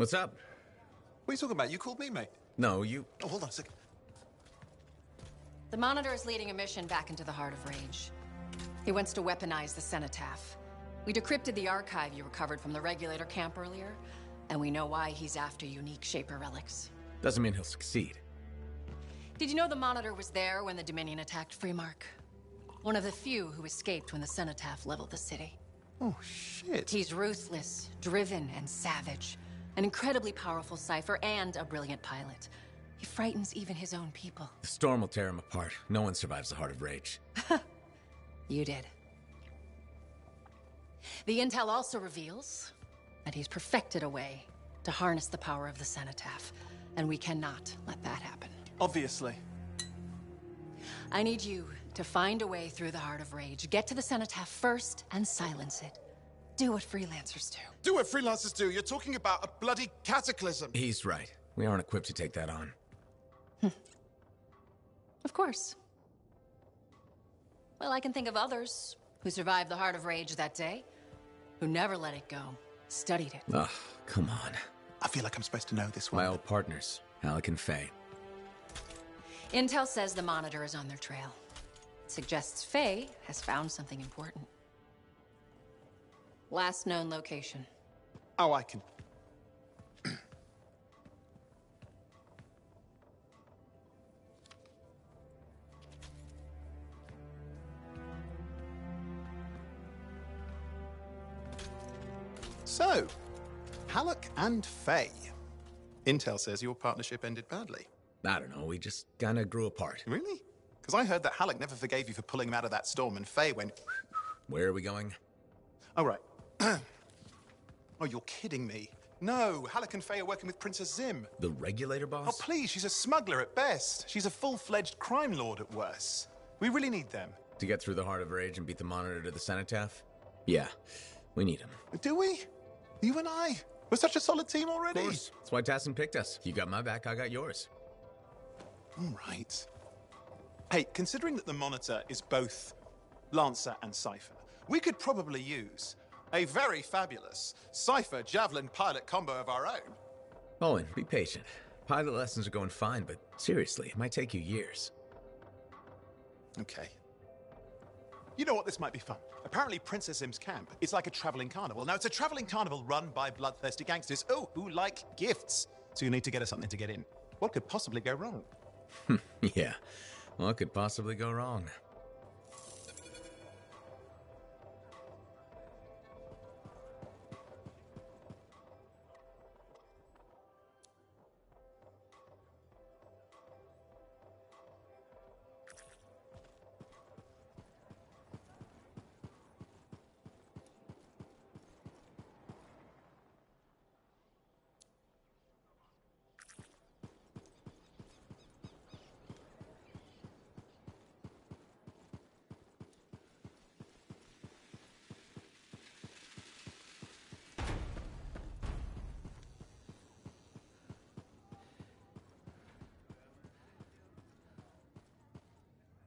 What's up? What are you talking about? You called me, mate. No, you... Oh, hold on a second. The Monitor is leading a mission back into the Heart of Rage. He wants to weaponize the Cenotaph. We decrypted the archive you recovered from the Regulator camp earlier, and we know why he's after unique Shaper relics. Doesn't mean he'll succeed. Did you know the Monitor was there when the Dominion attacked Freemark? One of the few who escaped when the Cenotaph leveled the city. Oh, shit. He's ruthless, driven, and savage. An incredibly powerful cipher and a brilliant pilot. He frightens even his own people. The storm will tear him apart. No one survives the Heart of Rage. You did. The intel also reveals that he's perfected a way to harness the power of the Cenotaph, and we cannot let that happen. Obviously. I need you to find a way through the Heart of Rage, get to the Cenotaph first, and silence it. Do what freelancers do. Do what freelancers do? You're talking about a bloody cataclysm. He's right. We aren't equipped to take that on. Of course. Well, I can think of others who survived the Heart of Rage that day, who never let it go, studied it. Ugh, come on. I feel like I'm supposed to know this one. My old partners, Alec and Faye. Intel says the Monitor is on their trail. It suggests Faye has found something important. Last known location. Oh, I can... So, Halleck and Faye. Intel says your partnership ended badly. I don't know, we just kinda grew apart. Really? Because I heard that Halleck never forgave you for pulling him out of that storm, and Faye went... Where are we going? Oh, right. Oh, you're kidding me. No, Halleck and Faye are working with Princess Zim. The Regulator boss? Oh, please, she's a smuggler at best. She's a full-fledged crime lord at worst. We really need them. To get through the Heart of Rage and beat the Monitor to the Cenotaph? Yeah, we need him. Do we? You and I? We're such a solid team already. Of course. That's why Tassin picked us. You got my back, I got yours. All right. Hey, considering that the Monitor is both Lancer and Cypher, we could probably use a very fabulous Cypher Javelin pilot combo of our own. Owen, be patient. Pilot lessons are going fine, but seriously, it might take you years. Okay. You know what? This might be fun. Apparently, Princess Zim's camp is like a traveling carnival. Now, it's a traveling carnival run by bloodthirsty gangsters, who like gifts. So you need to get us something to get in. What could possibly go wrong? Yeah, what could possibly go wrong?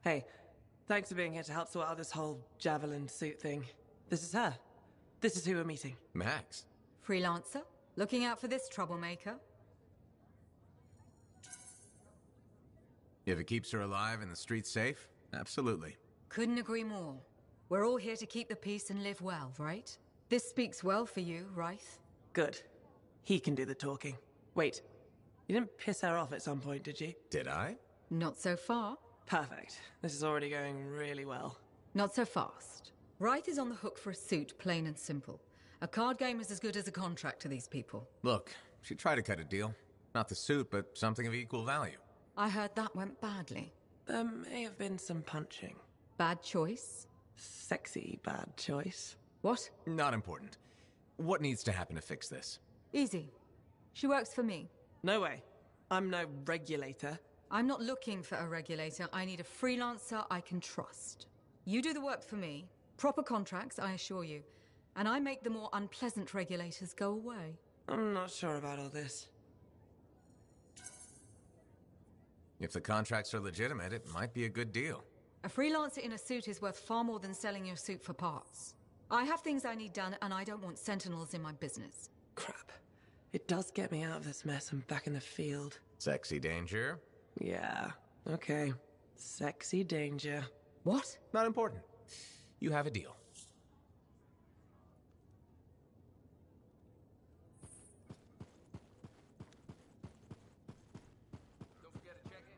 Hey, thanks for being here to help sort out this whole Javelin suit thing. This is her. This is who we're meeting. Max. Freelancer? Looking out for this troublemaker? If it keeps her alive and the streets safe, absolutely. Couldn't agree more. We're all here to keep the peace and live well, right? This speaks well for you, Wraith. Good. He can do the talking. Wait, you didn't piss her off at some point, did you? Did I? Not so far. Perfect. This is already going really well. Not so fast. Wraith is on the hook for a suit, plain and simple. A card game is as good as a contract to these people. Look, she tried to cut a deal. Not the suit, but something of equal value. I heard that went badly. There may have been some punching. Bad choice? Sexy bad choice. What? Not important. What needs to happen to fix this? Easy. She works for me. No way. I'm no regulator. I'm not looking for a regulator. I need a freelancer I can trust. You do the work for me. Proper contracts, I assure you. And I make the more unpleasant regulators go away. I'm not sure about all this. If the contracts are legitimate, it might be a good deal. A freelancer in a suit is worth far more than selling your suit for parts. I have things I need done, and I don't want sentinels in my business. Crap. It does get me out of this mess and back in the field. Sexy danger? Yeah, okay. Sexy danger. What? Not important. You have a deal. Don't forget to check in.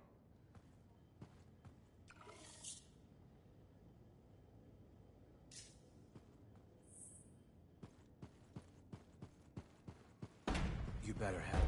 You better have it.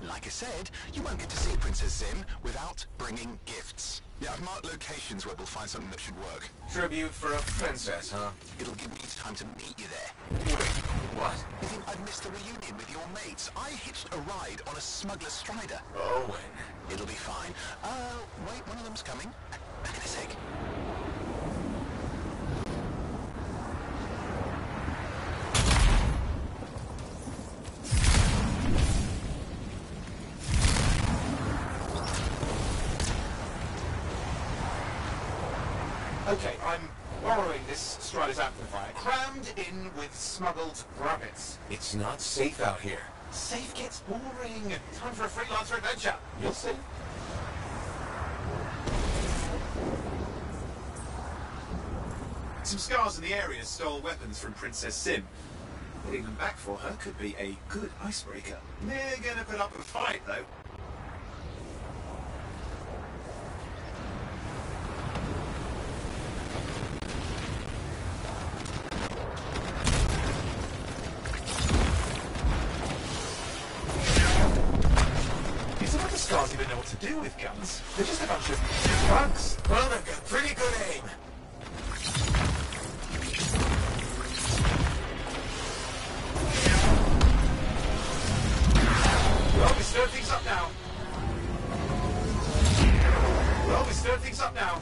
Like I said, you won't get to see Princess Zim without bringing gifts. Yeah, I've marked locations where we'll find something that should work. Tribute for a princess, huh? It'll give me time to meet you there. What? You think I'd missed the reunion with your mates? I hitched a ride on a smuggler strider. Owen. It'll be fine. Wait, one of them's coming. Back in a sec. Okay, I'm borrowing this Strider's amplifier, crammed in with smuggled rabbits. It's not safe out here. Safe gets boring. Time for a freelancer adventure. You'll see. Some scars in the area stole weapons from Princess Sim. Getting them back for her could be a good icebreaker. They're gonna put up a fight, though. It's not the stars even know what to do with guns. They're just a bunch of bugs. Well, they've got pretty good aim. Well, we stir things up now. Well, we stir things up now.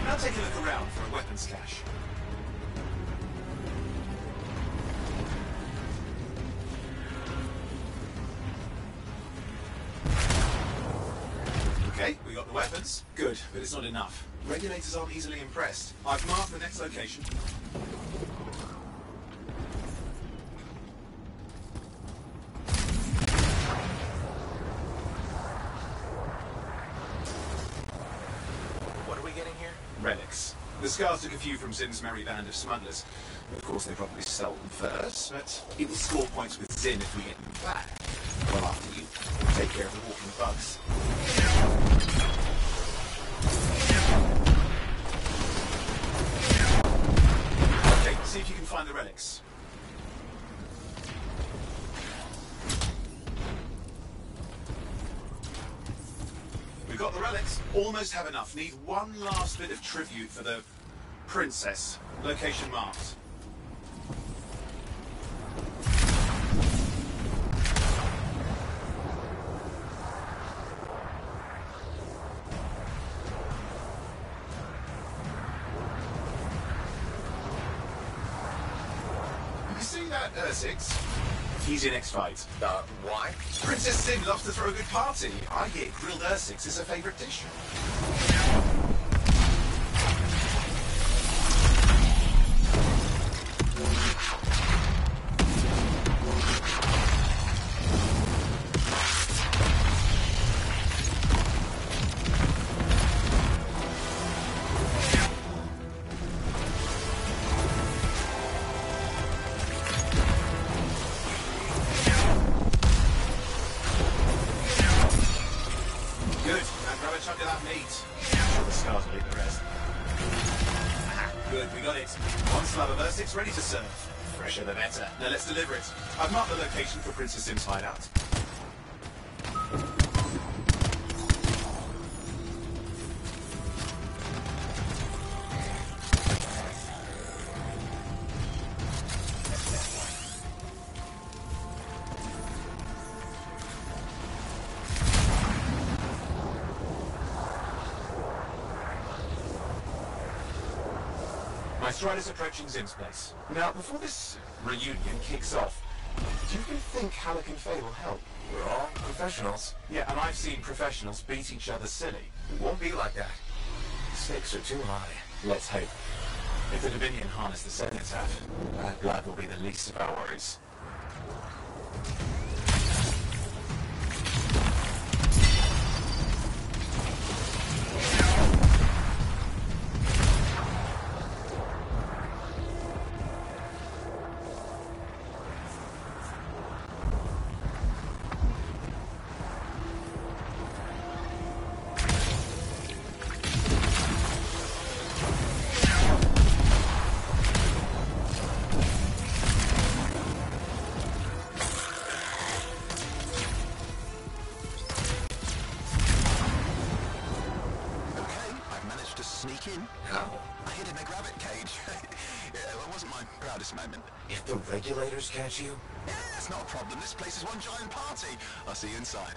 Now take a look around for a weapons cache. Okay, we got the weapons. Good, but it's not enough. Regulators aren't easily impressed. I've marked the next location. What are we getting here? Relics. The Scars took a few from Zin's merry band of smugglers. Of course, they probably stole them first, but it will score points with Zin if we get them back. Well, after you take care of the walking bugs. Okay, see if you can find the relics. We've got the relics. Almost have enough. Need one last bit of tribute for the princess. Location marked. You see that Ursix? He's in X-Fight. Why? Princess Sin loves to throw a good party. I hear grilled Ursix is her favourite dish. Good. Now grab a chunk of that meat. I'm sure the Scars will eat the rest. Aha, good, we got it. One slab of Ursix ready to serve. Fresher the better. Now let's deliver it. I've marked the location for Princess Sim's hideout. My Strider's approaching Zim's place. Now, before this reunion kicks off, do you really think Halleck and Faye will help? We're all professionals. Yeah, and I've seen professionals beat each other silly. It won't be like that. The stakes are too high. Let's hope. If the Dominion harness the cenotaph, bad blood will be the least of our worries. Sneak in? How? I hid in a rabbit cage. Yeah, that wasn't my proudest moment. If the regulators catch you? Yeah, it's not a problem. This place is one giant party. I'll see you inside.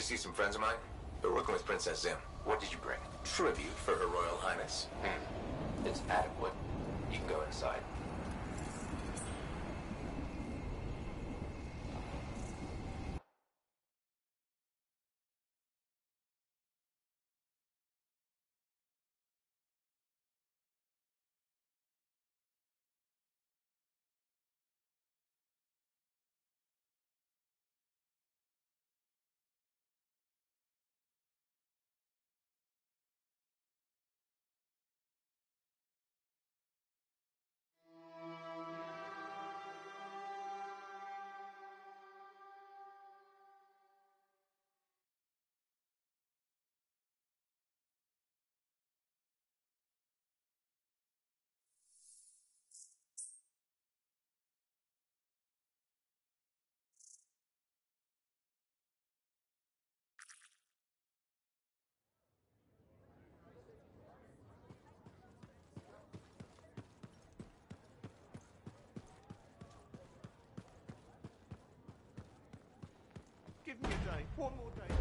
See some friends of mine? They're working with Princess Zim. What did you bring? Tribute for Her Royal Highness. It's adequate. You can go inside. Give me a day. One more day.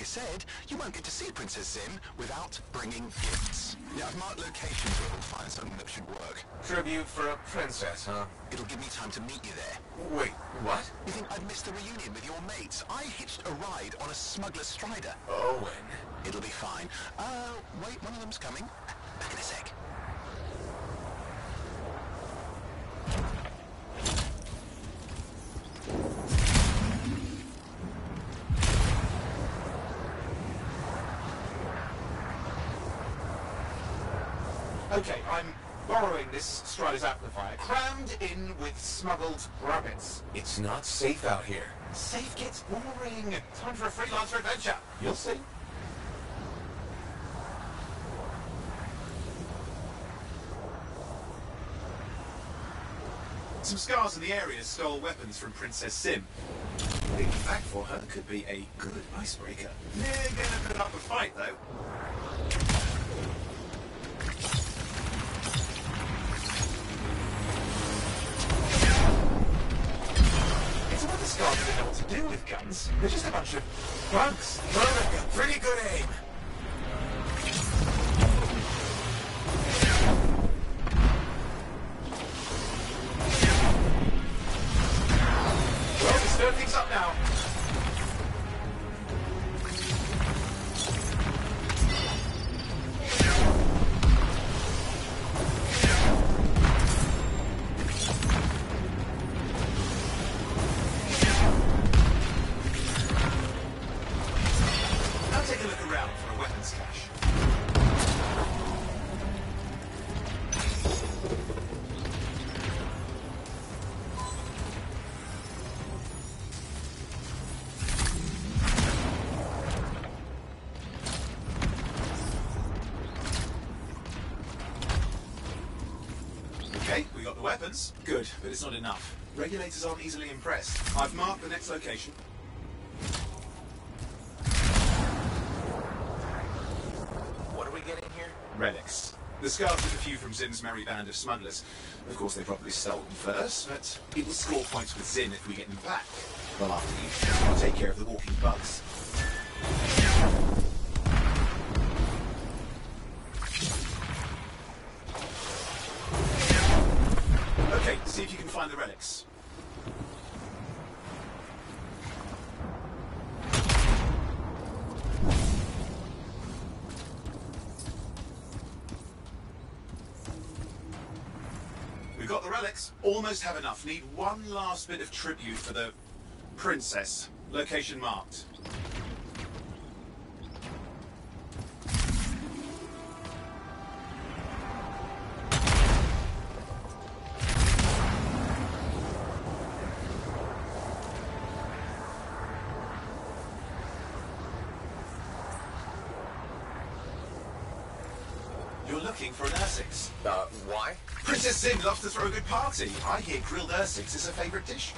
I said, you won't get to see Princess Zim without bringing gifts. Yeah, I've marked locations where we'll find something that should work. Tribute for a princess, huh? It'll give me time to meet you there. Wait, what? You think I'd miss the reunion with your mates? I hitched a ride on a smuggler's strider. Owen. It'll be fine. Wait, one of them's coming. Back in a sec. Okay, I'm borrowing this Strider's amplifier, crammed in with smuggled rabbits. It's not safe out here. Safe gets boring. Time for a freelancer adventure. You'll see. Some scars in the area stole weapons from Princess Sim. Being back for her could be a good icebreaker. Near gonna put up a fight, though. It's what the scars don't know what to do with guns. They're just a bunch of bugs. Pretty good aim. Well, we stir things up now. Now take a look around for a weapons cache. Okay, we got the weapons. Good, but it's not enough. Regulators aren't easily impressed. I've marked the next location. What are we getting here? Relics. The scars took a few from Zim's merry band of smugglers. Of course, they probably stole them first, but people score points with Zim if we get them back. Well, after you, I'll take care of the walking bugs. Okay, see if you can find the relics. We've got the relics. Almost have enough. Need one last bit of tribute for the princess. Location marked. You're looking for an Ursix. Why? Princess Zim loves to throw a good party. I hear grilled Ursix is her favourite dish.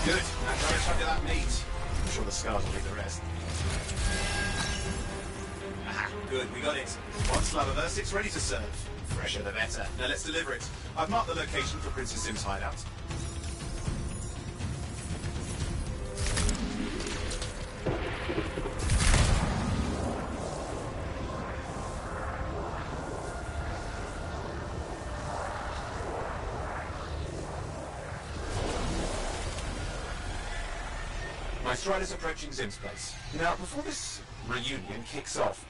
Good. Now try to chug that meat. I'm sure the scars will be the rest. Aha, good, we got it. One slab of Ursix ready to serve. Fresher the better. Now let's deliver it. I've marked the location for Princess Zim's hideout. My Strider's approaching Zim's place. Now, before this reunion kicks off,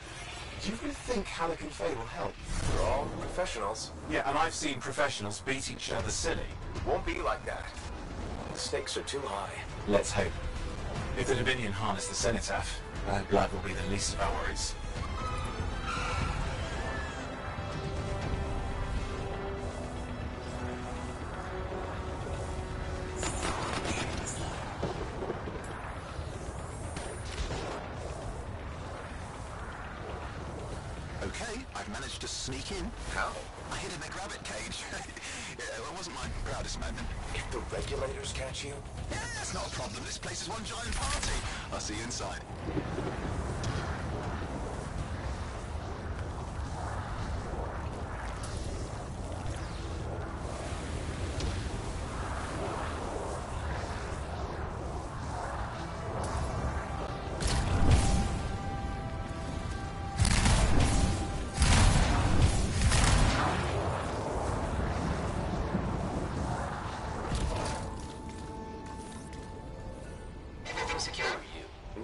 do you really think Halleck and Faye will help? We're all professionals. Yeah, and I've seen professionals beat each other silly. Won't be like that. The stakes are too high. Let's hope. If the Dominion harness the cenotaph, her blood will be the least of our worries. Okay, I've managed to sneak in. How? I hid in a rabbit cage. Yeah, it wasn't my proudest moment. If the regulators catch you? Yeah, that's not a problem. This place is one giant party. I'll see you inside.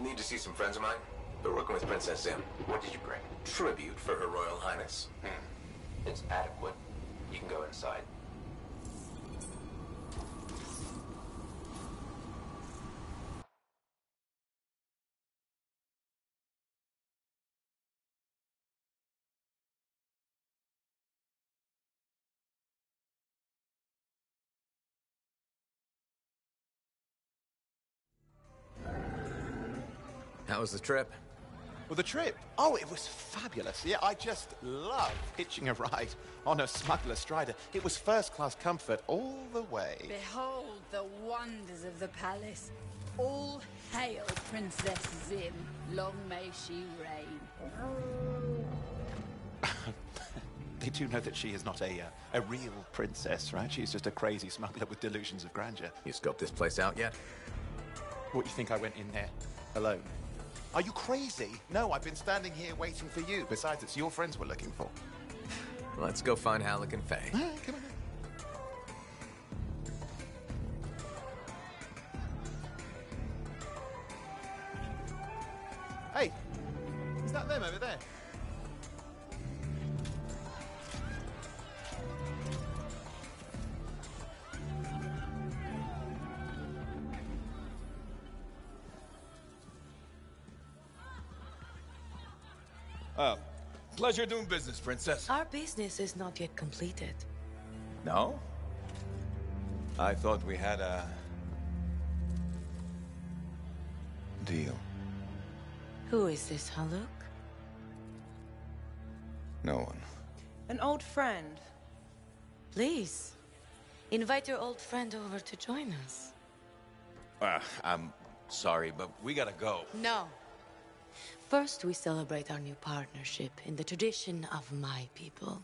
Need to see some friends of mine. They're working with Princess Zim. What did you bring? Tribute for Her Royal Highness. It's adequate. You can go inside. How was the trip? Well, the trip? Oh, it was fabulous. Yeah, I just love hitching a ride on a smuggler strider. It was first-class comfort all the way. Behold the wonders of the palace. All hail Princess Zim. Long may she reign. They do know that she is not a real princess, right? She's just a crazy smuggler with delusions of grandeur. You scoped this place out yet? What, you think I went in there alone? Are you crazy? No, I've been standing here waiting for you. Besides, it's your friends we're looking for. Let's go find Halleck and Faye. Come on. Hey, is that them over there? Pleasure doing business, Princess. Our business is not yet completed. No? I thought we had a... deal. Who is this, Haluk? No one. An old friend. Please, invite your old friend over to join us. I'm sorry, but we gotta go. No. First, we celebrate our new partnership in the tradition of my people.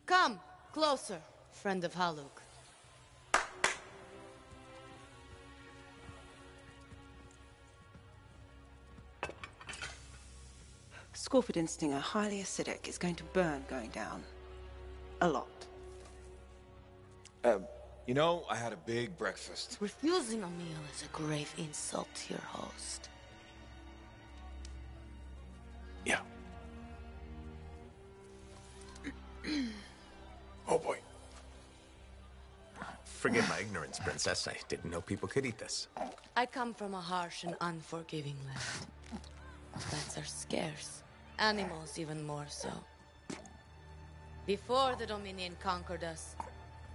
Come, closer, friend of Haluk. Scorpidin stinger, highly acidic. It's going to burn going down. A lot. You know, I had a big breakfast. Refusing a meal is a grave insult to your host. Yeah. Oh boy. Forgive my ignorance, Princess. I didn't know people could eat this. I come from a harsh and unforgiving land. Plants are scarce. Animals even more so. Before the Dominion conquered us,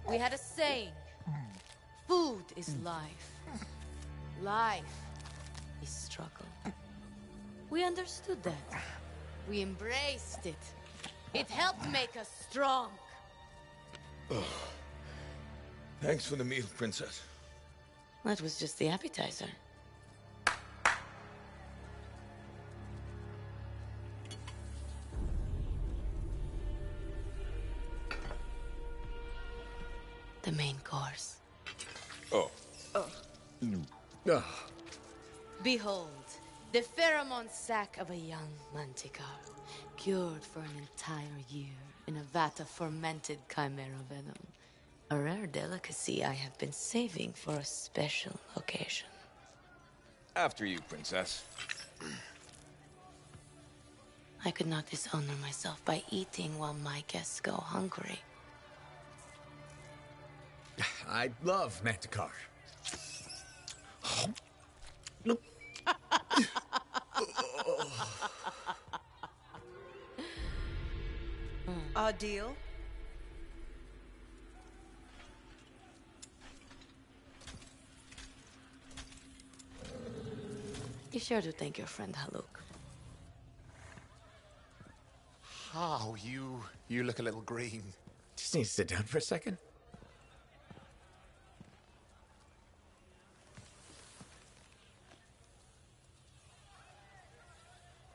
we had a saying. Food is life. Life is struggle. We understood that. We embraced it. It helped make us strong. Thanks for the meal, Princess. That was just the appetizer. The main course. Oh. Behold, the pheromone sac of a young manticore, cured for an entire year in a vat of fermented chimera venom. A rare delicacy I have been saving for a special occasion. After you, Princess. I could not dishonor myself by eating while my guests go hungry. I love Manticore. Our deal? Be sure to thank your friend Haluk. Oh, you look a little green. Just need to sit down for a second.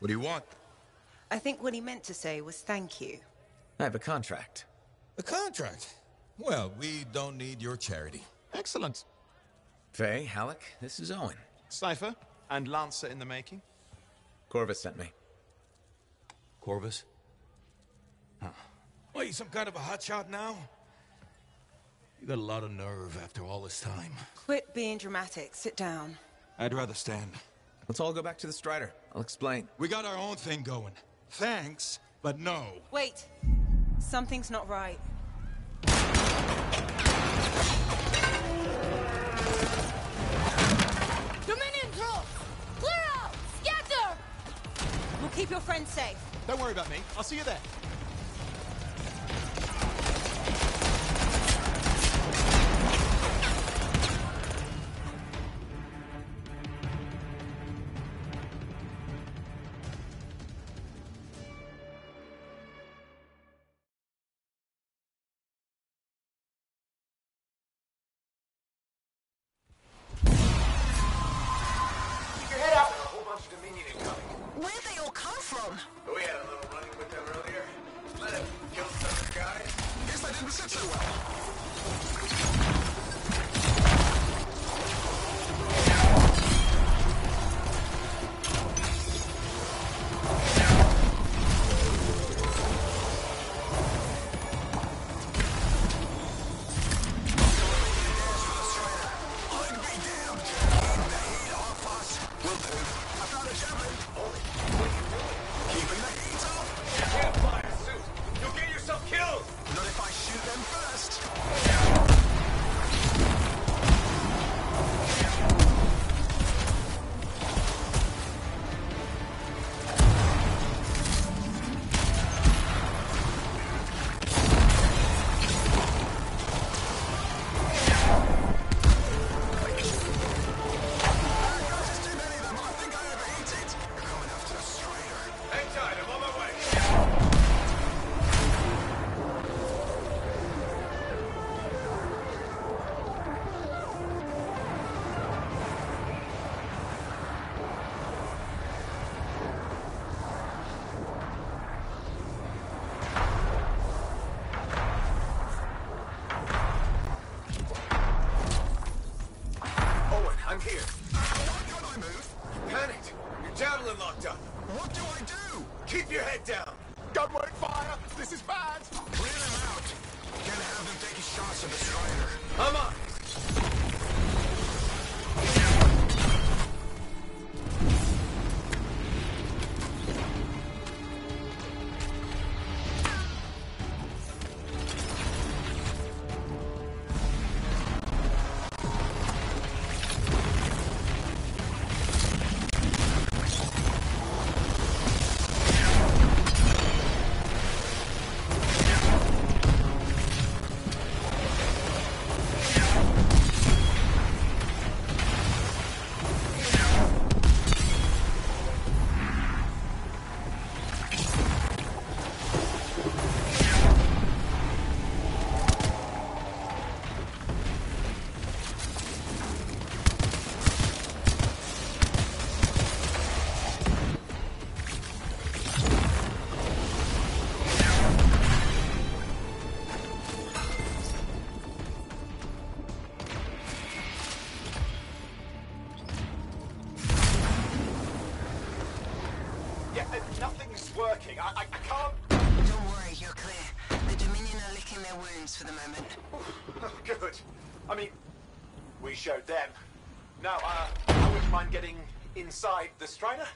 What do you want? I think what he meant to say was thank you. I have a contract. A contract? Well, we don't need your charity. Excellent. Faye, Halleck, this is Owen. Cypher and Lancer in the making. Corvus sent me. Corvus? Huh. What, you some kind of a hotshot now? You got a lot of nerve after all this time. Quit being dramatic. Sit down. I'd rather stand. Let's all go back to the Strider. I'll explain. We got our own thing going. Thanks, but no. Wait. Something's not right. Dominion troops! Clear out! Scatter! We'll keep your friends safe. Don't worry about me. I'll see you there. Where'd they all come from? We had a little running with them earlier. Let him kill some guys. Guess they didn't sit so well. I'm here. Why can't I move? You panicked. Your javelin locked up. What do I do? Keep your head down. Don't worry, fire! This is bad! Clear them out. Can't have them taking shots at the Strider. I'm on. Nothing's working. I can't... Don't worry, you're clear. The Dominion are licking their wounds for the moment. Oh, good. I mean, we showed them. Now, I wouldn't mind getting inside the Strider.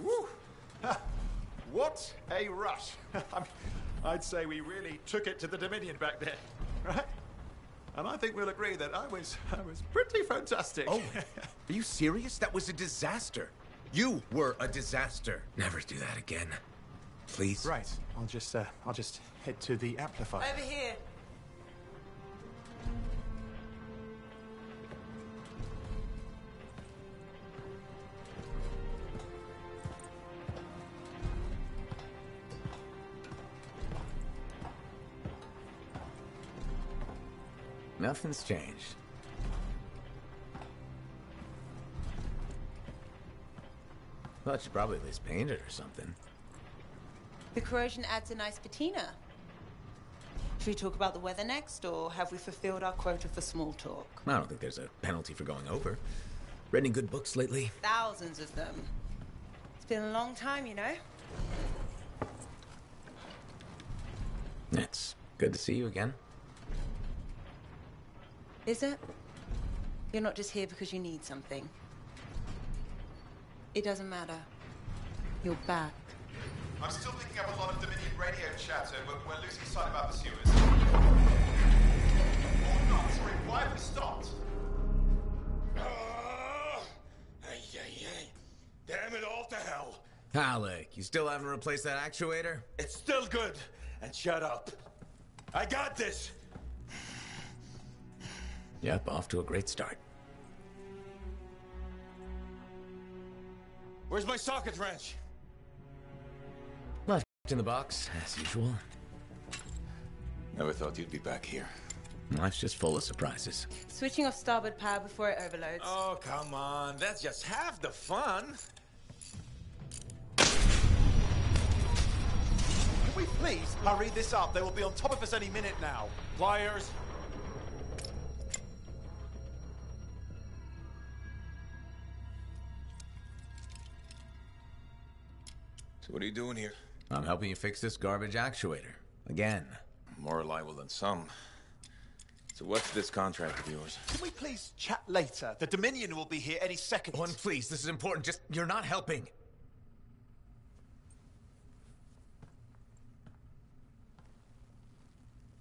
Woo! What a rush. I'd say we really took it to the Dominion back there, right? And I think we'll agree that I was pretty fantastic. Oh, are you serious? That was a disaster. You were a disaster. Never do that again. Please. Right. I'll just head to the amplifier. Over here. Nothing's changed. Well, she probably at least painted or something. The corrosion adds a nice patina. Should we talk about the weather next, or have we fulfilled our quota for small talk? I don't think there's a penalty for going over. Read any good books lately? Thousands of them. It's been a long time, you know? It's good to see you again. Is it? You're not just here because you need something. It doesn't matter. You're back. I'm still picking up a lot of Dominion radio chatter, but we're losing sight of our pursuers. Oh, no, sorry, why have we stopped? Damn it all to hell. Alec, you still haven't replaced that actuator? It's still good. And shut up. I got this. Yep, off to a great start. Where's my socket wrench? Left in the box, as usual. Never thought you'd be back here. Life's just full of surprises. Switching off starboard power before it overloads. Oh, come on. That's just half the fun. Can we please hurry this up? They will be on top of us any minute now. Pliers. So what are you doing here? I'm helping you fix this garbage actuator. Again. More reliable than some. So what's this contract of yours? Can we please chat later? The Dominion will be here any second. One, please. This is important. Just, you're not helping.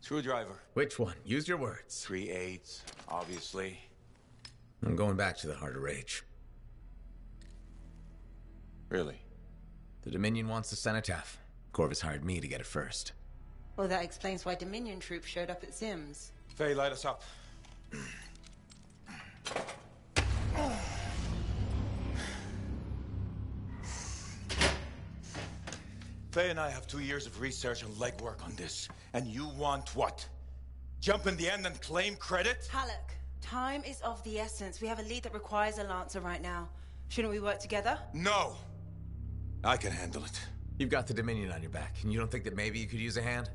Screwdriver. Which one? Use your words. 3/8, obviously. I'm going back to the Heart of Rage. Really? The Dominion wants the cenotaph. Corvus hired me to get it first. Well, that explains why Dominion troops showed up at Zim's. Faye, light us up. Faye and I have 2 years of research and legwork on this. And you want what? Jump in the end and claim credit? Halleck, time is of the essence. We have a lead that requires a Lancer right now. Shouldn't we work together? No! I can handle it. You've got the Dominion on your back, and you don't think that maybe you could use a hand?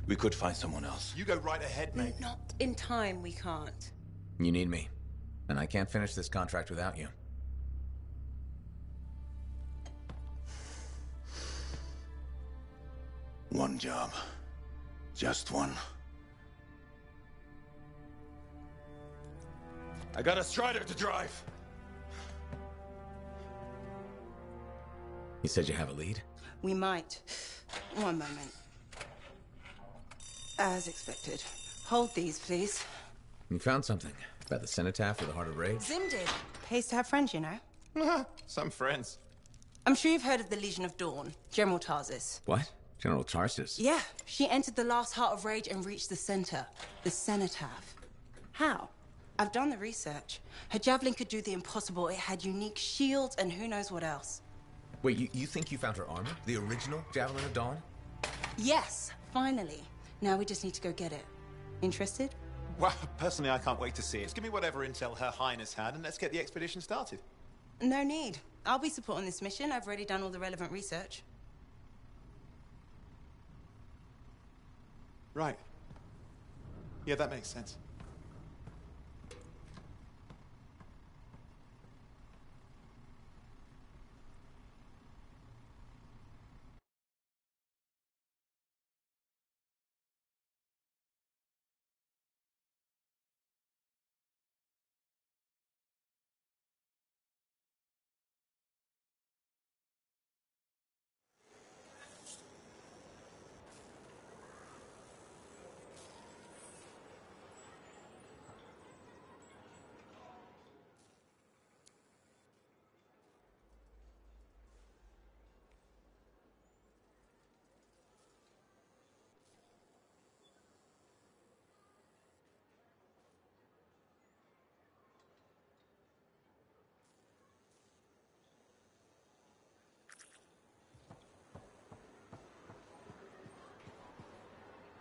We could find someone else. You go right ahead, mate. Not in time, we can't. You need me. And I can't finish this contract without you. One job. Just one. I got a Strider to drive. You said you have a lead? We might. One moment. As expected. Hold these, please. You found something. About the cenotaph or the Heart of Rage? Zim did. Pays to have friends, you know. Some friends. I'm sure you've heard of the Legion of Dawn. General Tarsis. What? General Tarsis? Yeah. She entered the last Heart of Rage and reached the center. The cenotaph. How? I've done the research. Her javelin could do the impossible. It had unique shields and who knows what else. Wait, you think you found her armor? The original Javelin of Dawn? Yes, finally. Now we just need to go get it. Interested? Well, personally, I can't wait to see it. Just give me whatever intel Her Highness had, and let's get the expedition started. No need. I'll be supporting this mission. I've already done all the relevant research. Right. Yeah, that makes sense.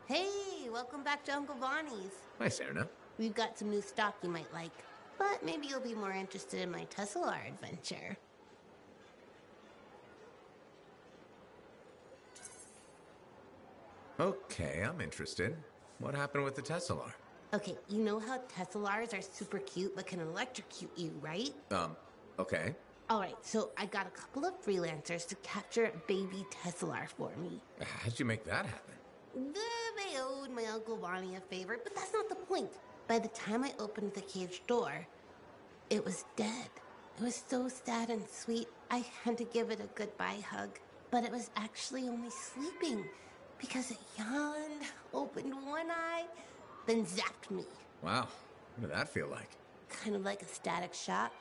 Hey, welcome back to Uncle Bonnie's. Hi, Serena. We've got some new stock you might like, but maybe you'll be more interested in my Tesla adventure. Okay, I'm interested. What happened with the Tesla? Okay, you know how Teslars are super cute but can electrocute you, right? Okay. Alright, so I got a couple of freelancers to capture a baby Teslar for me. How'd you make that happen? They owed my Uncle Bonnie a favor, but that's not the point. By the time I opened the cage door, it was dead. It was so sad and sweet, I had to give it a goodbye hug. But it was actually only sleeping, because it yawned, opened one eye, then zapped me. Wow, what did that feel like? Kind of like a static shock,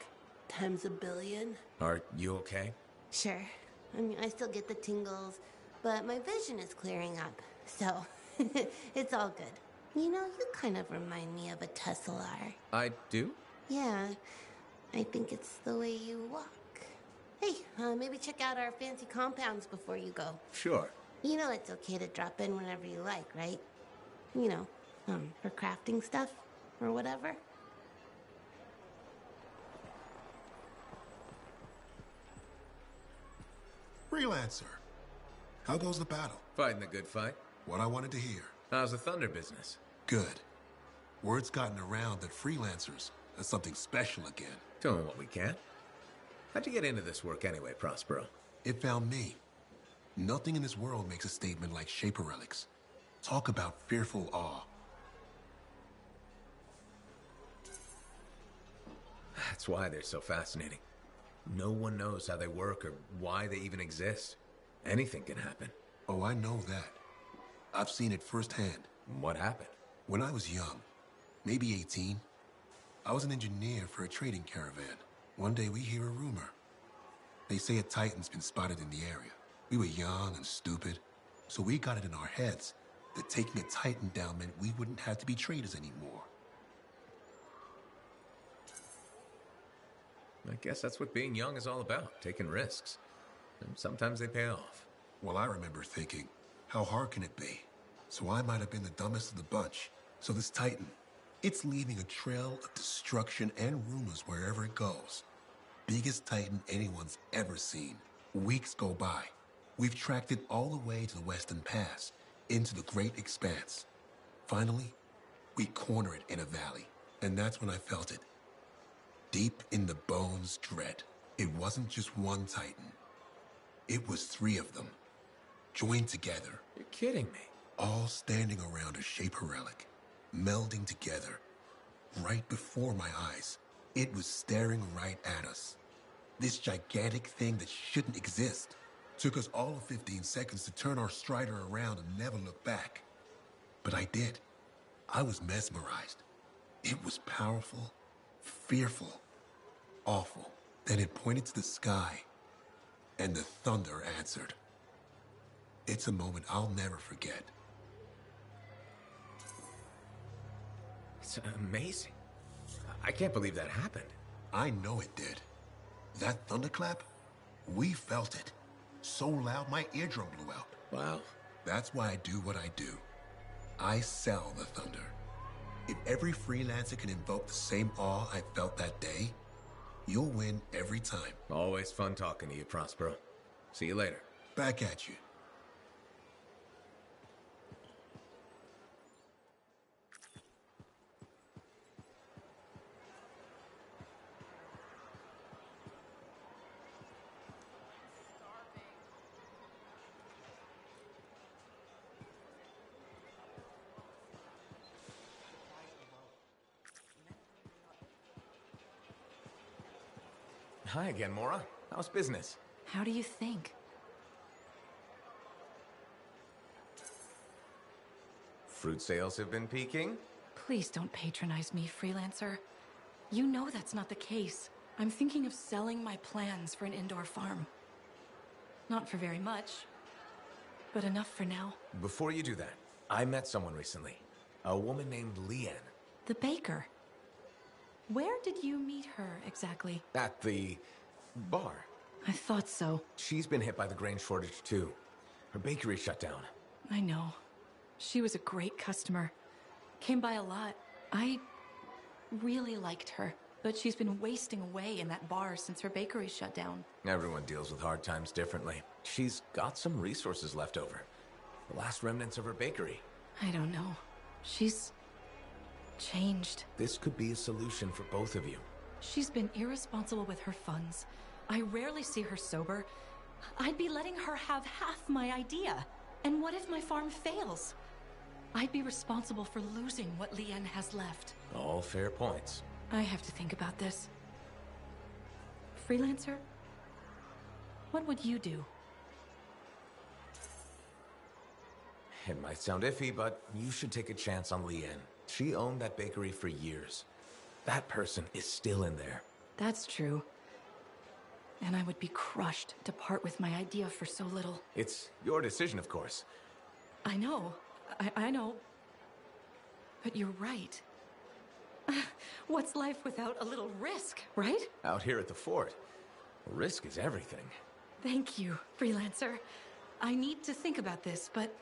times a billion. Are you okay? Sure. I mean, I still get the tingles, but my vision is clearing up, so it's all good. You know, you kind of remind me of a Teslar. I do? Yeah, I think it's the way you walk. Hey, maybe check out our fancy compounds before you go. Sure. You know it's okay to drop in whenever you like, right? You know, for crafting stuff or whatever. Freelancer, how goes the battle? Fighting the good fight. What I wanted to hear. How's the Thunder business? Good. Word's gotten around that freelancers are something special again. Tell me what we can. How'd you get into this work anyway, Prospero? It found me. Nothing in this world makes a statement like Shaper Relics. Talk about fearful awe. That's why they're so fascinating. No one knows how they work or why they even exist. Anything can happen. Oh, I know that. I've seen it firsthand. What happened? When I was young, maybe 18, I was an engineer for a trading caravan. One day we hear a rumor. They say a Titan's been spotted in the area. We were young and stupid, so we got it in our heads that taking a Titan down meant we wouldn't have to be traders anymore. I guess that's what being young is all about, taking risks. And sometimes they pay off. Well, I remember thinking, how hard can it be? So I might have been the dumbest of the bunch. So this Titan, it's leaving a trail of destruction and rumors wherever it goes. Biggest Titan anyone's ever seen. Weeks go by. We've tracked it all the way to the Western Pass, into the Great Expanse. Finally, we corner it in a valley, and that's when I felt it. Deep in the bones dread. It wasn't just one Titan. It was 3 of them, joined together. You're kidding me. All standing around a Shaper Relic, melding together. Right before my eyes, it was staring right at us. This gigantic thing that shouldn't exist. Took us all of 15 seconds to turn our Strider around and never look back. But I did. I was mesmerized. It was powerful, fearful, awful. Then it pointed to the sky, and the thunder answered. It's a moment I'll never forget. It's amazing. I can't believe that happened. I know it did. That thunderclap, we felt it. So loud my eardrum blew out. Wow. That's why I do what I do. I sell the thunder. If every freelancer can invoke the same awe I felt that day, you'll win every time. Always fun talking to you, Prospero. See you later. Back at you. Hi again, Mora. How's business? How do you think? Fruit sales have been peaking? Please don't patronize me, freelancer. You know that's not the case. I'm thinking of selling my plans for an indoor farm. Not for very much, but enough for now. Before you do that, I met someone recently. A woman named Leanne. The baker. Where did you meet her exactly? At the bar. I thought so. She's been hit by the grain shortage too. Her bakery shut down. I know. She was a great customer. Came by a lot. I really liked her. But she's been wasting away in that bar since her bakery shut down. Everyone deals with hard times differently. She's got some resources left over. The last remnants of her bakery. I don't know. She's changed. This could be a solution for both of you. She's been irresponsible with her funds. I rarely see her sober. I'd be letting her have half my idea. And what if my farm fails? I'd be responsible for losing what Leanne has left. All fair points. I have to think about this. Freelancer? What would you do? It might sound iffy, but you should take a chance on Leanne. She owned that bakery for years. That person is still in there. That's true. And I would be crushed to part with my idea for so little. It's your decision, of course. I know. I know. But you're right. What's life without a little risk, right? Out here at the fort, risk is everything. Thank you, Freelancer. I need to think about this, but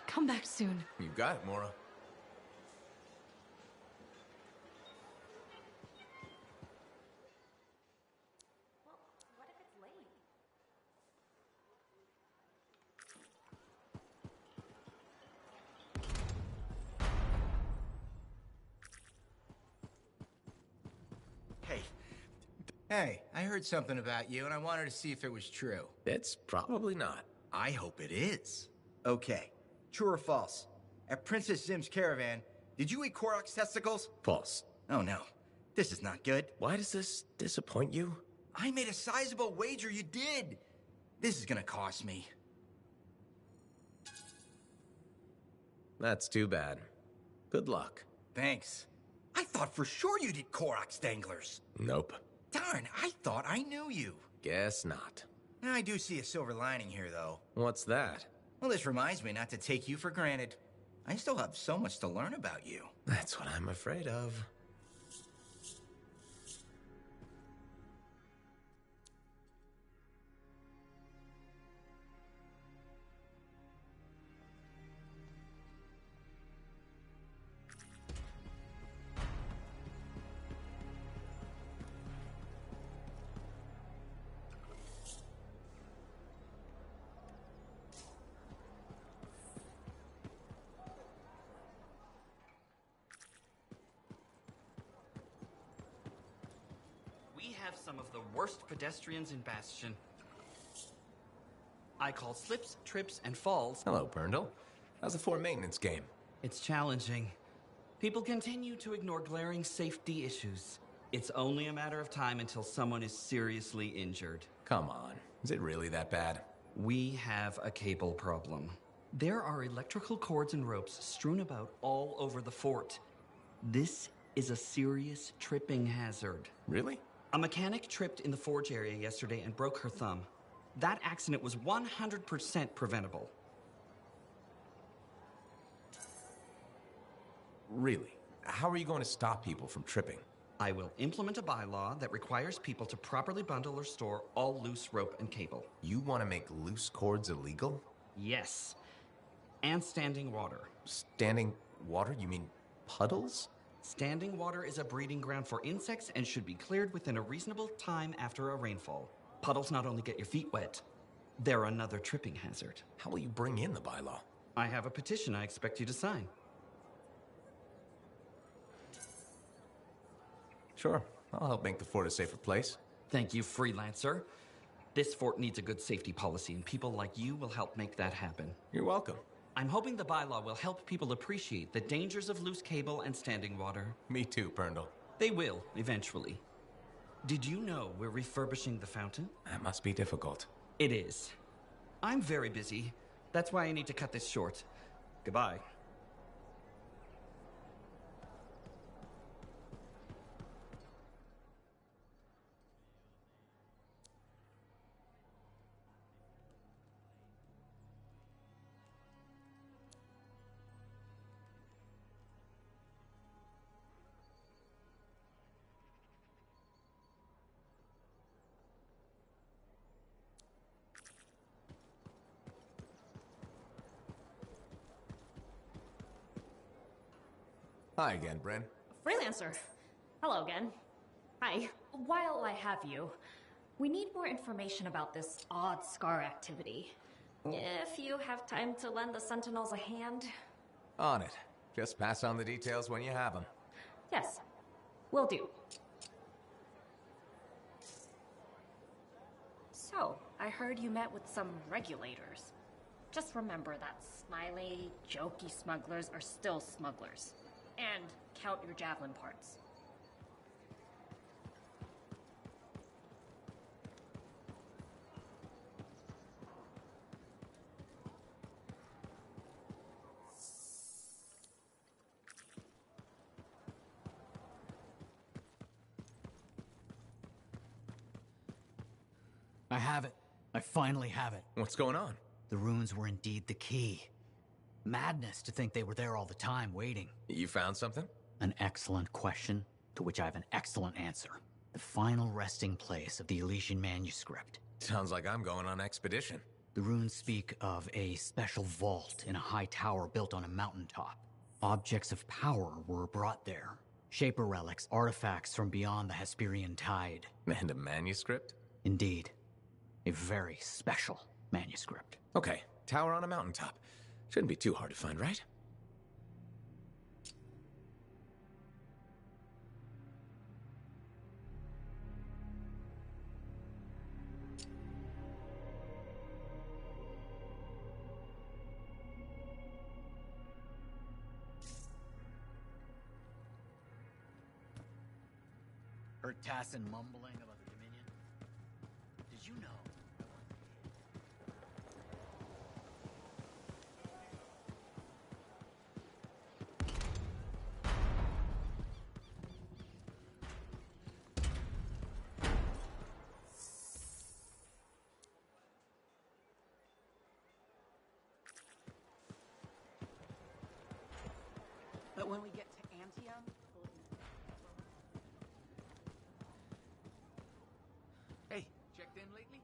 come back soon. You got it, Mora. Hey, I heard something about you, and I wanted to see if it was true. It's probably not. I hope it is. Okay, true or false? At Princess Zim's caravan, did you eat Korok's testicles? False. Oh no, this is not good. Why does this disappoint you? I made a sizable wager you did. This is gonna cost me. That's too bad. Good luck. Thanks. I thought for sure you'd eat Korok's danglers. Nope. Darn, I thought I knew you. Guess not. I do see a silver lining here, though. What's that? Well, this reminds me not to take you for granted. I still have so much to learn about you. That's what I'm afraid of. We have some of the worst pedestrians in Bastion. I call slips, trips, and falls. Hello, Berndl. How's the fort maintenance game? It's challenging. People continue to ignore glaring safety issues. It's only a matter of time until someone is seriously injured. Come on. Is it really that bad? We have a cable problem. There are electrical cords and ropes strewn about all over the fort. This is a serious tripping hazard. Really? A mechanic tripped in the forge area yesterday and broke her thumb. That accident was 100% preventable. Really? How are you going to stop people from tripping? I will implement a bylaw that requires people to properly bundle or store all loose rope and cable. You want to make loose cords illegal? Yes. And standing water. Standing water? You mean puddles? Standing water is a breeding ground for insects and should be cleared within a reasonable time after a rainfall. Puddles not only get your feet wet, they're another tripping hazard. How will you bring in the bylaw? I have a petition I expect you to sign. Sure. I'll help make the fort a safer place. Thank you, Freelancer. This fort needs a good safety policy, and people like you will help make that happen. You're welcome. I'm hoping the bylaw will help people appreciate the dangers of loose cable and standing water. Me too, Berndl. They will, eventually. Did you know we're refurbishing the fountain? That must be difficult. It is. I'm very busy. That's why I need to cut this short. Goodbye. Hi again, Bryn. Freelancer. Hello again. Hi. While I have you, we need more information about this odd scar activity. If you have time to lend the Sentinels a hand. On it. Just pass on the details when you have them. Yes, will do. So, I heard you met with some regulators. Just remember that smiley, jokey smugglers are still smugglers. And count your javelin parts. I have it. I finally have it. What's going on? The runes were indeed the key. Madness to think they were there all the time, waiting. You found something? An excellent question, to which I have an excellent answer. The final resting place of the Elysian manuscript. Sounds like I'm going on expedition. The runes speak of a special vault in a high tower built on a mountaintop. Objects of power were brought there. Shaper relics, artifacts from beyond the Hesperian tide. And a manuscript? Indeed. A very special manuscript. Okay, tower on a mountaintop. Shouldn't be too hard to find, right? Heard Tassin mumbling about the Dominion? Did you know? But when we get to Anthem... Hey, checked in lately?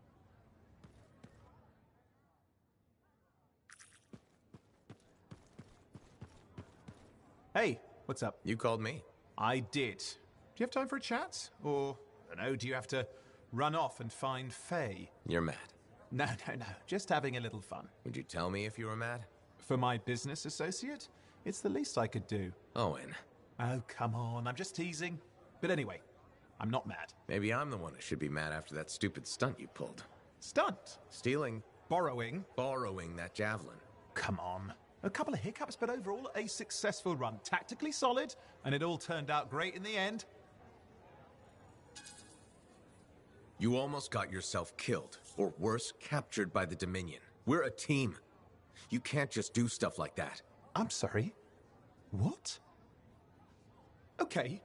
Hey, what's up? You called me. I did. Do you have time for a chat? Or, I don't know, do you have to run off and find Faye? You're mad. No. Just having a little fun. Would you tell me if you were mad? For my business associate? It's the least I could do. Owen. Oh, come on. I'm just teasing. But anyway, I'm not mad. Maybe I'm the one who should be mad after that stupid stunt you pulled. Stunt? Stealing. Borrowing? Borrowing that javelin. Come on. A couple of hiccups, but overall a successful run. Tactically solid, and it all turned out great in the end. You almost got yourself killed, or worse, captured by the Dominion. We're a team. You can't just do stuff like that. I'm sorry. What? Okay.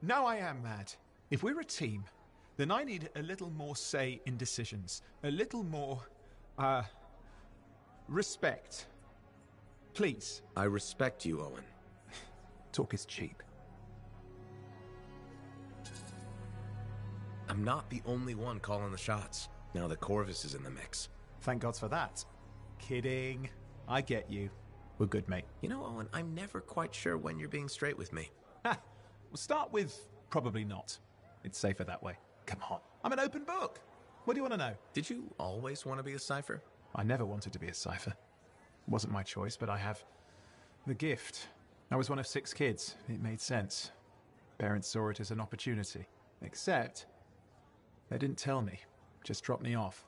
Now I am mad. If we're a team, then I need a little more say in decisions. A little more, respect. Please. I respect you, Owen. Talk is cheap. I'm not the only one calling the shots. Now that Corvus is in the mix. Thank God for that. Kidding. I get you. We're good, mate. You know, Owen, I'm never quite sure when you're being straight with me. Ha! We'll start with probably not. It's safer that way. Come on. I'm an open book. What do you want to know? Did you always want to be a cipher? I never wanted to be a cipher. It wasn't my choice, but I have the gift. I was one of 6 kids. It made sense. Parents saw it as an opportunity. Except, they didn't tell me. Just dropped me off.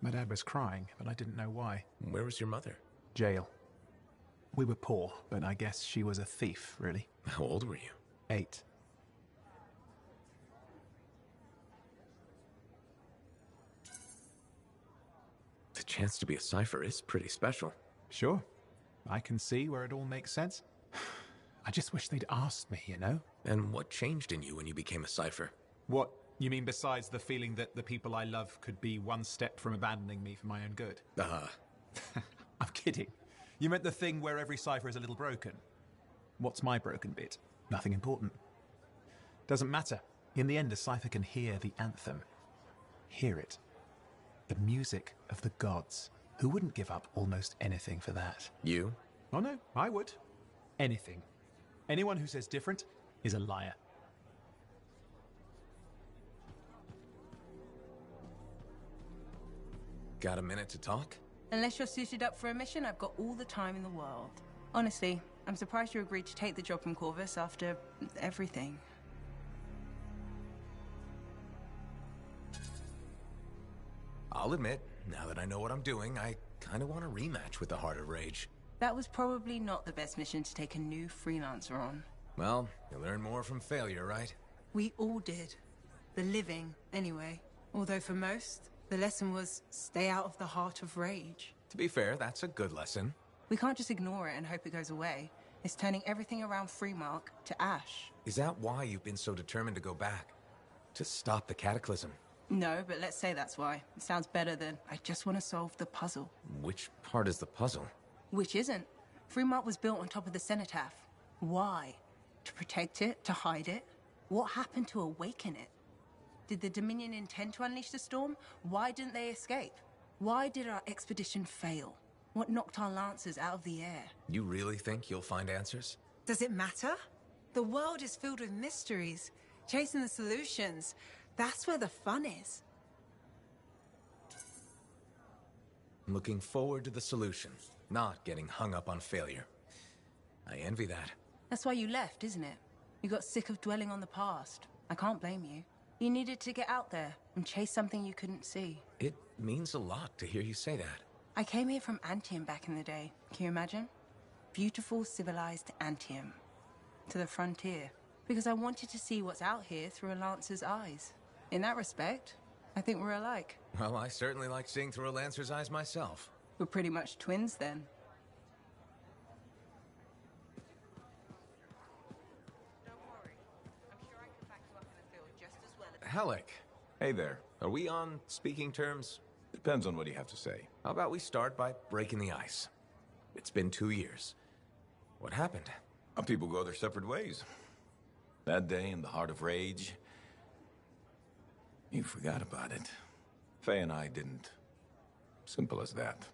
My dad was crying, but I didn't know why. Where was your mother? Jail. We were poor, but I guess she was a thief, really. How old were you? 8. The chance to be a cipher is pretty special. Sure. I can see where it all makes sense. I just wish they'd asked me, you know? And what changed in you when you became a cipher? What? You mean besides the feeling that the people I love could be one step from abandoning me for my own good? I'm kidding. You meant the thing where every cipher is a little broken. What's my broken bit? Nothing important. Doesn't matter. In the end, a cipher can hear the anthem. Hear it. The music of the gods. Who wouldn't give up almost anything for that? You? Oh no, I would. Anything. Anyone who says different is a liar. Got a minute to talk? Unless you're suited up for a mission, I've got all the time in the world. Honestly, I'm surprised you agreed to take the job from Corvus after everything. I'll admit, now that I know what I'm doing, I kind of want a rematch with the Heart of Rage. That was probably not the best mission to take a new freelancer on. Well, you learn more from failure, right? We all did. The living, anyway. Although for most, the lesson was stay out of the Heart of Rage. To be fair, that's a good lesson. We can't just ignore it and hope it goes away. It's turning everything around Freemark to ash. Is that why you've been so determined to go back? To stop the cataclysm? No, but let's say that's why. It sounds better than, I just want to solve the puzzle. Which part is the puzzle? Which isn't. Freemark was built on top of the cenotaph. Why? To protect it? To hide it? What happened to awaken it? Did the Dominion intend to unleash the storm? Why didn't they escape? Why did our expedition fail? What knocked our lancers out of the air? You really think you'll find answers? Does it matter? The world is filled with mysteries. Chasing the solutions. That's where the fun is. I'm looking forward to the solution, not getting hung up on failure. I envy that. That's why you left, isn't it? You got sick of dwelling on the past. I can't blame you. You needed to get out there and chase something you couldn't see. It means a lot to hear you say that. I came here from Anthem back in the day. Can you imagine? Beautiful, civilized Anthem. To the frontier. Because I wanted to see what's out here through a Lancer's eyes. In that respect, I think we're alike. Well, I certainly like seeing through a Lancer's eyes myself. We're pretty much twins then. Halleck. Hey there. Are we on speaking terms? Depends on what you have to say. How about we start by breaking the ice? It's been 2 years. What happened? People go their separate ways. That day in the Heart of Rage, you forgot about it. Faye and I didn't. Simple as that.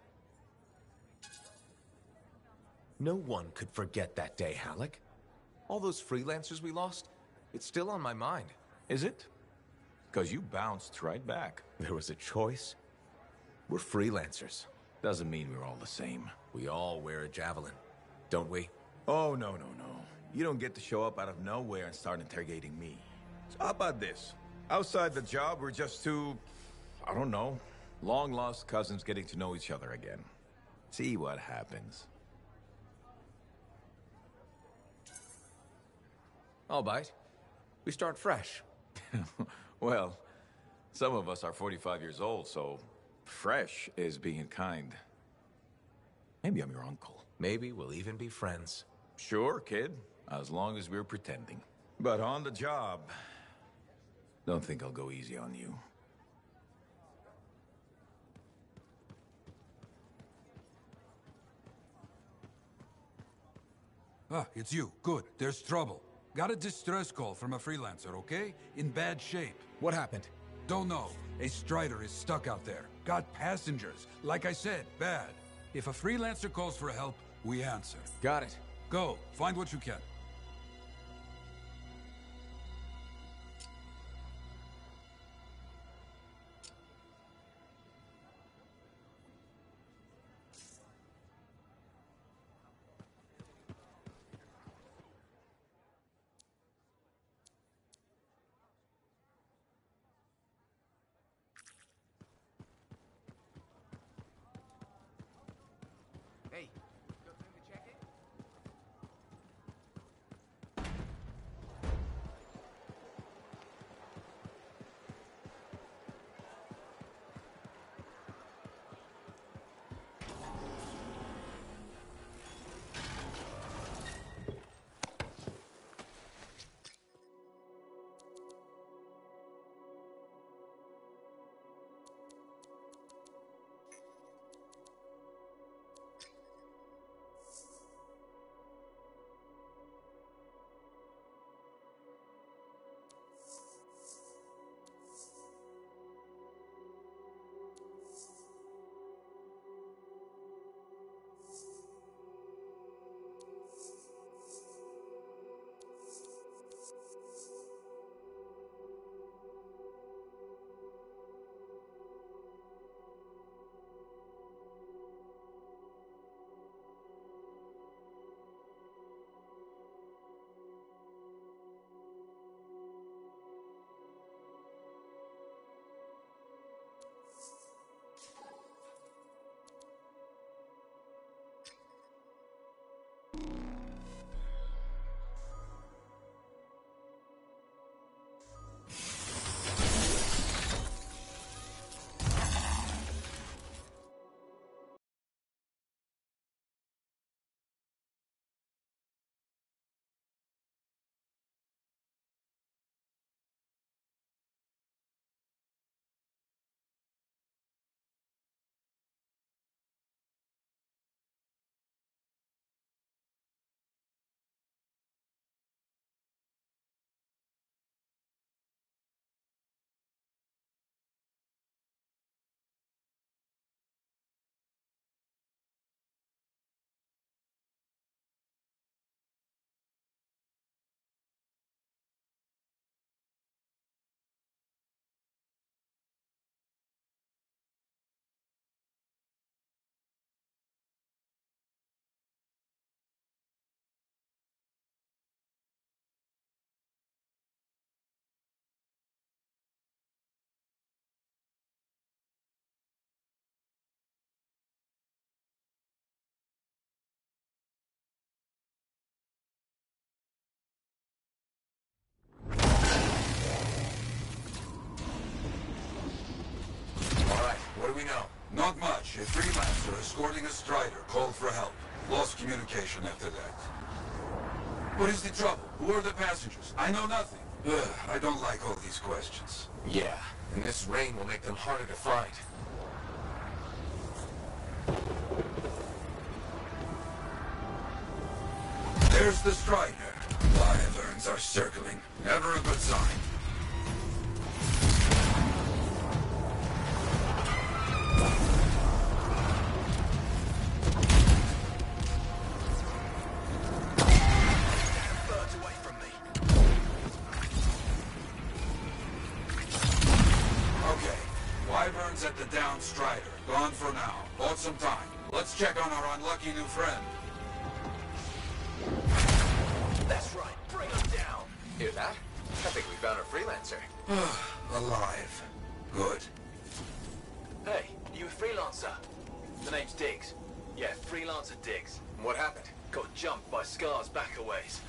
No one could forget that day, Halleck. All those freelancers we lost, it's still on my mind. Is it? Because you bounced right back. There was a choice. We're freelancers. Doesn't mean we're all the same. We all wear a javelin, don't we? Oh, no. You don't get to show up out of nowhere and start interrogating me. So how about this? Outside the job, we're just two, I don't know, long-lost cousins getting to know each other again. See what happens. I'll bite. We start fresh. Well, some of us are 45 years old, so fresh is being kind. Maybe I'm your uncle. Maybe we'll even be friends. Sure, kid. As long as we're pretending. But on the job, don't think I'll go easy on you. Ah, it's you. Good. There's trouble. Got a distress call from a freelancer, okay? In bad shape. What happened? Don't know. A Strider is stuck out there. Got passengers. Like I said, bad. If a freelancer calls for help, we answer. Got it. Go. Find what you can. Hey, got time to check it? me know. Not much. A freelancer escorting a strider called for help. Lost communication after that. What is the trouble? Who are the passengers? I know nothing. I don't like all these questions. Yeah, and this rain will make them harder to find. There's the strider. Wyverns are circling. Never a good sign. Birds away from me. Okay. Wyverns at the down strider. Gone for now. Bought some time. Let's check on our unlucky new friend. That's right. Bring him down. Hear that? I think we found a freelancer. Alive. Good. Hey, you a freelancer? The name's Diggs. Yeah, freelancer Diggs. What happened? Got jumped by Scar's back a ways.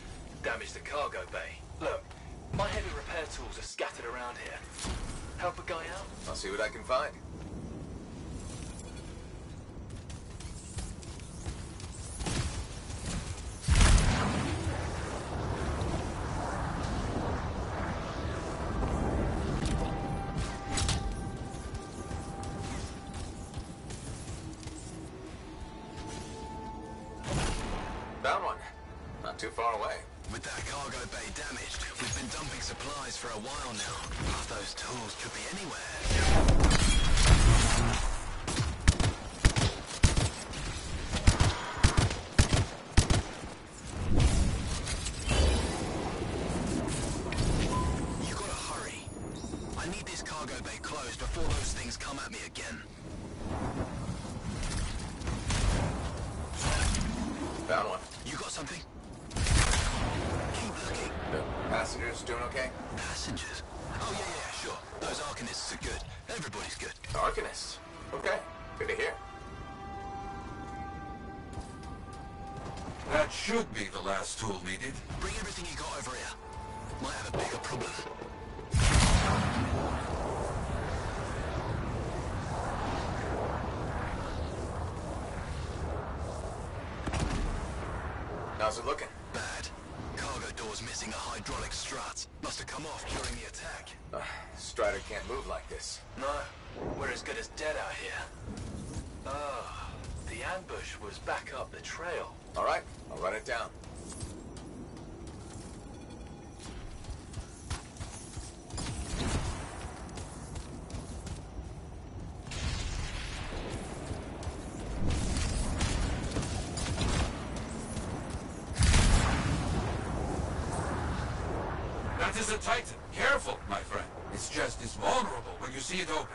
Damaged the cargo bay. Look, my heavy repair tools are scattered around here. Help a guy out? I'll see what I can find. Found one. Not too far away. With that cargo bay damaged, we've been dumping supplies for a while now. Half those tools could be anywhere. You gotta hurry. I need this cargo bay closed before those things come at me again. Found one. You got something? Keep looking. The passengers doing okay? Passengers? Oh, yeah, sure. Those Arcanists are good. Everybody's good. Arcanists? Okay. Good to hear. That should be the last tool needed. Bring everything you got over here. Might have a bigger problem. How's it looking? Bad. Cargo door's missing a hydraulic strut. Must have come off during the attack. Strider can't move like this. No, we're as good as dead out here. Oh, the ambush was back up the trail. All right, I'll run it down. That is a Titan. Careful, my friend. Its chest is vulnerable when you see it open.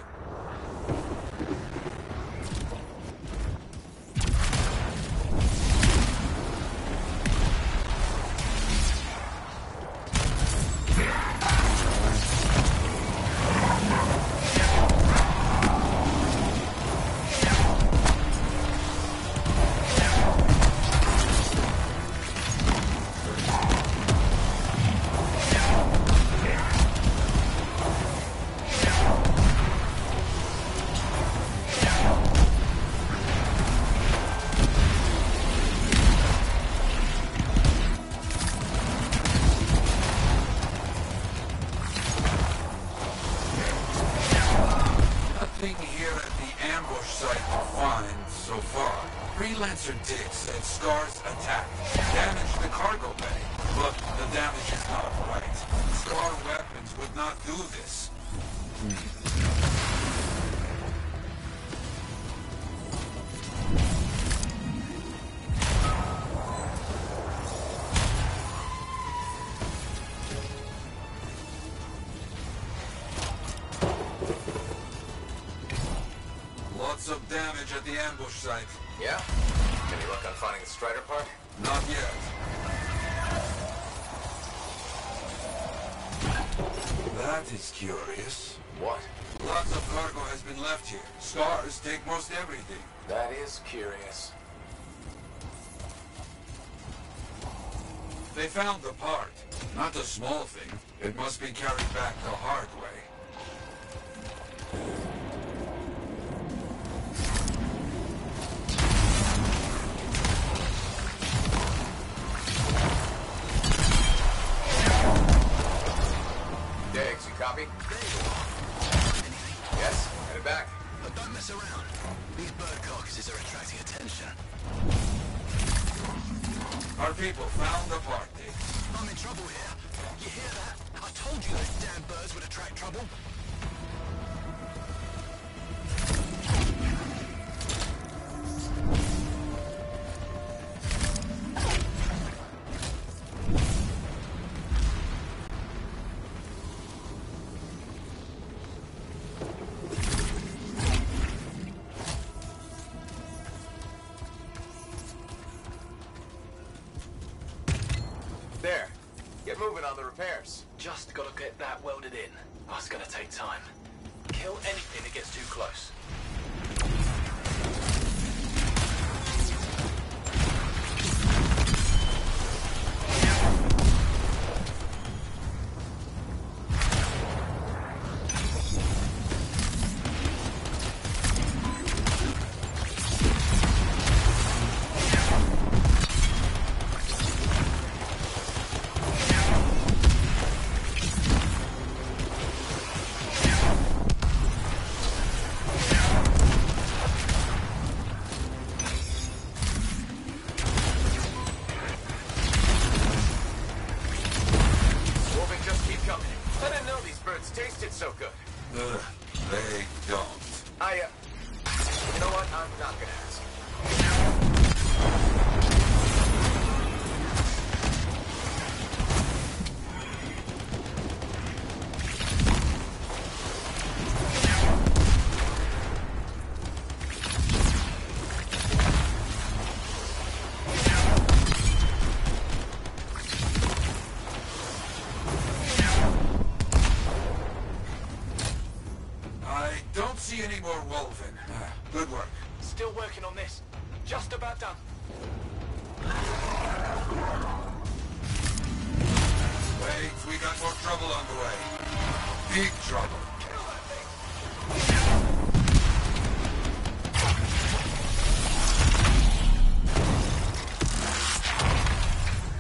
Freelancer Diggs and Scar's attack damaged the cargo bay, but the damage is not right. Scar weapons would not do this. Lots of damage at the ambush site. Yeah? Any luck on finding the Strider part? Not yet. That is curious. What? Lots of cargo has been left here. Scars take most everything. That is curious. They found the part. Not a small thing. It must be carried back the hard way. Diggs, you copy? Yes, headed back. But don't mess around. These bird carcasses are attracting attention. Our people found the part, Diggs. I'm in trouble here. You hear that? I told you those damn birds would attract trouble. There. Get moving on the repairs. Just gotta get that welded in. Oh, it's gonna take time. Kill anything that gets too close. Tasted so good. They don't. You know what? I'm not gonna ask. See any more Wolven. Good work. Still working on this. Just about done. Wait, we got more trouble on the way. Big trouble.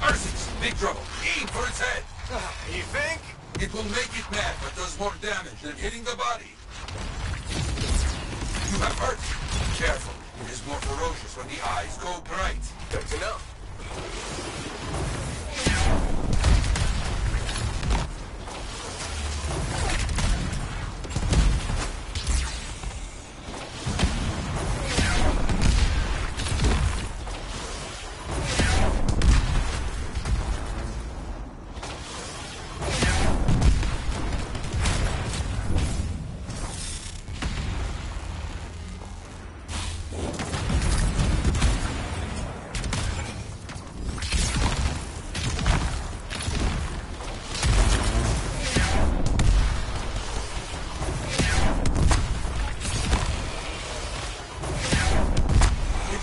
Arsex, big trouble. Aim for its head. You think? It will make it mad, but does more damage than hitting the body. You have hurt. Careful. It is more ferocious when the eyes go bright. Good to know.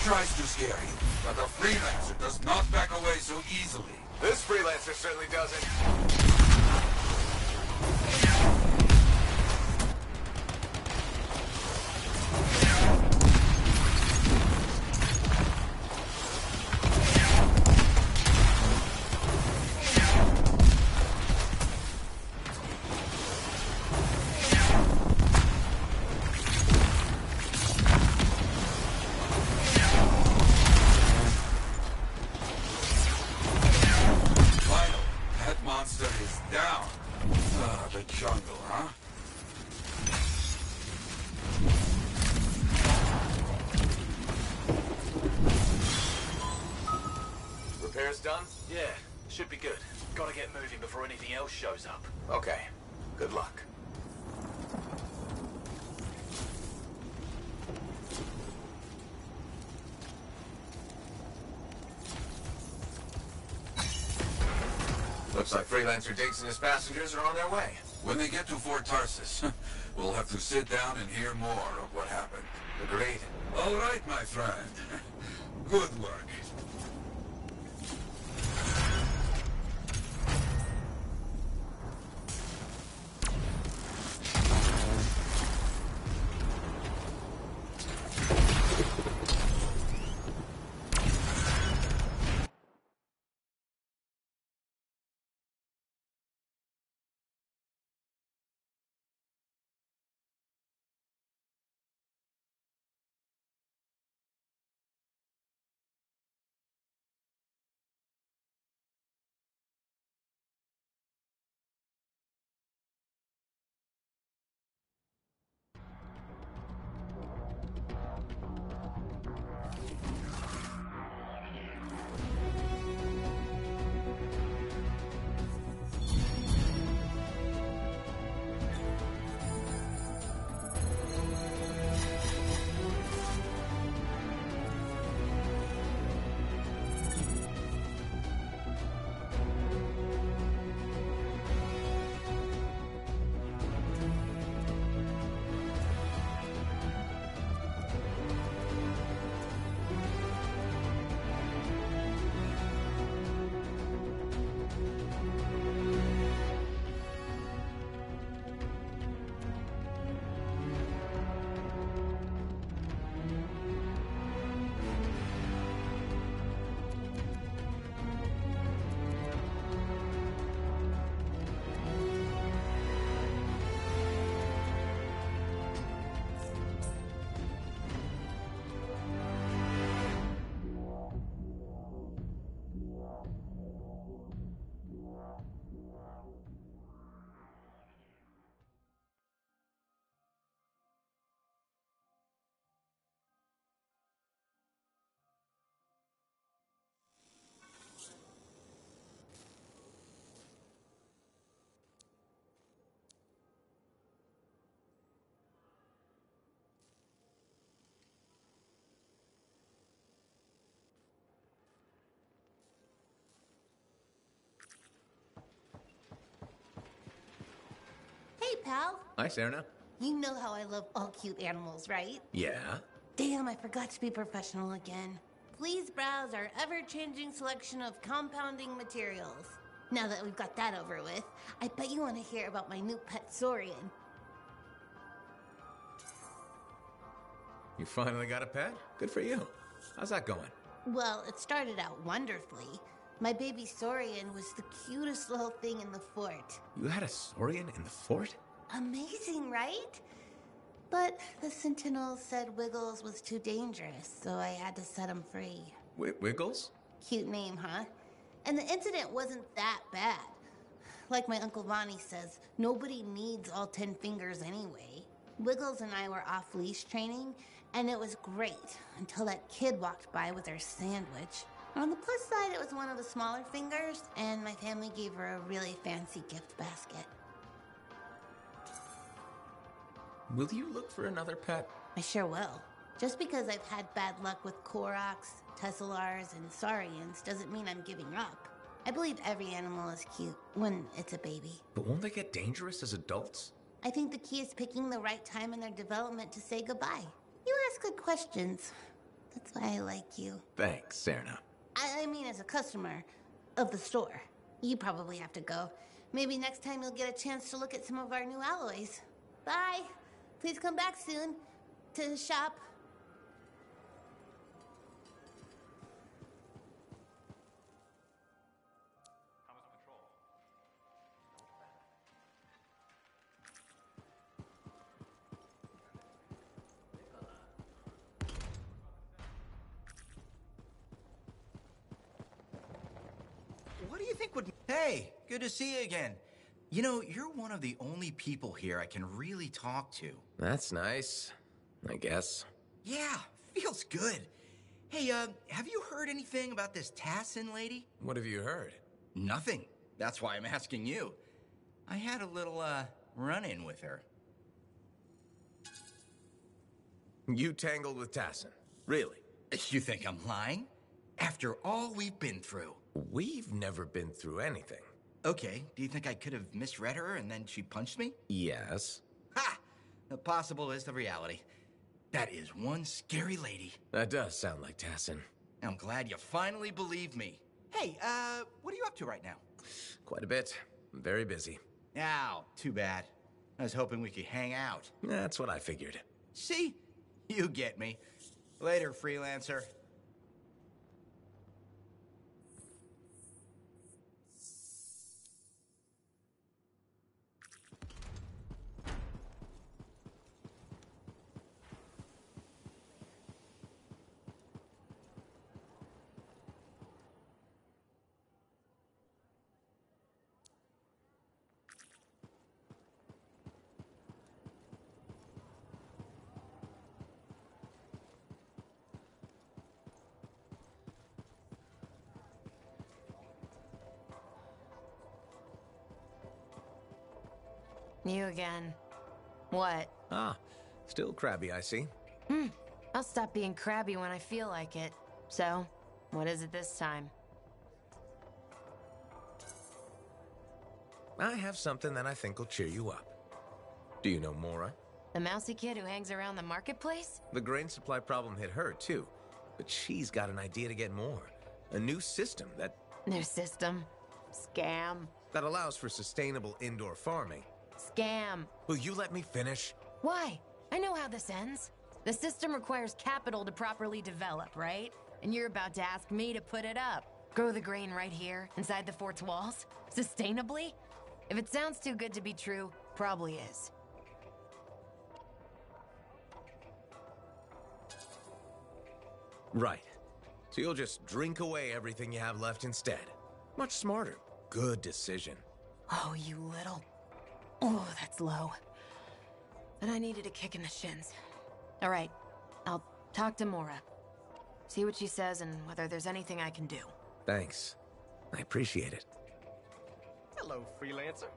Tries to scare you, but a freelancer does not back away so easily. This freelancer certainly doesn't. Jungle, huh? Repairs done? Yeah, should be good. Gotta get moving before anything else shows up. Okay. Good luck. Looks like Freelancer Diggs and his passengers are on their way. When they get to Fort Tarsus, we'll have to sit down and hear more of what happened. Agreed. All right, my friend. Good work. Cal? Hi, Serena. You know how I love all cute animals, right? Yeah? Damn, I forgot to be professional again. Please browse our ever-changing selection of compounding materials. Now that we've got that over with, I bet you want to hear about my new pet Saurian. You finally got a pet? Good for you. How's that going? Well, it started out wonderfully. My baby Saurian was the cutest little thing in the fort. You had a Saurian in the fort? Amazing, right? But the Sentinels said Wiggles was too dangerous, so I had to set him free. Wiggles? Cute name, huh? And the incident wasn't that bad. Like my Uncle Vonnie says, nobody needs all 10 fingers anyway. Wiggles and I were off-leash training, and it was great until that kid walked by with her sandwich. On the plus side, it was one of the smaller fingers, and my family gave her a really fancy gift basket. Will you look for another pet? I sure will. Just because I've had bad luck with Koroks, Tesselars, and Saurians doesn't mean I'm giving up. I believe every animal is cute when it's a baby. But won't they get dangerous as adults? I think the key is picking the right time in their development to say goodbye. You ask good questions. That's why I like you. Thanks, Serena. I mean as a customer of the store. You probably have to go. Maybe next time you'll get a chance to look at some of our new alloys. Bye. Please come back soon to shop. What do you think would... Hey, good to see you again. You know, you're one of the only people here I can really talk to. That's nice, I guess. Yeah, feels good. Hey, have you heard anything about this Tassin lady? What have you heard? Nothing. That's why I'm asking you. I had a little, run-in with her. You tangled with Tassin? Really? You think I'm lying? After all we've been through. We've never been through anything. Okay, do you think I could have misread her and then she punched me? Yes. Ha! The possible is the reality. That is one scary lady. That does sound like Tassin. I'm glad you finally believe me. Hey, what are you up to right now? Quite a bit. I'm very busy. Ow, too bad. I was hoping we could hang out. That's what I figured. See? You get me. Later, freelancer. You again. What? Ah, still crabby, I see. I'll stop being crabby when I feel like it. So, what is it this time? I have something that I think will cheer you up. Do you know Mora? The mousy kid who hangs around the marketplace? The grain supply problem hit her, too. But she's got an idea to get more. A new system that... New system? Scam. That allows for sustainable indoor farming. Scam. Will you let me finish? Why? I know how this ends. The system requires capital to properly develop, right? And you're about to ask me to put it up. Grow the grain right here, inside the fort's walls? Sustainably? If it sounds too good to be true, probably is. Right. So you'll just drink away everything you have left instead. Much smarter. Good decision. Oh, you little... Oh, that's low. But I needed a kick in the shins. All right, I'll talk to Mora. See what she says and whether there's anything I can do. Thanks. I appreciate it. Hello, freelancer.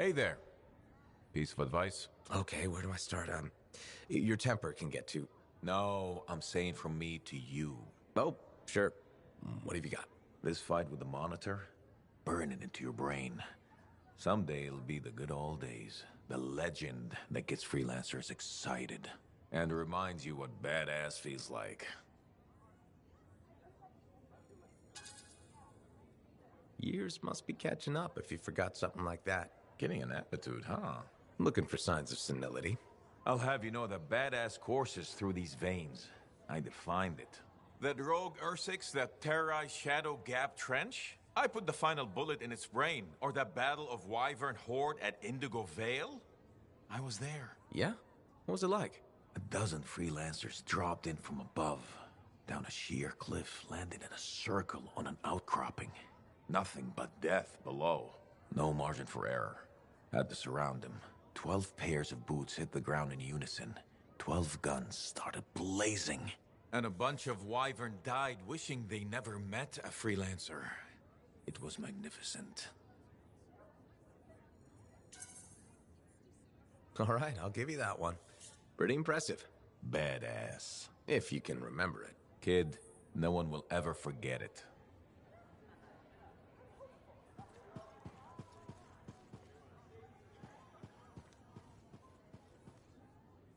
Hey there. Piece of advice? Okay, where do I start? Your temper can get too... No, I'm saying from me to you. Oh, sure. What have you got? This fight with the monitor, burn it into your brain. Someday it'll be the good old days. The legend that gets freelancers excited. And reminds you what badass feels like. Years must be catching up if you forgot something like that. Getting an attitude, huh? Looking for signs of senility. I'll have you know that badass courses through these veins. I defined it. That rogue Ursics that terrorized Shadow Gap Trench? I put the final bullet in its brain. Or that battle of Wyvern Horde at Indigo Vale? I was there. Yeah? What was it like? A dozen freelancers dropped in from above. Down a sheer cliff, landed in a circle on an outcropping. Nothing but death below. No margin for error. Had to surround them. 12 pairs of boots hit the ground in unison. 12 guns started blazing. And a bunch of Wyvern died wishing they never met a freelancer. It was magnificent. All right, I'll give you that one. Pretty impressive. Badass. If you can remember it. Kid, no one will ever forget it.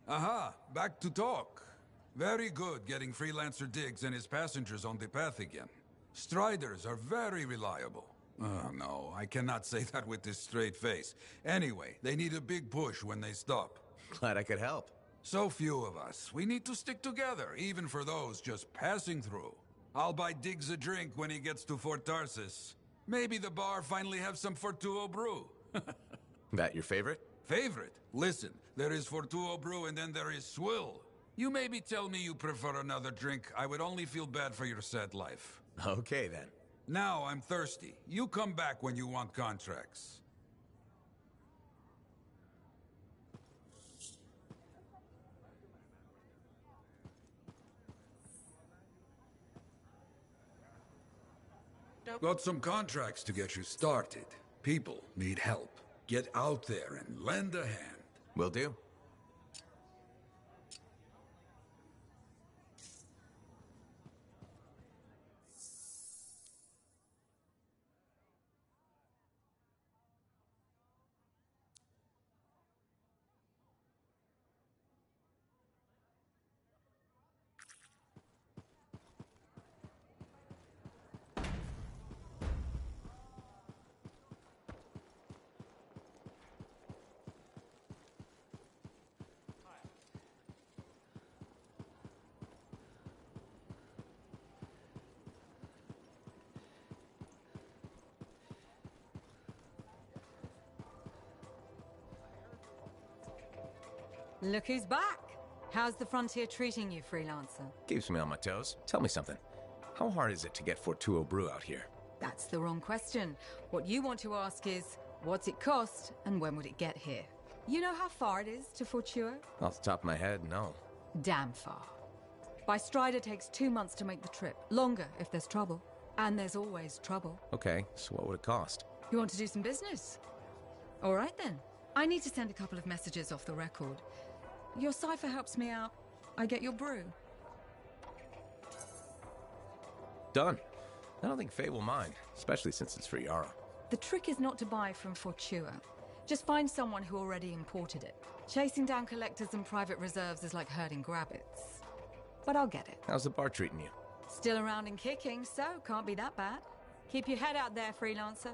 Aha, back to talk. Very good getting Freelancer Diggs and his passengers on the path again. Striders are very reliable. Oh, no, I cannot say that with this straight face. Anyway, they need a big push when they stop. Glad I could help. So few of us. We need to stick together, even for those just passing through. I'll buy Diggs a drink when he gets to Fort Tarsis. Maybe the bar finally have some Fortuo brew. That your favorite? Favorite? Listen, there is Fortuo brew and then there is Swill. You maybe tell me you prefer another drink. I would only feel bad for your sad life. Okay, then. Now I'm thirsty. You come back when you want contracts. Got some contracts to get you started. People need help. Get out there and lend a hand. Will do. Look who's back! How's the frontier treating you, freelancer? Keeps me on my toes. Tell me something. How hard is it to get Fortuo brew out here? That's the wrong question. What you want to ask is, what's it cost and when would it get here? You know how far it is to Fortuo? Off the top of my head, no. Damn far. By Strider takes 2 months to make the trip. Longer if there's trouble. And there's always trouble. Okay, so what would it cost? You want to do some business? All right then. I need to send a couple of messages off the record. Your cipher helps me out. I get your brew. Done. I don't think Faye will mind, especially since it's for Yara. The trick is not to buy from Fortua. Just find someone who already imported it. Chasing down collectors and private reserves is like herding grabbits. But I'll get it. How's the bar treating you? Still around and kicking, so can't be that bad. Keep your head out there, freelancer.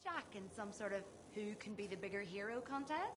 stuck in some sort of who can be the bigger hero contest?